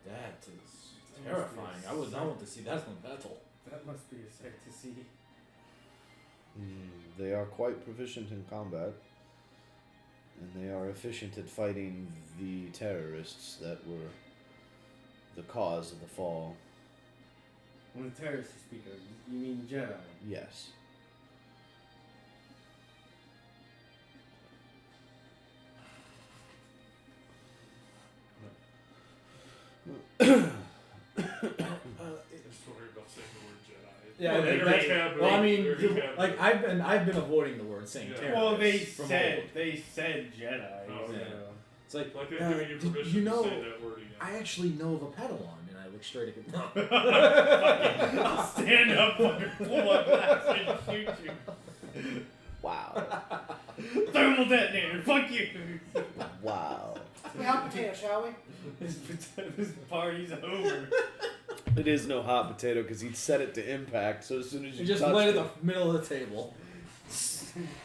That is terrifying. I would not want to see that in battle. That must be a sight to see. They are quite proficient in combat, and they are efficient at fighting the terrorists that were the cause of the fall. When the terrorists you speak of, you mean Jedi? Yes. I'm just worried about saying the word Jedi. Yeah, Well, they- very they- taboo, well, I mean, very taboo. like I've been avoiding the word saying Yeah. terrorist. Well, they from said old. Jedi. Oh, so- yeah. It's like, Like they're giving you did permission you know, to say that word again. I actually know of a Padawan, and I look straight at him. No. I'll stand up, fucking pull my glass and shoot you. Wow. Thermal detonator, fuck you! Wow. We hot potato, shall we? This party's over. It is no hot potato because he'd set it to impact. So as soon as you You just touched went in it, the middle of the table.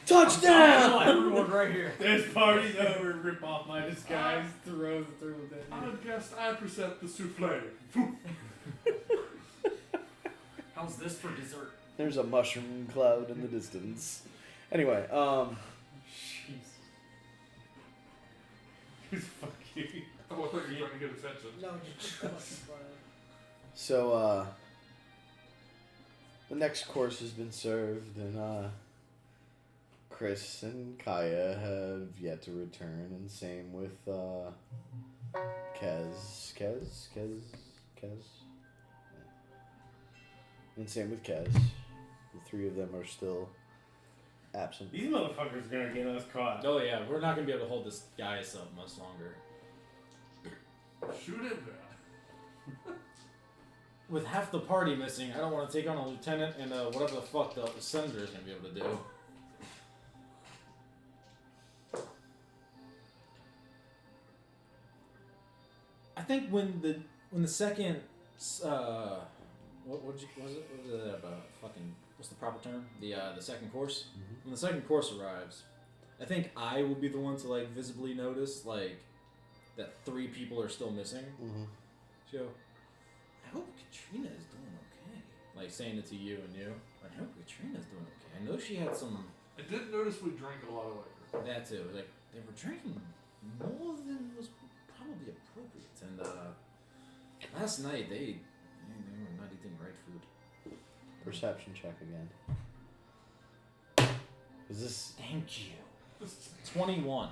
touchdown! Everyone right here. This party's over. Rip off my disguise. Throws the thermal I detonator. guess I present the souffle. How's this for dessert? There's a mushroom cloud in the distance. Anyway, Jesus. Fuck you. Oh, I thought you were trying to get attention. No, just So, the next course has been served, and Chris and Kaya have yet to return, and same with Kez. And same with Kez. The three of them are still absent. These motherfuckers are gonna get us caught. Oh yeah, we're not gonna be able to hold this guy up much longer. Shoot him down. With half the party missing, I don't want to take on a lieutenant and whatever the fuck the senator is gonna be able to do. I think when the second what was it about fucking what's the proper term, the second course, when the second course arrives, I think I will be the one to like visibly notice like that 3 people are still missing. So I hope Katrina is doing okay, like saying it to you and you, I hope Katrina's doing okay. I know she had some, I did notice we drank a lot of liquor. that too, like they were drinking more than was probably appropriate, and last night they were not eating right food. Perception check again. Is this... Thank you. 21.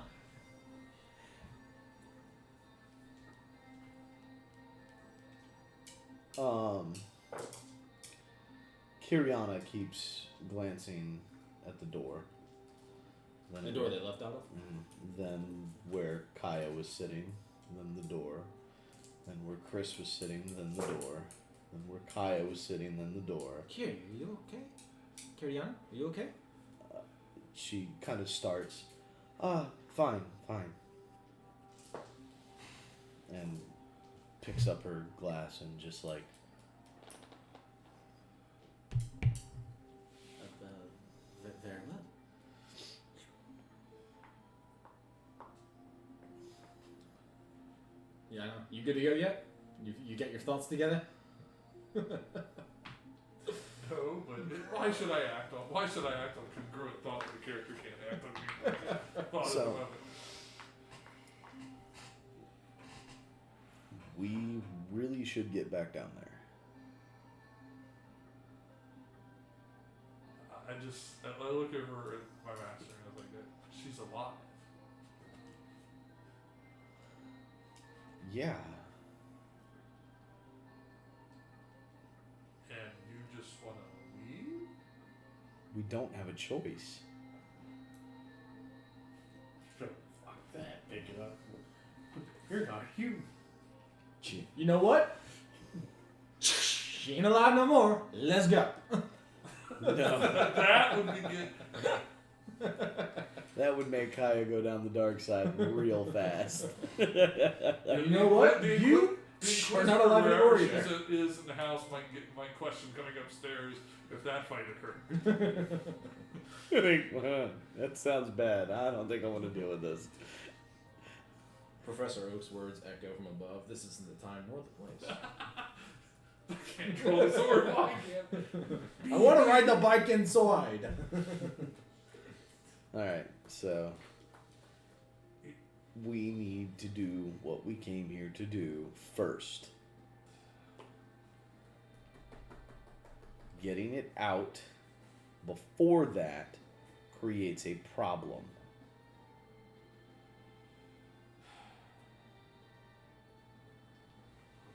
Kiriana keeps glancing at the door. Then The door they left out of? Then where Kaya was sitting, then the door. Then where Chris was sitting, then the door. Then where Kaya was sitting, then the door. Kiri, are you okay? Kiriana, are you okay? She kind of starts, fine. And picks up her glass and just like... Very well. Yeah, I know. You good to go yet? You get your thoughts together? No, but why should I act on congruent thought that the character can't act on? Thought So- at the moment. We really should get back down there. I look over at my master and I was like, she's alive. Yeah. And you just want to leave? We don't have a choice. Fuck that. Pick it up. You're not huge. Gee. You know what? She ain't alive no more. Let's go. No. That would be good. That would make Kaya go down the dark side real fast. You know what? The You Inquisitor, are not alive wherever anymore she either. is in the house might question coming upstairs if that fight occurred. That sounds bad. I don't think I want to deal with this. Professor Oak's words echo from above. This isn't the time nor the place. I can't control the sword. I can't. I want to ride the bike inside. Alright, so we need to do what we came here to do first. Getting it out before that creates a problem.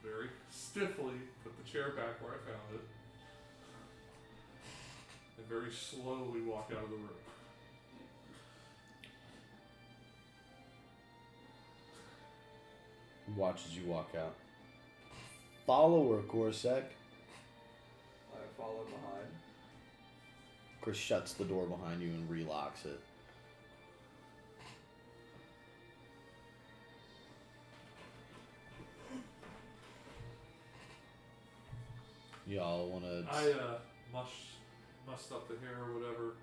Very stiffly put the chair back where I found it. And very slowly walk out of the room. Watch as you walk out. Follow her, Corsac. I follow behind. Chris shuts the door behind you and relocks it. Y'all wanna... I mussed up the hair or whatever.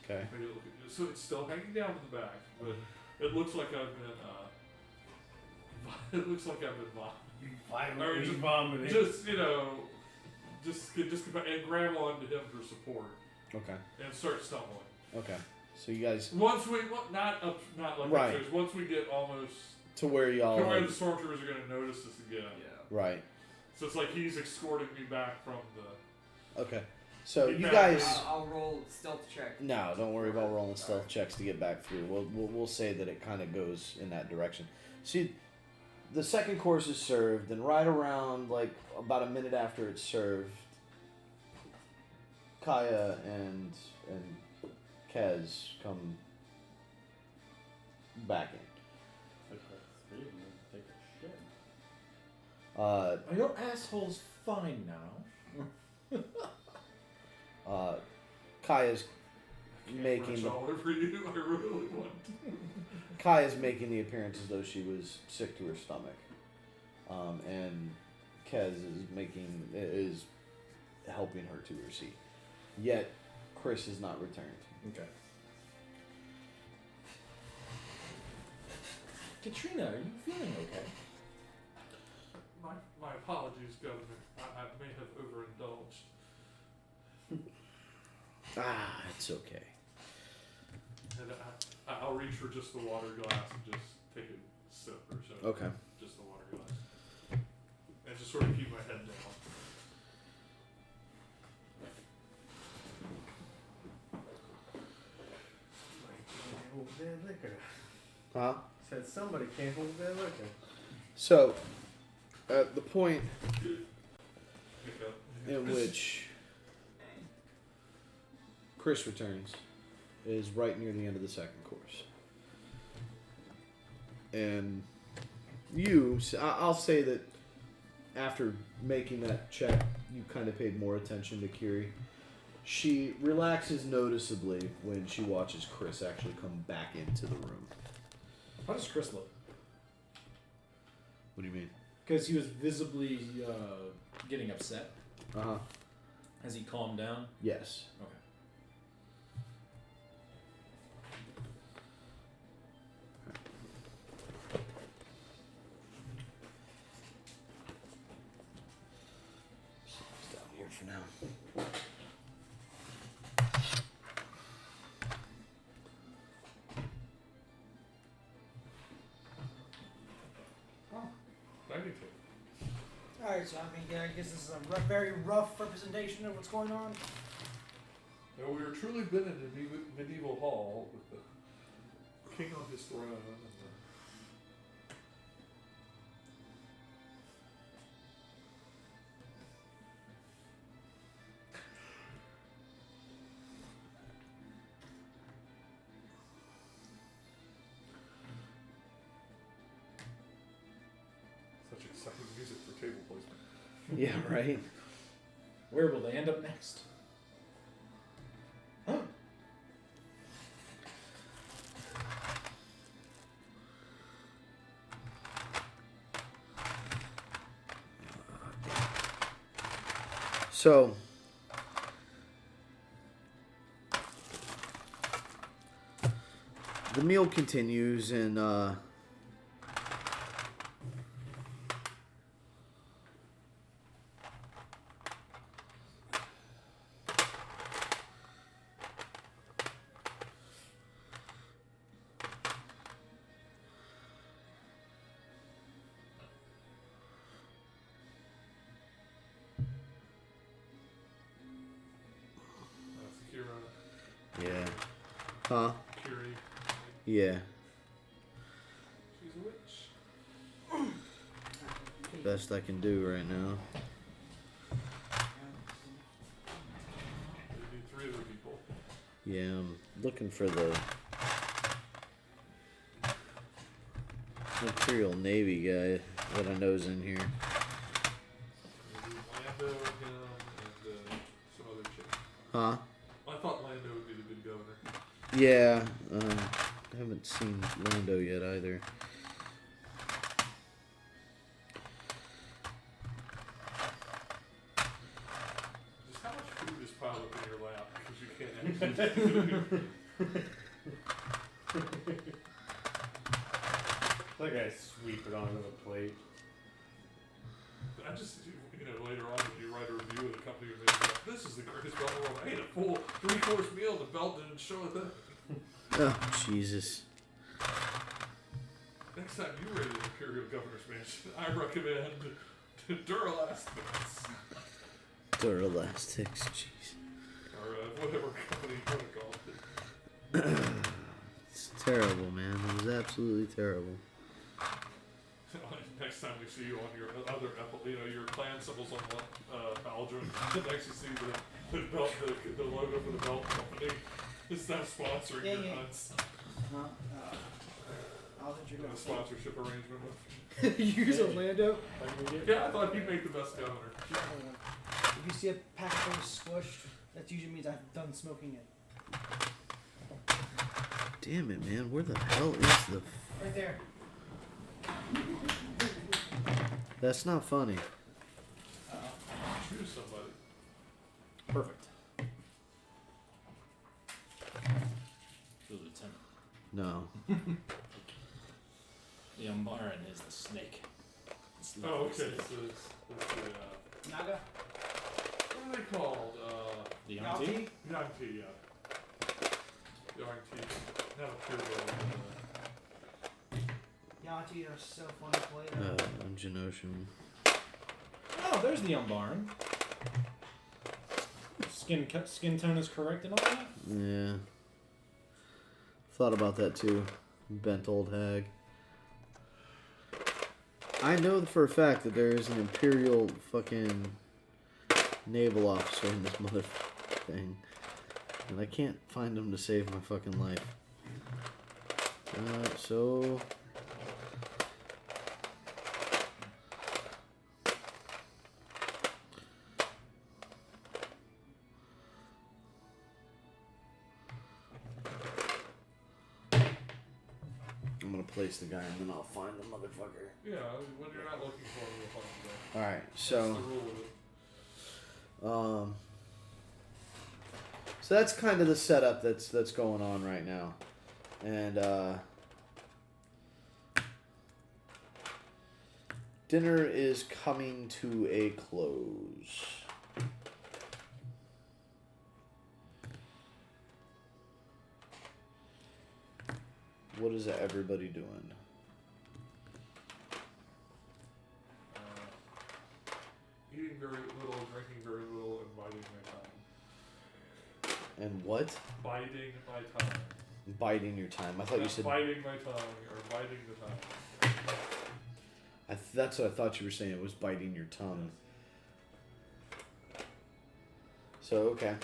Okay. Made it look so it's still hanging down to the back, but it looks like I've been it looks like I've been Violently just- vomiting. just and grab onto him for support Okay. and start stumbling. Okay. So you guys... Once we not like Right. upstairs, once we get almost To where y'all... to where like- the stormtroopers are going to notice us again. Yeah. Right. So it's like he's escorting me back from the. Okay. So Get you back. guys. I'll roll stealth check. No, don't worry about rolling stealth checks to get back through. We'll say that it kind of goes in that direction. See, the second course is served, and right around like about a minute after it's served, Kaya and Kez come back in. Take a shit. Are your assholes fine now? Kaya's Crunch making the, all over you. I really want to. Kaya's making the appearance as though she was sick to her stomach, and Kez is helping her to her seat. Yet Chris has not returned. Okay. Katrina, are you feeling okay? My apologies, Governor. I may have overindulged. It's okay. And I'll reach for just the water glass and just take a sip or so. Okay. Just the water glass. And just sort of keep my head down. Can't hold their liquor. Huh? Said somebody can't hold their liquor. So, at the point Hiccup. in which Chris returns is right near the end of the second course. And I'll say that after making that check, you kind of paid more attention to Kiri. She relaxes noticeably when she watches Chris actually come back into the room. How does Chris look? What do you mean? Because he was visibly getting upset. Uh-huh. Has he calmed down? Yes. Okay. It's down here for now. Thank you. Alright, so I mean, I guess this is a very rough representation of what's going on. Now, we were truly been in a medieval hall with the king on his throne and the such exciting music for table placement. Yeah, right? Where will they end up next? So, the meal continues, and Kira, yeah. Huh? Kiri, Yeah. she's a witch. Best I can do right now. There'd be 3 other people. Yeah, I'm looking for the Imperial Navy guy that I know's in here. Maybe Lando, him, and some other chick. Huh? I thought Lando would be the good governor. Yeah, I haven't seen Lando yet either. Just how much food is piled up in your lap because you can't actually. Like I sweep it onto the plate. I just, later on when you write a review of the company, you're like, this is the greatest meal in the world. I ate a full 3-course meal. The belt didn't show it then. Oh, Jesus. Next time you raid an Imperial Governor's Mansion, I recommend Duralastics. Duralastics, jeez. Or whatever company you want to call it. It's terrible, man. It was absolutely terrible. Next time we see you on your other, your clan symbols on Aldrin, next you see the belt, the logo for the belt company is now sponsoring your hunts. I'll introduce A sponsorship arrangement with. Use Orlando. Yeah, I thought he'd make the best governor. If you see a pack of things squished, that usually means I've done smoking it. Damn it, man. Where the hell is the... Right there. That's not funny. Choose somebody. Perfect. The lieutenant. No. The Umbaran is the snake. It's Oh, okay. snake. So it's Naga. what are they called? The Yalti? Yonti? Yanti, yeah. Yanti. Not a pure Yanti are so fun to play. Genoshan. Oh, there's the Umbaran. Skin tone is correct and all that? Yeah. Thought about that too. Bent old hag. I know for a fact that there is an Imperial fucking naval officer in this mother thing. And I can't find him to save my fucking life. So... I'm gonna place the guy and then I'll find the motherfucker. Yeah, when you're not looking for him, you'll find him. Alright, That's so... the rule with it. So that's kind of the setup that's going on right now. And dinner is coming to a close. What is everybody doing? Eating very little, drinking very little, and biding my time. And what? Biding my time. Biding your time. I thought you Not said... biting my tongue or biting the time. That's what I thought you were saying. It was biting your tongue. So, okay.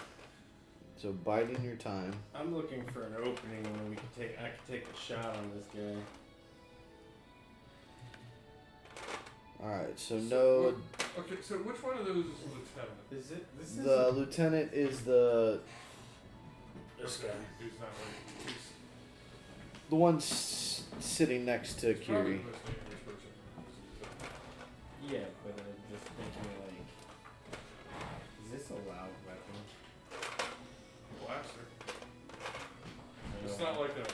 So, biding your time. I'm looking for an opening where I could take a shot on this guy. Alright, so no... Okay, so which one of those is lieutenant? Is it? This The lieutenant is the... This Okay, guy. he's not like he's The one sitting next to probably Kiri. the most dangerous person. Yeah, but I'm just thinking like, is this a loud weapon? Blaster. It's not like a.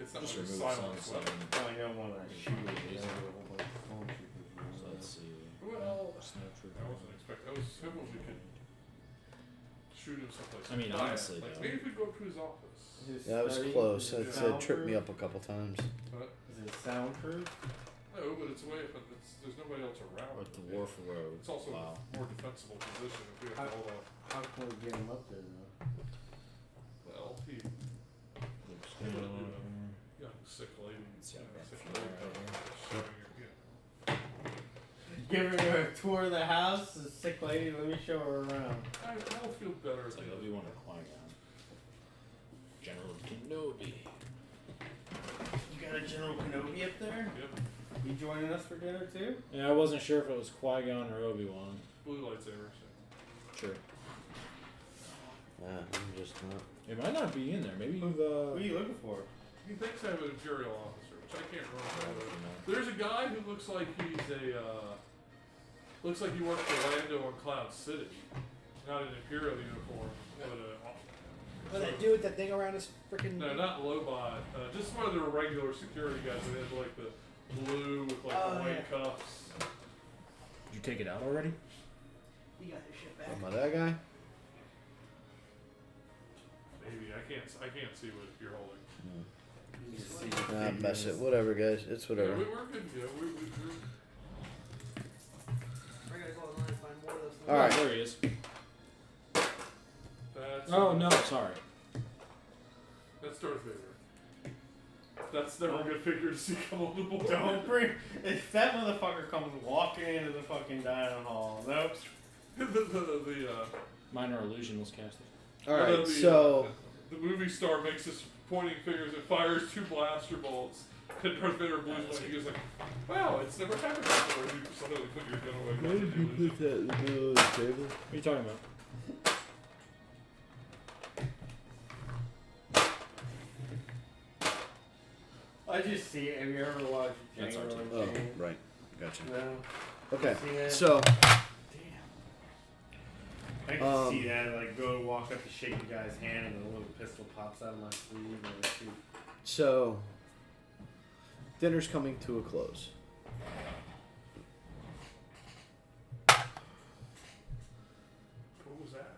It's not Just like a remove silent some weapon. Oh, I don't want to shoot it. Easy. You know, a whole bunch of stormtroopers So running let's around. see. Well, Snow I trooper. wasn't expecting. I was hoping we could shoot him someplace. I mean, quiet. honestly, like though. maybe if we go up to his office. Is it Yeah, that was steady? close. Is It it said tripped me soundproof? up a couple times. But Is it soundproof? no, but it's away. But there's nobody else around. Or the Wharf Road. It's also Wow. a more defensible position if we have to hold up. How can we get him up there though? Well, he Looks Yeah, good. young sick lady. See, I've got Sick four lady right showing her, Giving her a tour of the house, a sick lady. Let me show her around. I'll feel better. It's like Obi-Wan or Qui-Gon. General Kenobi. You got a General Kenobi up there? Yep. You joining us for dinner too? Yeah, I wasn't sure if it was Qui-Gon or Obi-Wan. Blue lightsaber. So. Sure. I'm just not. It might not be in there. Maybe you've, What are you looking for? He thinks I have an Imperial officer, which I can't remember. you know. There's a guy who looks like he's looks like he works for Lando on Cloud City. Not an Imperial uniform, but What that dude with that thing around his freaking. no, not Lobot. Just one of the regular security guys that has like the blue with like the white cuffs. Did you take it out already? You got your shit back. Am I that guy? Maybe I can't see what you're holding. You just see the Nah, mess it. figures. Whatever, guys. It's Yeah, whatever. we're good. Yeah, we're All right. There he is. That's Oh no, sorry. That's Darth Vader. That's never a good figure to see come on the board. Don't bring. If that motherfucker comes walking into the fucking dining hall, nope. Minor illusion was casted. All right. So the movie star makes his pointing fingers and fires 2 blaster bolts. And Darth Vader blows one. He goes like, "Wow, it's never happened before." You suddenly put your gun away. where did you put that in the middle of the table? What are you talking about? I just see it. Have you ever watched That's Django R2. Oh, Unchained? right. Gotcha. No. Okay. See that? So I can see that. Like, go to walk up to shake the guy's hand, and a little pistol pops out of my sleeve, and I shoot. So, dinner's coming to a close. What was that?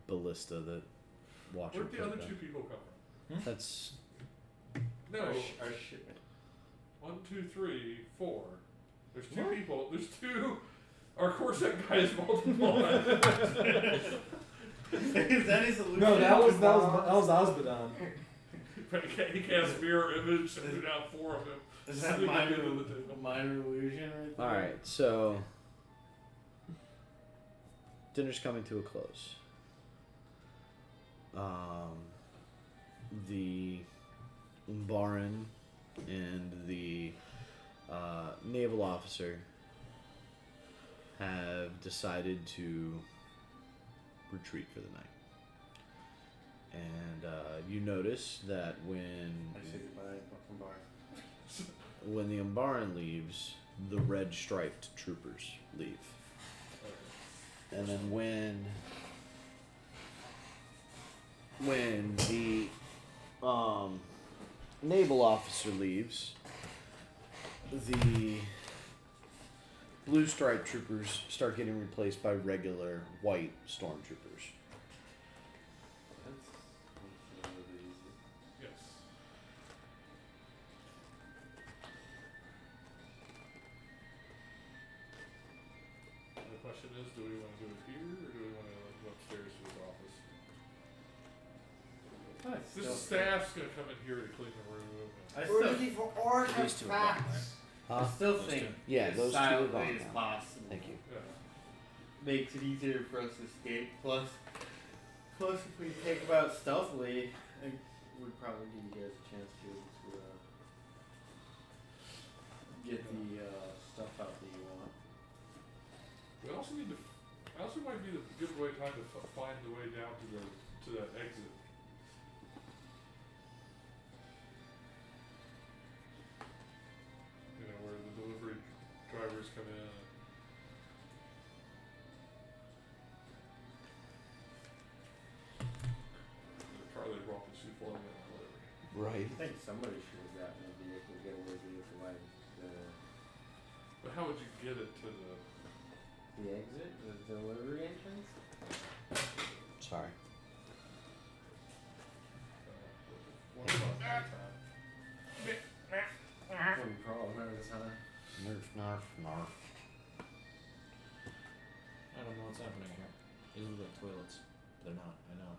Ballista that Watcher Where'd the put other down. 2 people come from? That's No. Our shipment. 1, 2, 3, 4. There's 2 people. There's 2. Our Corset guy is multiple. Is that his illusion? No, that was Osbodon. He casts mirror image, and there's now 4 of him. Is that Sitting minor, at the end of the table. minor illusion right there? all right. So, dinner's coming to a close. The Baron and the naval officer have decided to retreat for the night. And you notice that when I say goodbye, fucking bar. the Umbaran leaves, the red striped troopers leave. And then when the naval officer leaves, the blue striped troopers start getting replaced by regular white stormtroopers. That's a little bit easy. Yes. And the question is, do we want to do it here, or do we want to go upstairs to his office? This staff's going to come in here to clean the room. I We're still, looking for These two are gone, artifacts. I still think Yeah, as those two are silently gone as now. possible Thank you. Yeah. makes it easier for us to escape. Plus, if we take about stealthily, it would probably give you guys a chance to get the stuff out that you want. We also need to. I also might be the good way time to find the way down to that exit. You know, where the delivery drivers come in. The car they brought the soup flooding in or whatever. Right. I think somebody should have gotten a vehicle, get away vehicle like But how would you get it to the? the exit, the delivery entrance. Sorry. One button at a time. One crawl at a time. Nerf, narf, narf. I don't know what's happening here. These look like toilets. They're not. I know.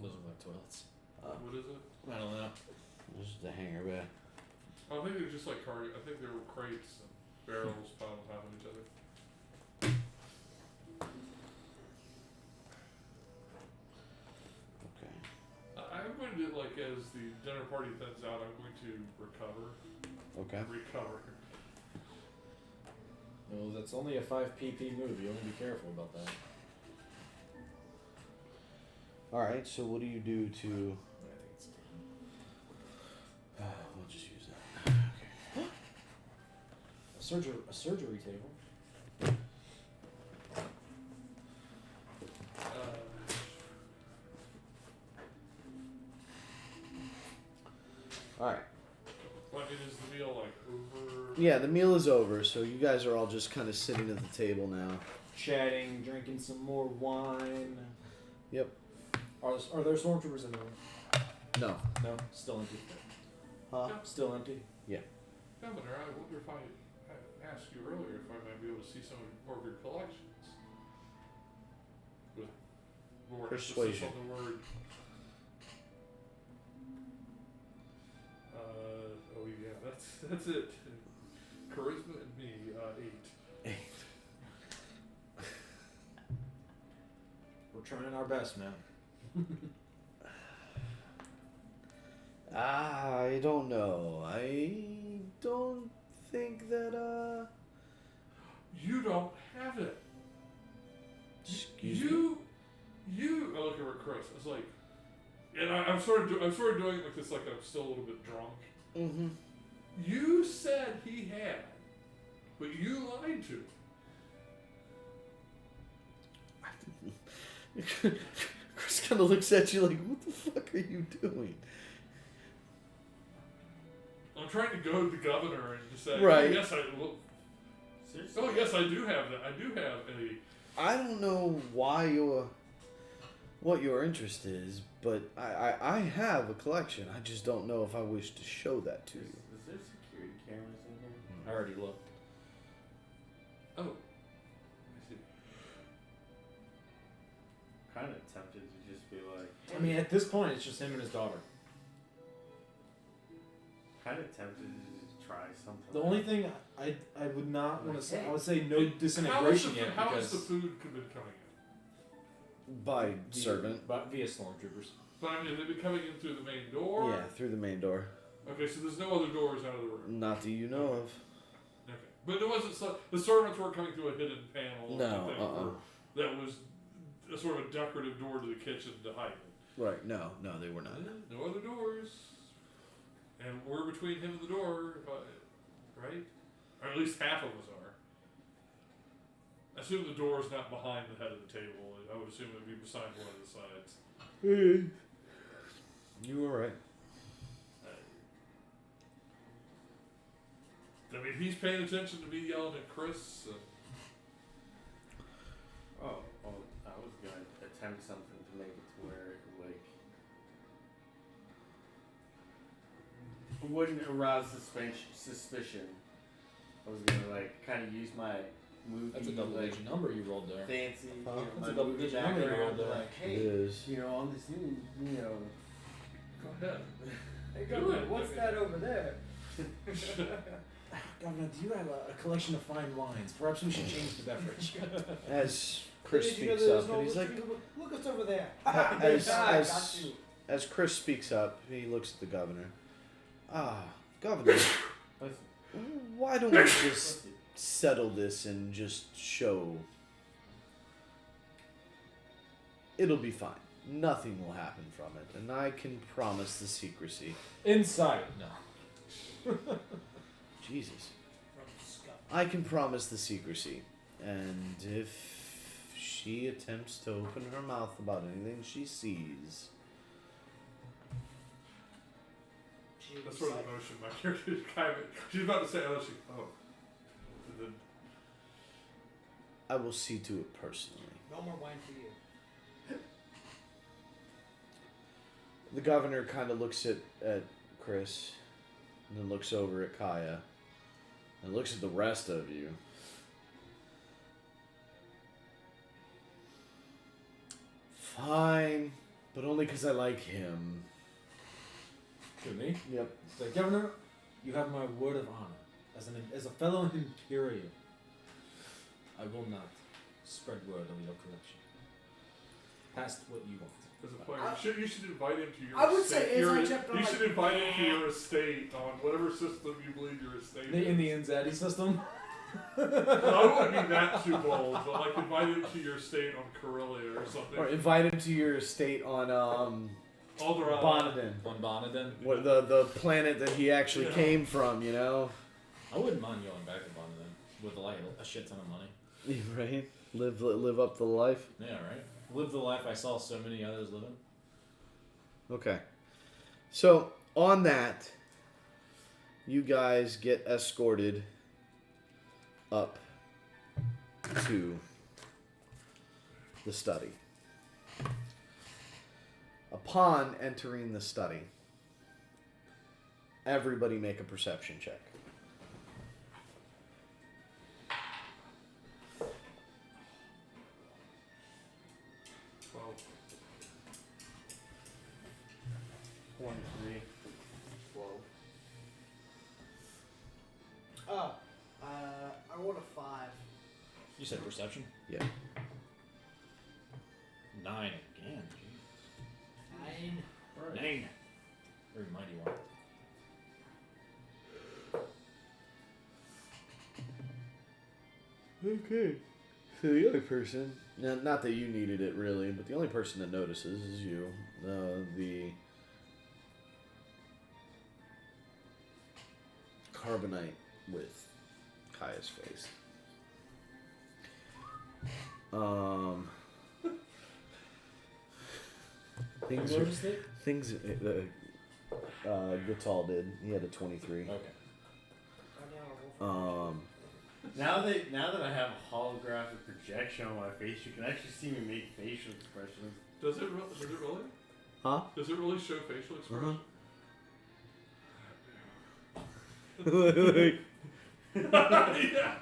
Those look like toilets. What is it? I don't know. This is the hangar bay. I think they're just like cargo. I think they were crates and barrels piled on top of each other. Okay. I'm going to, like, as the dinner party thins out, I'm going to recover. Okay. Recover. Well, that's only a 5 pp move. You want to be careful about that. All right. So what do you do to? I think it's We'll just use that. Okay. a surgery table. All right. I mean, is the meal, like, over? Yeah, the meal is over, so you guys are all just kind of sitting at the table now. Chatting, drinking some more wine. Yep. Are there stormtroopers in the room? No. No, still empty. Huh? Still empty. Governor, I wonder if I asked you earlier if I might be able to see some more of your collections. more Persuasion. emphasis on the word. Oh yeah, that's it. Charisma and me, 8. We're trying our best, man. I don't know. I don't think that, You don't have it. Excuse me? I look over at Chris. I was like, and I'm sort of doing it like this, like I'm still a little bit drunk. Mm-hmm. You said he had, but you lied to him. Chris kind of looks at you like, what the fuck are you doing? I'm trying to go to the governor and just say, Right. Oh, yes, I do have that. I do have a. I don't know what your interest is, but I have a collection. I just don't know if I wish to show that to you. Is there security cameras in here? I already looked. Oh. I see. Kind of tempted to just be like. I mean, at this point, it's just him and his daughter. Kind of tempted to just try something. The only thing I would not want to say, Hey. I would say no disintegration yet How has because the food been coming in? By servant. but via stormtroopers. But I mean, they've been coming in through the main door? Yeah, through the main door. Okay, so there's no other doors out of the room. Not that you know of. Okay. But it wasn't the servants weren't coming through a hidden panel or No, anything. That was a sort of a decorative door to the kitchen to hide it. Right, no, they were not. No other doors. And we're between him and the door, right? Or at least half of us are. I assume the door is not behind the head of the table. I would assume it would be beside one of the sides. You were right. I mean, he's paying attention to me yelling at Chris. Oh, well, I was gonna attempt something to make it to where like wouldn't arouse suspicion. I was gonna like kind of use my movie. That's a double-digit number you rolled there. Fancy. Huh? You know, That's my a double-digit movie number you background, rolled there. like, It hey, is. you know, on this new, you know. Go ahead. Hey, Do Governor, it. what's that over there? Governor, do you have a collection of fine wines? Perhaps we should change the beverage. As Chris Did you know speaks there's up, no and he's other like, people? Look us over there. as, I as, got you. as Chris speaks up, he looks at the governor. Governor, why don't we just settle this and just show? It'll be fine. Nothing will happen from it, and I can promise the secrecy. Inside. No. Jesus. From scuff. I can promise the secrecy, and if she attempts to open her mouth about anything she sees, She That's was sort of like, the motion my character is kind of. She's about to say, oh. And then, I will see to it personally. no more wine for you. The governor kind of looks at Chris, and then looks over at Kaya, and looks at the rest of you. Fine, but only because I like him. To me? Yep. It's like, Governor, you have my word of honor. As a fellow Imperial, I will not spread word of your collection. Past what you want. as a player, you should invite him to your I would estate. say as I kept on You like, should invite him to your estate on whatever system you believe your estate In the is. Inzadi system? Well, I wouldn't be that too bold, but like invite him to your estate on Corellia or something. Or invite him to your estate on Alderaan. Bonadin. On Bonadin? What the planet that he actually Yeah. came from, you know? I wouldn't mind going back to Bonadin with like a shit ton of money. Right? Live up the life. Yeah, right? Live the life I saw so many others living. Okay. So, on that, you guys get escorted up to the study. Upon entering the study, everybody make a perception check. 12. You said perception? Yeah. 9 again. Jeez. 9. 9. Very mighty one. Okay. So the other person, now, not that you needed it really, but the only person that notices is you. The carbonite with Kaya's face. Things You are, noticed it? things. Gatal did. He had a 23. Okay. Now that I have a holographic projection on my face, you can actually see me make facial expressions. Does it really? Huh? Does it really show facial expression? Yeah.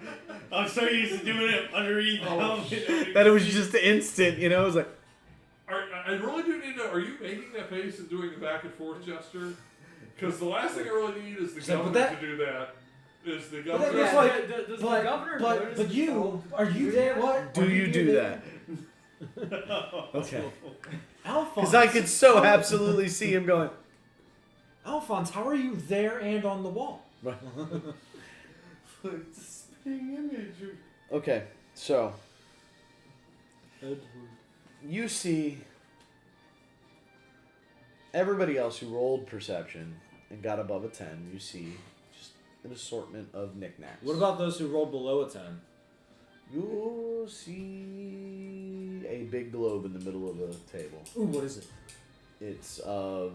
I'm so used to doing it underneath the helmet. That it was just instant, you know? It was like, I really do need to. Are you making that face and doing the back and forth gesture? Because the last thing I really need is the governor to do that. Is the governor? that's like, does the governor notice but you are you there? What do you do that? Okay. Alphonse? Because I could so absolutely see him going, Alphonse, how are you there and on the wall? It's a spinning image. okay, so you see everybody else who rolled perception and got above a 10, you see just an assortment of knickknacks. What about those who rolled below a 10? You'll see a big globe in the middle of a table. Ooh, what is it? It's of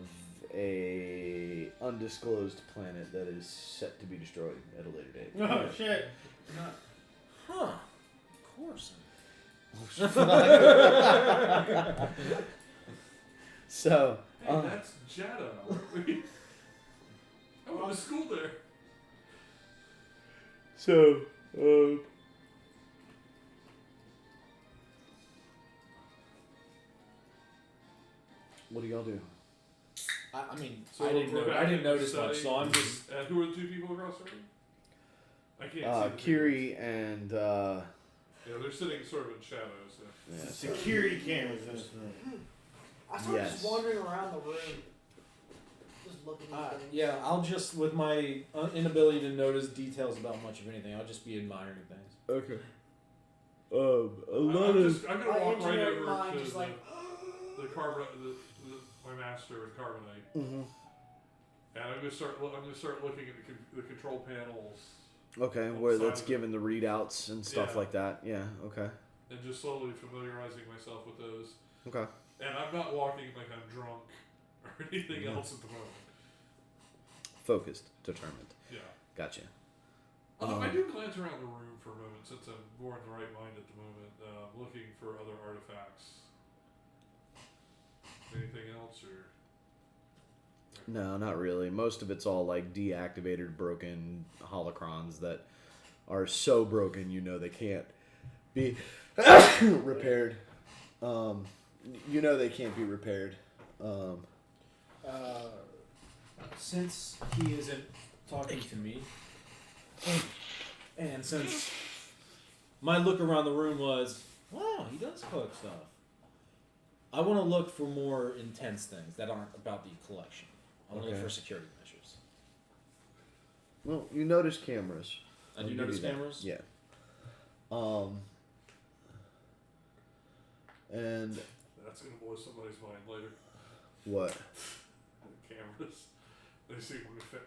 a undisclosed planet that is set to be destroyed at a later date. Oh shit! Huh. Of course. So, Hey, that's Jeddah. I went to school there. so, what do y'all do? I mean, So I didn't we're know. back I didn't in notice the much, study. so I'm just. And who are the two people across the room? I can't see. the Kiri and, Yeah, they're sitting sort of in shadows. Yeah. yeah, Security cameras in this room. I started Yes. just wandering around the room, just looking at things. Yeah, I'll just, with my inability to notice details about much of anything, I'll just be admiring things. okay. I'm I'm gonna My walk right engineering over mind to just the, like, my master in carbonite, Mm-hmm. and I'm gonna start looking at the control panels Okay, On where the that's side of given the readouts and stuff Yeah. like that. Yeah, okay. and just slowly familiarizing myself with those. Okay. And I'm not walking like I'm drunk or anything else at the moment. Focused, determined. Yeah. Gotcha. I do glance around the room for a moment since I'm more in the right mind at the moment, looking for other artifacts. Anything else or? No, not really. Most of it's all like deactivated, broken holocrons that are so broken you know they can't be repaired. You know they can't be repaired. Since he isn't talking to me, and since my look around the room was, wow, he does collect stuff, I want to look for more intense things that aren't about the collection. I want to look Okay. for security measures. Well, you notice cameras. I I'll do give notice you that. cameras? Yeah. And That's gonna blow somebody's mind later. what? The cameras. They see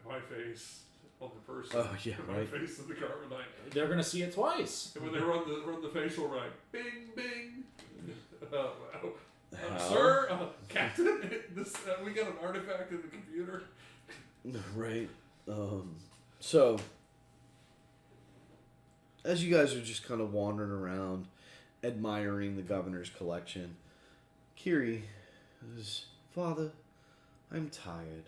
my face on the person. Oh, yeah, and my right. face in the carbonite. They're going to see it twice. And when they run the facial right, bing bing. How? Sir, Captain, this we got an artifact in the computer. Right. So, as you guys are just kind of wandering around, admiring the governor's collection, Kiri says, Father, I'm tired.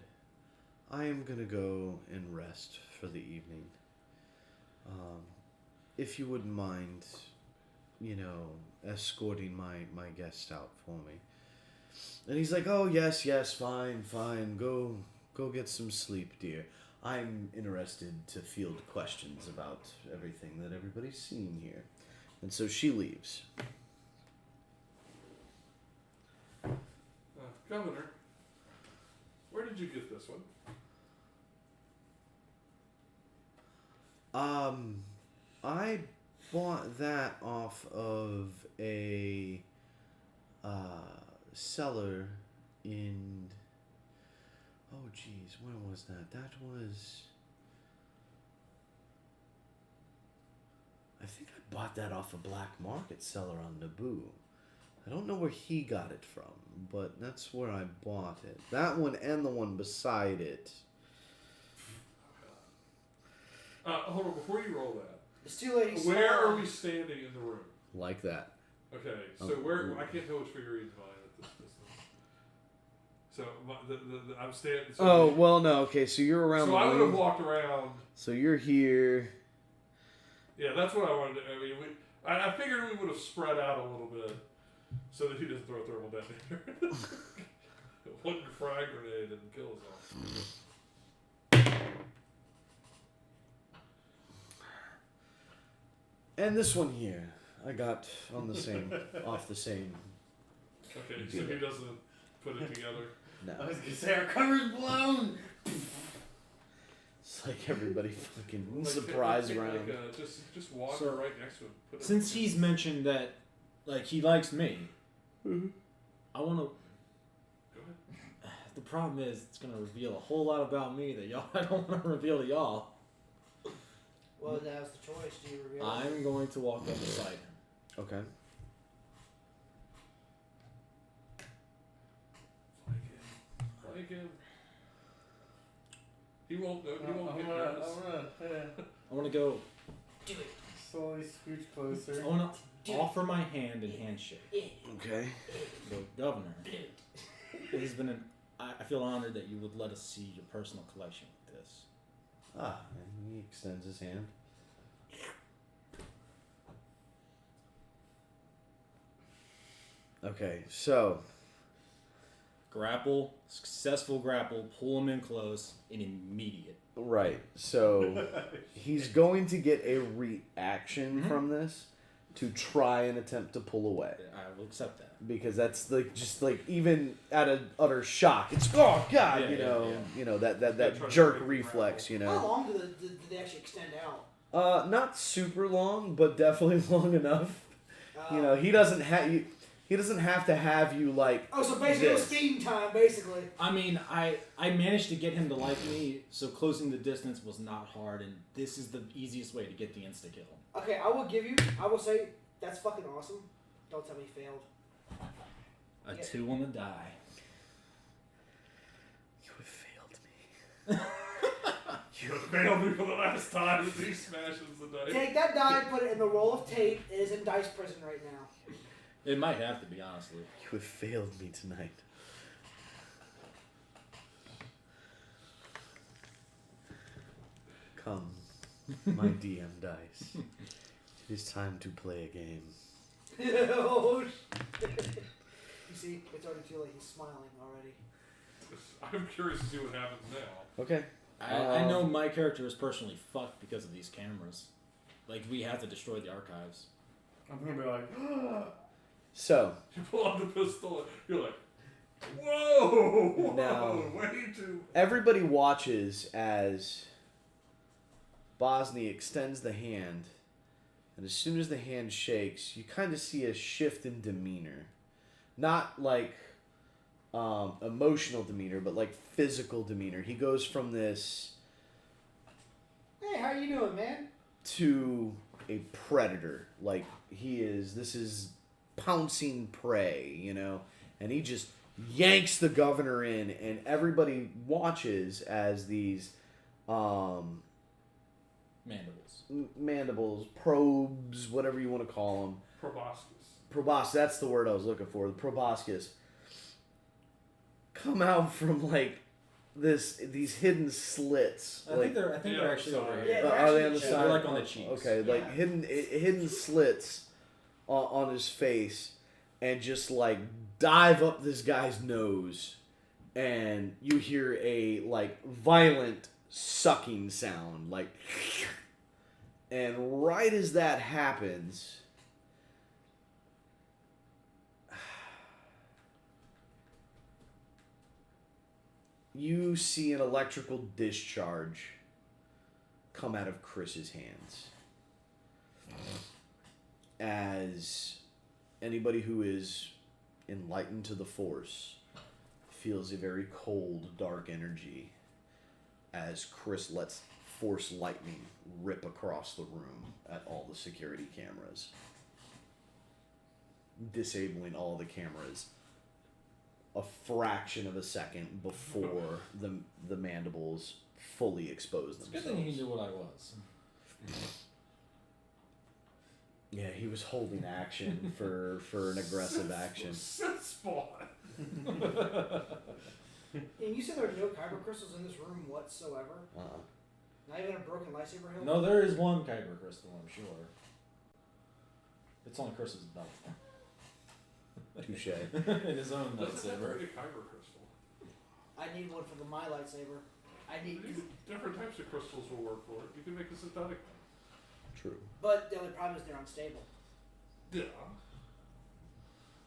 I am going to go and rest for the evening. If you wouldn't mind, escorting my guests out for me. And he's like, oh, yes, fine. Go get some sleep, dear. I'm interested to field questions about everything that everybody's seen here. And so she leaves. Governor, where did you get this one? I bought that off of a seller in. Oh, geez, when was that? That was. I think I bought that off a black market seller on Naboo. I don't know where he got it from, but that's where I bought it. That one and the one beside it. Hold on, before you roll that. There's two ladies. Where are we standing in the room? Like that. Okay, so Oh. where I can't tell which figurine's mine at this distance. So I'm standing. So Oh, well, no. Okay, so you're around So the I would have room. walked around. So you're here. Yeah, that's what I wanted to. I mean, I figured we would have spread out a little bit so that he doesn't throw a thermal detonator. One frag grenade and kill us all. And this one here, I got on the same, off the same. Okay, so he doesn't put it together. No. I was gonna say our cover's blown. It's like everybody fucking Like, surprise take, round. just walk So, right next to him. Put it Since he's mentioned that, like, he likes me, I want to. Go ahead. The problem is, it's gonna reveal a whole lot about me that y'all I don't want to reveal to y'all. Well, that was the choice. Do you reveal? I'm going to walk up beside him. Okay. Like him. He won't. He won't I'm get gonna nervous. I want to go. Do it. slowly scooch closer. I want to offer my hand and handshake. Okay. The governor. It has been an. I feel honored that you would let us see your personal collection with this. Ah, and he extends his hand. Okay, so Grapple, successful grapple, pull him in close, and immediate. right, so he's going to get a reaction from this to try and attempt to pull away. I will accept that. Because that's like just like even at an utter shock, it's oh god, Yeah, you know that Try to jerk break the reflex, you How know. long did they actually extend out? Not super long, but definitely long enough. You know, he doesn't have to have you like. Oh, so basically it was this. speeding time, basically. I mean, I managed to get him to like me, so closing the distance was not hard, and this is the easiest way to get the insta kill. Okay, I will say that's fucking awesome. Don't tell me he failed. A Yeah. 2 on the die. You have failed me. You have failed me for the last time as he smashes the dice. Take that die, put it in the roll of tape. It is in dice prison right now. It might have to be, honestly. You have failed me tonight. Come, my DM dice. It is time to play a game. Oh, shit. You see, it's already too late. He's smiling already. I'm curious to see what happens now. Okay. I know my character is personally fucked because of these cameras. Like, we have to destroy the archives. I'm gonna be like, So, You pull out the pistol and you're like, whoa! Now- Way too. everybody watches as Bosny extends the hand, and as soon as the hand shakes, you kind of see a shift in demeanor. Not like emotional demeanor, but like physical demeanor. He goes from this Hey, how you doing, man? to a predator. Like this is pouncing prey, you know, and he just yanks the governor in, and everybody watches as these mandibles, probes, whatever you want to call them. Proboscis, that's the word I was looking for. The proboscis come out from like these hidden slits. I like, think they're Yeah, actually over sorry. here. Yeah, are they on the actually- side? They're like on the cheeks. Okay, like Yeah. hidden slits on his face, and just like dive up this guy's nose, and you hear a like violent sucking sound, like, and right as that happens, you see an electrical discharge come out of Chris's hands. As anybody who is enlightened to the Force feels a very cold, dark energy as Chris lets Force lightning rip across the room at all the security cameras, disabling all the cameras a fraction of a second before the mandibles fully expose It's a themselves. good thing he knew what I was. Yeah, he was holding action for an aggressive action. Sit spot. And you said there are no kyber crystals in this room whatsoever? Not even a broken lightsaber hilt? No, there is one kyber crystal, I'm sure. It's on Chris's belt. Touche. In his own Doesn't have to lightsaber. be a kyber crystal. I need one for my lightsaber. I need. Different types of crystals will work for it. You can make a synthetic one. True. But the only problem is they're unstable. Yeah.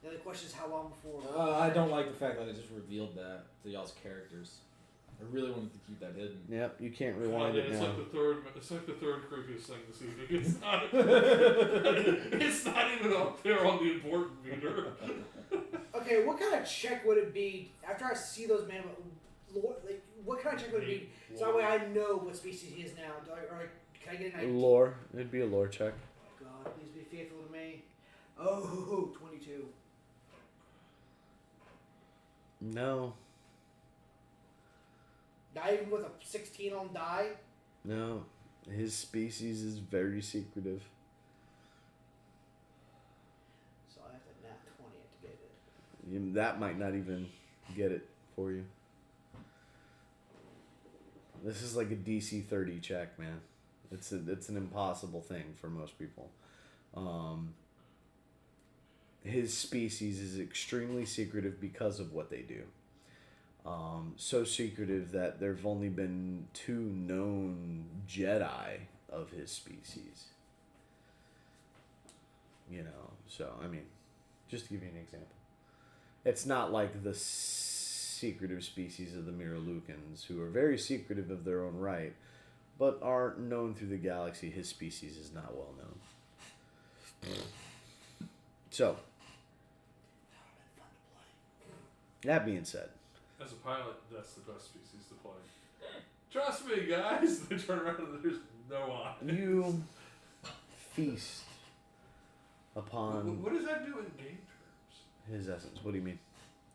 The other question is how long before. I don't like the fact that I just revealed that to y'all's characters. I really wanted to keep that hidden. Yep, you can't rewind it It's now. like the third creepiest thing this evening. It's not. It's not even up there on the important meter. Okay, what kind of check would it be after I see those man? Like, what kind of check would it be? So that way I know what species he is now. Or like, can I get an idea? Lore. It'd be a lore check. God, please be faithful to me. Oh, 22. No. Not even with a 16 on die. No. His species is very secretive. So I have to nat 20 to get it. That might not even get it for you. This is like a DC 30 check, man. It's an impossible thing for most people. His species is extremely secretive because of what they do. So secretive that there have only been 2 known Jedi of his species. You know, so, I mean, just to give you an example. It's not like the secretive species of the Miralukans, who are very secretive of their own right, but are known through the galaxy. His species is not well known. So, that being said, As a pilot, that's the best species to play. Trust me, guys. They turn around and there's no eye. you feast upon What does that do in game terms? his essence. What do you mean?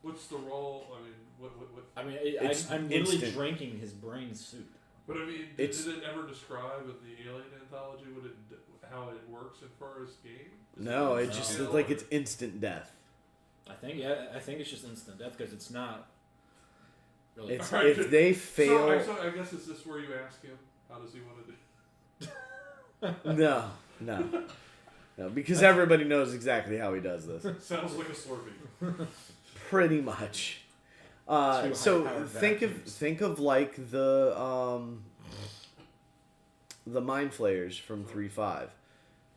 What's the role? I mean, what? I mean, It's I'm literally instant. drinking his brain soup. But I mean, did It's- it ever describe in the Alien Anthology how it works as far as game? No, it it's just No. like it's instant death. I think it's just instant death because it's not really. It's Alright, if they fail. So I guess is this where you ask him how does he want to do? No, because everybody knows exactly how he does this. Sounds like a Slurpee. Pretty much. Two So high-powered vacuums. think of like the mind flayers from 3.5.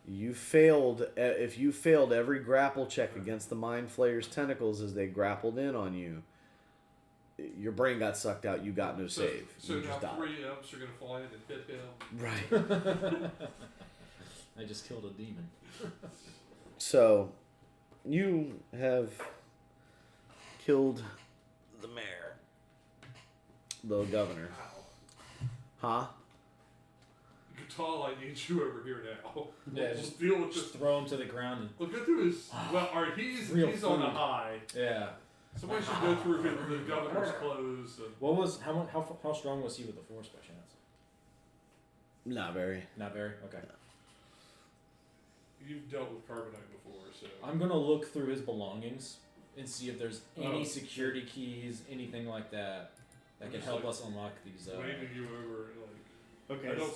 You failed if you failed every grapple check against the mind flayers' tentacles as they grappled in on you. Your brain got sucked out. You got no save. So you now just died. 3 M's are gonna fly in and hit him. Right. I just killed a demon. So, you have killed the mayor, the governor. Wow. Huh? Gatal, I need you over here now. Yeah, We'll just deal with this. Just throw him to the ground and We'll go through his. Well, alright, he's Real on a food. high. yeah. Somebody should go through the governor's clothes. And, What was how strong was he with the force by chance? Not very. Not very. Okay. you've dealt with Carbonite before, so. I'm gonna look through his belongings and see if there's any Oh. security keys, anything like that, that can Just help like us unlock these. waving you over, like. Okay. I don't.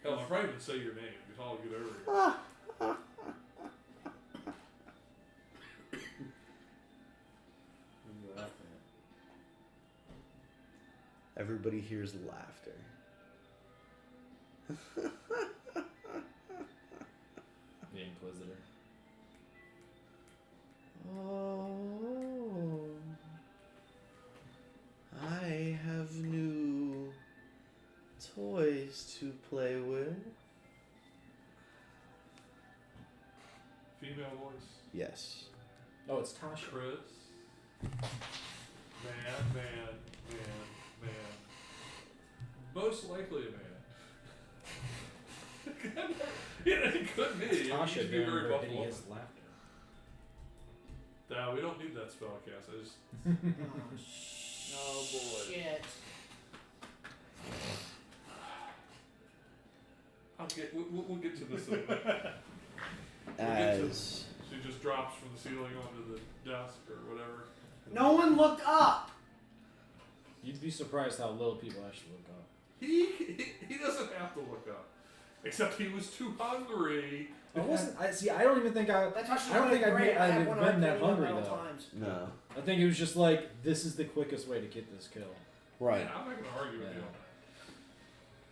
Hell, I'll probably even say your name because I'll get over here. Who's laughing? Everybody hears laughter. The Inquisitor. Oh. toys to play with. Female voice. Yes. Oh, it's Tasha. Chris. Man. Most likely a man. Yeah, it could be. It Tasha used to be doing very her buffalo. hideous laughter. Nah, we don't need that spell cast. I just. Oh, boy. Shit. We'll get to this in a minute. As She just drops from the ceiling onto the desk or whatever. No one looked up. You'd be surprised how little people actually look up. He doesn't have to look up. Except he was too hungry. I wasn't. I don't even think I. That's how she I don't played think I'd great. be- I I'd had have one been on that my hungry, at all though. times. no, I think it was just like this is the quickest way to get this kill. right. Yeah, I'm not going to argue with Yeah. you on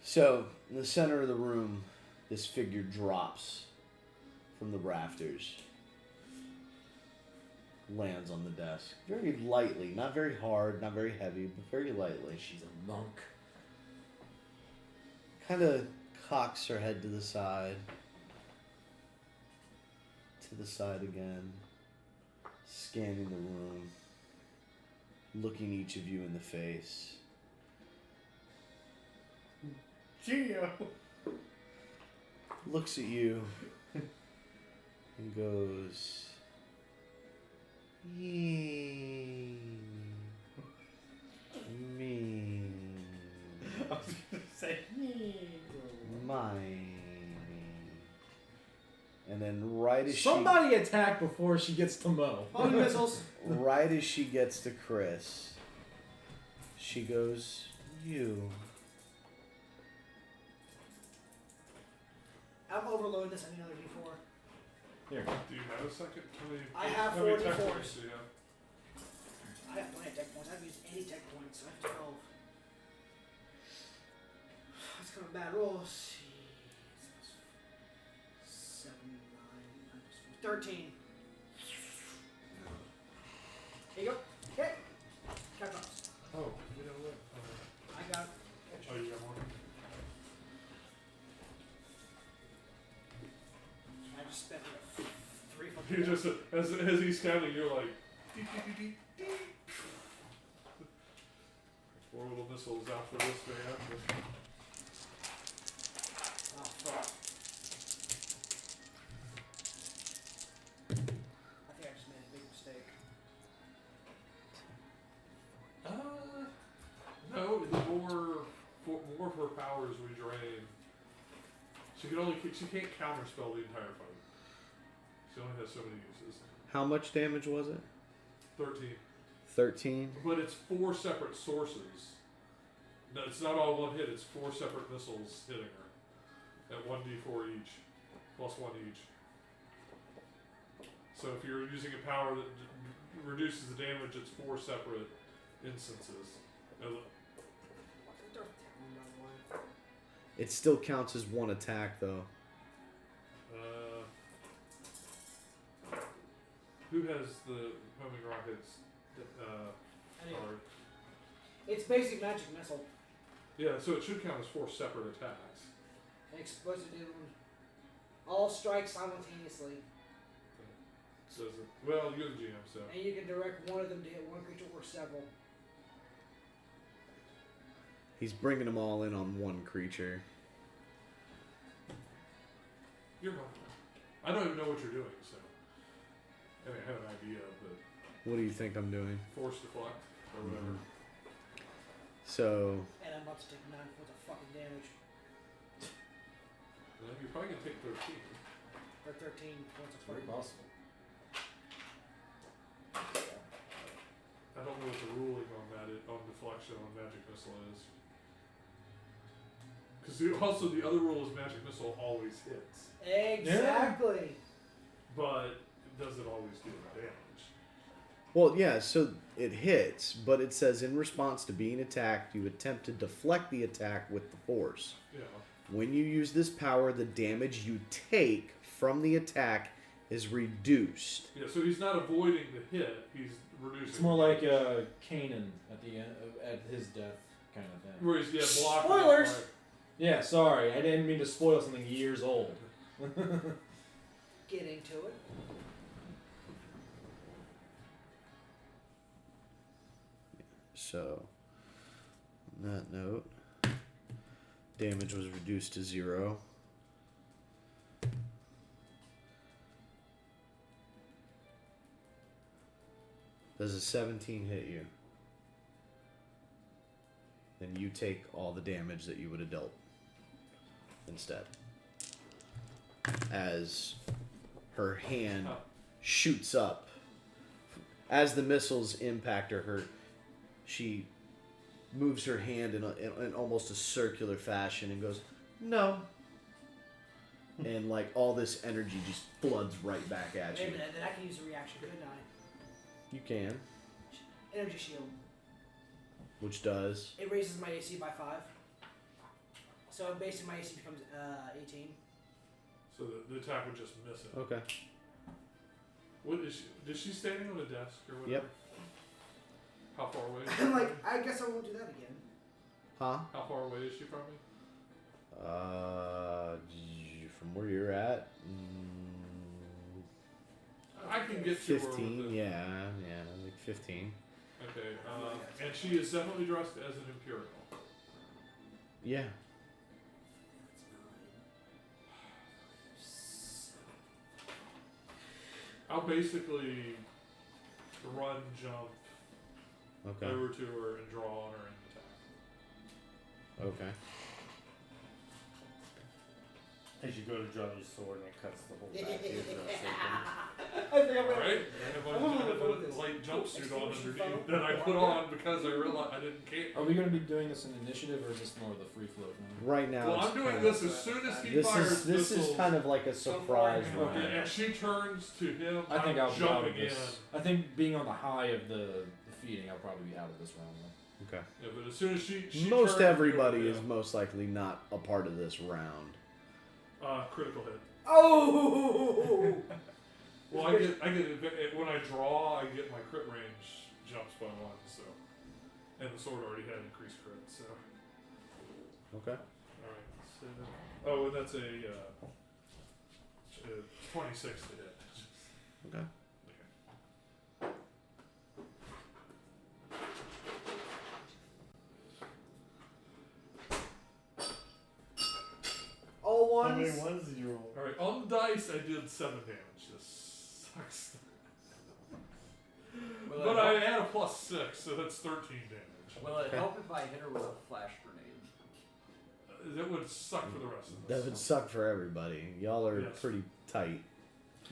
So in the center of the room, this figure drops from the rafters, lands on the desk very lightly, not very hard, not very heavy, but very lightly. She's a monk. Kind of cocks her head to the side again, scanning the room, looking each of you in the face. Geo. Looks at you and goes, "Mean. I was gonna say. Mine." And then right as Somebody attack before she gets to Mo. Holy missiles. right as she gets to Chris, she goes, "You." I'm overloading this. I need another D4. Here. that. Do you have a second? I have how many 4 tech D4s. points do you have? I have plenty of tech points. I've used 80 tech points. So I have 12. That's kind of a bad roll. Let's see. 7, 9, 13. Here you go. Okay. Catch up. Oh, you know what? I got it. Oh, you got more? I just spent 3 fucking You just, as he's counting, you're like, dee, dee, dee, dee, dee. 4 little missiles out for this man. Oh, fuck. I think I just made a big mistake. No, the more of her powers we drain, she can't counterspell the entire fight. She only has so many uses. How much damage was it? 13. 13? But it's 4 separate sources. No, it's not all one hit. It's 4 separate missiles hitting her at 1d4 each, plus 1 each. So if you're using a power that reduces the damage, it's 4 separate instances. It still counts as one attack, though. Who has the homing rockets Anyway, card? it's basic magic missile. Yeah, so it should count as 4 separate attacks. Explosive damage. All strikes simultaneously. Does it? Well, you're the GM, so. And you can direct one of them to hit one creature or several. He's bringing them all in on one creature. You're welcome. I don't even know what you're doing, so. I mean, I have an idea, but What do you think I'm doing? force deflect or whatever. So, And I'm about to take 9 points of fucking damage. Well, you're probably gonna take 13. Or 13 points of Very fucking possible. I don't know what the ruling on that on deflection on magic missile is. Because also the other rule is magic missile always hits, Exactly. but does it always do the damage? well, yeah, so it hits, but it says in response to being attacked, you attempt to deflect the attack with the force. Yeah. When you use this power, the damage you take from the attack is reduced. Yeah. So he's not avoiding the hit; he's reducing. It's more the like damage. Kanan at the end at his death. kind of thing. Where he's blocking. Spoilers! Right. Yeah, sorry, I didn't mean to spoil something years old. Get into it. So, on that note, damage was reduced to 0. Does a 17 hit you? Then you take all the damage that you would have dealt instead. As her hand shoots up. As the missiles impact her, she moves her hand in almost a circular fashion and goes, "No." And like all this energy just floods right back at Wait a you. minute, then I can use a reaction, couldn't I? You can, Energy shield. which does. It raises my AC by 5. So basically my AC becomes 18. So the attack would just miss it. Okay. What is she? Is she standing on a desk or whatever? Yep. How far away? Is she I'm from like, me? I guess I won't do that again. Huh? How far away is she from me? From where you're at, I can get to her. 15. With it. Yeah, like 15. Okay. And she is definitely dressed as an Imperial. Yeah. I'll basically run, jump Okay. over to her and draw on her and attack. Okay. As you go to draw your sword and it cuts the whole back of your dress I think I'm Alright, I have a light jumpsuit on underneath that I put on because I realized I didn't care. Are we going to be doing this in initiative or is this more of the free flow thing? Right now. Well, it's I'm doing kind this of- as soon as he This fires is this missiles. is kind of like a surprise Okay, round. and she turns to him. I think I'm I'll be out of jumping in. this. I think being on the high of the feeding, I'll probably be out of this round. Then. Okay. Yeah, but as soon as she Most turns everybody to is him, most likely not a part of this round. critical hit. Oh! Well, I get when I draw, I get my crit range jumps by 1, so, and the sword already had increased crit, so. Okay. All right. So, oh, and that's a 26 to hit. Okay. All How many ones. ones did you roll? All right. On the dice, I did 7 damage. This sucks. But I had a +6, so that's 13 damage. Will it Okay. help if I hit her with a flash grenade? That would suck for the rest of us. That would suck for everybody. Y'all are Yes. pretty tight.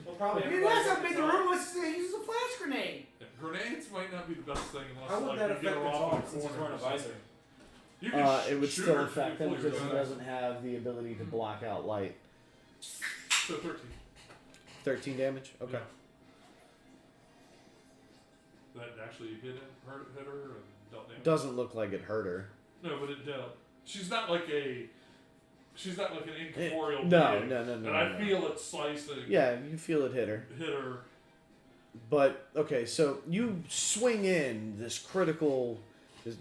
Well, probably. Dude, that's how big the room was. He uses a flash grenade. Yeah, grenades might not be the best thing unless How would like that you get her affect off its in a arm since he's corner wearing or a visor? something. You can It would shoot still her if affect you him pull your because he gun. doesn't have the ability to block out light. So 13. 13 damage? Okay. Yeah. That actually hit her and dealt damage. Doesn't look like it hurt her. No, but it dealt. She's not like an incorporeal No, being. no. And I feel it slicing. Yeah, you feel it hit her. Hit her. But, okay, so you swing in this critical,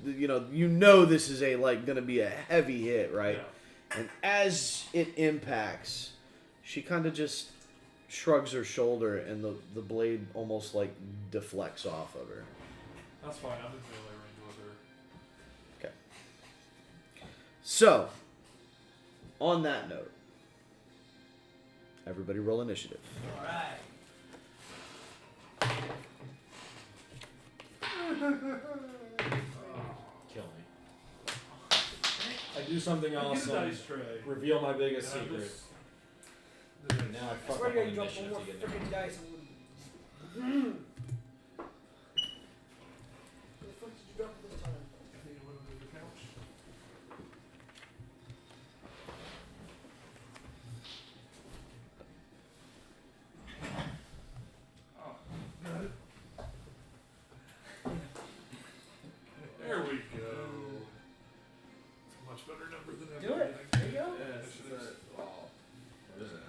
you know this is gonna be a heavy hit, right? Yeah. And as it impacts, she kind of just shrugs her shoulder and the blade almost like deflects off of her. That's fine. I'm in melee range with her. Okay. So, on that note, everybody roll initiative. Alright. Kill me. I do something Get a awesome. dice tray. Reveal my biggest And I secret. just- And now I I fuck swear up to on God, you dropped one initiative more to get there. freaking dice and would. Where the fuck did you drop it this time? I think it went under the couch. Oh, got it. There we go. It's a much better number than Do it. everything. There you go. Yeah, Initiatives. what is it?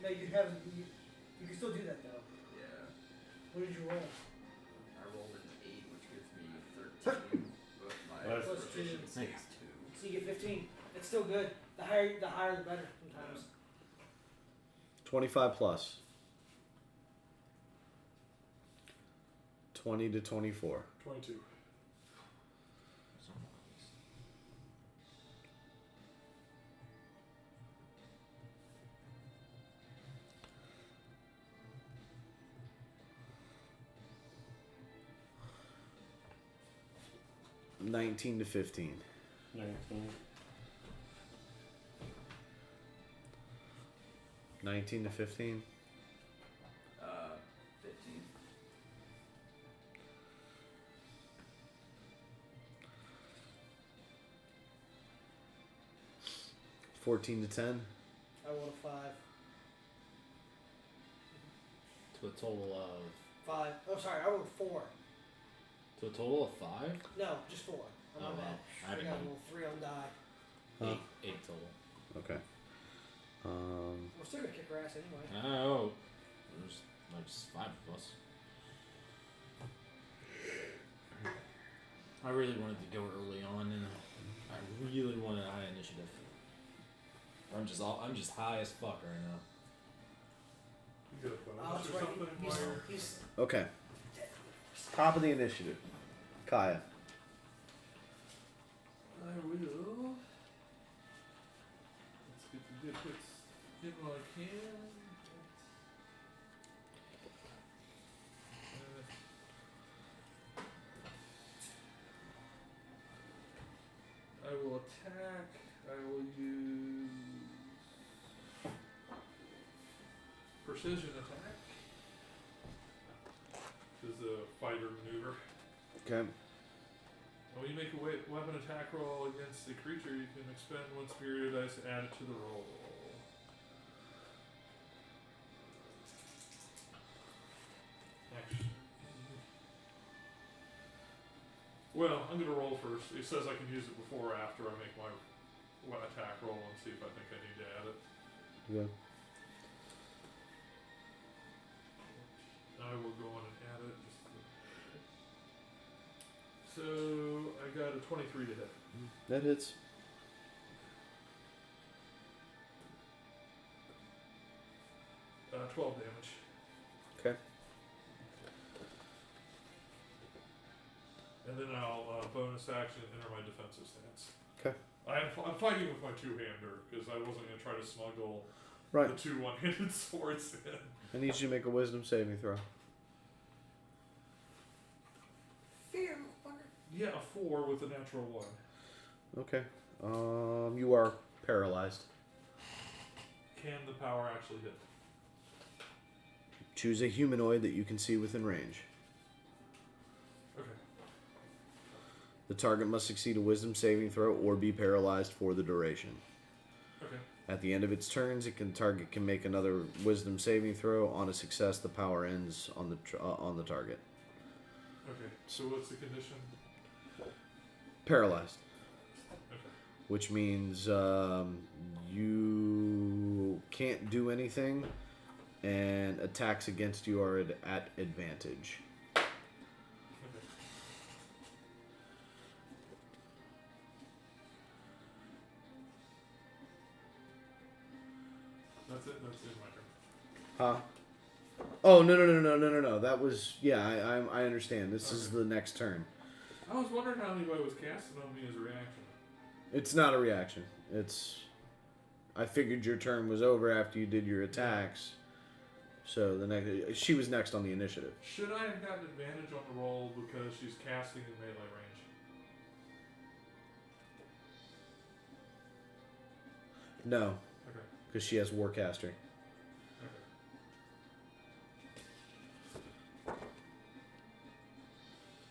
No, you haven't. You can still do that though. Yeah. What did you roll? I rolled an 8, which gives me 13. But my That's first proficiency Thank is 2. So you get 15. It's still good. The higher the better sometimes. 25 plus. 20 to 24. 22. $19 to $15. 19. 19 to 15. 15. 14 to 10. I rolled a 5. To a total of 5. Oh, sorry. I rolled 4. to a total of 5. No, just 4. I'm Oh, not wow. bad. I I didn't got a know. little 3 on die. Huh. 8 total. Okay. We're still gonna kick her ass anyway. Oh, there's like 5 of us. I really wanted to go early on, and I really wanted a high initiative. I'm just high as fuck right now. You get a Oh, bonus that's or right. something while you're... He's Okay. Top of the initiative. Kaya. I will. Let's get the good hits in while I can. I will attack. I will use precision attack. This is a fighter maneuver. Okay. When you make a weapon attack roll against a creature, you can expend 1 spirit dice to add it to the roll. Actually, well, I'm gonna roll first. It says I can use it before or after I make my attack roll and see if I think I need to add it. Yeah. I will go on and add it. So I got a 23 to hit. That hits. Uh, 12 damage. Okay. And then I'll bonus action enter my defensive stance. Okay. I'm fighting with my two-hander because I wasn't going to try to smuggle Right. the 2 one-handed swords in. I need you to make a wisdom saving throw. fear, motherfucker. Yeah, a 4 with a natural 1. Okay. You are paralyzed. Can the power actually hit? Choose a humanoid that you can see within range. Okay. The target must succeed a wisdom saving throw or be paralyzed for the duration. Okay. At the end of its turns, target can make another wisdom saving throw. On a success, the power ends on the target. Okay. So what's the condition? Paralyzed, Okay. which means you can't do anything, and attacks against you are at advantage. Okay. That's it. That's it. My turn. Huh? Oh no! That was I understand. This is the next turn. I was wondering how anybody was casting on me as a reaction. It's not a reaction. I figured your turn was over after you did your attacks. So she was next on the initiative. Should I have gotten advantage on the roll because she's casting in melee range? No, Okay. because she has Warcaster. Okay.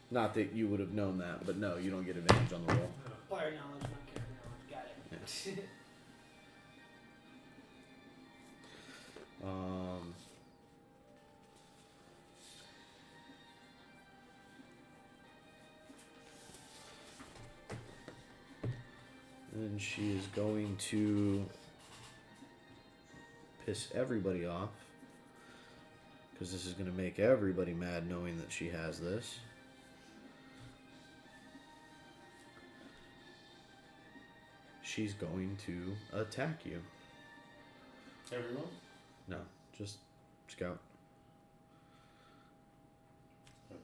Not that you would have known that, but no, you don't get advantage on the roll. Player knowledge, not character knowledge. Got it. Yes. And she is going to piss everybody off, because this is going to make everybody mad knowing that she has this. she's going to attack you. Everyone? No, just Scout.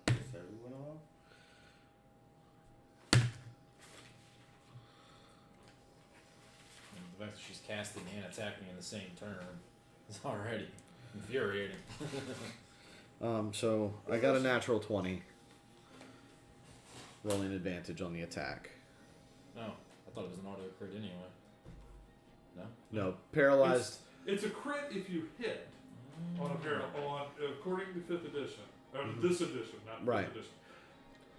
Piss everyone off? And the fact that she's casting and attacking in the same turn is already infuriating. So I got a natural 20. Rolling advantage on the attack. No, I thought it was an auto crit anyway. No? No, paralyzed. It's a crit if you hit on according to 5th edition, or this edition, not 5th Right. edition.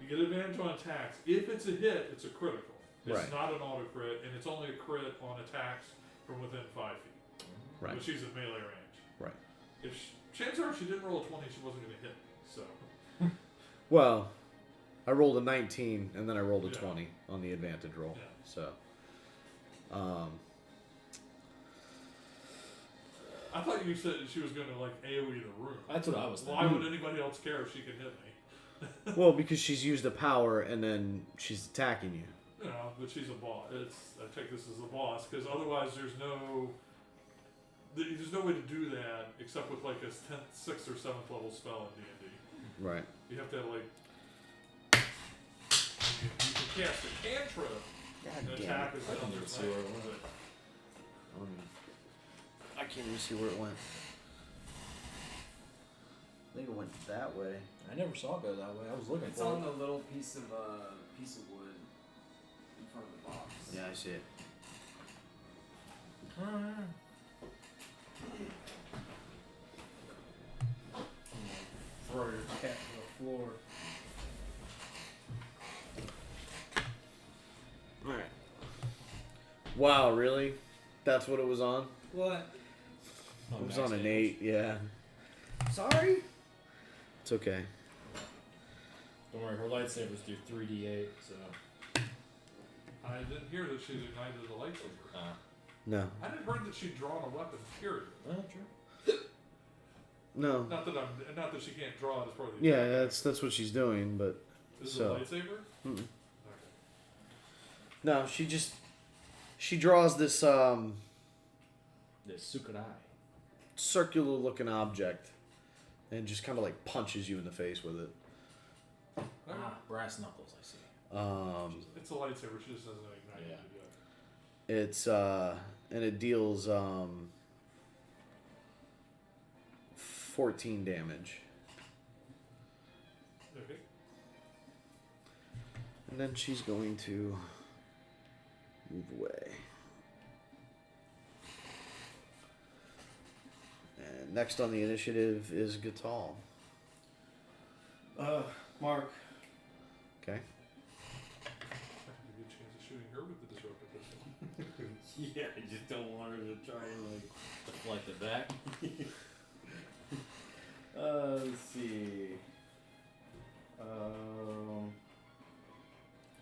You get advantage on attacks. If it's a hit, it's a critical. It's Right. not an auto crit, and it's only a crit on attacks from within 5 feet. Right. But she's at melee range. Right. If chances are, if she didn't roll a 20, she wasn't going to hit me. So Well, I rolled a 19 and then I rolled a Yeah. 20 on the advantage roll. Yeah. So, I thought you said she was going to like AOE the room. That's what I was Why thinking. would anybody else care if she can hit me? well, because she's used a power and then she's attacking you. You know, but she's a boss. I take this as a boss because otherwise there's no way to do that except with like a 10th, 6th, or 7th level spell in D&D. Right. You have to have like you can cast a cantrip and attack as I can another even see where it went. I can't even see where it went. I think it went that way. I never saw it go that way. I was looking It's for on it. the little piece of wood in front of the box. Yeah, I see it. Throw your cat to the floor. Alright. Wow, really? That's what it was on? What? Oh, It was max on an damage. 8, yeah. Sorry? It's okay. Don't worry, her lightsabers do 3d8, so. I didn't hear that she'd ignited a lightsaber. No. I didn't heard that she'd drawn a weapon. Period. True. No. Not that she can't draw it as part of the Yeah, attack. that's what she's doing, but Is so- it a lightsaber? Mm-mm. Okay. no, she draws this The Sukurai. circular looking object and just kind of like punches you in the face with it. Brass knuckles, I see. It's a lightsaber. She just doesn't ignite Yeah. it yet. It's and it deals 14 damage. Okay. And then she's going to move away. And next on the initiative is Gatal. Mark. Okay. Give you a chance of shooting her with the disruptor pistol. Yeah, I just don't want her to try and like. Deflect it back. Let's see.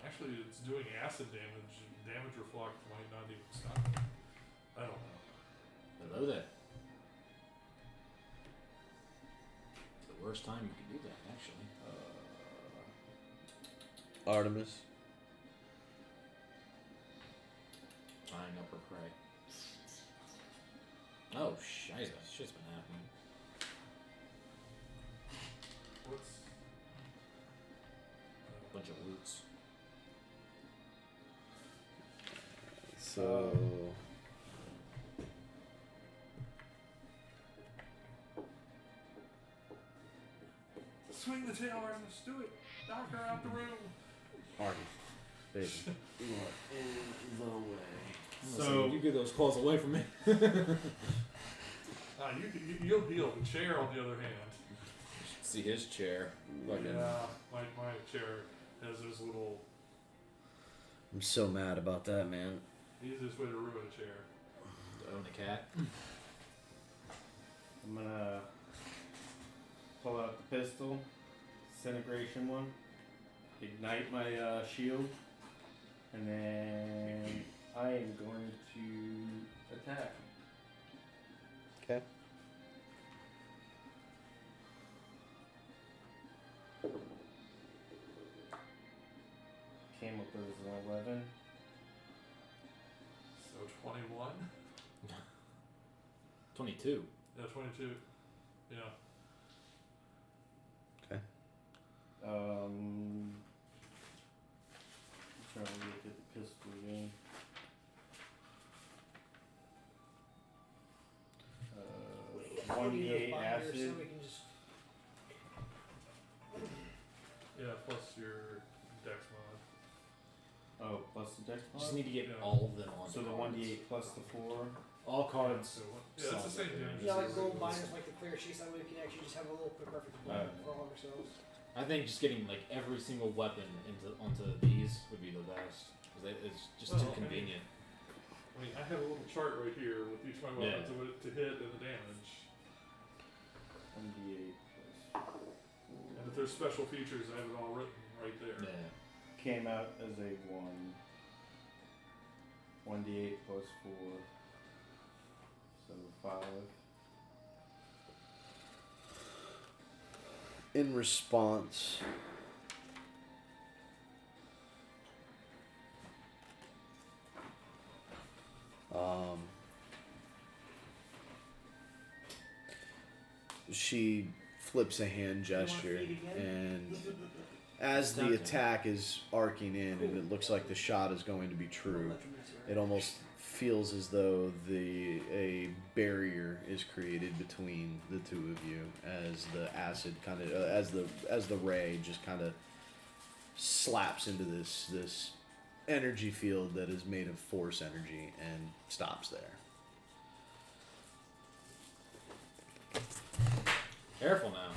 Actually, it's doing acid damage. Damage reflect might not even stop it. I don't know. Hello there. It's the worst time you could do that, actually. Artemis. Tying up her prey. Oh, shiza. Shit's been happening. What's Bunch of roots. So swing the tail, Artemis. Do it. Knock her out the room. Artemis, baby. In the way. So you get those claws away from me. You'll heal. The chair, on the other hand. See his chair. Fucking Yeah, my chair has this little I'm so mad about that, man. easiest way to ruin a chair. own a cat. I'm gonna pull out the pistol, disintegration one, ignite my shield, and then I am going to attack. Okay. Came up as an 11. 21. 22. Yeah, 22. Yeah. Trying to look at the pistol again. 1d8 acid. So we can just. Yeah, plus your dex mod. Oh, plus the dex You just mod? need to get Yeah. all of them on. So the cards. 1d8 plus the 4. All cards. So, yeah, that's the same damage. Yeah, like as gold it miners, was. like the clear sheets, that way we can actually just have a little quick reference Alright. for all ourselves. I think just getting like every single weapon onto these would be the best because it's just Well, too convenient. I mean, I have a little chart right here with each of my Yeah. weapons and what to hit and the damage. 1d8 plus 4. And if there's special features, I have it all written right there. Yeah. Came out as a 1. 1d8 plus 4. So 5. In response, she flips a hand gesture, feed again? and as the attack is arcing in and it looks like the shot is going to be true, it almost feels as though a barrier is created between the two of you as the acid kind of as the ray just kind of slaps into this energy field that is made of force energy and stops there. Careful now.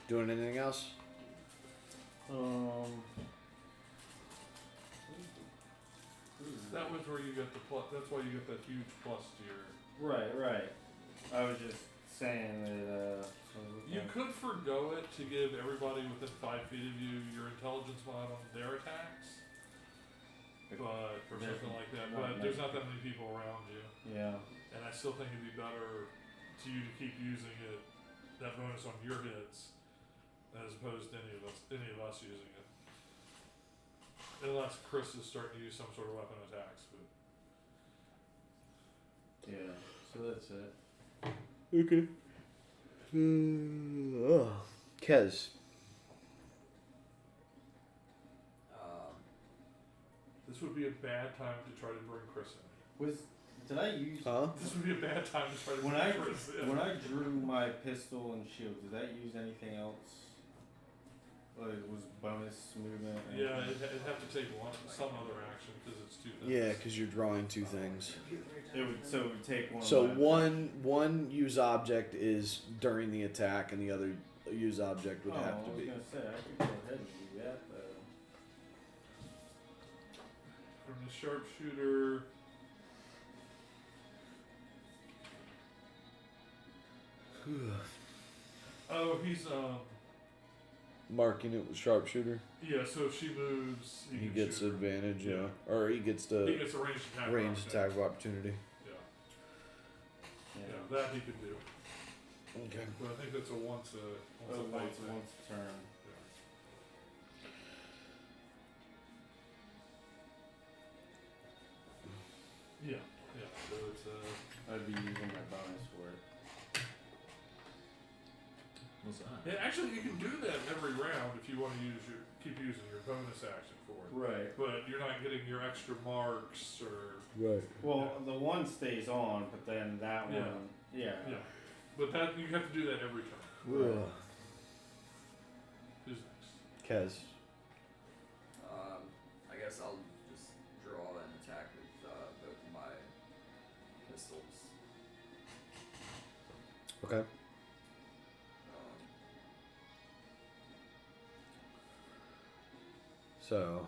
Doing anything else? That was where you got the plus. That's why you got that huge plus to your. Right. I was just saying that, You could forgo it to give everybody within 5 feet of you your intelligence mod on their attacks. But, or something like that. But there's not that many people around you. Yeah. And I still think it'd be better to you to keep using it, that bonus on your hits, as opposed to any of us using it. Unless Chris is starting to use some sort of weapon attacks, but Yeah. So that's it. Okay. Kez. this would be a bad time to try to bring Chris in. Did I use Huh? This would be a bad time to try to when bring I Chris in. when I drew my pistol and shield? Did that use anything else? Like was bonus movement? or Yeah, anything? it'd have to take some other action because it's 2 things. Yeah, because you're drawing 2 things. It would take one. So of my, one use object is during the attack, and the other use object would Oh, have to I was be. gonna say I could go ahead and do that though. From the sharpshooter. Oh, he's Marking it with sharpshooter, yeah. So if she moves, he can gets shoot her. advantage, yeah, or he gets He the gets a ranged attack. range option. attack of opportunity. Yeah, Yeah. yeah, that he could do. Okay. But I think that's a once a fight thing. Once a turn. Yeah, yeah. So it's I'd be using my bonus for it. What's that? yeah. Actually, you can do that every round if you want to keep using your bonus action for it. Right. But you're not getting your extra marks or Right. Well, the one stays on, but then that Yeah. one, yeah. yeah. But that you have to do that every turn. Ugh. Who's next? Kez. I guess I'll just draw and attack with both of my pistols. Okay. So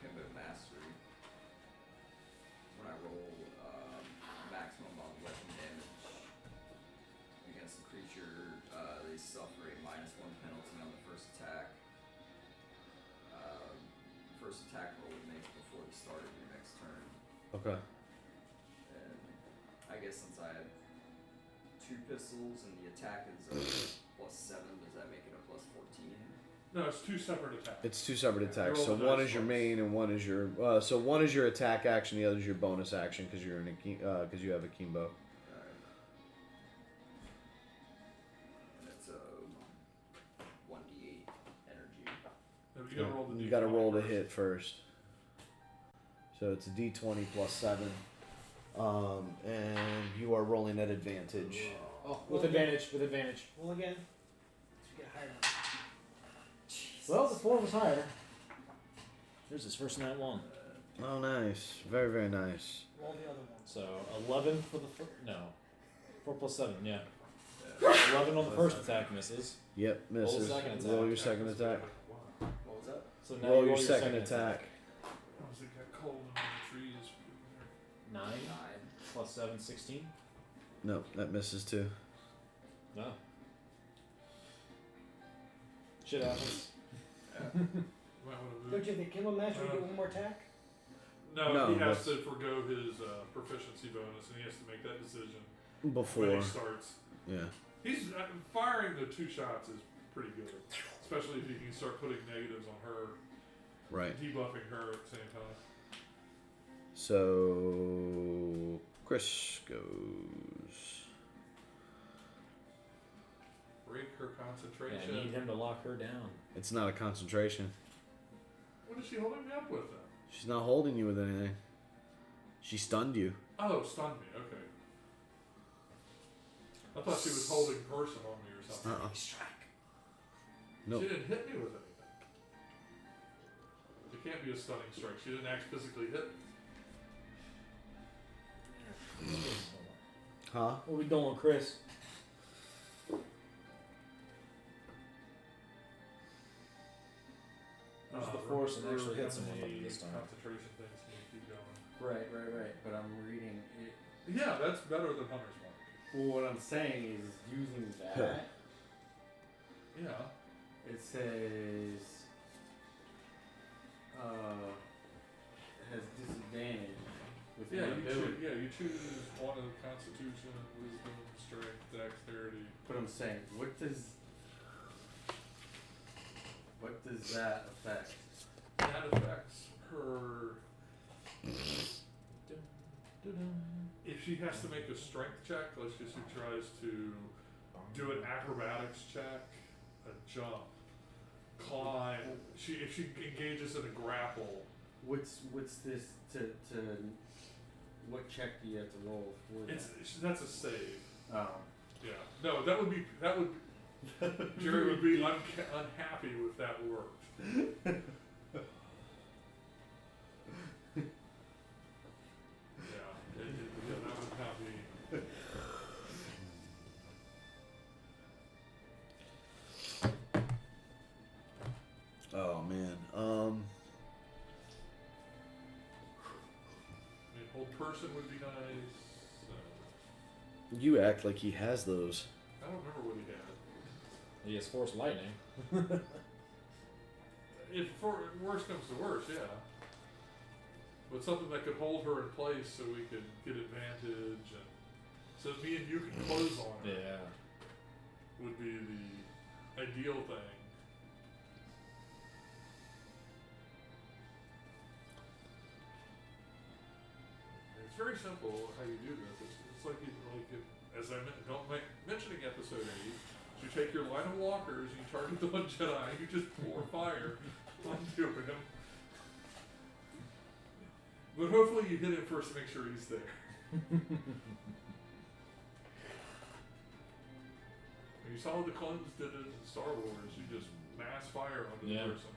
Combo mastery. When I roll maximum on weapon damage against the creature, they -1 penalty on the first attack. First attack roll would make before the start of your next turn. Okay. And I guess since I have 2 pistols and the attack is +7, does that make it a +14? No, it's 2 separate attacks. It's 2 separate attacks. Roll So the one dice is your twice. main and one is your. So one is your attack action. The other is your bonus action because you're in a because you have a Kimbo. Alright. And it's a 1d8 energy. No, you gotta roll the You got to D20 roll to first. hit first. So it's a D20 plus 7, and you are rolling at advantage. Oh, with advantage. With advantage. Roll again. Let's get higher. Well, the 4 was higher. There's his first night 1. Oh, nice. Very, very nice. Roll the other one. So 11 for the no, 4 plus 7. Yeah. 11 on the first attack misses. Yep, misses. second attack. Roll your second attack. What was that? So now Roll you your second attack. Once it got cold in the trees. 9 9. plus 7, 16. No, that misses too. No. Shit happens. Might want to Don't move. you have the Kindle Master get one more attack? No, No, he has that's- to forgo his proficiency bonus, and he has to make that decision when Before. he starts. Yeah. He's firing the 2 shots is pretty good, especially if you can start putting negatives on her, Right. debuffing her at the same time. So Chris goes. Break her Yeah, concentration. I need him to lock her down. It's not a concentration. What is she holding me up with then? She's not holding you with anything. She stunned you. Oh, stunned me. Okay. I thought she was holding person on me or something. Nope. She didn't hit me with anything. It can't be a stunning strike. She didn't act physically hit me. Huh? What are we doing, Chris? Use the force and actually hit someone the this time. concentration things can you keep going. Right. But I'm reading it. Yeah, that's better than Hunter's Mark. Well, what I'm saying is using that. Yeah. It says has disadvantage with Yeah, ability. you choose one of Constitution, Wisdom, Strength, Dexterity. But I'm saying, what does that affect? That affects her. If she has to make a strength check, let's just say she tries to do an acrobatics check, a jump, climb. If she engages in a grapple. What's this to what check do you have to roll for that? That's a save. Oh. Yeah. No, that would Jerry would be unhappy if that worked. Yeah, that would not be. Oh man. I mean, old person would be nice. You act like he has those. I don't remember what he had. He has force lightning. If worse comes to worse, yeah. But something that could hold her in place so we could get advantage, and so me and you can close on her Yeah. would be the ideal thing. It's very simple how you do this. It's like as I mentioning episode 8, you take your line of walkers, you target the one Jedi, you just pour fire onto him. But hopefully you hit him first to make sure he's there. When you saw the clones did it in Star Wars, you just mass fire onto Yeah. the person.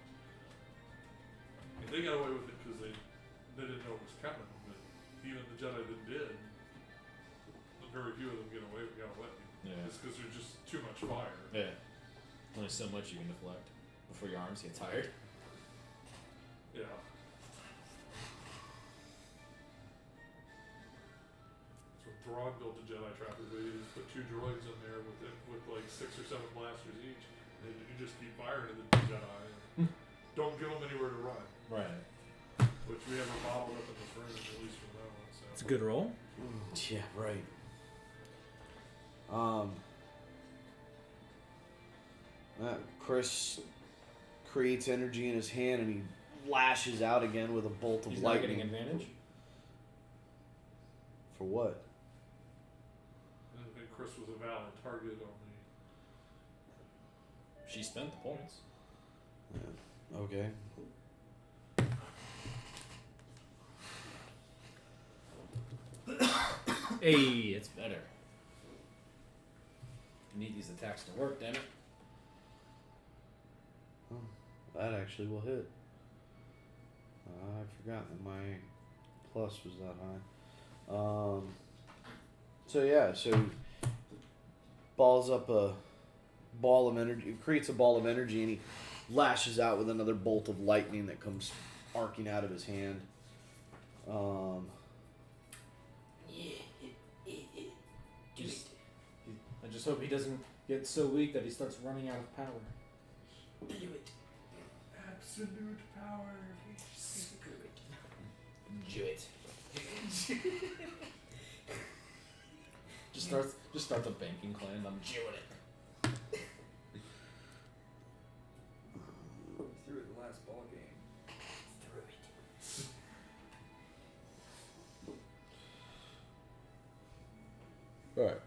And they got away with it because they didn't know it was coming, but even the Jedi that did, very few of them got away. Yeah. It's because there's just too much fire. Yeah. Only so much you can deflect before your arms get tired. Yeah. So Thrawn built a Jedi trapper, but he just put 2 droids in there with like 6 or 7 blasters each. And you just keep firing at the Jedi. Don't give them anywhere to run. Right. Which we have her bottled up in this room, at least for that one. So. It's a good roll. Yeah, right. Chris creates energy in his hand and he lashes out again with a bolt of He's not lightning. getting advantage. For what? I think Chris was a valid target on She spent the points. Yeah. Okay. Hey, it's better. Need these attacks to work, damn it. Oh, that actually will hit. I forgot that my plus was that high. So balls up a ball of energy, creates a ball of energy, and he lashes out with another bolt of lightning that comes arcing out of his hand. I just hope he doesn't get so weak that he starts running out of power. Do it. absolute power. Do it. Just starts a banking clan. I'm doing it. Through it the last ball game. All right.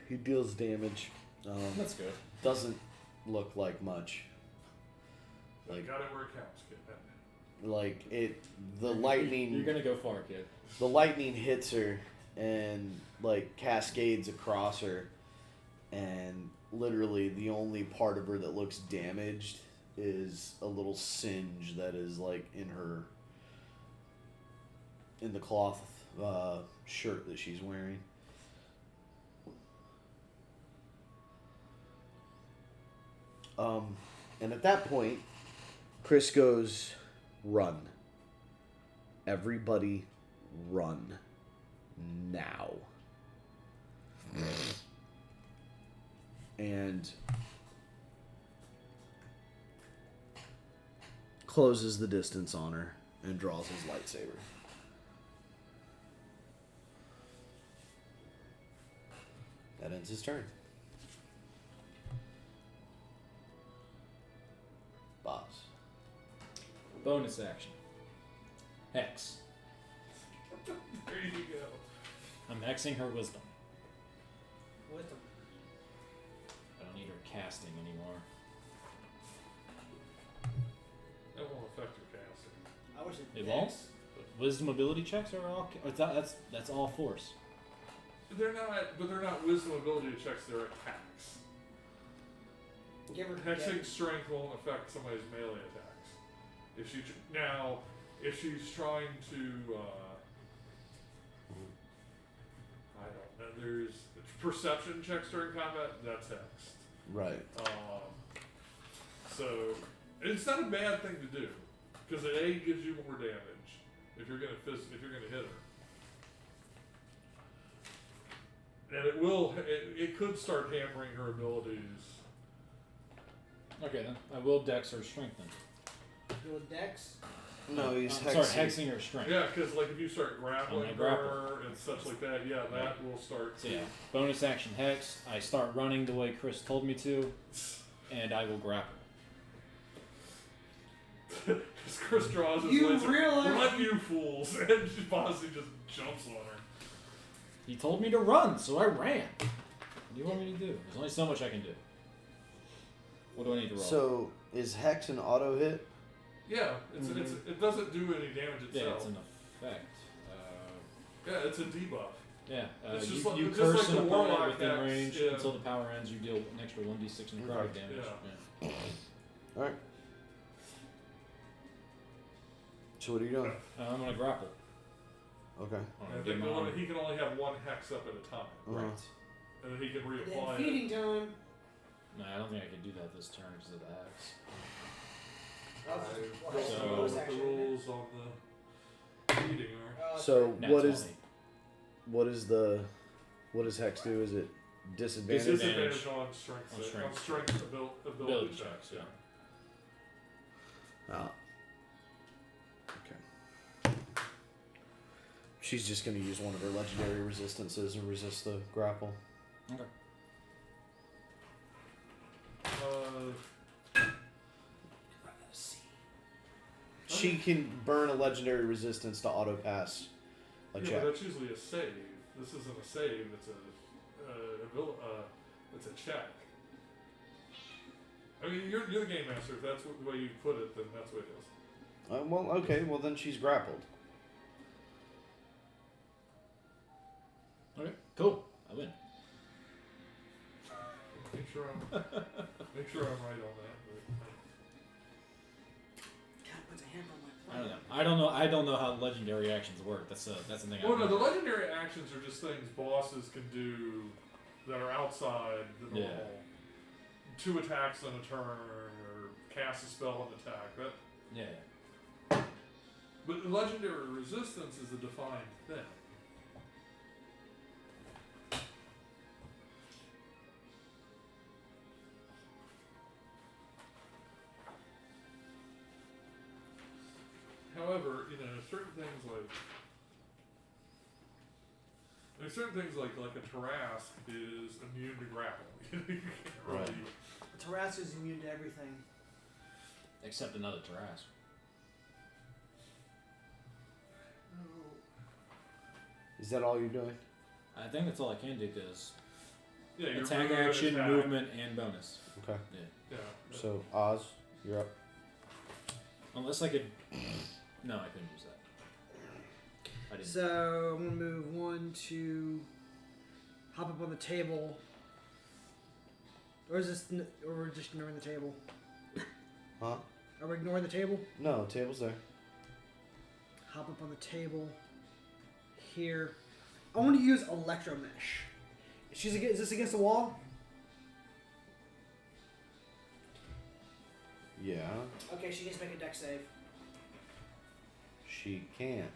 He deals damage. That's good. Doesn't look like much. Like, Got it where it counts, kid. like it. The lightning. You're gonna go far, kid. The lightning hits her and like cascades across her, and literally the only part of her that looks damaged is a little singe that is like in the cloth shirt that she's wearing. And at that point, Chris goes, "Run. Everybody run. Now." And closes the distance on her and draws his lightsaber. That ends his turn. Boss. Bonus action. Hex. There you go. I'm hexing her wisdom. Wisdom. I don't need her casting anymore. That won't affect your casting. I wish It won't? Wisdom ability checks are all. That's all force. They're not wisdom ability checks, they're attacks. Give her Hexing strength won't affect somebody's melee attacks. If she's trying to, I don't know, there's perception checks during combat, that's hexed. Right. So it's not a bad thing to do, because it A gives you more damage if you're gonna hit her. And it could start hampering her abilities. Okay then. I will dex her strength then. Do a dex. No, he's Sorry, hexing her strength. Yeah, because like if you start grappling grapple. her and such like that, yeah, that will start. So yeah, bonus action hex. I start running the way Chris told me to, and I will grapple. As Chris draws his You laser, realize- run, you fools! And she Bossy just jumps on her. He told me to run, so I ran. What do you want me to do? There's only so much I can do. What do I need to roll? So is Hex an auto hit? Yeah, it doesn't do any damage yeah, itself. it's an effect. Yeah, it's a debuff. Yeah, It's you, just like- you just curse like an the opponent Warlock within hex, range yeah. until the power ends. You deal an extra 1d6 necrotic damage. Yeah. All right. So what are you doing? I'm gonna grapple. Okay. I'm And gonna get my arm. he can only have one hex up at a time, Uh-huh. and then he can Then reapply it. feeding time. No, I don't think I can do that this turn because of the hex. Well, I that's don't a know bonus what the action, isn't it? rules on the feeding are. It's So Nat what is 20. what does Hex do? Is it disadvantage? Disadvantage on strength, On strength. ability Ability checks. checks, Yeah. Oh. Okay. She's just gonna use one of her legendary resistances and resist the grapple. Okay. She can burn a legendary resistance to auto pass a Yeah, check. but that's usually a save. This isn't a save. It's it's a check. I mean, you're the game master. If that's the way you put it, then that's what it is. Well, okay. Well, then she's grappled. Okay. Cool. I win. Make sure I'm right on that. God, puts a hammer on my I don't know. I don't know how legendary actions work. That's the thing. Well, no, the legendary actions are just things bosses can do that are outside the normal. Yeah. 2 attacks on a turn, or cast a spell and attack. That, Yeah. but legendary resistance is a defined thing. However, certain things like a Tarrasque is immune to grapple. You can't really. Right. Tarrasque is immune to everything. Except another Tarrasque. Is that all you're doing? I think that's all I can do because Yeah, your attack movement, action, attack. movement, and bonus. Okay. Yeah. So Oz, you're up. Unless I could. No, I couldn't use that. I didn't. So I'm gonna move 1, 2, hop up on the table. Or is this? Or we're just ignoring the table? Huh? Are we ignoring the table? No, table's there. Hop up on the table. Here. I want to use electromesh. Is this against the wall? Yeah, Okay, she needs to make a deck save. she can't.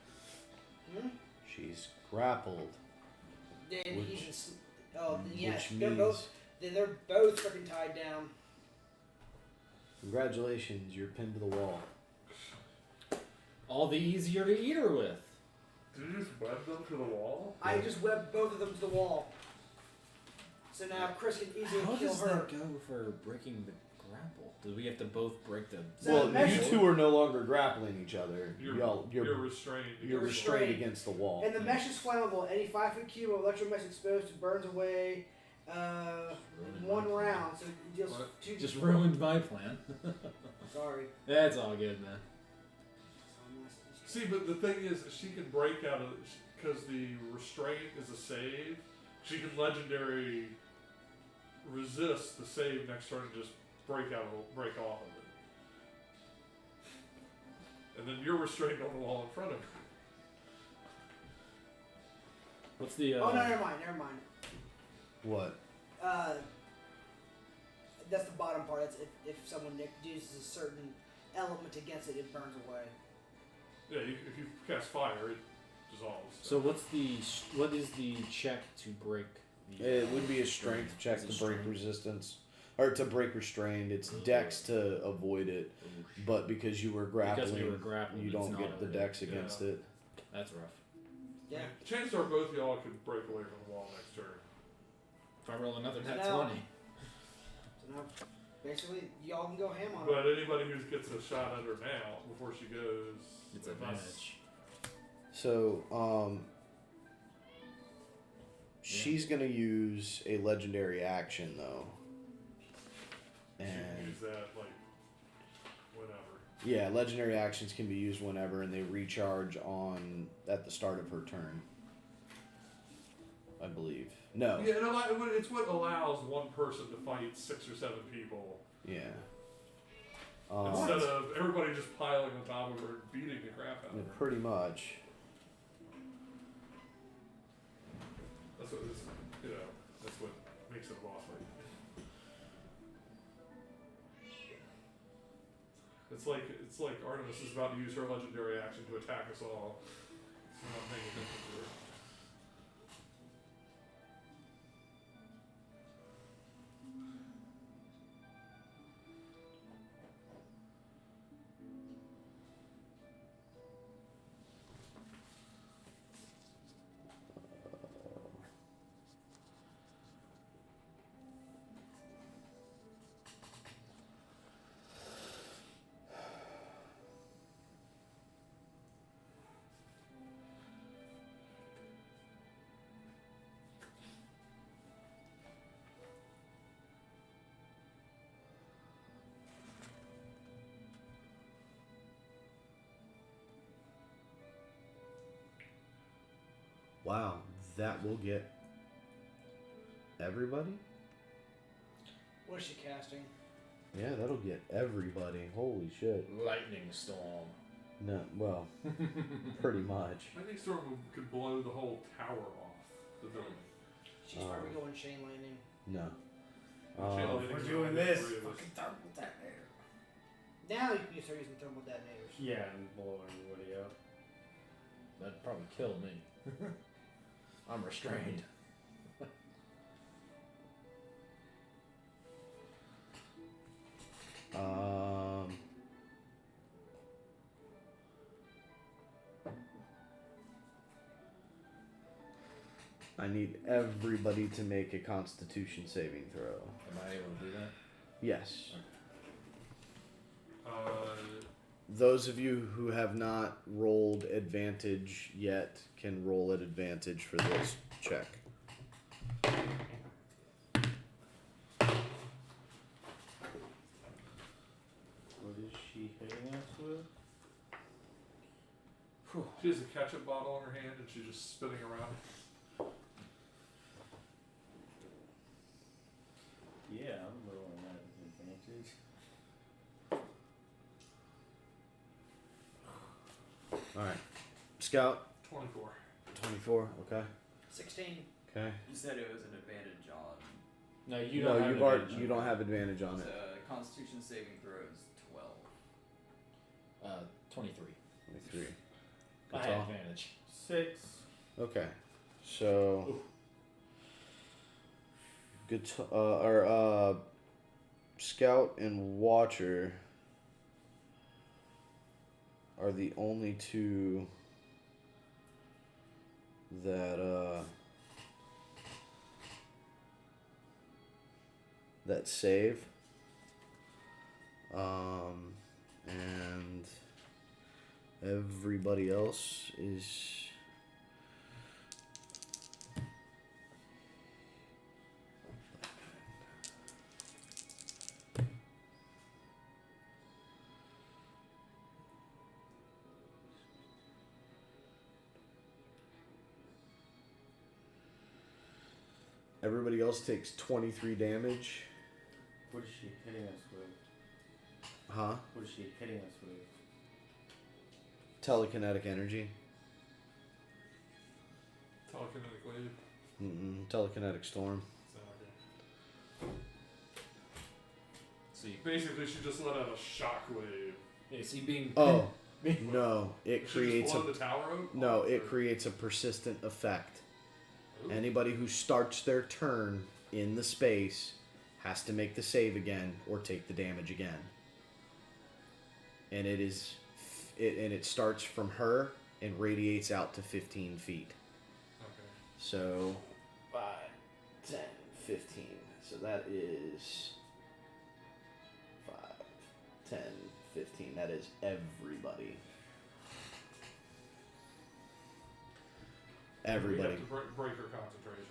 Hmm? She's grappled. Then Which- he's just. Oh, yes. Which They're means, both. They're both freaking tied down. congratulations, you're pinned to the wall. All the easier to eat her with. Did you just web them to the wall? I just webbed both of them to the wall. So now Chris can easily How kill does her. that go for breaking the grapple? Do we have to both break the? So Well, mesh- you two are no longer grappling each other. You're You're restrained. you're restrained against the wall. And the mesh is flammable. Any 5-foot cube of electromesh exposed to burns away in 1 round. So it deals What? 2. Just ruined my plan. Sorry. That's all good, man. See, but the thing is, she can break out of because the restraint is a save. She can legendary resist the save next turn and just break off of it. And then you're restrained on the wall in front of her. What's the? Oh, no, never mind. What? That's the bottom part. That's if someone uses a certain element against it, it burns away. Yeah, if you cast fire, it dissolves. So what is the check to break? The, It would be a strength check Is it to break strength? resistance, or to break restrained. It's dex to avoid it, but because you were grappling, Because we were grappling, you it's don't not get the okay. dex against Yeah. it. That's rough. Yeah. Chances are both of y'all could break away from the wall next turn. If I roll another nat No. 20. So now, basically, y'all can go ham on But it. anybody who gets a shot at her now before she goes, It's unless- advantage. So, she's gonna use a legendary action though, She can and use that like whenever. yeah, legendary actions can be used whenever, and they recharge at the start of her turn. I believe. No. Yeah, it's what allows one person to fight 6 or 7 people Yeah. instead of everybody just piling on top of her and beating the crap out of her. Pretty much. That's what that's what makes it a boss fight. It's like Artemis is about to use her legendary action to attack us all. We're not paying attention to her. Wow, that will get everybody? What is she casting? Yeah, that'll get everybody. Holy shit. Lightning storm. No, well, pretty much. Lightning storm could blow the whole tower off the building. She's probably going chain lightning. No. Chain Oh, lightning we're is doing only this. three of us. Fucking thermal detonator. Now you can start using thermal detonators. Yeah, and blow everybody up. That'd probably kill me. I'm restrained. Um, I need everybody to make a Constitution saving throw. Am I able to do that? Yes. Uh, Those of you who have not rolled advantage yet can roll at advantage for this check. What is she hitting us with? she has a ketchup bottle in her hand and she's just spinning around. Yeah, I'm rolling that advantage. Alright. Scout, 24. 24, okay. 16. Okay. You said it was an advantage on. No, you No, don't have you've already, advantage you on don't have advantage on So, it. Constitution saving throw is 12. 23. 23. I Good have call. advantage. 6. Okay. So Ooh. Scout and Watcher are the only two that that save. And everybody else is everybody else takes 23 damage. What is she hitting us with? Huh? What is she hitting us with? Telekinetic energy. Telekinetic wave. Telekinetic storm. So, okay. See, Basically, she just let out a shockwave. yeah, see, being Oh, being, no. It She creates just a blow the tower out? no, it creates a persistent effect. Ooh. Anybody who starts their turn in the space has to make the save again or take the damage again. And it starts from her and radiates out to 15 feet. Okay. So 5, 10, 15. So that is 5, 10, 15. That is everybody. We Everybody. have to break her concentration.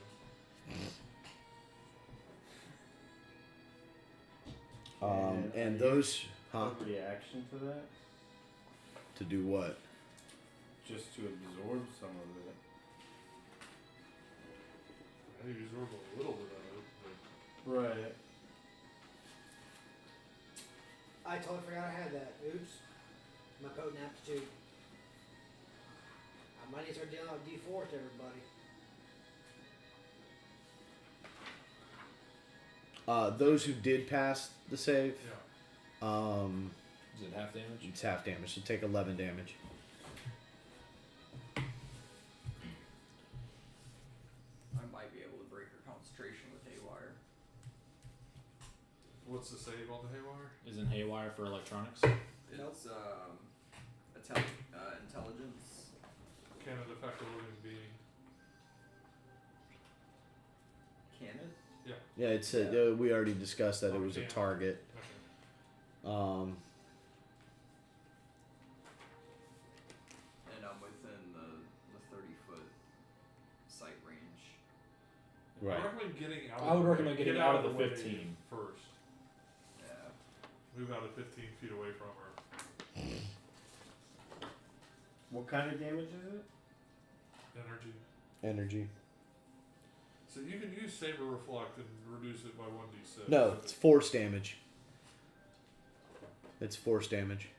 And those, huh? A reaction to that? To do what? Just to absorb some of it. I think you absorb a little bit of it. But Right. I totally forgot I had that. Oops. My potent aptitude. I might need to start dealing with D4 to everybody. Those who did pass the save, yeah. is it half damage? it's half damage, so take 11 damage. concentration with Haywire. What's the save on the Haywire? Isn't Haywire for electronics? It's intelligence. Can it affect a living being? Can it? Yeah, it's we already discussed that it was a target. Okay. And I'm within the 30-foot sight range. Right. I recommend getting out. I would recommend getting get out of the way 15 first. Yeah. Move out of 15 feet away from her. What kind of damage is it? Energy. So you can use Saber Reflect and reduce it by 1d6. No, it's force damage. It's force damage.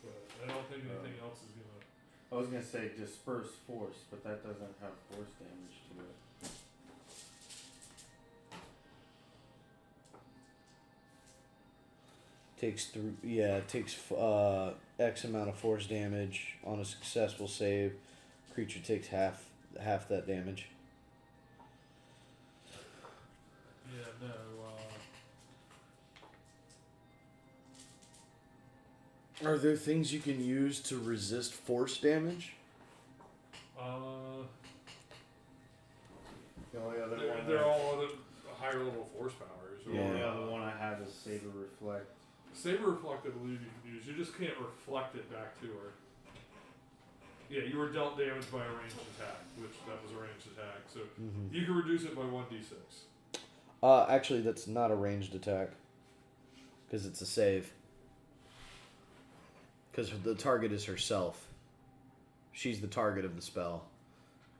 But I don't think anything else is gonna. I was gonna say disperse force, but that doesn't have force damage to it. It takes X amount of force damage on a successful save. Creature takes half that damage. Yeah, no. Are there things you can use to resist force damage? The only other one. They're all at a higher level force powers. The only other one I have is Saber Reflect. Saber Reflect, I believe you can use. You just can't reflect it back to her. Yeah, you were dealt damage by a ranged attack, which that was a ranged attack. So you can reduce it by 1d6. Actually, that's not a ranged attack. Because it's a save. Because the target is herself. She's the target of the spell.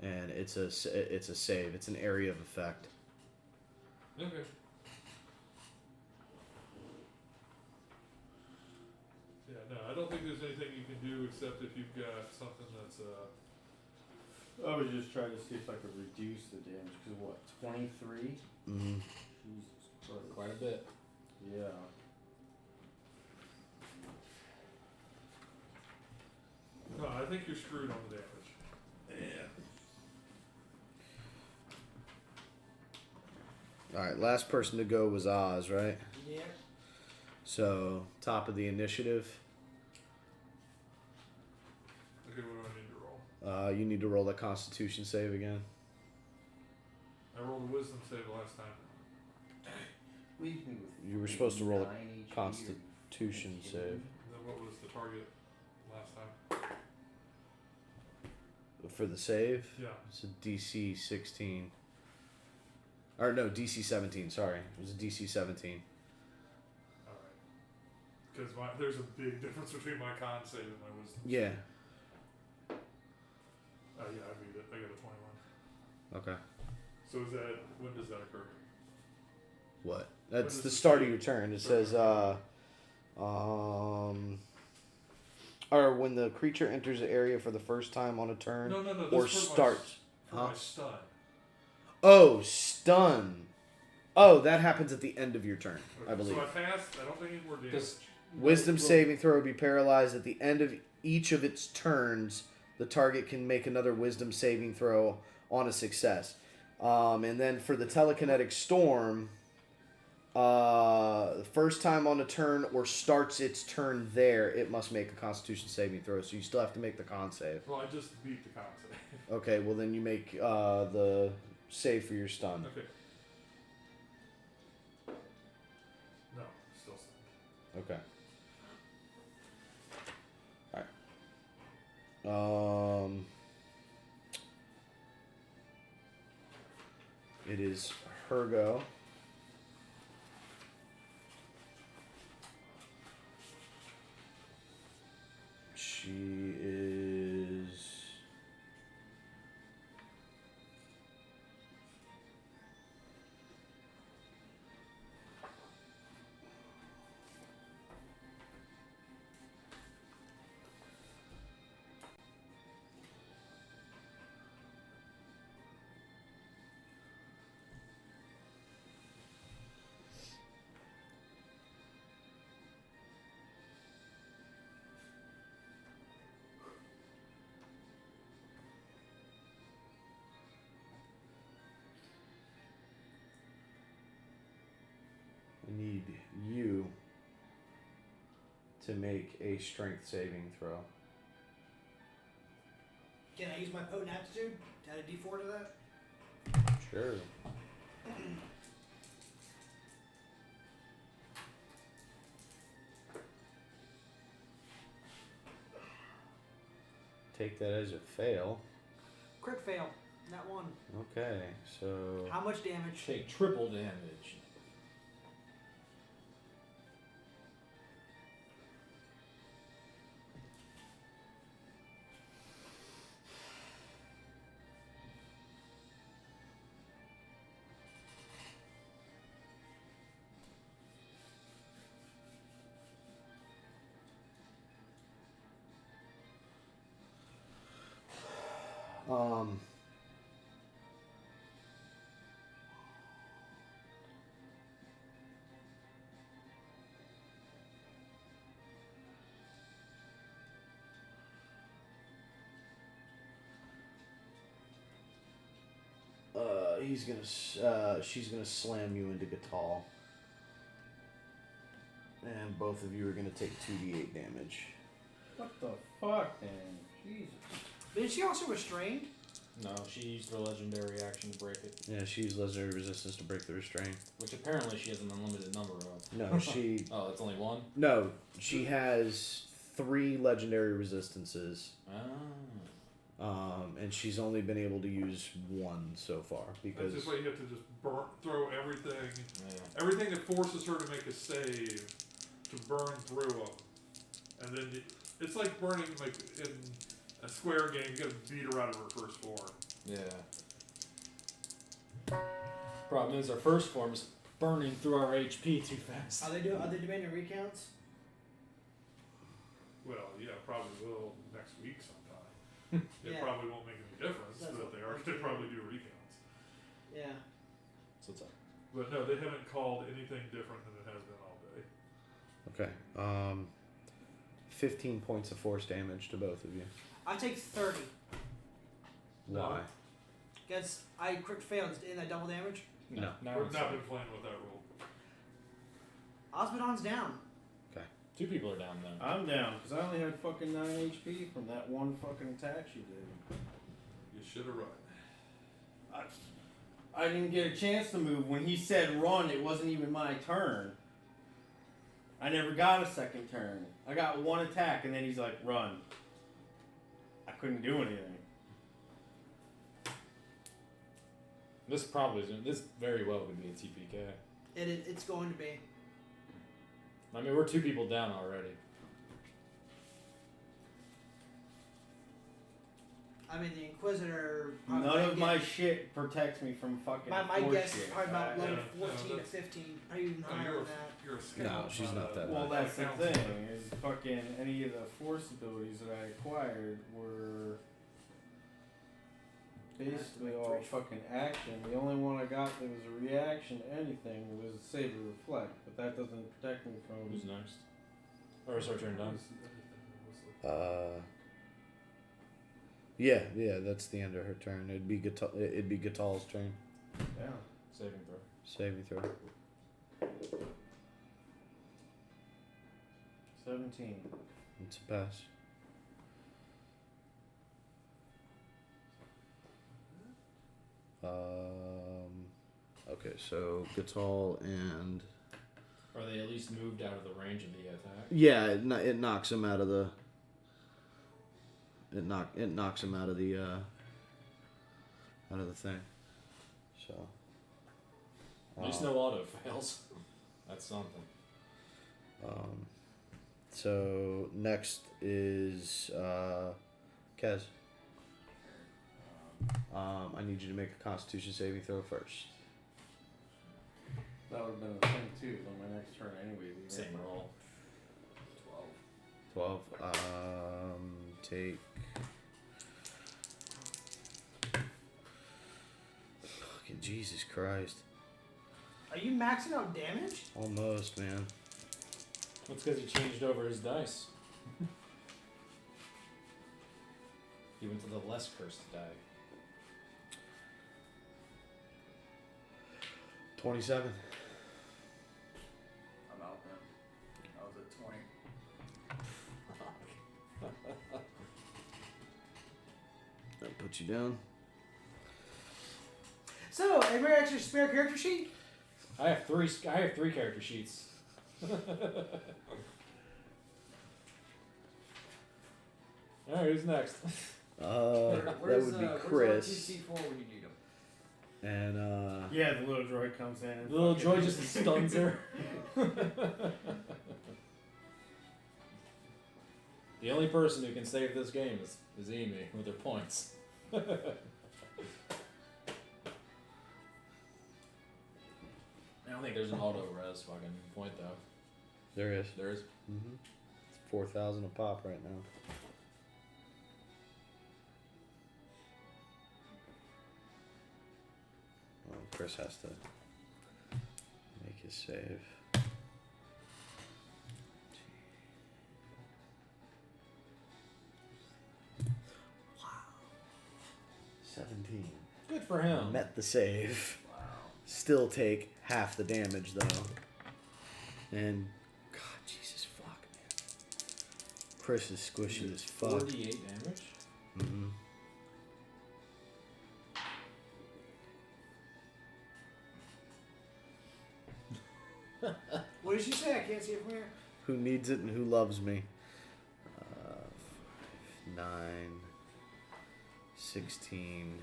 And it's a save. It's an area of effect. Okay. Yeah, no, I don't think there's anything you can do except if you've got something that's I was just trying to see if I could reduce the damage. Because what, 23? Mm-hmm. Jesus Christ. Quite a bit. Yeah. No, I think you're screwed on the damage. Yeah. Alright, last person to go was Oz, right? Yeah. So, top of the initiative. Okay, what do I need to roll? You need to roll a Constitution save again. I rolled a wisdom save last time. You were supposed to roll a Constitution save. Then what was the target last time? For the save? Yeah. It's a DC 16. Or no, DC 17, sorry. It was a DC 17. Alright. Because there's a big difference between my con save and my wisdom Yeah. save. Yeah, I beat it. I got a 21. Okay. So is that, when does that occur? What? When That's does the the start of save your turn. It start? says, or when the creature enters the area for the first time on a turn, No, this or is for starts. For my stun. Oh, stun. Oh, that happens at the end of your turn, Okay, I believe. So I passed. I don't think any more damage. Does- Wisdom saving throw will be paralyzed at the end of each of its turns. The target can make another wisdom saving throw on a success. And then for the telekinetic storm, the first time on a turn or starts its turn there, it must make a Constitution saving throw. So you still have to make the con save. Well, I just beat the con save. Okay, well then you make the save for your stun. Okay. No, still stunned. Okay. Alright. It is her go. She is. to make a strength saving throw. Can I use my potent aptitude to add a D4 to that? Sure. Take that as a fail. Crit fail. That one. Okay, so How much damage? Take triple damage. she's gonna slam you into Gatal. And both of you are gonna take 2d8 damage. What the fuck, man? Jesus. But is she also restrained? No, she used her legendary action to break it, Yeah, she's legendary resistance to break the restraint. which apparently she has an unlimited number of. No, she Oh, it's only one? no, she has 3 legendary resistances. Ah. And she's only been able to use 1 so far That's because just why you have to just throw everything, Yeah. everything that forces her to make a save, to burn through them, and then it's like burning like in a square game. You gotta beat her out of her first form. Yeah. Problem is, our first form's burning through our HP too fast. Are they demanding recounts? Well, yeah, probably will next week sometime. It Yeah. probably won't make any difference, That's but what- they are gonna probably do recounts. Yeah. So it's up. But no, they haven't called anything different than it has been all day. okay. 15 points of force damage to both of you. I take 30. Why? Because I crit failed. Isn't that double damage? No. Now We've it's not up. been playing with that rule. Osmodon's down. 2 people are down there. I'm down, because I only had fucking 9 HP from that one fucking attack she did. You should have run. I didn't get a chance to move. When he said run, it wasn't even my turn. I never got a second turn. I got 1 attack, and then he's like, run. I couldn't do anything. This very well could be a TPK. It's going to be. I mean, we're 2 people down already. I mean, the Inquisitor. None of my shit protects me from fucking My force guess is shit. probably about level Yeah, 14 to that's- 15, probably even No, higher you're than a, that. you're a scout. No, she's not that Well, high. that's the Counselor. thing, is fucking any of the force abilities that I acquired were basically all fucking action. The only one I got that was a reaction to anything was Saber Reflect, but that doesn't protect me from. Who's next? Or is our turn done? Yeah, that's the end of her turn. It'd be Gatal's turn. Yeah. Saving throw. Saving throw. 17. It's a pass. Okay, so Gatal and Are they at least moved out of the range of the attack? yeah, it knocks him out of the. It knocks him out of the thing. So. At least no auto fails. That's something. So next is Kez. I need you to make a Constitution saving throw first. That would have been a thing too on my next turn anyway. Same roll. 12. 12. Take. Fucking Jesus Christ. Are you maxing out damage? Almost, man. That's because he changed over his dice. He went to the less cursed die. 27. I'm out then. I was at 20. Put you down. So, anybody actually spare character sheet? I have three character sheets. Alright, who's next? That would be Chris. Where's R2C4 when you need him? And Yeah, the little droid comes in. And The little fucking- droid just stuns her. The only person who can save this game is Amy with her points. I don't think there's an auto res fucking point though. there is. There is. Mm-hmm. It's 4,000 a pop right now. Well, Chris has to make his save. Wow. 17. Good for him. Met the save. Wow. Still take half the damage though. And God, Jesus fuck, man. Chris is squishy as fuck. 48 damage? Mm-hmm. What did you say? I can't see it from here. Who needs it and who loves me? 9, 16,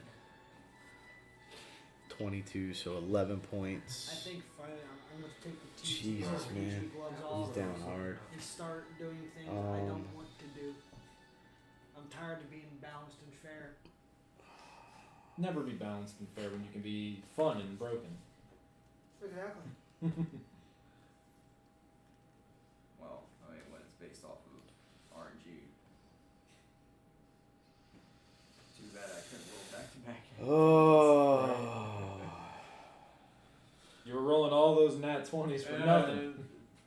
22, so 11 points. I think finally I'm going to take the TNT Jesus, gloves, man. TNT gloves off He's down hard. and start doing things I don't Um, want to do. I'm tired of being balanced and fair. Never be balanced and fair when you can be fun and broken. Exactly. Well, I mean, when it's based off of RNG. Too bad I couldn't roll back to back. Oh. You were rolling all those nat 20s for nothing.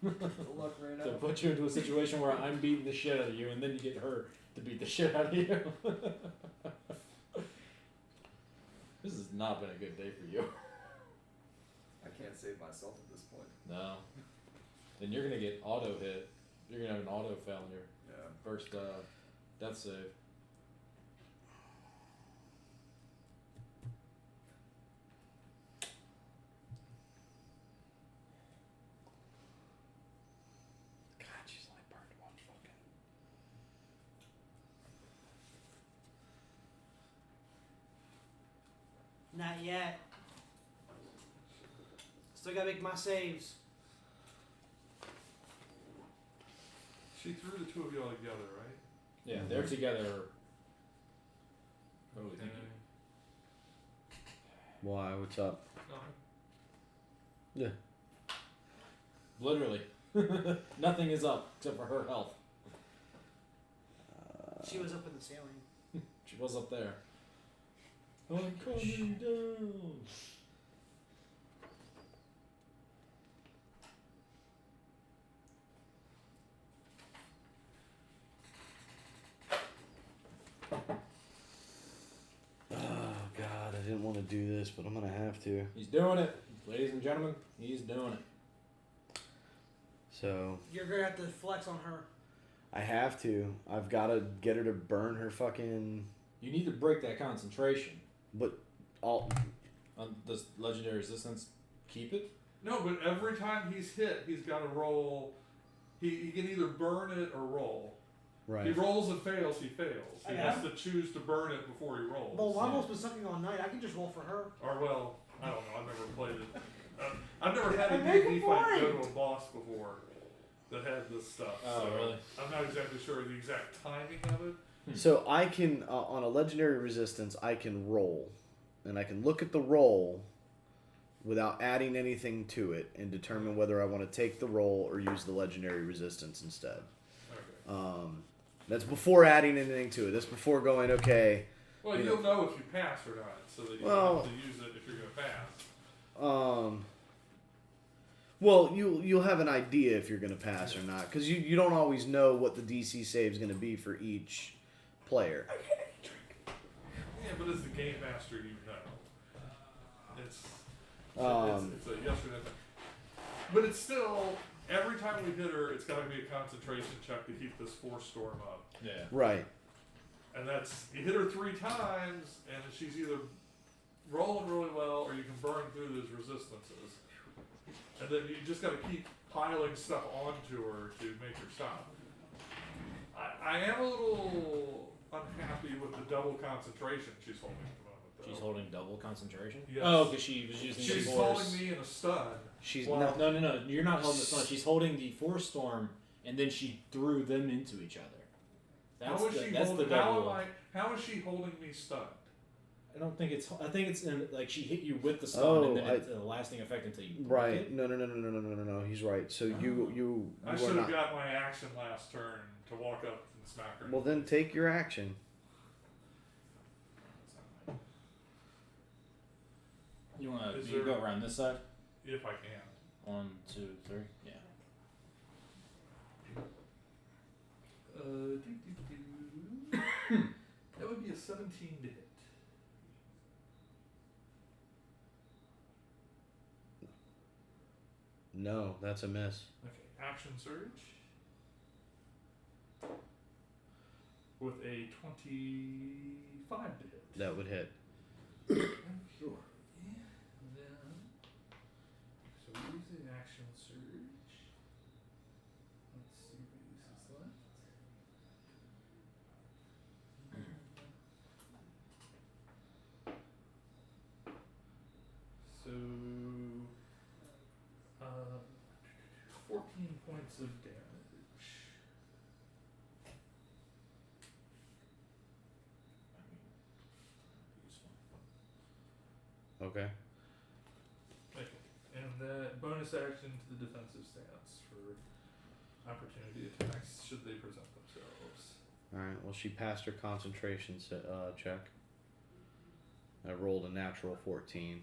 The luck ran To out. put you into a situation where I'm beating the shit out of you and then you get her to beat the shit out of you. This has not been a good day for you. I can't save myself at this point. No. Then you're gonna get auto hit. You're gonna have an auto fail on your Yeah. first death save. God, she's like burned one fucking. Not yet. Still gotta make my saves. She threw the two of y'all together, right? Yeah, they're together. What do we think? Why? What's up? Nothing. Yeah. Literally. Nothing is up except for her health. She was up in the ceiling. She was up there. I'm coming down. Oh God, I didn't want to do this, but I'm gonna have to. He's doing it. Ladies and gentlemen, he's doing it. So You're gonna have to flex on her. I have to. I've got to get her to burn her fucking. You need to break that concentration. But all. Does legendary resistance keep it? No, but every time he's hit, he's got to roll. He can either burn it or roll. Right. He rolls and fails, he fails. He Yeah. has to choose to burn it before he rolls. Well, Wombo's been sucking all night. I can just roll for her. Or, well, I don't know. I've never played it. I've never had a Make a D&D fight go point. to a boss before that had this stuff. Oh, so really? I'm not exactly sure the exact timing of it. So I can on a legendary resistance I can roll, and I can look at the roll without adding anything to it and determine whether I want to take the roll or use the legendary resistance instead. Okay. That's before adding anything to it. That's before going okay. Well, you you'll know if you pass or not, so that you Well- don't have to use it if you're going to pass. Well, you'll have an idea if you're going to pass or not, because you don't always know what the DC save is going to be for each player. Yeah, but as the game master, you know. It's a yes or no. But it's still, every time we hit her, it's got to be a concentration check to keep this force storm up. Yeah. Right. And that's, you hit her 3 times, and she's either rolling really well, or you can burn through those resistances. And then you just gotta keep piling stuff onto her to make her stop. I am a little unhappy with the double concentration she's holding at the moment, though. She's holding double concentration? Yes. Oh, because she was using She's the force. holding me in a stun. She's Wow. not. No. You're not holding the stun. She's holding the force storm, and then she threw them into each other. That's How is the, she that's holding? the double. How is she holding me stunned? I don't think it's. I think it's in, like she hit you with the stun, Oh, and then it's a lasting effect until you break Right. it. No. He's right. So you I are should have not. got my action last turn to walk up and smack her. Well, then take your action. You want Is to there- go around this side? If I can. 1, 2, 3. Yeah. That would be a 17 to hit. No, that's a miss. Okay, action surge. With a 25 to hit. That would hit. Okay. And then, so we use the action surge. Let's see what uses left. So, 14 points of damage. Okay. Okay. And that bonus action to the defensive stance for opportunity attacks should they present themselves. All right. Well, she passed her concentration check. I rolled a natural 14.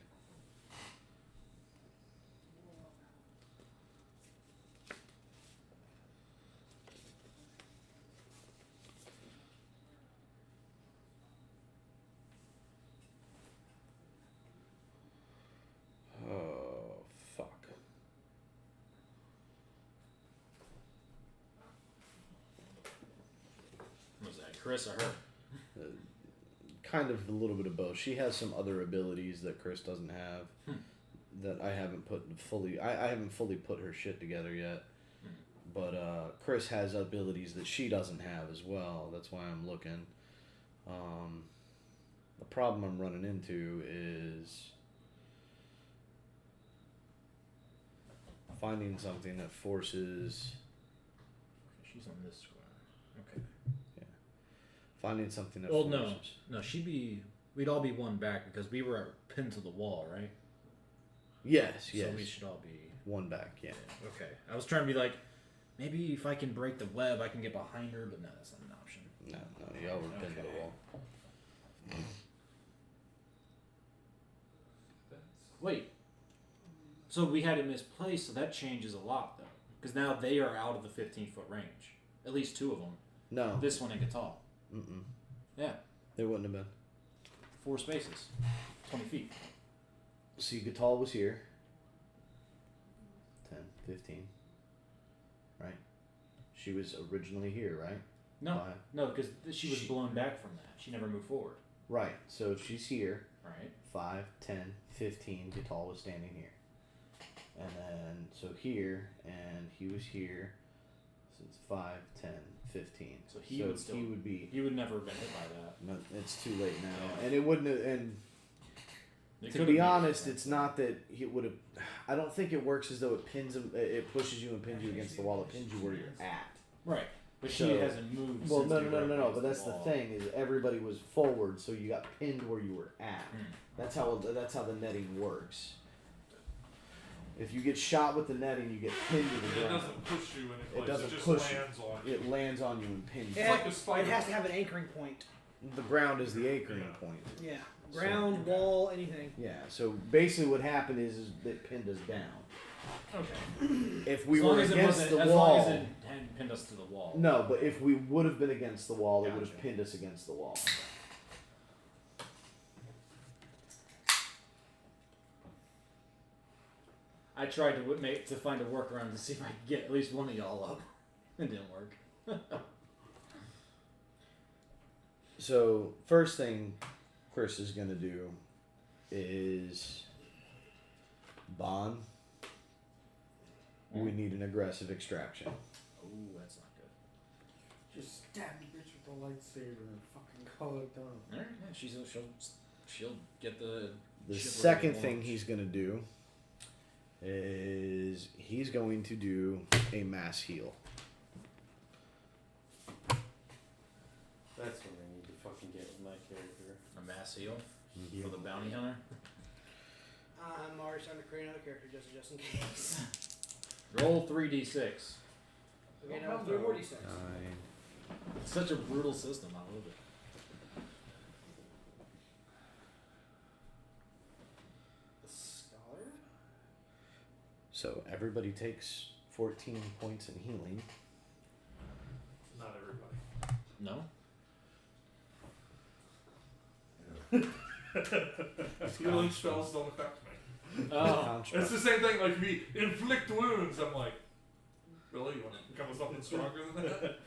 Oh, fuck. Was that Chris or her? Kind of a little bit of both. She has some other abilities that Chris doesn't have that I haven't put fully. I haven't fully put her shit together yet. But Chris has abilities that she doesn't have as well. That's why I'm looking. The problem I'm running into is finding something that forces. She's on this square. Okay. Finding something that Well, forces. no, we'd all be one back because we were pinned to the wall, right? Yes. So we should all be one back. Yeah. Okay. I was trying to be like, maybe if I can break the web, I can get behind her, but no, that's not an option. No, y'all were pinned to the Okay. wall. Wait. So we had it misplaced, so that changes a lot, though. Because now they are out of the 15-foot range. At least 2 of them. No. This one and Gatal. Mm-mm. Yeah. They wouldn't have been. 4 spaces. 20 feet. See, Gatal was here. 10, 15. Right? She was originally here, right? No. 5. No, because she was blown back from that. She never moved forward. Right. So she's here. Right. 5, 10, 15. Gatal was standing here. And then, so here, and he was here. So it's 5, 10, 15. So he would still. He would be. He would never have been hit by that. No, it's too late now. And it wouldn't have. And It to could've be made it. honest, it's not that he would have. I don't think it works as though it pins him. It pushes you and pins you against the wall. It pins you where you're at. Right. But So- she hasn't moved. Well, since no. we were up But against that's the wall. thing is everybody was forward, so you got pinned where you were at. Hmm. That's how the netting works. If you get shot with the netting, you get pinned to the It ground. doesn't push you any It place. doesn't just push you. lands on you. It lands on you and pins It, you. like a spider. it has to have an anchoring point. The ground is the anchoring Yeah. point. Yeah. Ground, wall, anything. Yeah. So basically, what happened is it pinned us down. Okay. If we as long were as it against wasn't, the as wall, long as it hadn't pinned us to the wall. no. But if we would have been against the wall, it would have Gotcha. pinned us against the wall. I tried to find a workaround to see if I could get at least one of y'all up. It didn't work. So first thing Chris is gonna do is bond. We need an aggressive extraction. Oh, that's not good. Just stab the bitch with the lightsaber and fucking call it done. All right, yeah, she'll get the. The ship second ready to thing launch. he's gonna do is he's going to do a mass heal. That's what I need to fucking get with my character. A mass heal for the bounty hunter. I'm already starting to create another character just in case. Roll 3d6. Okay, now 346. It's such a brutal system. I love it. The scholar? So everybody takes 14 points in healing. Not everybody. No. Healing spells don't affect me. Oh. It's the same thing, like me inflict wounds. I'm like, really? You want to become something stronger than that?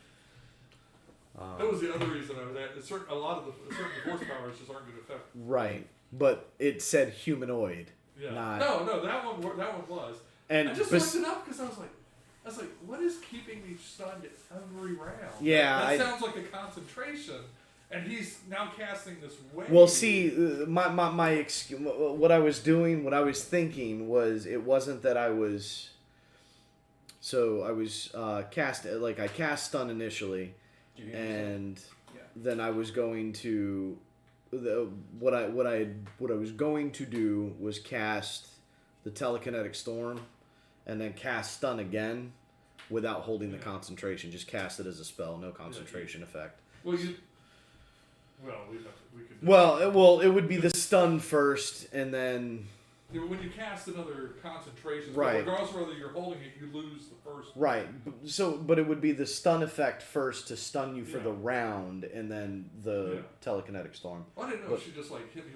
That was the other reason I was at. A lot of the certain force powers just aren't going to affect. Right, but it said humanoid. Yeah. Not- No, that one was. And I just bes- looked it up because I was like, what is keeping me stunned every round? Yeah, that I- sounds like a concentration, and he's now casting this wave. Well, see, what I was doing, what I was thinking was it wasn't that I was. So I was I cast stun initially, Did you hear and Yeah. then I was going to. What I was going to do was cast the telekinetic storm, and then cast stun again, without holding the concentration. Just cast it as a spell, no concentration effect. Well, we could. It would be the stun first, and then When you cast another concentration, Right. regardless of whether you're holding it, you lose the first. right. But it would be the stun effect first to stun you for Yeah. the round, and then the Yeah. telekinetic storm. I didn't know But- if she just hit me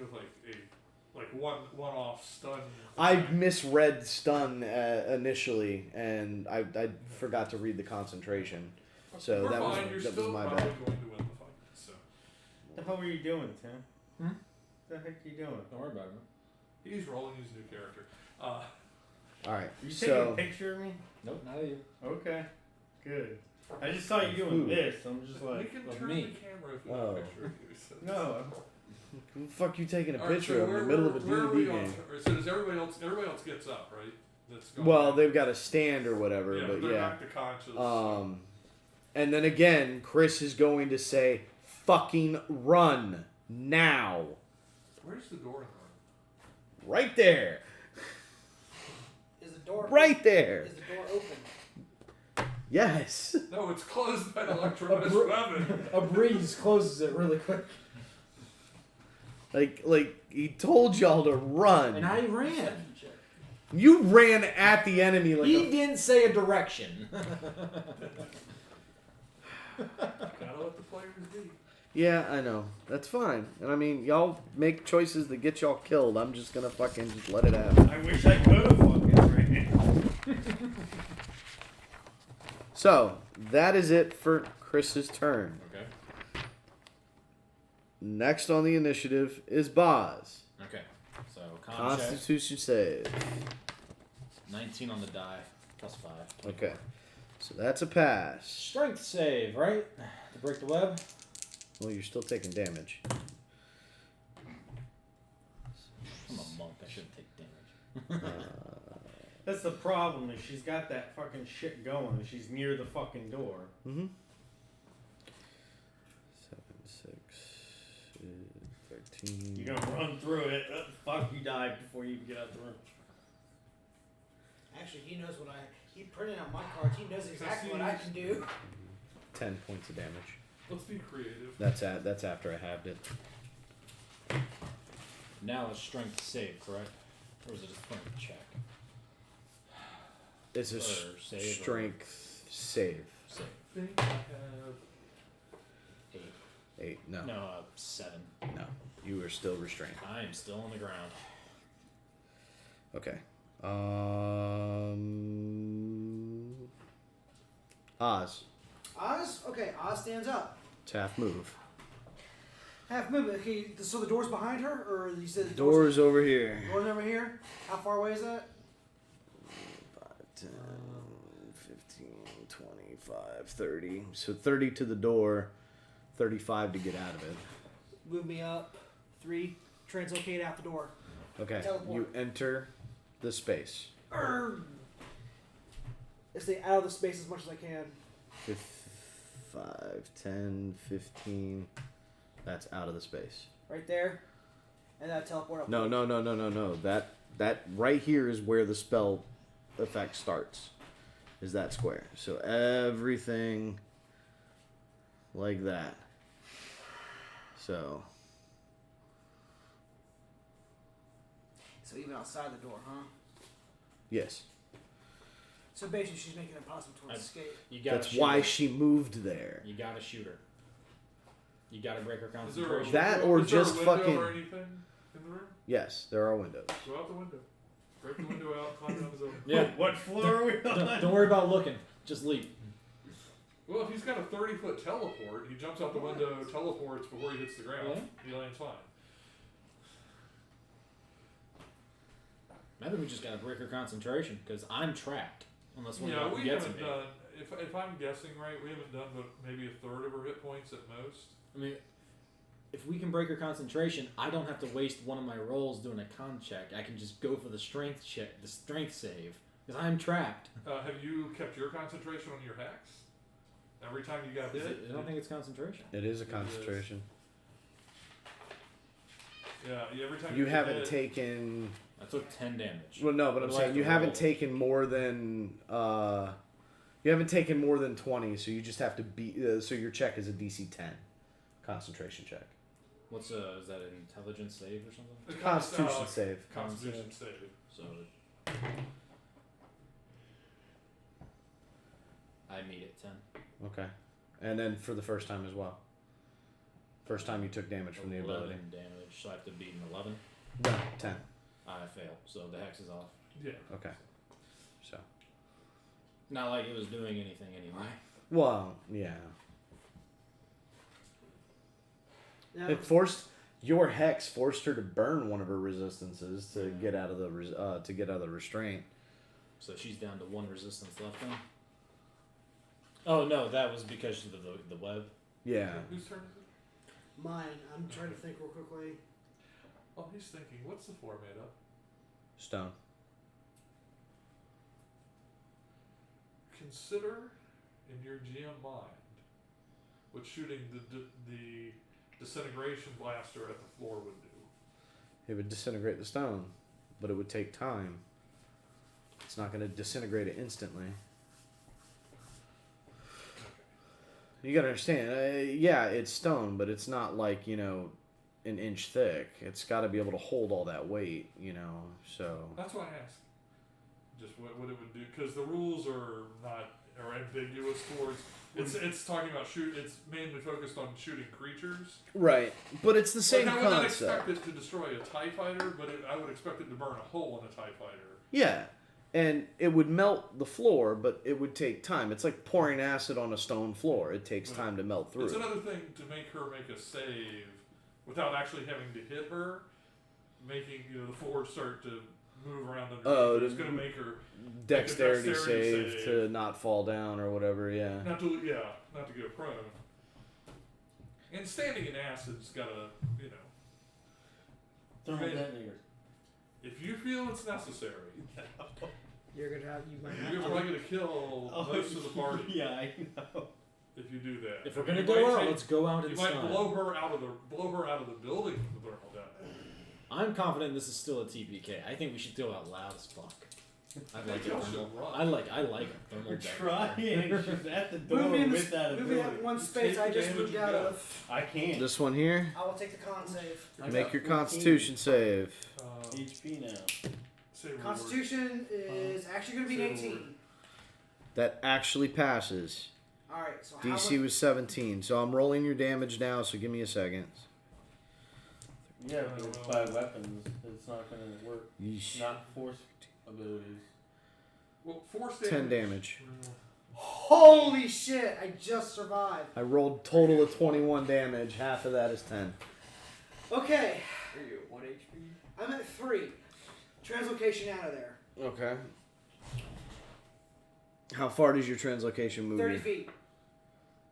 with one-off stun. I misread stun initially, and I forgot to read the concentration. So We're that was fine. You're that was still my probably bad. going to win the fight. So What the hell were you doing, Tim? Hmm? What the heck are you doing? Don't worry about it. he's rolling his new character. All right. Are you taking a So picture of me? Nope, not you. Okay, good. I just saw you doing Who? this. I'm just we like, can of turn me. the camera if we want Oh. a picture of you. So no. who the fuck you taking a All right, picture so of in the where- middle of a where are we D&D on- game? So does everybody else? Everybody else gets up, right? That's going Well, back. they've got a stand or whatever, yeah, but they're yeah. back to conscious. And then again, Chris is going to say, "Fucking run now!" Where's the door in Right there, Is the door right there. Is the door open? Yes. the room? No, it's closed by an electromagnetic weapon. A breeze closes it really quick. Like he told y'all to run. And I ran. Perception check. You ran at the enemy like He a didn't say a direction. Gotta let the players be. Yeah, I know. That's fine. And I mean, y'all make choices that get y'all killed. I'm just gonna fucking just let it happen. I wish I could have fucking ran. So, that is it for Chris's turn. Okay. Next on the initiative is Boz. Okay. So con check. Constitution save. 19 on the die. Plus 5. Okay. So that's a pass. Strength save, right? To break the web. Well, you're still taking damage. I'm a monk. I shouldn't take damage. That's the problem, is she's got that fucking shit going. She's near the fucking door. Mm-hmm. 7, 6, 13. You're gonna run through it. Fuck, you died before you even get out the room. Actually, he knows what he printed out my cards. He knows exactly what I can do. 10 points of damage. Let's be creative. That's after I halved it. Now it's strength save, correct? Or is it just strength check? It's a Or save or- strength save. Save. I think I have 8. 8. No. No, 7. No. You are still restrained. I am still on the ground. Okay. Oz. Oz? Okay, Oz stands up. It's half move. Half movement. Okay, so the door's behind her, or you said the Door's over here. door's over here? How far away is that? 5, 10, 15, 25, 30. So 30 to the door, 35 to get out of it. Move me up. 3. Translocate out the door. Okay, Teleport. you enter the space. I stay out of the space as much as I can. 5, 10, 15. That's out of the space. Right there. And then I teleport up. No. That right here is where the spell effect starts. Is that square. So everything like that. So even outside the door, huh? yes. So basically she's making it impossible to escape. You gotta That's shoot why her. she moved there. You gotta shoot her. You gotta break her Is there a concentration. That window- or is there a just window fucking- or anything in the room? Yes, there are windows. Go out the window. Break the window out. Climb down the zone. Yeah. What floor are we on? Don't worry about looking. Just leap. Well, if he's got a 30-foot teleport, he jumps out the window, teleports before he hits the ground. Yeah. He lands fine. I think we just gotta break her concentration because I'm trapped. Unless one Yeah, of them we gets haven't me. done. If I'm guessing right, we haven't done but maybe a third of her hit points at most. I mean, if we can break her concentration, I don't have to waste one of my rolls doing a con check. I can just go for the strength check, the strength save, because I'm trapped. Have you kept your concentration on your hex? Every time you got Is hit? it, I don't think it's concentration. It is a It is. concentration. Yeah, every time You get haven't hit, taken. I took 10 damage. Well, no, but I'm What do I saying have you to haven't roll? taken more than. You haven't taken more than 20, so you just have to beat. So your check is a DC 10, concentration check. What's is that an intelligence save or something? the Constitution like save. Constitution save. So I meet at 10. Okay, and then for the first time as well. First time you took damage from the 11 ability. damage, so I have to beat an 11. No, 10. I fail, so the hex is off. Yeah. Okay. So. Not like it was doing anything anyway. Well, yeah. Now, It forced your hex forced her to burn one of her resistances to get out of the restraint. So she's down to 1 resistance left then. Oh no, that was because of the web. Yeah. Whose turn is it? mine. I'm trying to think real quickly. Oh, he's thinking, what's the floor made of? Stone. Consider in your GM mind what shooting the disintegration blaster at the floor would do. It would disintegrate the stone, but it would take time. It's not going to disintegrate it instantly. You got to understand, yeah, it's stone, but it's not like, an inch thick. It's got to be able to hold all that weight, so. That's why I asked. Just what it would do, because the rules are ambiguous towards. It's talking about It's mainly focused on shooting creatures. Right, but it's the same I would not concept. expect it to destroy a TIE fighter, but I would expect it to burn a hole in a TIE fighter. Yeah, and it would melt the floor, but it would take time. It's like pouring acid on a stone floor. It takes time to melt through. It's another thing to make her make a save without actually having to hit her, making the force start to move around underneath. Oh, It's going to make her Dexterity make a dexterity save to not fall down or whatever, yeah. not to go prone. And standing in acid's got to, Thermal Right. detonators. if you feel it's necessary, You might have you're probably going to kill most of the party Yeah, I know. if you do that. If we're I mean, gonna you go might out, take- let's go out You in might style. blow her out of the building with the thermal detonator. I'm confident this is still a TPK. I think we should go out loud as fuck. I like it. Y'all Thermal. should run. I like a thermal We're detonator. trying. She's at the door Move me in with that move me that ability. one space Take I the just damage moved you out got. of. I can't. This one here, I will take the con save. I make got your 14 constitution save. HP now. Say reward. Constitution is actually going to be an So 18. That actually passes. Alright, so how DC much? was 17, so I'm rolling your damage now, so give me a second. Yeah, but it's by weapons. It's not going to work. Yeesh. Not force abilities. Well, force 10 damage. Holy shit! I just survived. I rolled total of 21 damage, half of that is 10. Okay, Are you at 1 HP? I'm at 3. Translocation out of there. Okay. How far does your translocation move 30 you? feet.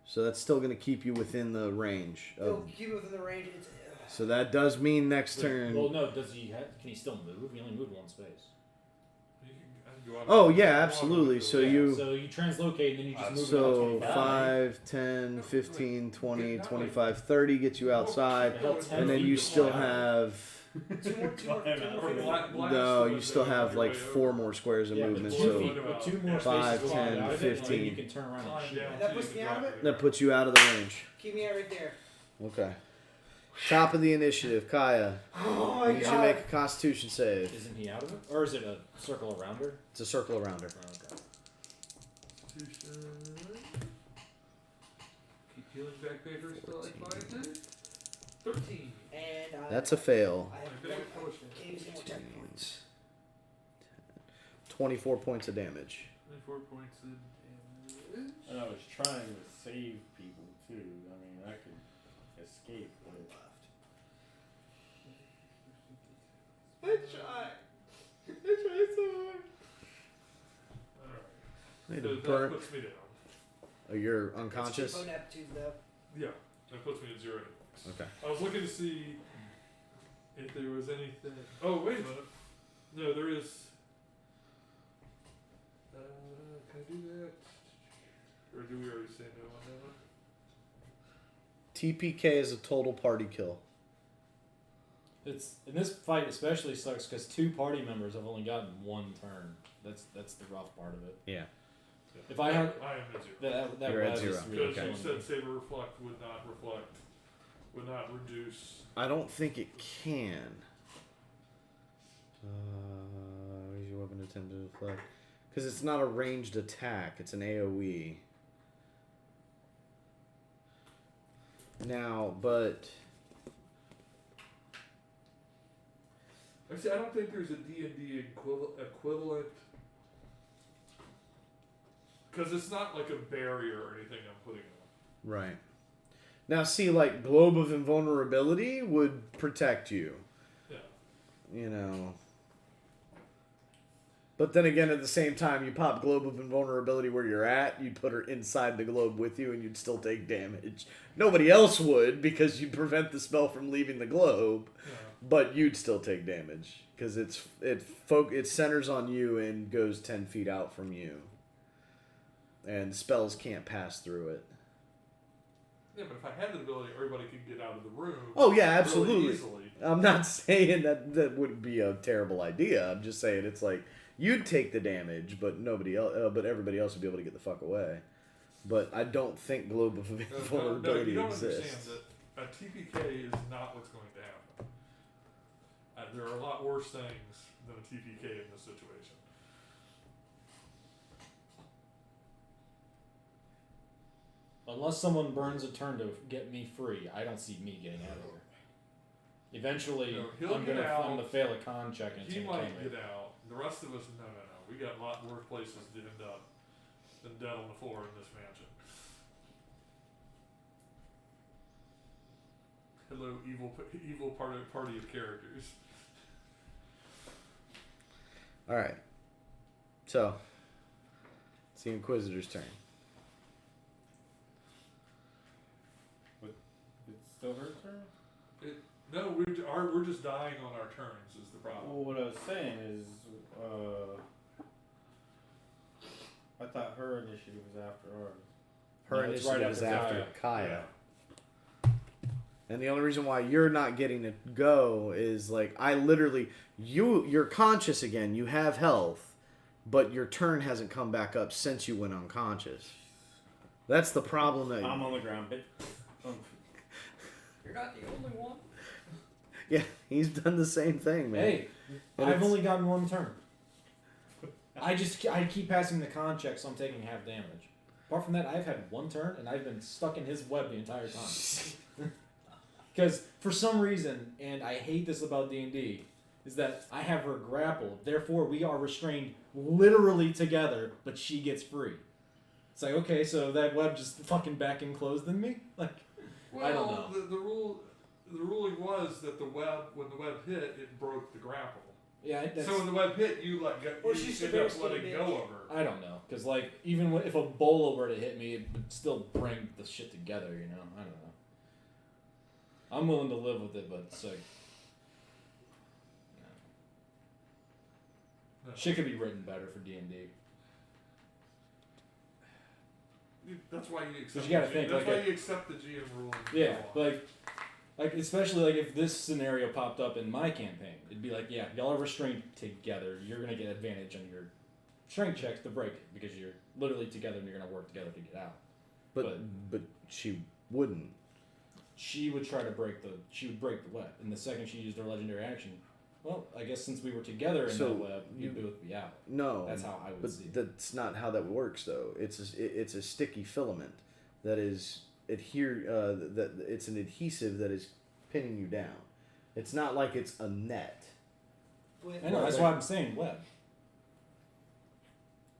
So that's still going to keep you within the range. It'll keep it within the range. It's, So that does mean next turn. Well, no. Does he? Can he still move? He only moved one space. I can go out Oh, of- yeah, go out of absolutely. the- So yeah. you- So you translocate and then you just move So about 25. 5, 10, 15, 20, 25, 30 gets you outside. Hell, 10 And then feet you is still fine. have... two more No, you still have like 4 more squares of Yeah, but movement. 2 So feet, but 2 more 5, spaces 10, out of it, and then 15. you can turn around and shoot. That puts me out of it? that puts you out of the range. Keep me right there. Okay. Top of the initiative, Kaya. Oh I my need you to god. make a Constitution save. Isn't he out of it? Or is it a circle around her? It's a circle around her. Oh, okay. Keep peeling back papers till I find it. 13. And That's a fail. I have I one, think potion. can't use any more tech points. 24 points of damage. 24 points of damage. And I was trying to save people too. I mean, I could escape with I tried. I tried so hard. Alright. Need So to that burn. puts me down. Oh, you're It's unconscious? cheapo Neptune though. Yeah, that puts me at 0. Okay. I was looking to see if there was anything. Oh, wait a minute. No, there is. Can I do that? Or do we already say no on that one? TPK is a total party kill. It's in this fight especially sucks because 2 party members have only gotten 1 turn. That's the rough part of it. Yeah. If I had I am at 0. that You're at was 0. really Because Okay. you killing me. said Saber Reflect, would not reduce. I don't think it can. Use your weapon to attempt to deflect. Because it's not a ranged attack, it's an AoE. Now, but... Actually, I don't think there's a D&D equivalent. Because it's not like a barrier or anything I'm putting on. Right. Now, see, like, Globe of Invulnerability would protect you. Yeah. You know. But then again, at the same time, you pop Globe of Invulnerability where you're at, you'd put her inside the globe with you, and you'd still take damage. Nobody else would, because you prevent the spell from leaving the globe, Yeah. but you'd still take damage. Because it centers on you and goes 10 feet out from you. And spells can't pass through it. Yeah, but if I had the ability, everybody could get out of the room. Oh, yeah, really absolutely. easily. I'm not saying that would be a terrible idea. I'm just saying it's like you'd take the damage, but nobody else, but everybody else would be able to get the fuck away. But I don't think Globe of No, Vulnerability you don't exists. understand that a TPK is not what's going to happen. There are a lot worse things than a TPK in this situation. Unless someone burns a turn to get me free, I don't see me getting out of here. Eventually, No, he'll I'm get gonna out. fail a con check and it's He gonna might kill me. get out. The rest of us, no. We got a lot worse places to end up than dead on the floor in this mansion. Hello, evil party of characters. Alright. So, it's the Inquisitor's turn. It's still her turn? No, we're just dying on our turns is the problem. Well, what I was saying is, I thought her initiative was after ours. Her No, it's initiative right is after after Kaya. And the only reason why you're not getting to go is like you're conscious again. You have health, but your turn hasn't come back up since you went unconscious. That's the problem. That I'm on the ground, but You're not the only one. yeah, he's done the same thing, man. Hey, And I've it's- only gotten 1 turn. I keep passing the con check, so I'm taking half damage. Apart from that, I've had 1 turn, and I've been stuck in his web the entire time. Because for some reason, and I hate this about D&D, is that I have her grappled. Therefore, we are restrained literally together, but she gets free. It's like, okay, so that web just fucking back enclosed in me? Like, Well, I don't know. The rule, the ruling was that when the web hit, it broke the grapple. Yeah, that's, So when the web hit, you let go. Or You she's end up severely letting damaged. go of her. I don't know, because like even if a bola were to hit me, it would still bring the shit together. You know, I don't know. I'm willing to live with it, but it's like, No. shit could be written better for D&D. That's why you accept. you gotta the think, That's like why you accept the GM ruling. Yeah, like especially like if this scenario popped up in my campaign, it'd be like, yeah, y'all are restrained together. You're gonna get advantage on your strength checks to break it because you're literally together and you're gonna work together to get out. But she wouldn't. She would try to break the web, and the second she used her legendary action, well, I guess since we were together in So that web, you'd both be out. No, That's how I would but see it. that's not how that works, though. It's a sticky filament that is that it's an adhesive that is pinning you down. It's not like it's a net. I know, that's why I'm saying web.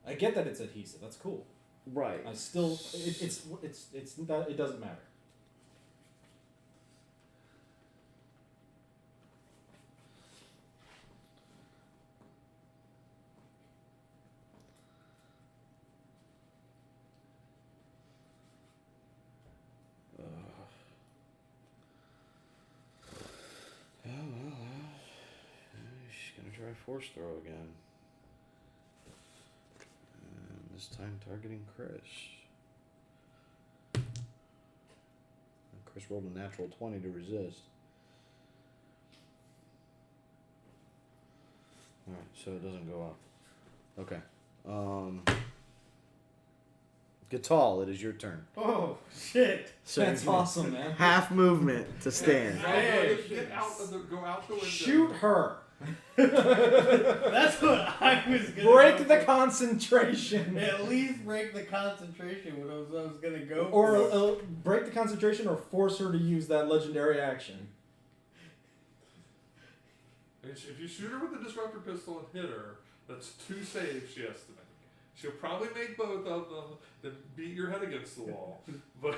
I get that it's adhesive. That's cool. Right. I still, it's not, it doesn't matter. She's gonna try force throw again. And this time targeting Chris. And Chris rolled a natural 20 to resist. Alright, so it doesn't go up. Okay. Gatal, it is your turn. Oh shit! So That's you can- awesome, man. Half movement to stand. Get out of go out the window. Shoot her. That's what I was gonna Break go the for. concentration. At least break the concentration. What I was gonna go Or for. break the concentration, or force her to use that legendary action. If you shoot her with a disruptor pistol and hit her, that's 2 saves she has to make. She'll probably make both of them, then beat your head against the wall. But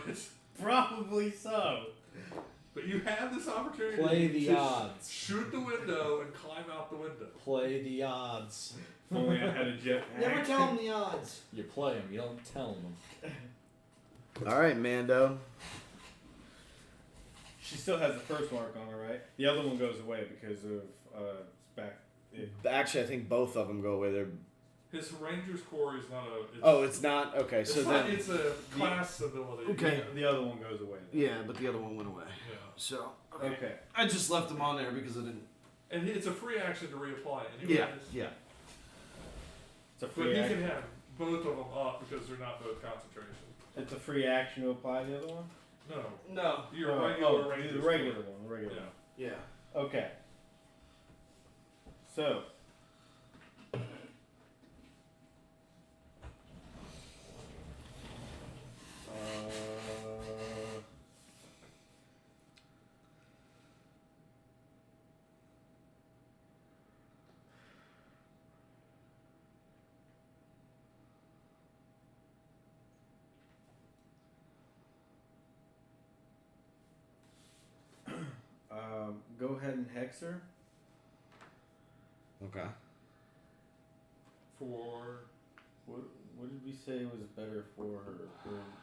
Probably so. you have this opportunity Play the to odds. shoot the window and climb out the window. Play the odds. If only I had a jetpack. Never tell them the odds. You play them. You don't tell them. All right, Mando. She still has the first mark on her, right? The other one goes away because of back. Actually, I think both of them go away. They're. His Ranger's Core is not a. Oh, it's not okay. It's So not, then. it's a class ability. Okay. The other one goes away. Yeah, but the other one went away. Yeah. So Okay. I just left them on there because I didn't. And it's a free action to reapply. Anyways. Yeah. It's a But free he action. can have both of them up because they're not both concentration. It's a free action to apply the other one. No. No. Your Oh, regular oh, Ranger's the Core. regular one. The regular one. Yeah. Yeah. Okay. So. Go ahead and hex her. Okay. For. What did we say was better for her?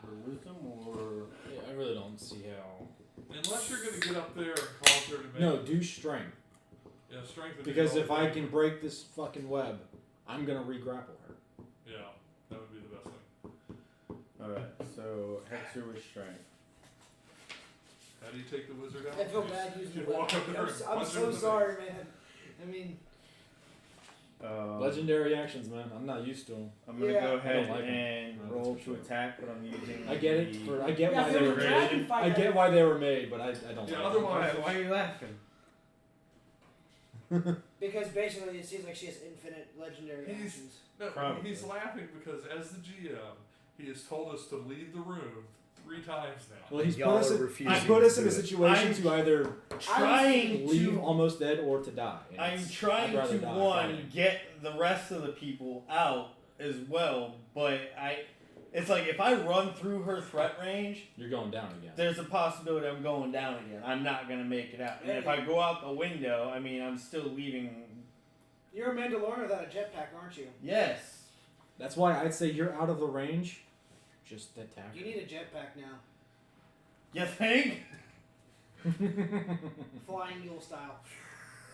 For wisdom or? Yeah, I really don't see how. Unless you're going to get up there and cause her to make. No, do strength. Yeah, strength. would be Because the if only I thing. can break this fucking web, I'm gonna re-grapple her. Yeah, that would be the best thing. Alright, so hex her with strength. How do you take the wizard out? I feel bad using You the walk up weapon. there I'm, and so- I'm punch her so in the sorry, man. I mean, Legendary actions, man. I'm not used to them. I'm gonna Yeah. go I ahead don't like 'em. and No, roll that's to for sure. attack, but I'm using. I get it. I get yeah, why if they it were was a made. dragon fight, I get why they were made, but I don't Yeah, like them. otherwise- Why are you laughing? because basically it seems like she has infinite legendary He's- actions. No, Probably. he's laughing because as the GM, he has told us to leave the room 3 times now. Well, he's Y'all put us, are in, refusing he's put us to in a do it. situation I'm to either Trying leave to. almost dead or to die. And I'm it's- trying I'd rather to die one fighting. get the rest of the people out as well, but It's like if I run through her threat range, You're going down again. there's a possibility I'm going down again. I'm not gonna make it out. And if I go out the window, I mean, I'm still leaving. You're a Mandalorian without a jetpack, aren't you? Yes. That's why I'd say you're out of the range. Just attack. You need a jetpack now. You think? Flying mule style.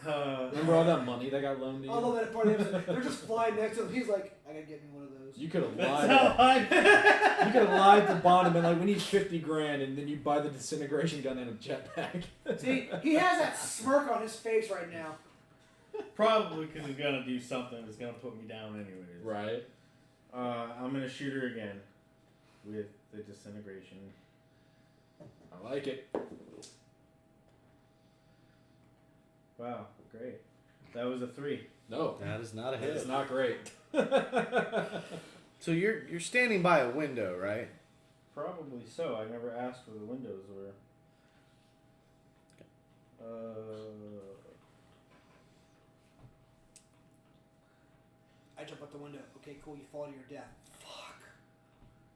Remember all that money that got loaned to you? I love that part of the episode. They're just flying next to him. He's like, I gotta get me one of those. You could have That's lied. how I. You could have lied to Bond and been like, "We need 50 grand," and then you buy the disintegration gun and a jetpack. See, he has that smirk on his face right now. Probably because he's gonna do something that's gonna put me down anyways. Right. I'm gonna shoot her again with the disintegration. I like it. Wow, great. That was a 3. No, That is not a hit. it's not great. So you're standing by a window, right? Probably so. I never asked where the windows were. I jump out the window. Okay, cool. You fall to your death. Fuck.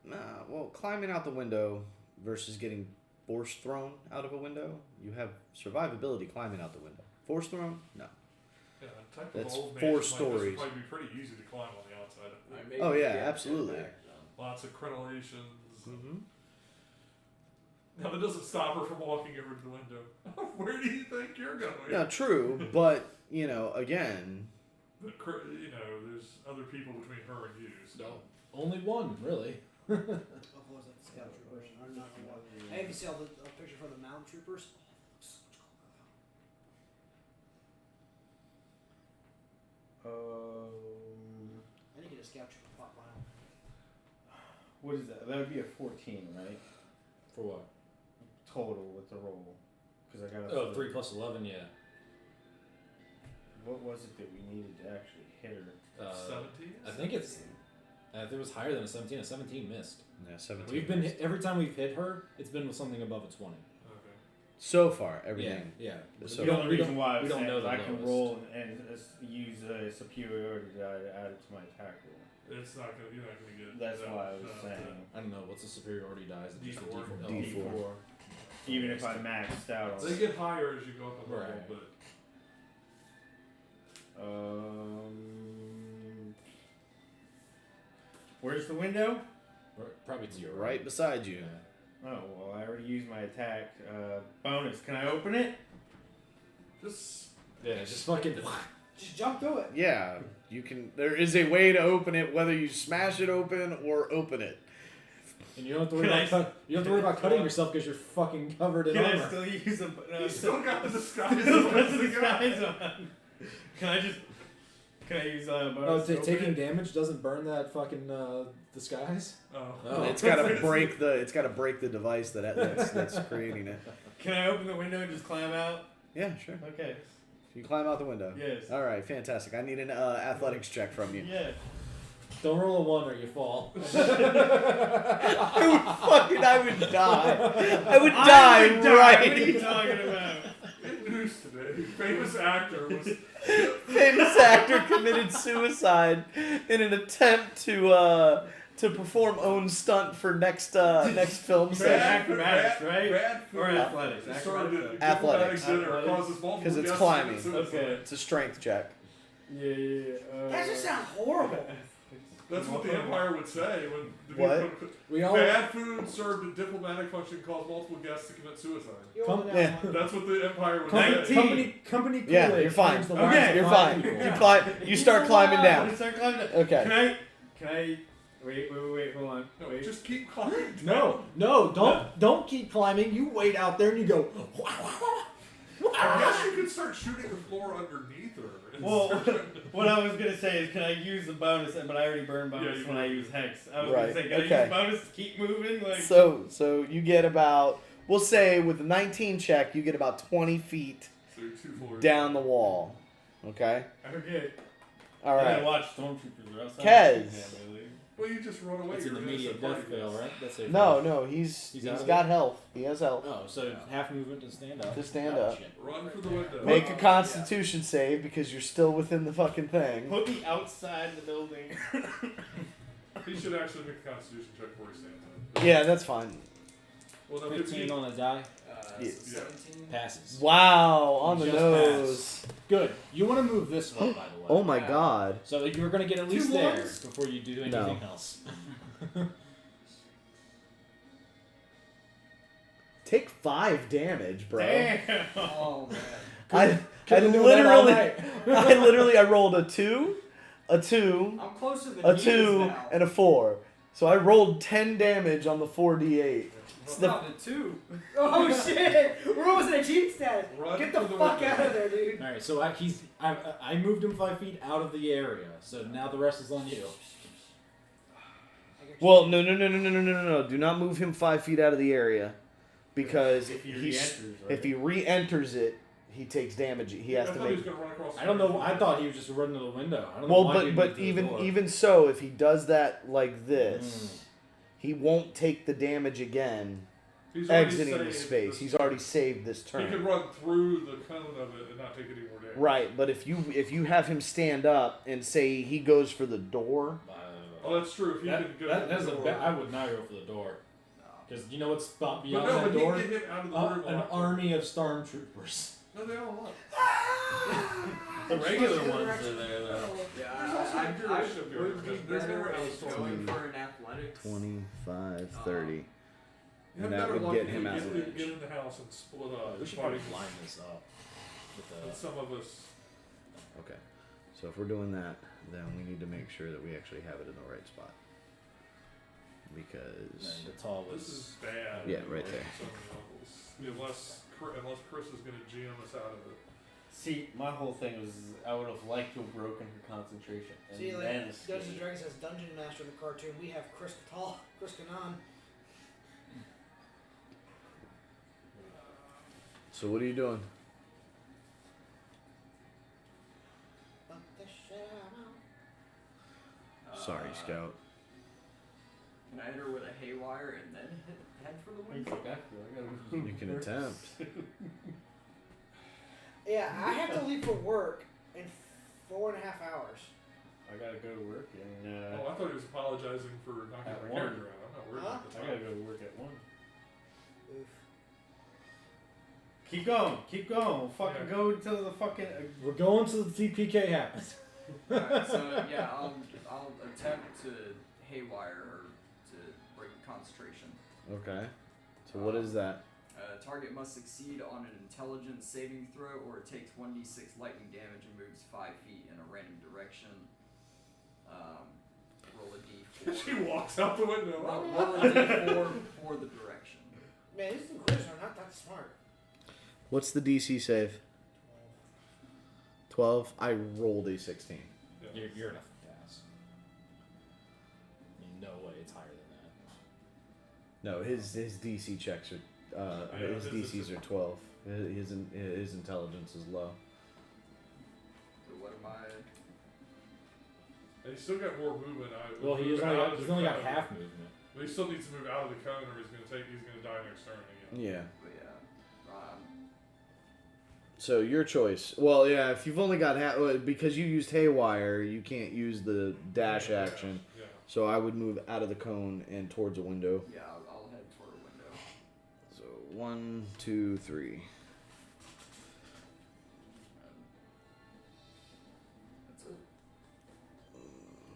Nah. Well, climbing out the window versus getting force thrown out of a window, you have survivability climbing out the window. Force thrown? No. Yeah, type That's of old 4 mansion like this stories. would probably be pretty easy to climb on the outside. I think. Oh yeah, absolutely. Lots of crenellations. Mm-hmm. Now that doesn't stop her from walking over to the window. Where do you think you're going? No, true, but again. But there's other people between her and you. So. No, only one really. What was it? Scout troopers. Or not one. Hey, have you seen a picture from the mountain troopers? Oh, so much cooler. I think a scout trooper pop mile. What is that? That would be a 14, right? For what? Total with the roll. Because I got a. Oh, 3 plus 11, yeah. What was it that we needed to actually hit her? 17? I think it's. I think it was higher than a 17. A 17 missed. Yeah, 17. We've been every time we've hit her, it's been with something above a 20. Okay. So far, everything. Yeah. So The only reason why I we was don't saying know is the I can lowest. roll and use a superiority die to add it to my attack roll. It's not gonna. You're not gonna get. That's that, why I was saying. I don't know what's the superiority die. Is it just a D4. D4? D4. Even if I maxed out on They get higher as you go up the level, Right. but where's the window? Probably to your right beside you. Yeah. Oh, well, I already used my attack bonus. Can I open it? just Yeah, just fucking. Just jump through it. Yeah, you can. There is a way to open it, whether you smash it open or open it. And you don't have to worry Can about you don't have to worry about cutting yourself because you're fucking covered in Can I armor. still use a... you still got the disguise. Still put on. the disguise on. Can I use bonus? Oh, to open taking it? damage doesn't burn that fucking disguise. Oh. Oh. It's got to break the. It's got to break the device that's creating it. Can I open the window and just climb out? Yeah, sure. Okay. You climb out the window. Yes. All right, fantastic. I need an athletics check from you. Yeah. Don't roll a 1 or you fall. I would die. I would die right. What are you talking about? In news today, famous actor was. Famous actor committed suicide in an attempt to perform own stunt for next film Bad set acrobatics, right? Bad food. Or athletics. Started Acrobatics. at Athletics. dinner Athletics. causes multiple 'Cause it's deaths climbing. and suicide. Okay. It's a strength check. Yeah. That just sounds horrible. That's what the Empire would say when the What? people. We all. Bad food served a diplomatic function caused multiple guests to commit suicide. You Come- open that yeah. one. That's what the Empire would Nineteen. say. Company Yeah, Kool-Aid you're fine. explains the Okay, lives of You're 5 fine. people. You start climbing down. Start climbing down. Okay. Can I? Wait, hold on. No, Wait. just keep climbing. No, don't keep climbing. You wait out there and you go. I guess you could start shooting the floor underneath her. and Well, start- what I was gonna say is, can I use the bonus? But I already burned Yeah, bonus you when I burned use hex. I was Right, gonna say, can I okay. use bonus to keep moving? Like. So you get about, we'll say with a 19 check, you get about 20 feet So you're 2 floors down the wall. Okay. Okay. All And I right. watch stormtroopers or else. Kez. Well, you just run away. It's an You're immediate innocent death party fail, guest. right? That's a No, he's out of got it? health. He has health. Oh, so half movement to stand up. To stand Oh, up. shit. Run for the window. Make a Constitution save because you're still within the fucking thing. Put me outside the building. He should actually make a Constitution check before he stands up. Yeah, that's fine. Well, no, 15 on the die. Yeah. 17. Passes. Wow, on the Just nose. Good. You want to move this way, by the way. Oh my god. So you're going to get at least 2 there ones? before you do anything else. Take 5 damage, bro. Damn. Oh man. I Could've been doing that all literally, night. I rolled a 2, a 2, I'm closer than a he is 2, now. and a 4. So I rolled 10 damage on the 4d8. It's the, Not the 2. Oh shit! We're almost at a cheat status. Run Get the to the fuck window. out of there, dude. All right, so I moved him 5 feet out of the area, so now the rest is on you. well, no. Do not move him 5 feet out of the area. Because If he he's, re-enters, right? if he re-enters it, he takes damage. He has I to thought he make. was gonna run across the I don't know. street. I thought he was just running to the window. I don't know Well, why he but moved to the door. even so, if he does that like this, he won't take the damage again. He's already Exiting the saved space. this- He's already saved this He could turn. run through the cone of it and not take any more damage. Right, but if you have him stand up and say he goes for the door, Oh, that's true. If he could go that's to the a door. I would not go for the door. Because you know what's But beyond no, that but door? he can get him out of the room. a An lot army of stormtroopers. quicker. No, they all left. The regular ones are there though. Yeah, I would be better at going for an athletics. 25, 30. You And have that better would luck get if him you out of get, range. get in the house and split up. We should probably Fighting line this up. With with some of us. Okay. So if we're doing that, then we need to make sure that we actually have it in the right spot. Because the tall This was. is bad. Yeah, right there. So many levels. Unless Chris is going to GM us out of it. See, my whole thing was I would have liked to have broken her concentration and See, like then Dungeons and escaped. Dragons has Dungeon Master in the cartoon. We have Chris Kanan. So what are you doing? Bump the shit out. Sorry, Scout. Can I hit her with a haywire and then head for the window? You can attempt. Yeah, I have to leave for work in 4.5 hours. I gotta go to work and Oh, I thought he was apologizing for knocking At my one. character out. I'm not worried about the I time. gotta go to work at 1. Oof. Keep going, keep going. We'll fucking Yeah. go until the fucking. We're going till the TPK happens. Alright, so yeah, I'll attempt to haywire her to break concentration. Okay. So what is that? Target must succeed on an intelligence saving throw, or it takes 1d6 lightning damage and moves 5 feet in a random direction. Roll a d4. She walks out the window. Roll a d4 for the direction. Man, these Inquisitions are not that smart. What's the DC save? 12. I rolled a 16. You're enough to pass. I mean, no way it's higher than that. No, his DC checks are his DCs are 12. His intelligence is low. So what am I? And he's still got more movement. Well, he's only got half movement. But he still needs to move out of the cone, or he's gonna die next turn again. Yeah. But yeah, So your choice. Well, yeah, if you've only got because you used haywire, you can't use the dash action. Yeah. So I would move out of the cone and towards a window. yeah, I'll head for a window. So 1, 2, 3. That's it.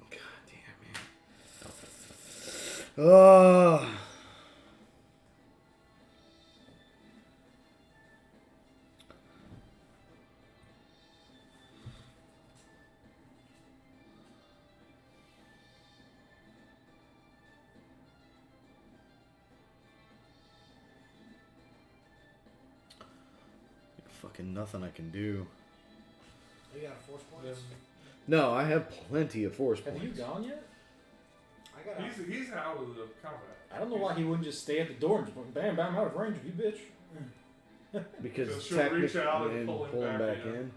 God damn, man. Oh. Fucking nothing I can do. You got a force points? No, I have plenty of force Have you points. gone yet? I got a... He's out of the combat. I don't know why he wouldn't just stay at the door and just bam, bam, out of range of you, bitch. Because She'll reach technically, out and and pull pull him him back back in. in.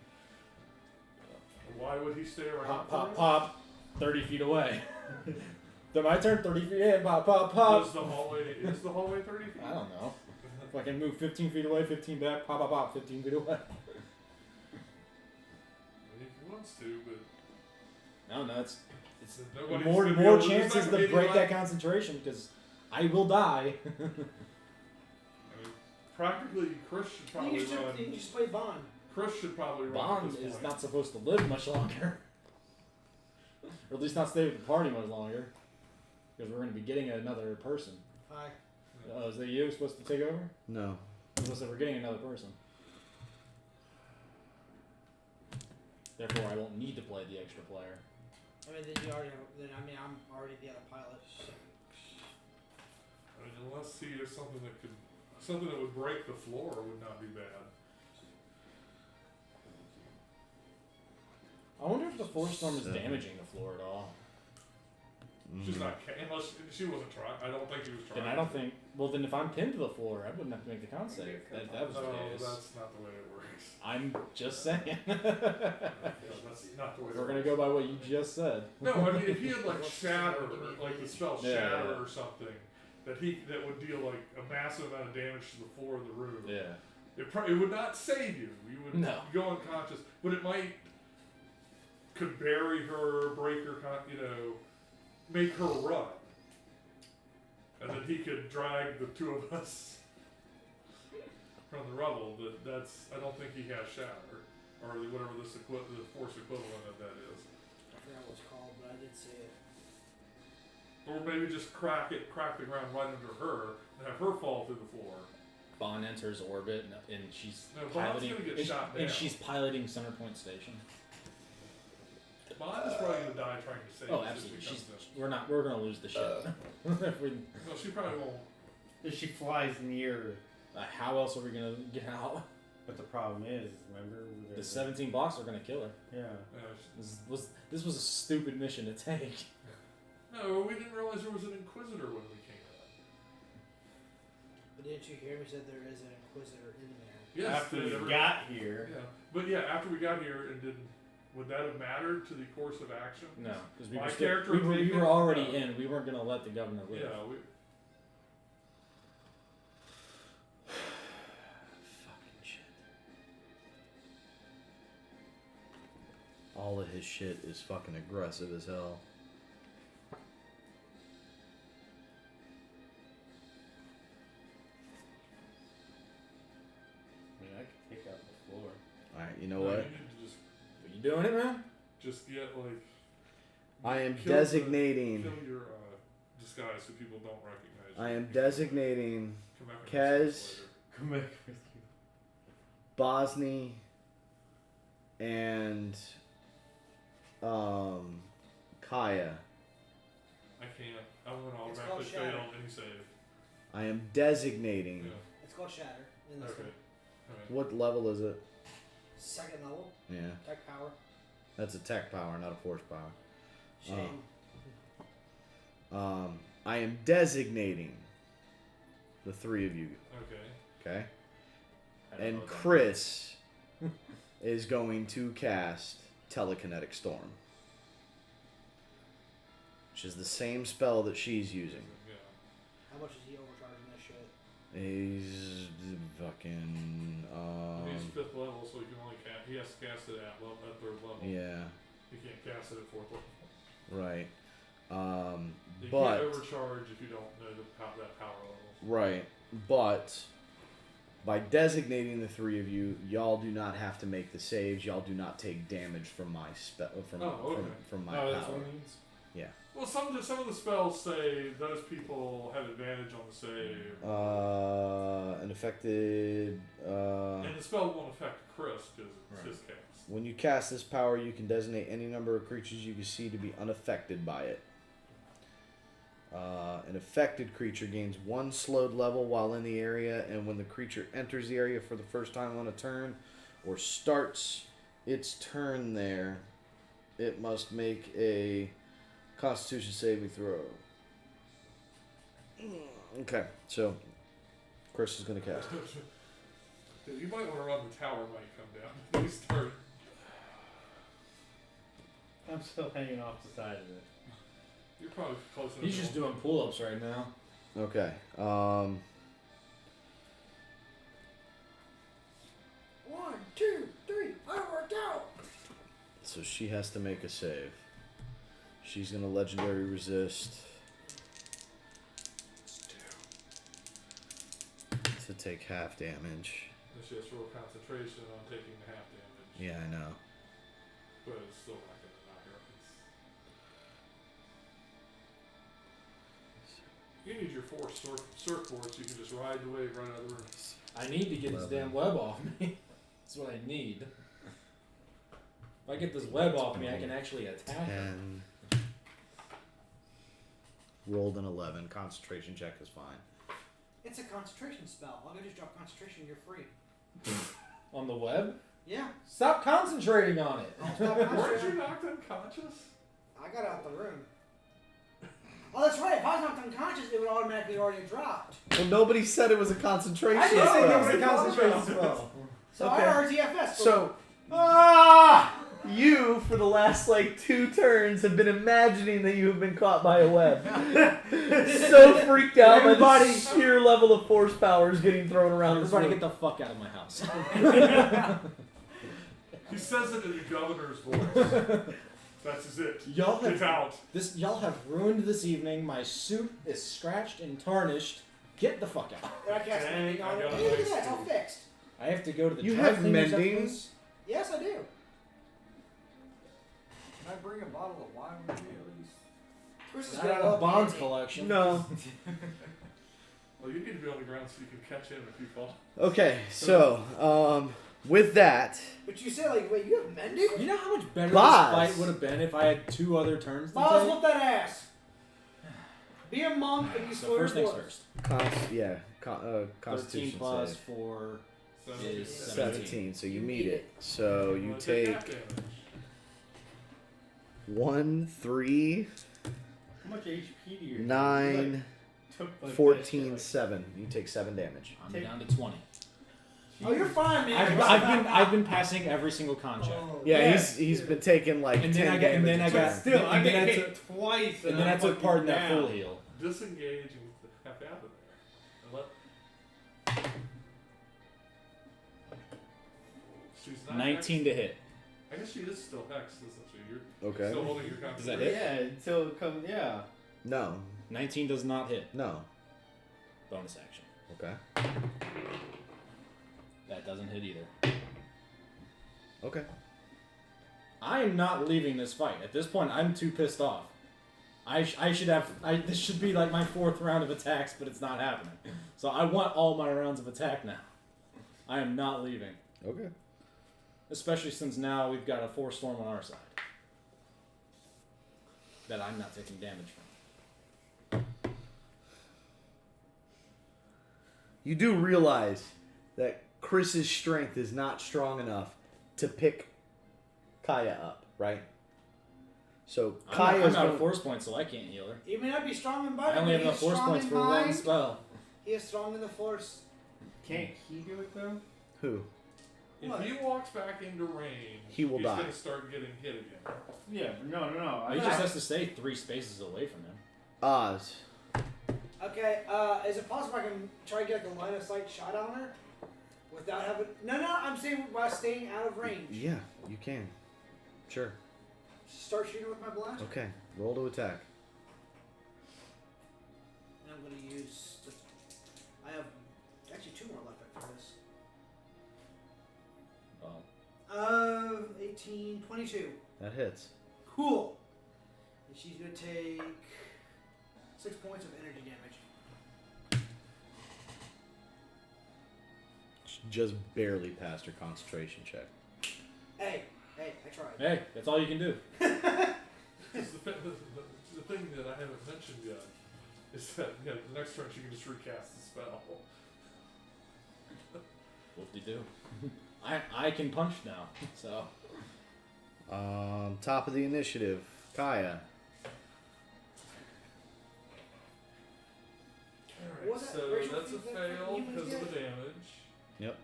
Why would he stay around? Pop, for pop, it? pop. 30 feet away. Then my turn, 30 feet in, pop, pop, pop. Is the hallway 30 feet? I don't know. If I can move 15 feet away, 15 back, pop, pop, pop, 15 feet away. If he wants to, but No, it's Nobody's more gonna be more able- there's not chances gonna to be break any that concentration because I will die. I mean, practically, Chris should You probably can just, run. you can just play Bond. Chris should probably run. Bond at this is point. not supposed to live much longer, or at least not stay with the party much longer, because we're going to be getting another person. Hi. Oh, is that you supposed to take over? No. Unless we're getting another person. Therefore, I won't need to play the extra player. I mean, then you already have, then I mean, I'm already the other pilot. I mean, unless there's something that would break the floor would not be bad. I wonder if the force storm is Seven. damaging the floor at all. She's not unless she wasn't trying. I don't think he was trying. Then I don't think. Well, then if I'm pinned to the floor, I wouldn't have to make the con save. That was No, the case. that's not the way it works. I'm just saying. Yeah, that's not the way. We're it gonna works. go by what you just said. No, I mean if he had like shatter, like the spell Yeah, shatter yeah. or something, that would deal like a massive amount of damage to the floor of the room. Yeah. It would not save you. You would No. go unconscious, but it could bury her, break her, make her run, and then he could drag the two of us from the rubble. But I don't think he has shatter or whatever the force equivalent of that is. I forgot what it's called, but I did see it. Or maybe just crack the ground right under her and have her fall through the floor. Bond enters orbit and she's No, Bond's piloting. gonna get and, shot and down. she's piloting Centerpoint Station. Bond is probably gonna die trying to save Oh, us if absolutely. she comes in. We're gonna lose the ship. If we- No, she probably won't. If she flies near, how else are we gonna get out? but the problem is, remember? The there's 17 blocks are gonna kill her. Yeah. Yeah, This was a stupid mission to take. no, we didn't realize there was an Inquisitor when we came in. But didn't you hear me said there is an Inquisitor in there? Yes, After they we never- got here, Yeah, but yeah, after we got here, would that have mattered to the course of action? No, because My character would we take were it? already No. in. We weren't gonna let the governor live. Yeah, Fucking shit. All of his shit is fucking aggressive as hell. I mean, I could take out the floor. Alright, you know No, what? You need to Are you doing it, man? just get like. I am kill designating. Kill your disguise so people don't recognize you. I am designating Come back and Kez, discuss later. Come back with you. Bosny, and Kaya. I can't. I'm gonna It's automatically called shatter. fail any save. I am designating. Yeah. It's called Shatter in this Okay. one. Alright. What level is it? Second level, Yeah, tech power. that's a tech power, not a force power. Shame. I am designating the three of you. Okay. Okay. I don't know And what that Chris is going to cast Telekinetic Storm, which is the same spell that she's using. Yeah. How much is he overcharging that shit? He's fucking. He's 5th level, so he can only cast. He has to cast it at 3rd level. Yeah, He can't cast it at 4th level. right. You But can't overcharge if you don't know that power level. right, but by designating the three of you, y'all do not have to make the saves. Y'all do not take damage from my from my Oh, that's power. what it means? Well, some of the spells say those people have advantage on the save, An affected. and the spell won't affect Chris because it's Right. his cast. When you cast this power, you can designate any number of creatures you can see to be unaffected by it. An affected creature gains 1 slowed level while in the area, and when the creature enters the area for the first time on a turn, or starts its turn there, it must make a Constitution saving throw. Okay, so Chris is going to cast it. Dude, you might want to run the tower might come down. You start. I'm still hanging off the side of it. You're probably close enough. He's just doing pull-ups right now. Okay. 1, 2, 3. I worked out. So she has to make a save. She's gonna legendary resist to take half damage. And she has to roll concentration on taking the half damage. Yeah, I know. But it's still not going to knock her. You need your 4 surfboards. You can just ride the wave right out of the room. I need to get this damn web off me. That's what I need. If I get this web off me, I can actually attack her. 10. Rolled an 11. Concentration check is fine. It's a concentration spell. I'll go just drop concentration. You're free. On the web? Yeah. Stop concentrating on it. I'll stop Weren't concentrating. you knocked unconscious? I got out the room. Oh, that's right. If I was knocked unconscious, it would automatically already have dropped. Well, nobody said it was a concentration I didn't say it was spell. a concentration spell. So Okay. I RTFS. So, you, for the last, 2 turns, have been imagining that you have been caught by a web. So freaked out by the sheer level of force powers getting thrown around this Everybody room. get the fuck out of my house. He says it in the governor's voice. That's it. Y'all Get out. Y'all have ruined this evening. My suit is scratched and tarnished. Get the fuck out. Did I cast Dang, mending I on it? got a Hey, look at nice that. It's all dude. fixed. I have to go to the You dry have cleaners after mending? this? Yes, I do. Can I bring a bottle of wine with me at least? Chris is I gonna got a love Bonds mending. collection. No. Well, you need to be on the ground so you can catch him if you fall. Okay, so, with that, But you said, wait, you have mending? You know how much better Boz. this fight would have been if I had 2 other turns to Miles, take? whoop that ass. Be a monk and you So slow your first things horse. first. Constitution 13 plus save. 4 is 17, 17. so you meet it. So you Well, take half damage. 1, 3, How much HP do you 9, took, 14, 7. You take 7 damage. I'm down to 20. Oh, you're fine, man. I've been passing every single con check. Yeah, he's been taking like And 10 then I got- damage. and then I a got- turn. Still, I And then get I hit took- twice. And then I I'm took part in fucking that down. full heal. Disengage and have to happen there. And let... She's not 19 to hit. I guess she is still hexed, isn't she? You're Okay. still holding your Does that concentration. hit? Yeah, until it comes. Yeah. No. 19 does not hit. No. Bonus action. Okay. That doesn't hit either. Okay. I am not leaving this fight. At this point, I'm too pissed off. I should have. This should be like my 4th round of attacks, but it's not happening. So I want all my rounds of attack now. I am not leaving. Okay. Especially since now we've got a 4-storm on our side. That I'm not taking damage from. You do realize that Chris's strength is not strong enough to pick Kaya up, right? So Kaya's I'm out of going- force points, so I can't heal her. He may not be strong in I body, only but have enough he's force strong points in for mind. 1 spell. He is strong in the force. Can't he do it though? Who? If What? he walks back into range, He will he's die. going to start getting hit again. Yeah, but no. He just has to stay 3 spaces away from him. Oz. Okay, is it possible I can try to get like a line of sight shot on her? Without having... No, I'm saying while staying out of range. Yeah, you can. Sure. Start shooting with my blast. Okay. Roll to attack. And I'm going to use... I have actually 2 more left after this. Well, 18, 22. That hits. Cool. And she's going to take 6 points of energy damage. Just barely passed her concentration check. Hey, I tried. hey, that's all you can do. Because the thing that I haven't mentioned yet is that the next turn she can just recast the spell. Whoop-de-doo. I can punch now, so... Top of the initiative, Kaya. Alright, Was that so racial that's a feedback fail from humans because of yet? the damage. Yep.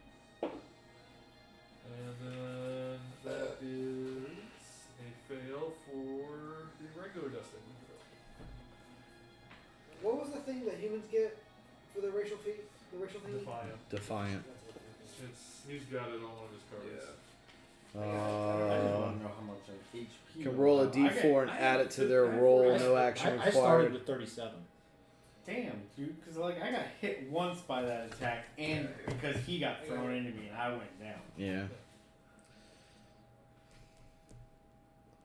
And then that is a fail for the regular dusting. What was the thing that humans get for the racial feat? The racial thing? Defiant. Defiant. He's got it on one of his cards. I just want to know how much like HP. Can roll a a D4 and add it to their roll. No action I started required. with 37. Damn, dude, because like I got hit once by that attack, and because he got thrown into me and I went down. Yeah.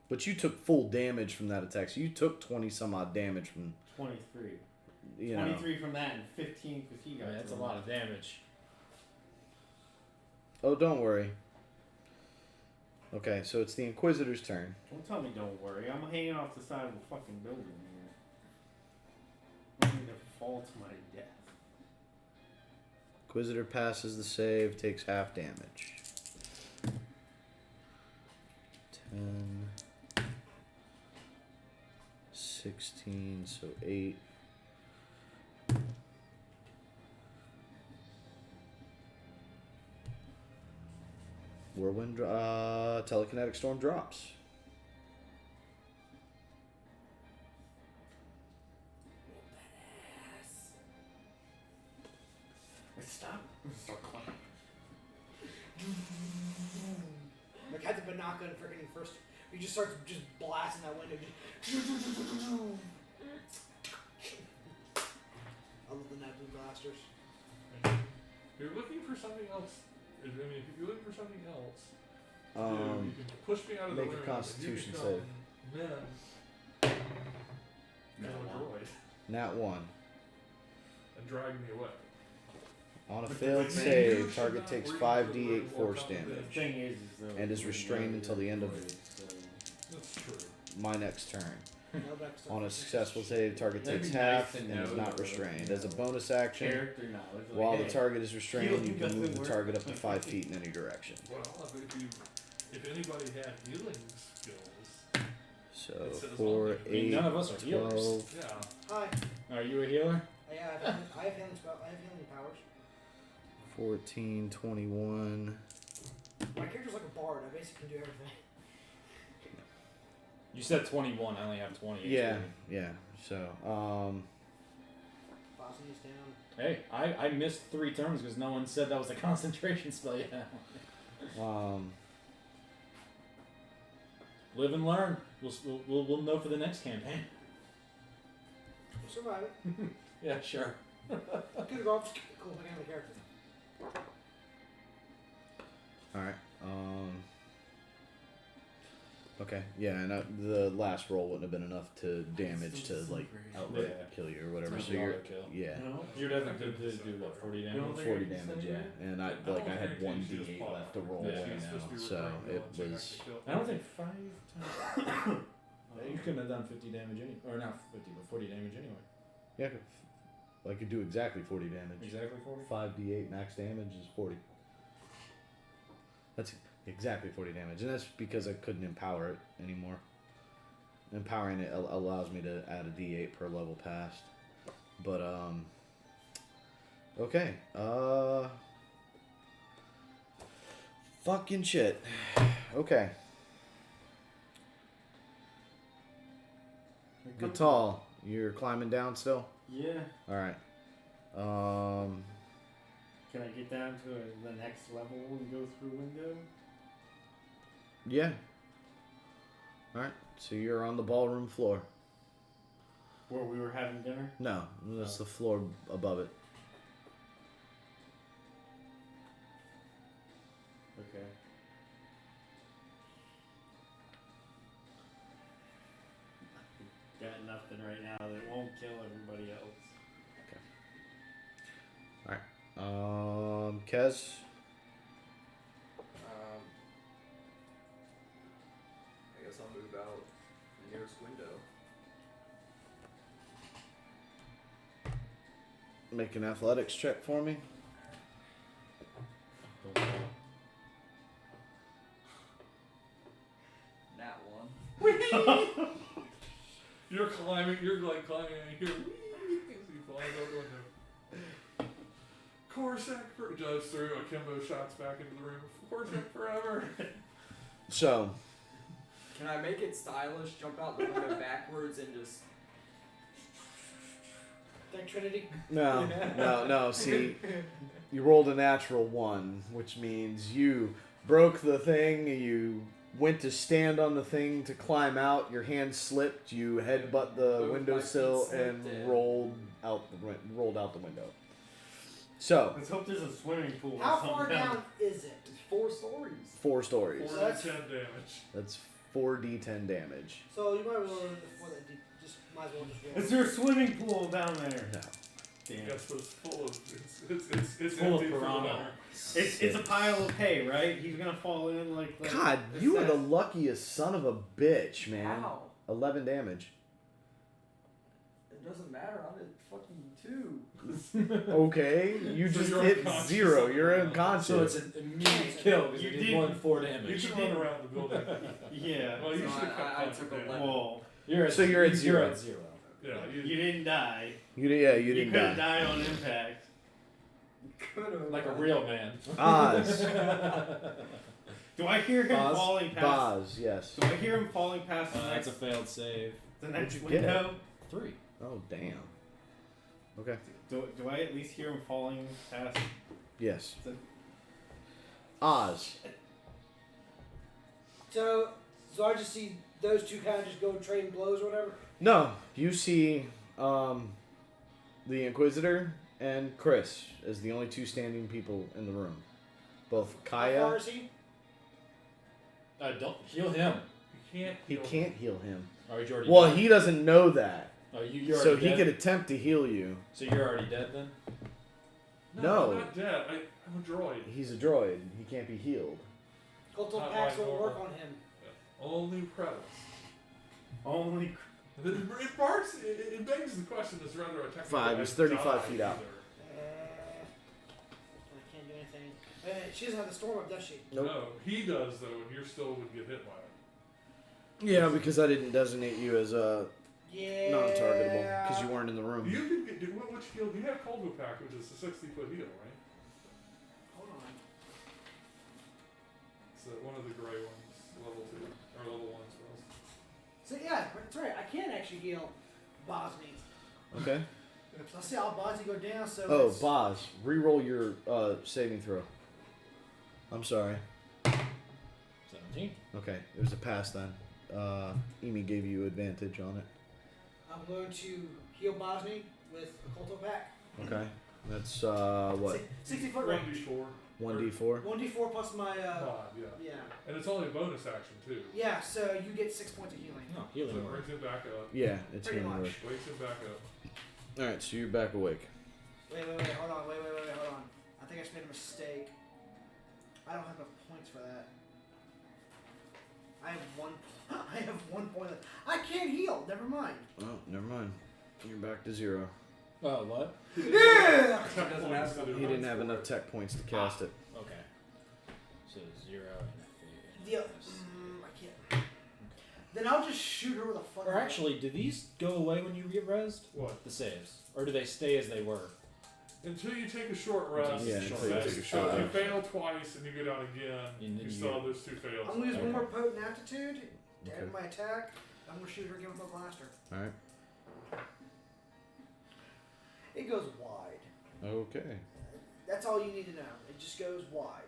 But you took full damage from that attack. So you took 20 some odd damage from. 23. You know. 23 from that and 15 because he got. That's a thrown. lot of damage. Oh, don't worry. Okay, so it's the Inquisitor's turn. Don't tell me don't worry. I'm hanging off the side of the fucking building here. I'm going to fall to my death. Inquisitor passes the save, takes half damage. 10, 16, so 8. Whirlwind, telekinetic storm drops. Stop. Start climbing. Like Captain Banaka and freaking first. He just starts just blasting that window. I love the Nebula blasters. If you're looking for something else, if you're looking for something else, you can push me out of the Make a room. Constitution and you save. become Men. Kill a droid Nat 1. and drag me away. On a But failed you save, should target not takes breathe 5d8 the word force or The damage. thing is though, And is we're restrained never until the end of gonna do it, so- That's true. My next turn. No back stuff. On a successful save, target That'd takes be nice half to and know, is not though, restrained. you As a know. bonus action, Character knowledge. Like, while hey, the target is restrained, healing you can doesn't move the work. target up to 5 feet in any direction. Well, if anybody had healing skills, So It says 4, on I mean, 8, none of us are healers. 12, yeah. Hi. Are you a healer? I have healing spell. I have healing powers. 14, 21. My character's like a bard. I basically can do everything. You said 21. I only have 20. Yeah, yeah. So, Bossing these down. Hey, I missed 3 turns because no one said that was a concentration spell yet. Live and learn. We'll know for the next campaign. We'll survive it. Yeah, sure. Good roll. Cool. I got the character. alright. Okay, yeah, and the last roll wouldn't have been enough to damage to, like, outright Yeah. kill you or whatever. It's So not you're, kill. yeah. You're definitely good to do what, 40 damage? 40 damage, yeah. And I had 1d8 left to roll Yeah. right now, so it was. I don't think 5 times. You couldn't have done 50 damage or not 50, but 40 damage anyway. Yeah, I could do exactly 40 damage. Exactly 40? 5d8 max damage is 40. That's exactly 40 damage, and that's because I couldn't empower it anymore. Empowering it allows me to add a d8 per level passed. But okay. Fucking shit. Okay. Good tall. You're climbing down still? Yeah. All right. Can I get down to the next level and go through window? Yeah. All right. So you're on the ballroom floor. Where we were having dinner? No, that's the floor above it. Okay. Got nothing right now that won't kill everybody else. Kez. I guess I'll move out the nearest window. Make an athletics check for me. Don't fall. Nat 1. You're climbing, and you're flying out the window. Corsac just threw akimbo shots back into the room. Corsac forever. So, Can I make it stylish, jump out the window backwards, and just... Thank Trinity. no. See, you rolled a natural 1, which means you broke the thing. You went to stand on the thing to climb out. Your hand slipped. You headbutt the Both my windowsill feet and slipped in. rolled out the window. So Let's hope there's a swimming pool. or How something far down is it? It's 4 stories. 4 stories. 4d10 damage. That's 4d10 damage. So you might roll it before that. Just might as well just roll. Is there a swimming pool down there? No. Damn. Yes, but it's full of it's Full of empty for the piranha. winter. It's a pile of hay, right? He's gonna fall in like. God, you are the luckiest son of a bitch, man. How? 11 damage. It doesn't matter. I'm at fucking 2. Okay, you So just you're hit unconscious 0. on You're the ground. unconscious. So it's an immediate kill because You you did did- more than 4 You damage. should run around the building. Yeah. Well, you So should have kept I going took down. 11. Well, You're at, So you're at You're 0. at 0. Yeah, you didn't die. you You didn't could have die. died on impact. Could've. Like a real man. Oz. Do I hear him Boz? falling past? Boz, yes. Do I hear him falling past the That's next, a failed save. the next What'd you get? window? 3. Oh, damn. Okay. Do I at least hear him falling past? Yes. The- Oz. So I just see those two kind of just go trading blows or whatever. No, you see the Inquisitor and Chris as the only 2 standing people in the room. Both How far Kaya. is he? Don't heal him. You can't. He heal can't heal him. Oh, you're already Well, dead. he doesn't know that. Oh, you're So already he dead? could attempt to heal you. So you're already dead then? No. I'm not dead. I'm a droid. He's a droid. He can't be healed. Cultural Not packs my will work normal. on him. Only credits. Only. It barks. It begs the question: is whether a technical 5, guy he's 35 died feet out. either. I can't do anything. She doesn't have the storm up, does she? Nope. No, he does though, and you still would get hit by it. Yeah, because I didn't designate you as Yeah. non-targetable because you weren't in the room. You can get which heal? You have Cold Whip Pack, which is a 60-foot heal, right? Hold on. It's one of the gray ones, level 2 or level 1 spells. So yeah, that's right. I can actually heal Bosny. Okay. So I see how Bosny go down. So Oh, it's- Boz, re-roll your saving throw. I'm sorry. 17. Okay, it was a pass then. Emi gave you advantage on it. I'm going to heal Bosny with a Culto pack. Okay. That's what? 60-foot range. 1d4. 1d4. 1d4 plus my Mod, yeah. yeah. And it's only a bonus action too. Yeah. So you get 6 points of healing. No, So healing it word. brings him back up. Yeah, it's Pretty healing much. word. Wakes him back up. All right, so you're back awake. Wait, hold on, hold on. I think I just made a mistake. I don't have enough points for that. I have one. I have 1 point. I can't heal. Never mind. Oh, never mind. You're back to 0. Oh, what? Yeah. Tech doesn't points have to do He it. didn't have enough tech points to cast it. Okay. So 0 and The, I can't. Then I'll just shoot her with a fucking. Or actually, do these go away when you get rezzed? What? The saves? Or do they stay as they were? Until you take a short rest. Yeah, until you So take a if short you rest. fail twice and you go down again, And then you you still get- have those 2 fails. I'm gonna use Okay. one more potent aptitude to Okay. add my attack. I'm gonna shoot her again with my blaster. All right. It goes wide. Okay. That's all you need to know. It just goes wide.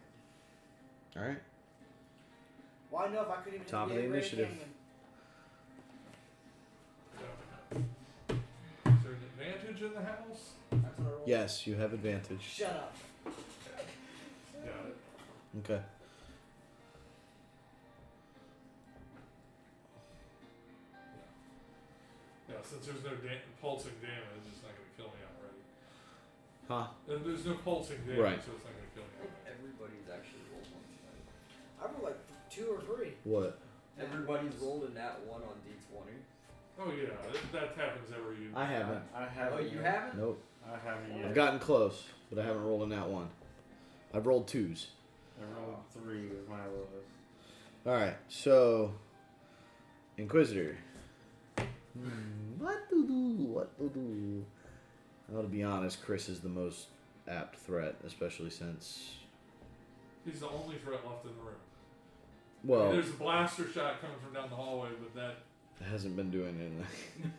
All right. Wide enough I couldn't even Top hit of the Great initiative. Canyon. Yeah. Is there an advantage in the house? That's what I rolled. Yes, you have advantage. Shut up. Got it. Okay. Yeah, since there's no pulsing damage, it's not going to kill me already. Huh? And there's no pulsing damage, Right. so it's not going to kill me already. Everybody's actually rolled one tonight. I rolled like 2 or 3. What? Everybody's rolled a nat 1 on D20. Oh yeah, that happens every year. I haven't. I haven't. Oh, you haven't? Nope. I haven't yet. I've gotten close, but I haven't rolled a nat 1. I've rolled 2s. I rolled 3 with my lowest. All right. So, Inquisitor. What to do? What to do? Well, to be honest, Chris is the most apt threat, especially since. He's the only threat left in the room. Well, There's a blaster shot coming from down the hallway, but that hasn't been doing anything.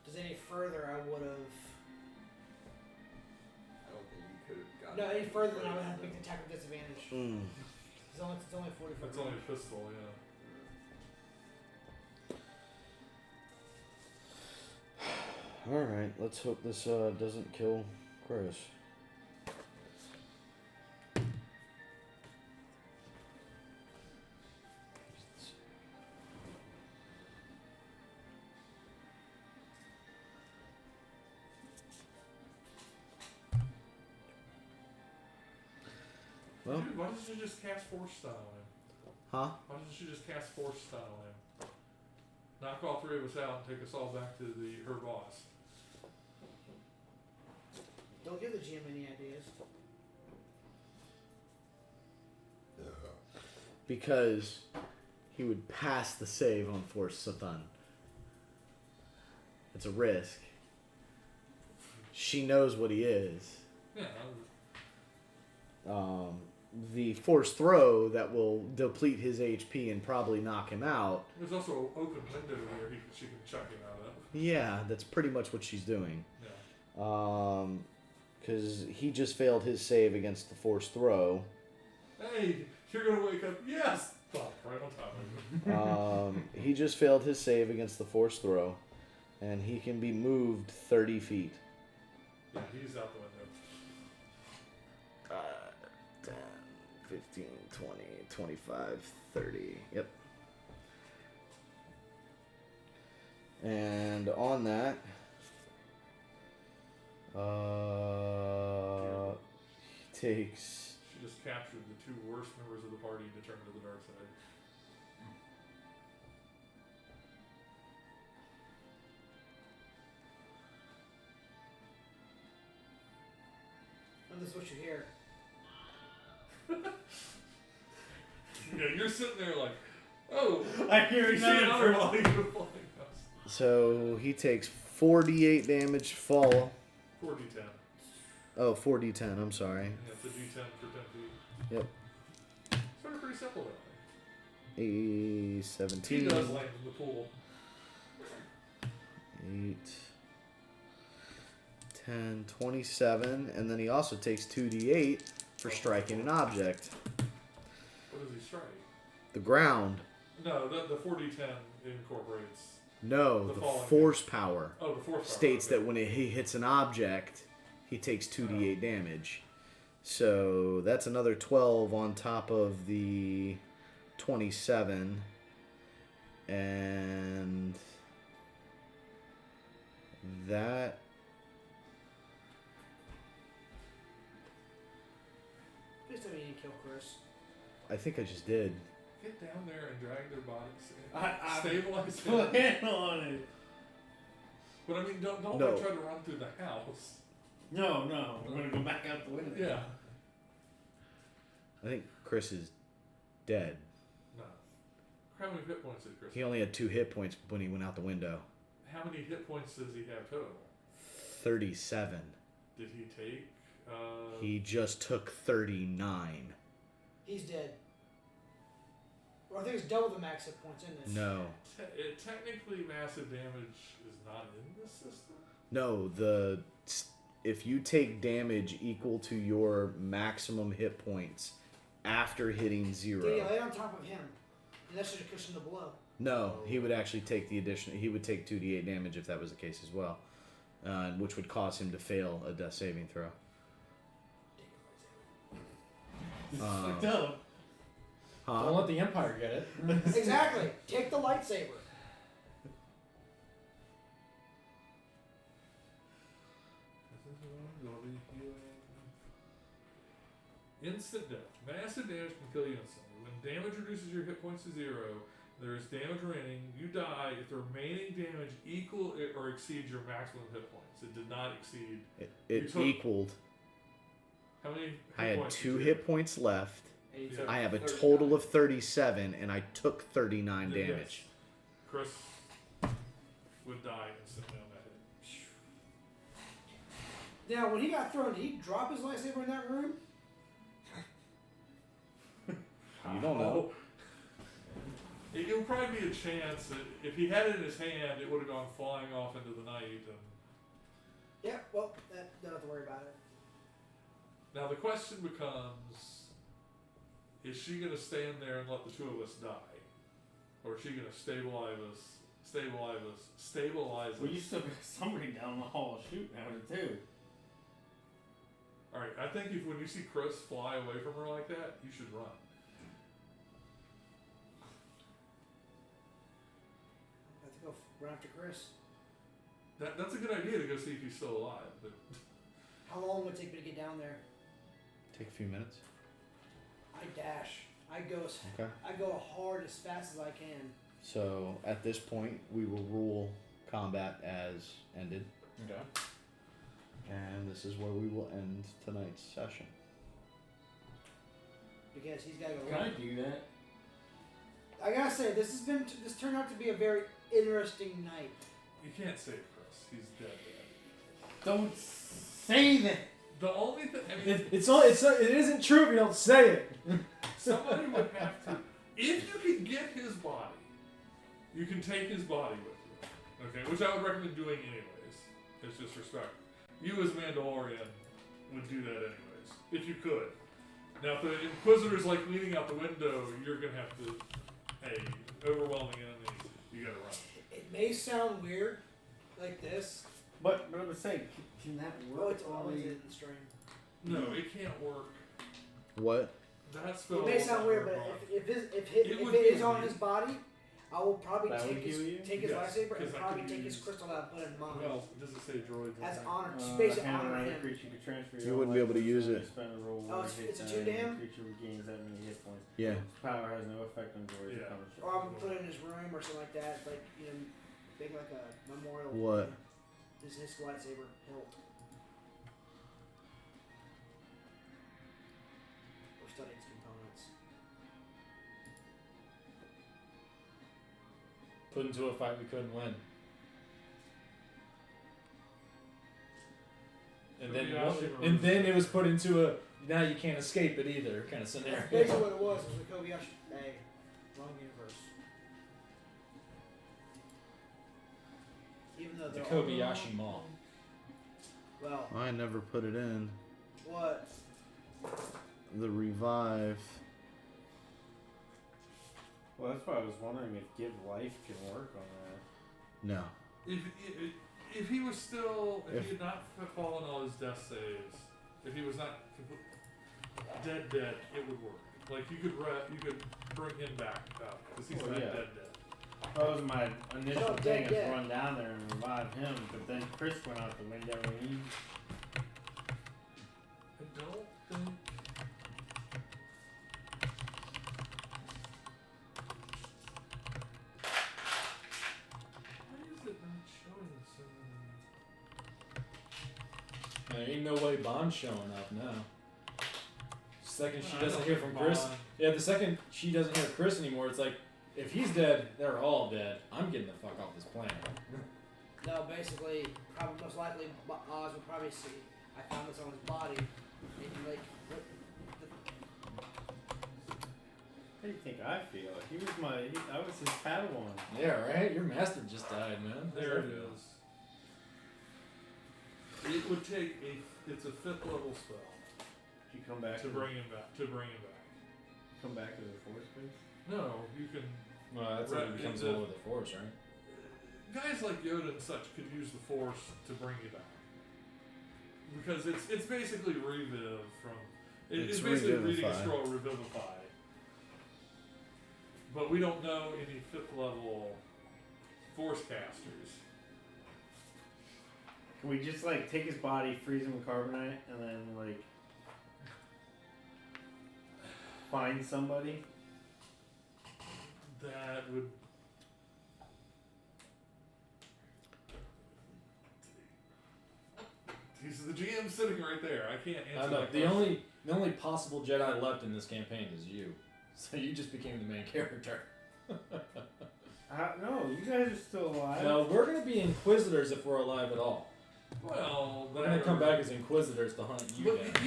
Does any further I would have. I don't think you could have gotten No, any it further than I would further have than picked attack with disadvantage. It's only 40 foot It's only range. a pistol, yeah. All right, let's hope this doesn't kill Chris. Well, Dude, why didn't you just cast Force Stun on him? huh? Why didn't you just cast Force Stun on him? Knock all three of us out and take us all back to her boss. Don't give the GM any ideas. Because he would pass the save on Force Satan. It's a risk. She knows what he is. Yeah. The Force Throw that will deplete his HP and probably knock him out. There's also an open window there she can chuck him out of. Yeah, that's pretty much what she's doing. Yeah. Because he just failed his save against the Force Throw. Hey, you're gonna wake up. Yes! Fuck, right on top of you. He just failed his save against the Force Throw. And he can be moved 30 feet. Yeah, he's out the window. 10, 15, 20, 25, 30. Yep. And on that, he takes... She just captured the two worst members of the party to turn to the dark side. And this is what you hear. Yeah, you're sitting there like, oh, I hear you see another another person. body with flying us. So he takes 48 damage fall. 4d10. Oh, 4d10, I'm sorry. Yeah, it's a d10 for 10 feet. Yep. Sort of pretty simple that way. A He 17. does land in the pool. 8, 10, 27. And then he also takes 2d8 for striking an object. What does he strike? The ground. No, the 4d10 incorporates. No, The the falling force power Oh, the force power, states okay. that when he hits an object, he takes 2d8 damage. So that's another 12 on top of the 27. And that... Please tell me you didn't kill Chris. I think I just did. Get down there and drag their bodies in. I Stabilize them. plan on it. But I mean, don't No. like try to run through the house. No, I'm gonna go back out the window. Yeah. I think Chris is dead. No. How many hit points did Chris He have? only had 2 hit points when he went out the window. How many hit points does he have total? 37. Did he take? He just took 39. He's dead. Or I think it's double the max hit points in this. No. Technically, massive damage is not in this system. No, if you take damage equal to your maximum hit points after hitting 0. Did he lay on top of him? And that should have cushioned the blow. No, he would actually take the additional. He would take 2d8 damage if that was the case as well, which would cause him to fail a death saving throw. Fucked up. Don't let the Empire get it. Exactly. Take the lightsaber. Instant death. Massive damage can kill you instantly. When damage reduces your hit points to 0, there is damage remaining. You die if the remaining damage equal or exceeds your maximum hit points. It did not exceed. It took- equal. How many hit I had points 2 did you hit points left. And you Yeah. took I have a 39. total of 37, and I took 39 Yes. damage. Chris would die instantly on that hit. Now, when he got thrown, did he drop his lightsaber in that room? You don't know. It would probably be a chance that if he had it in his hand, it would have gone flying off into the night. And Yeah, well, don't have to worry about it. now the question becomes: is she gonna stand there and let the two of us die, or is she gonna stabilize us? Well, you still got somebody down the hall shooting at her too. All right, I think when you see Chris fly away from her like that, you should run. I have to go run after Chris. That's a good idea to go see if he's still alive. But How long would it take me to get down there? Take a few minutes. I dash. I go hard as fast as I can. So at this point, we will rule combat as ended, Okay. and this is where we will end tonight's session. Because he's got to go. Can I do that? I gotta say, this turned out to be a very interesting night. you can't save Chris. He's dead. Don't say that. The only thing, I mean, It isn't true if you don't say it. somebody would have to. If you can get his body, you can take his body with you. Okay, which I would recommend doing anyways. It's just respect. You as Mandalorian would do that anyways, if you could. Now, if the Inquisitor's like leaning out the window, you're gonna have to. Hey, overwhelming enemies, you gotta run. It may sound weird, like this. But I'm saying, can that Oh, work? it's always in the stream. No, it can't work. What? That spell. It may sound will weird, not but work. if it would is be on weird. his body, I will probably That would take his kill you? lightsaber Yes, and because I probably could take his use- crystal out and put it in mine. Well, does it say droids? As on honor, Uh, basically hand honor around a him. creature can transfer You your wouldn't be able to life use force, it. Spend a roll Oh, where it's- hit it's a die, 2-dam? and the creature regains that many hit points. Yeah. Its power has no effect on droids. Yeah. that come with Or I'm gonna put it in his room or something like that. Like, make like a memorial. What? This is his lightsaber hilt. Or study its components. Put into a fight we couldn't win. And then it was put into a now you can't escape it either kind of scenario. That's basically what it was. It was a Kobayashi. Hey, wrong universe. Even though The they're Kobayashi Mall. Well, I never put it in. what? The revive. Well, that's why I was wondering if Give Life can work on that. No. If he was still, if If- he had not fallen all his death saves, if he was not dead, it would work. Like you could bring him back up because he's Oh, not yeah. dead. That was my initial No, thing, is yeah. run down there and revive him, but then Chris went out the window and he... I don't think. Why is it not showing so many? There ain't no way Bond's showing up now. Second she I doesn't don't hear think from Chris. Bond- Yeah, the second she doesn't hear Chris anymore, it's like, if he's dead, they're all dead. I'm getting the fuck off this planet. No, basically, probably most likely Oz would probably see. I found this on his body. And he like, what? How do you think I feel? He was I was his Padawan. Yeah, right? Your master just died, man. There it is. It would take it's a 5th level spell Did you come back to bring him back. come back to the Force base? No, you can. Well, that's when it becomes all over the force, right? Guys like Yoda and such could use the Force to bring you back because it's basically reviv from. It's basically reading a revivify. scroll revivify. But we don't know any 5th level Force casters. Can we just take his body, freeze him with carbonite, and then find somebody? That would. He's the GM sitting right there. I can't answer I know. that The question. only possible Jedi left in this campaign is you. So you just became the main character. No, you guys are still alive. No, we're gonna be Inquisitors if we're alive at all. Well, We're gonna come back as Inquisitors to hunt you But down.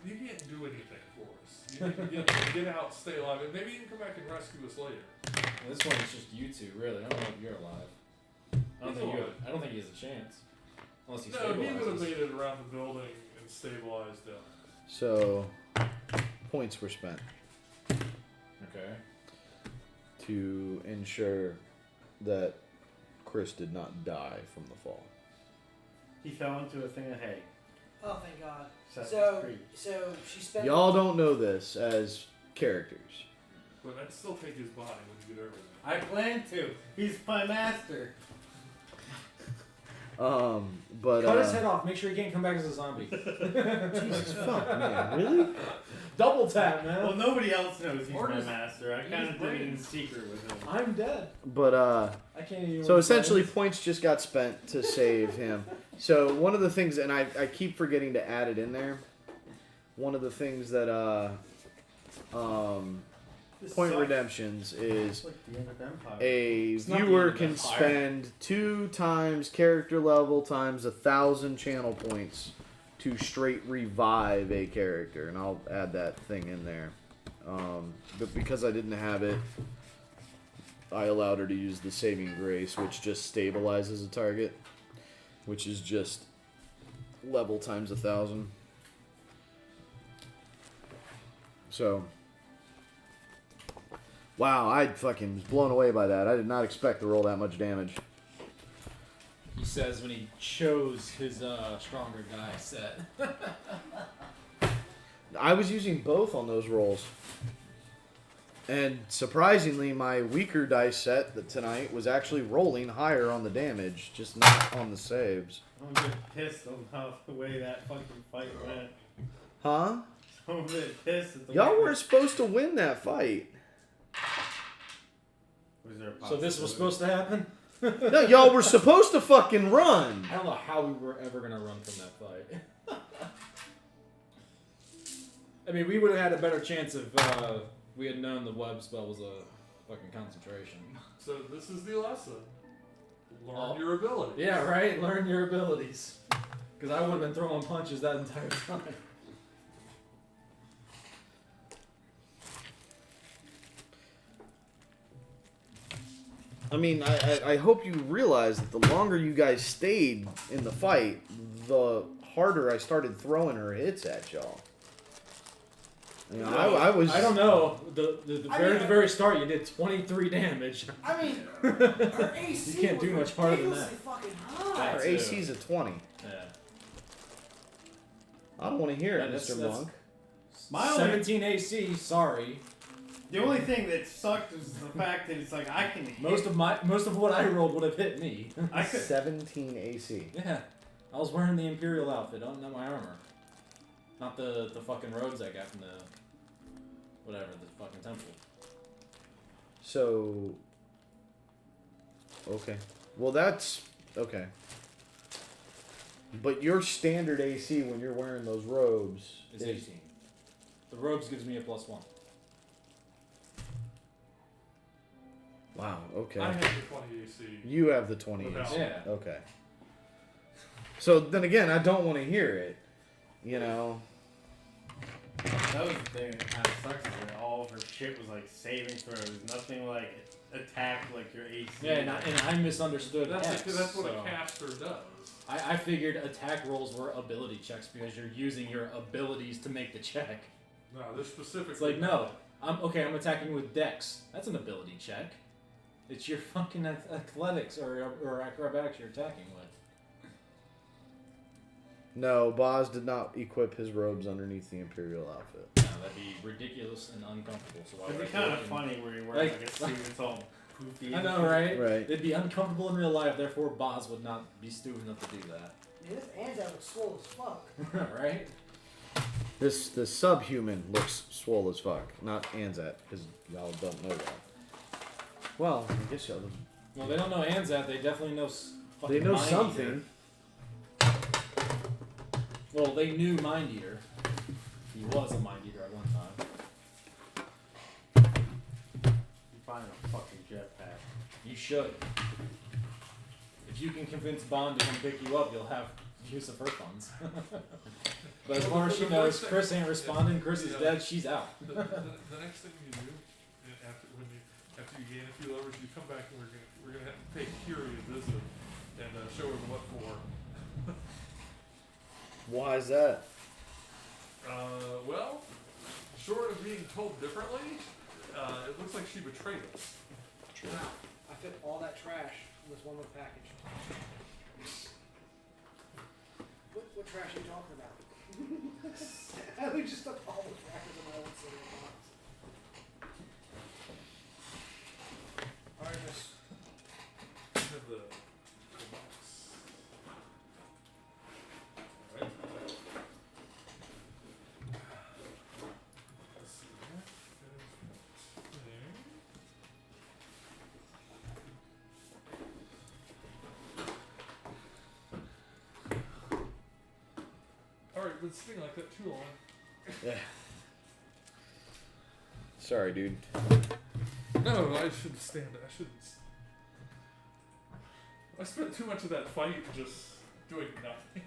you can't do anything for us. You need to get out, stay alive, and maybe you can come back and rescue us later. This one is just you two, really. I don't know if you're alive. I don't think he has a chance. Unless he No, he would have stabilizes. made it around the building and stabilized him. So, points were spent. to ensure that Chris did not die from the fall. He fell into a thing of hay. Oh, thank God. Sesame Street. So she spent. Y'all don't know this as characters. But I'd still take his body when you get over there. I plan to. He's my master. But Cut his head off. Make sure he can't come back as a zombie. Jesus fuck, man, really? Double tap, man. Well, nobody else knows he's Or my does- master. I kind of did it in secret with him. I'm dead. But I can't even. so essentially, points just got spent to save him. So one of the things, and I keep forgetting to add it in there. One of the things that This Point sucks. Redemptions is It's like the end of Empire. a It's not the viewer end of can Empire. spend 2 times character level times 1,000 channel points to straight revive a character, and I'll add that thing in there. But because I didn't have it, I allowed her to use the Saving Grace, which just stabilizes a target, which is just level times 1,000. So, wow, I fucking was blown away by that. I did not expect to roll that much damage. He says when he chose his stronger guy set. I was using both on those rolls. And surprisingly, my weaker dice set tonight was actually rolling higher on the damage, just not on the saves. I'm a bit pissed on how the way that fucking fight went. Huh? I'm a bit pissed at the Y'all way weren't supposed to win that fight. Was there a So this was possibility? supposed to happen? No, y'all were supposed to fucking run. I don't know how we were ever gonna run from that fight. I mean, we would have had a better chance if we had known the web spell was a fucking concentration. So this is the lesson. Learn Oh. your ability. Yeah, right? Learn your abilities. Because I would have been throwing punches that entire time. I mean, I hope you realize that the longer you guys stayed in the fight, the harder I started throwing her hits at y'all. You know, I was. I don't know. The I very mean, the very start, you did 23 damage. I mean, her AC You can't was do much harder than ridiculously fucking high. Her AC's a 20. Yeah. I don't want to hear it, Yeah, Mr. that's- Monk. My only, 17 AC. Sorry. the only thing that sucked was the fact that it's like I can hit. Most of what I rolled would have hit me. I could. 17 AC. Yeah. I was wearing the Imperial outfit, not my armor. Not the fucking robes I got from the whatever, the fucking temple. So. Okay. Well, that's. Okay. But your standard AC when you're wearing those robes It's is 18. The robes gives me a +1. Wow, okay. I have the 20 AC. You have the 20 Without- AC. Yeah. Okay. So then again, I don't want to hear it. You know. That was the thing that kind of sucks. Is that all of her shit was like saving throws. Nothing like attack like your AC. Yeah, and I misunderstood That's X, because that's what so a caster does. I figured attack rolls were ability checks because you're using your abilities to make the check. No, they're specifically. It's like, no, I'm attacking with Dex. That's an ability check. It's your fucking athletics or acrobatics you're attacking with. No, Boz did not equip his robes underneath the Imperial outfit. No, that'd be ridiculous and uncomfortable. So why It'd would be I kind do of it in- funny where you wear Like- like a suit that's all poofy. I and know, shit. right? Right. It'd be uncomfortable in real life, therefore Boz would not be stupid enough to do that. Dude, this Anzac looks swole as fuck. Right? This subhuman looks swole as fuck. Not Anzat, because y'all don't know that. Well, I guess y'all. Well, they don't know Anzat. They definitely know. Fucking They know Mind something. Eater. Well, they knew Mind Eater. He was a Mind Eater at one time. You find a fucking jetpack. You should. If you can convince Bond to come pick you up, you'll have use of her funds. But as far as she knows, Chris ain't responding. Chris is dead. She's out. The next thing you do after you gain a few levers, you come back and we're gonna have to pay Curie a visit and show her what for. Why is that? Well, short of being told differently, it looks like she betrayed us. Wow. I fit all that trash in this one little package. What trash are you talking about? I would just stuck all the trash in my own cereal box. Alright, miss. Have the box. Alright. Let's see. Alright, been sitting like that too long. Yeah. Sorry, dude. No, I shouldn't stand it. I shouldn't. I spent too much of that fight just doing nothing.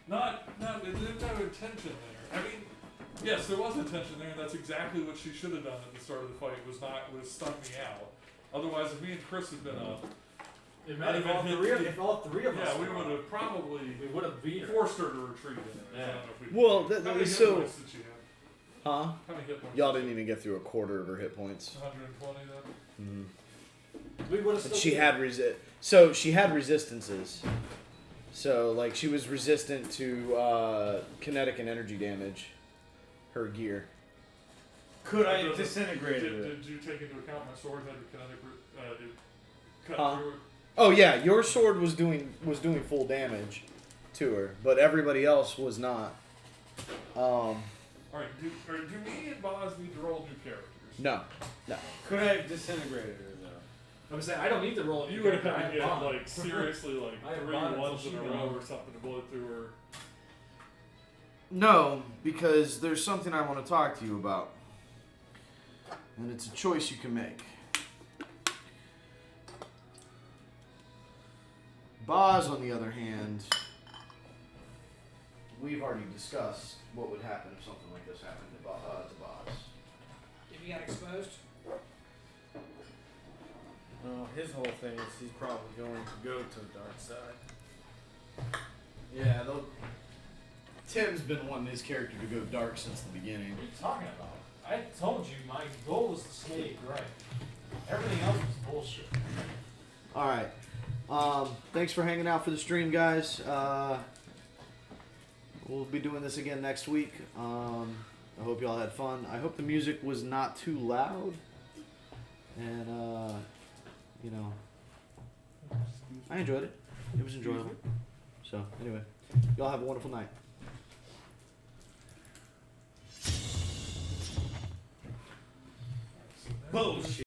There's no intention there. I mean, yes, there was intention there, and that's exactly what she should have done at the start of the fight. Was stun me out. Otherwise, if me and Chris had been up, If all all three of us, yeah, we would have probably we would have beat her. forced her to retreat. Anyway. Yeah. I don't know if we Well, how many hit so- points did she have? Huh? How many hit points? Y'all didn't even get through a quarter of her hit points. 120 then. Mm. We would have. But she had So she had resistances. So like she was resistant to kinetic and energy damage. Her gear. Could I Did- have disintegrated it? Did you take into account my sword had the kinetic? It cut Huh? through it? Oh yeah, your sword was doing full damage to her, but everybody else was not. Alright, do me and Boz need to roll new characters? No. Could I have disintegrated her though? I'm saying I don't need to roll. You would have I had to get bond. like seriously like I have 3 bond until ones in she a goes. row or something to blow through her. No, because there's something I want to talk to you about. And it's a choice you can make. Boz, on the other hand, we've already discussed what would happen if something like this happened to Boz. If you got exposed, Well, his whole thing is he's probably going to go to the dark side. Yeah, Tim's been wanting his character to go dark since the beginning. What are you talking about? I told you my goal was to stay right. Everything else was bullshit. Alright. Thanks for hanging out for the stream, guys. We'll be doing this again next week. I hope y'all had fun. I hope the music was not too loud. And, you know, I enjoyed it. It was enjoyable. So, anyway, y'all have a wonderful night. Alright, so now- Bullshit.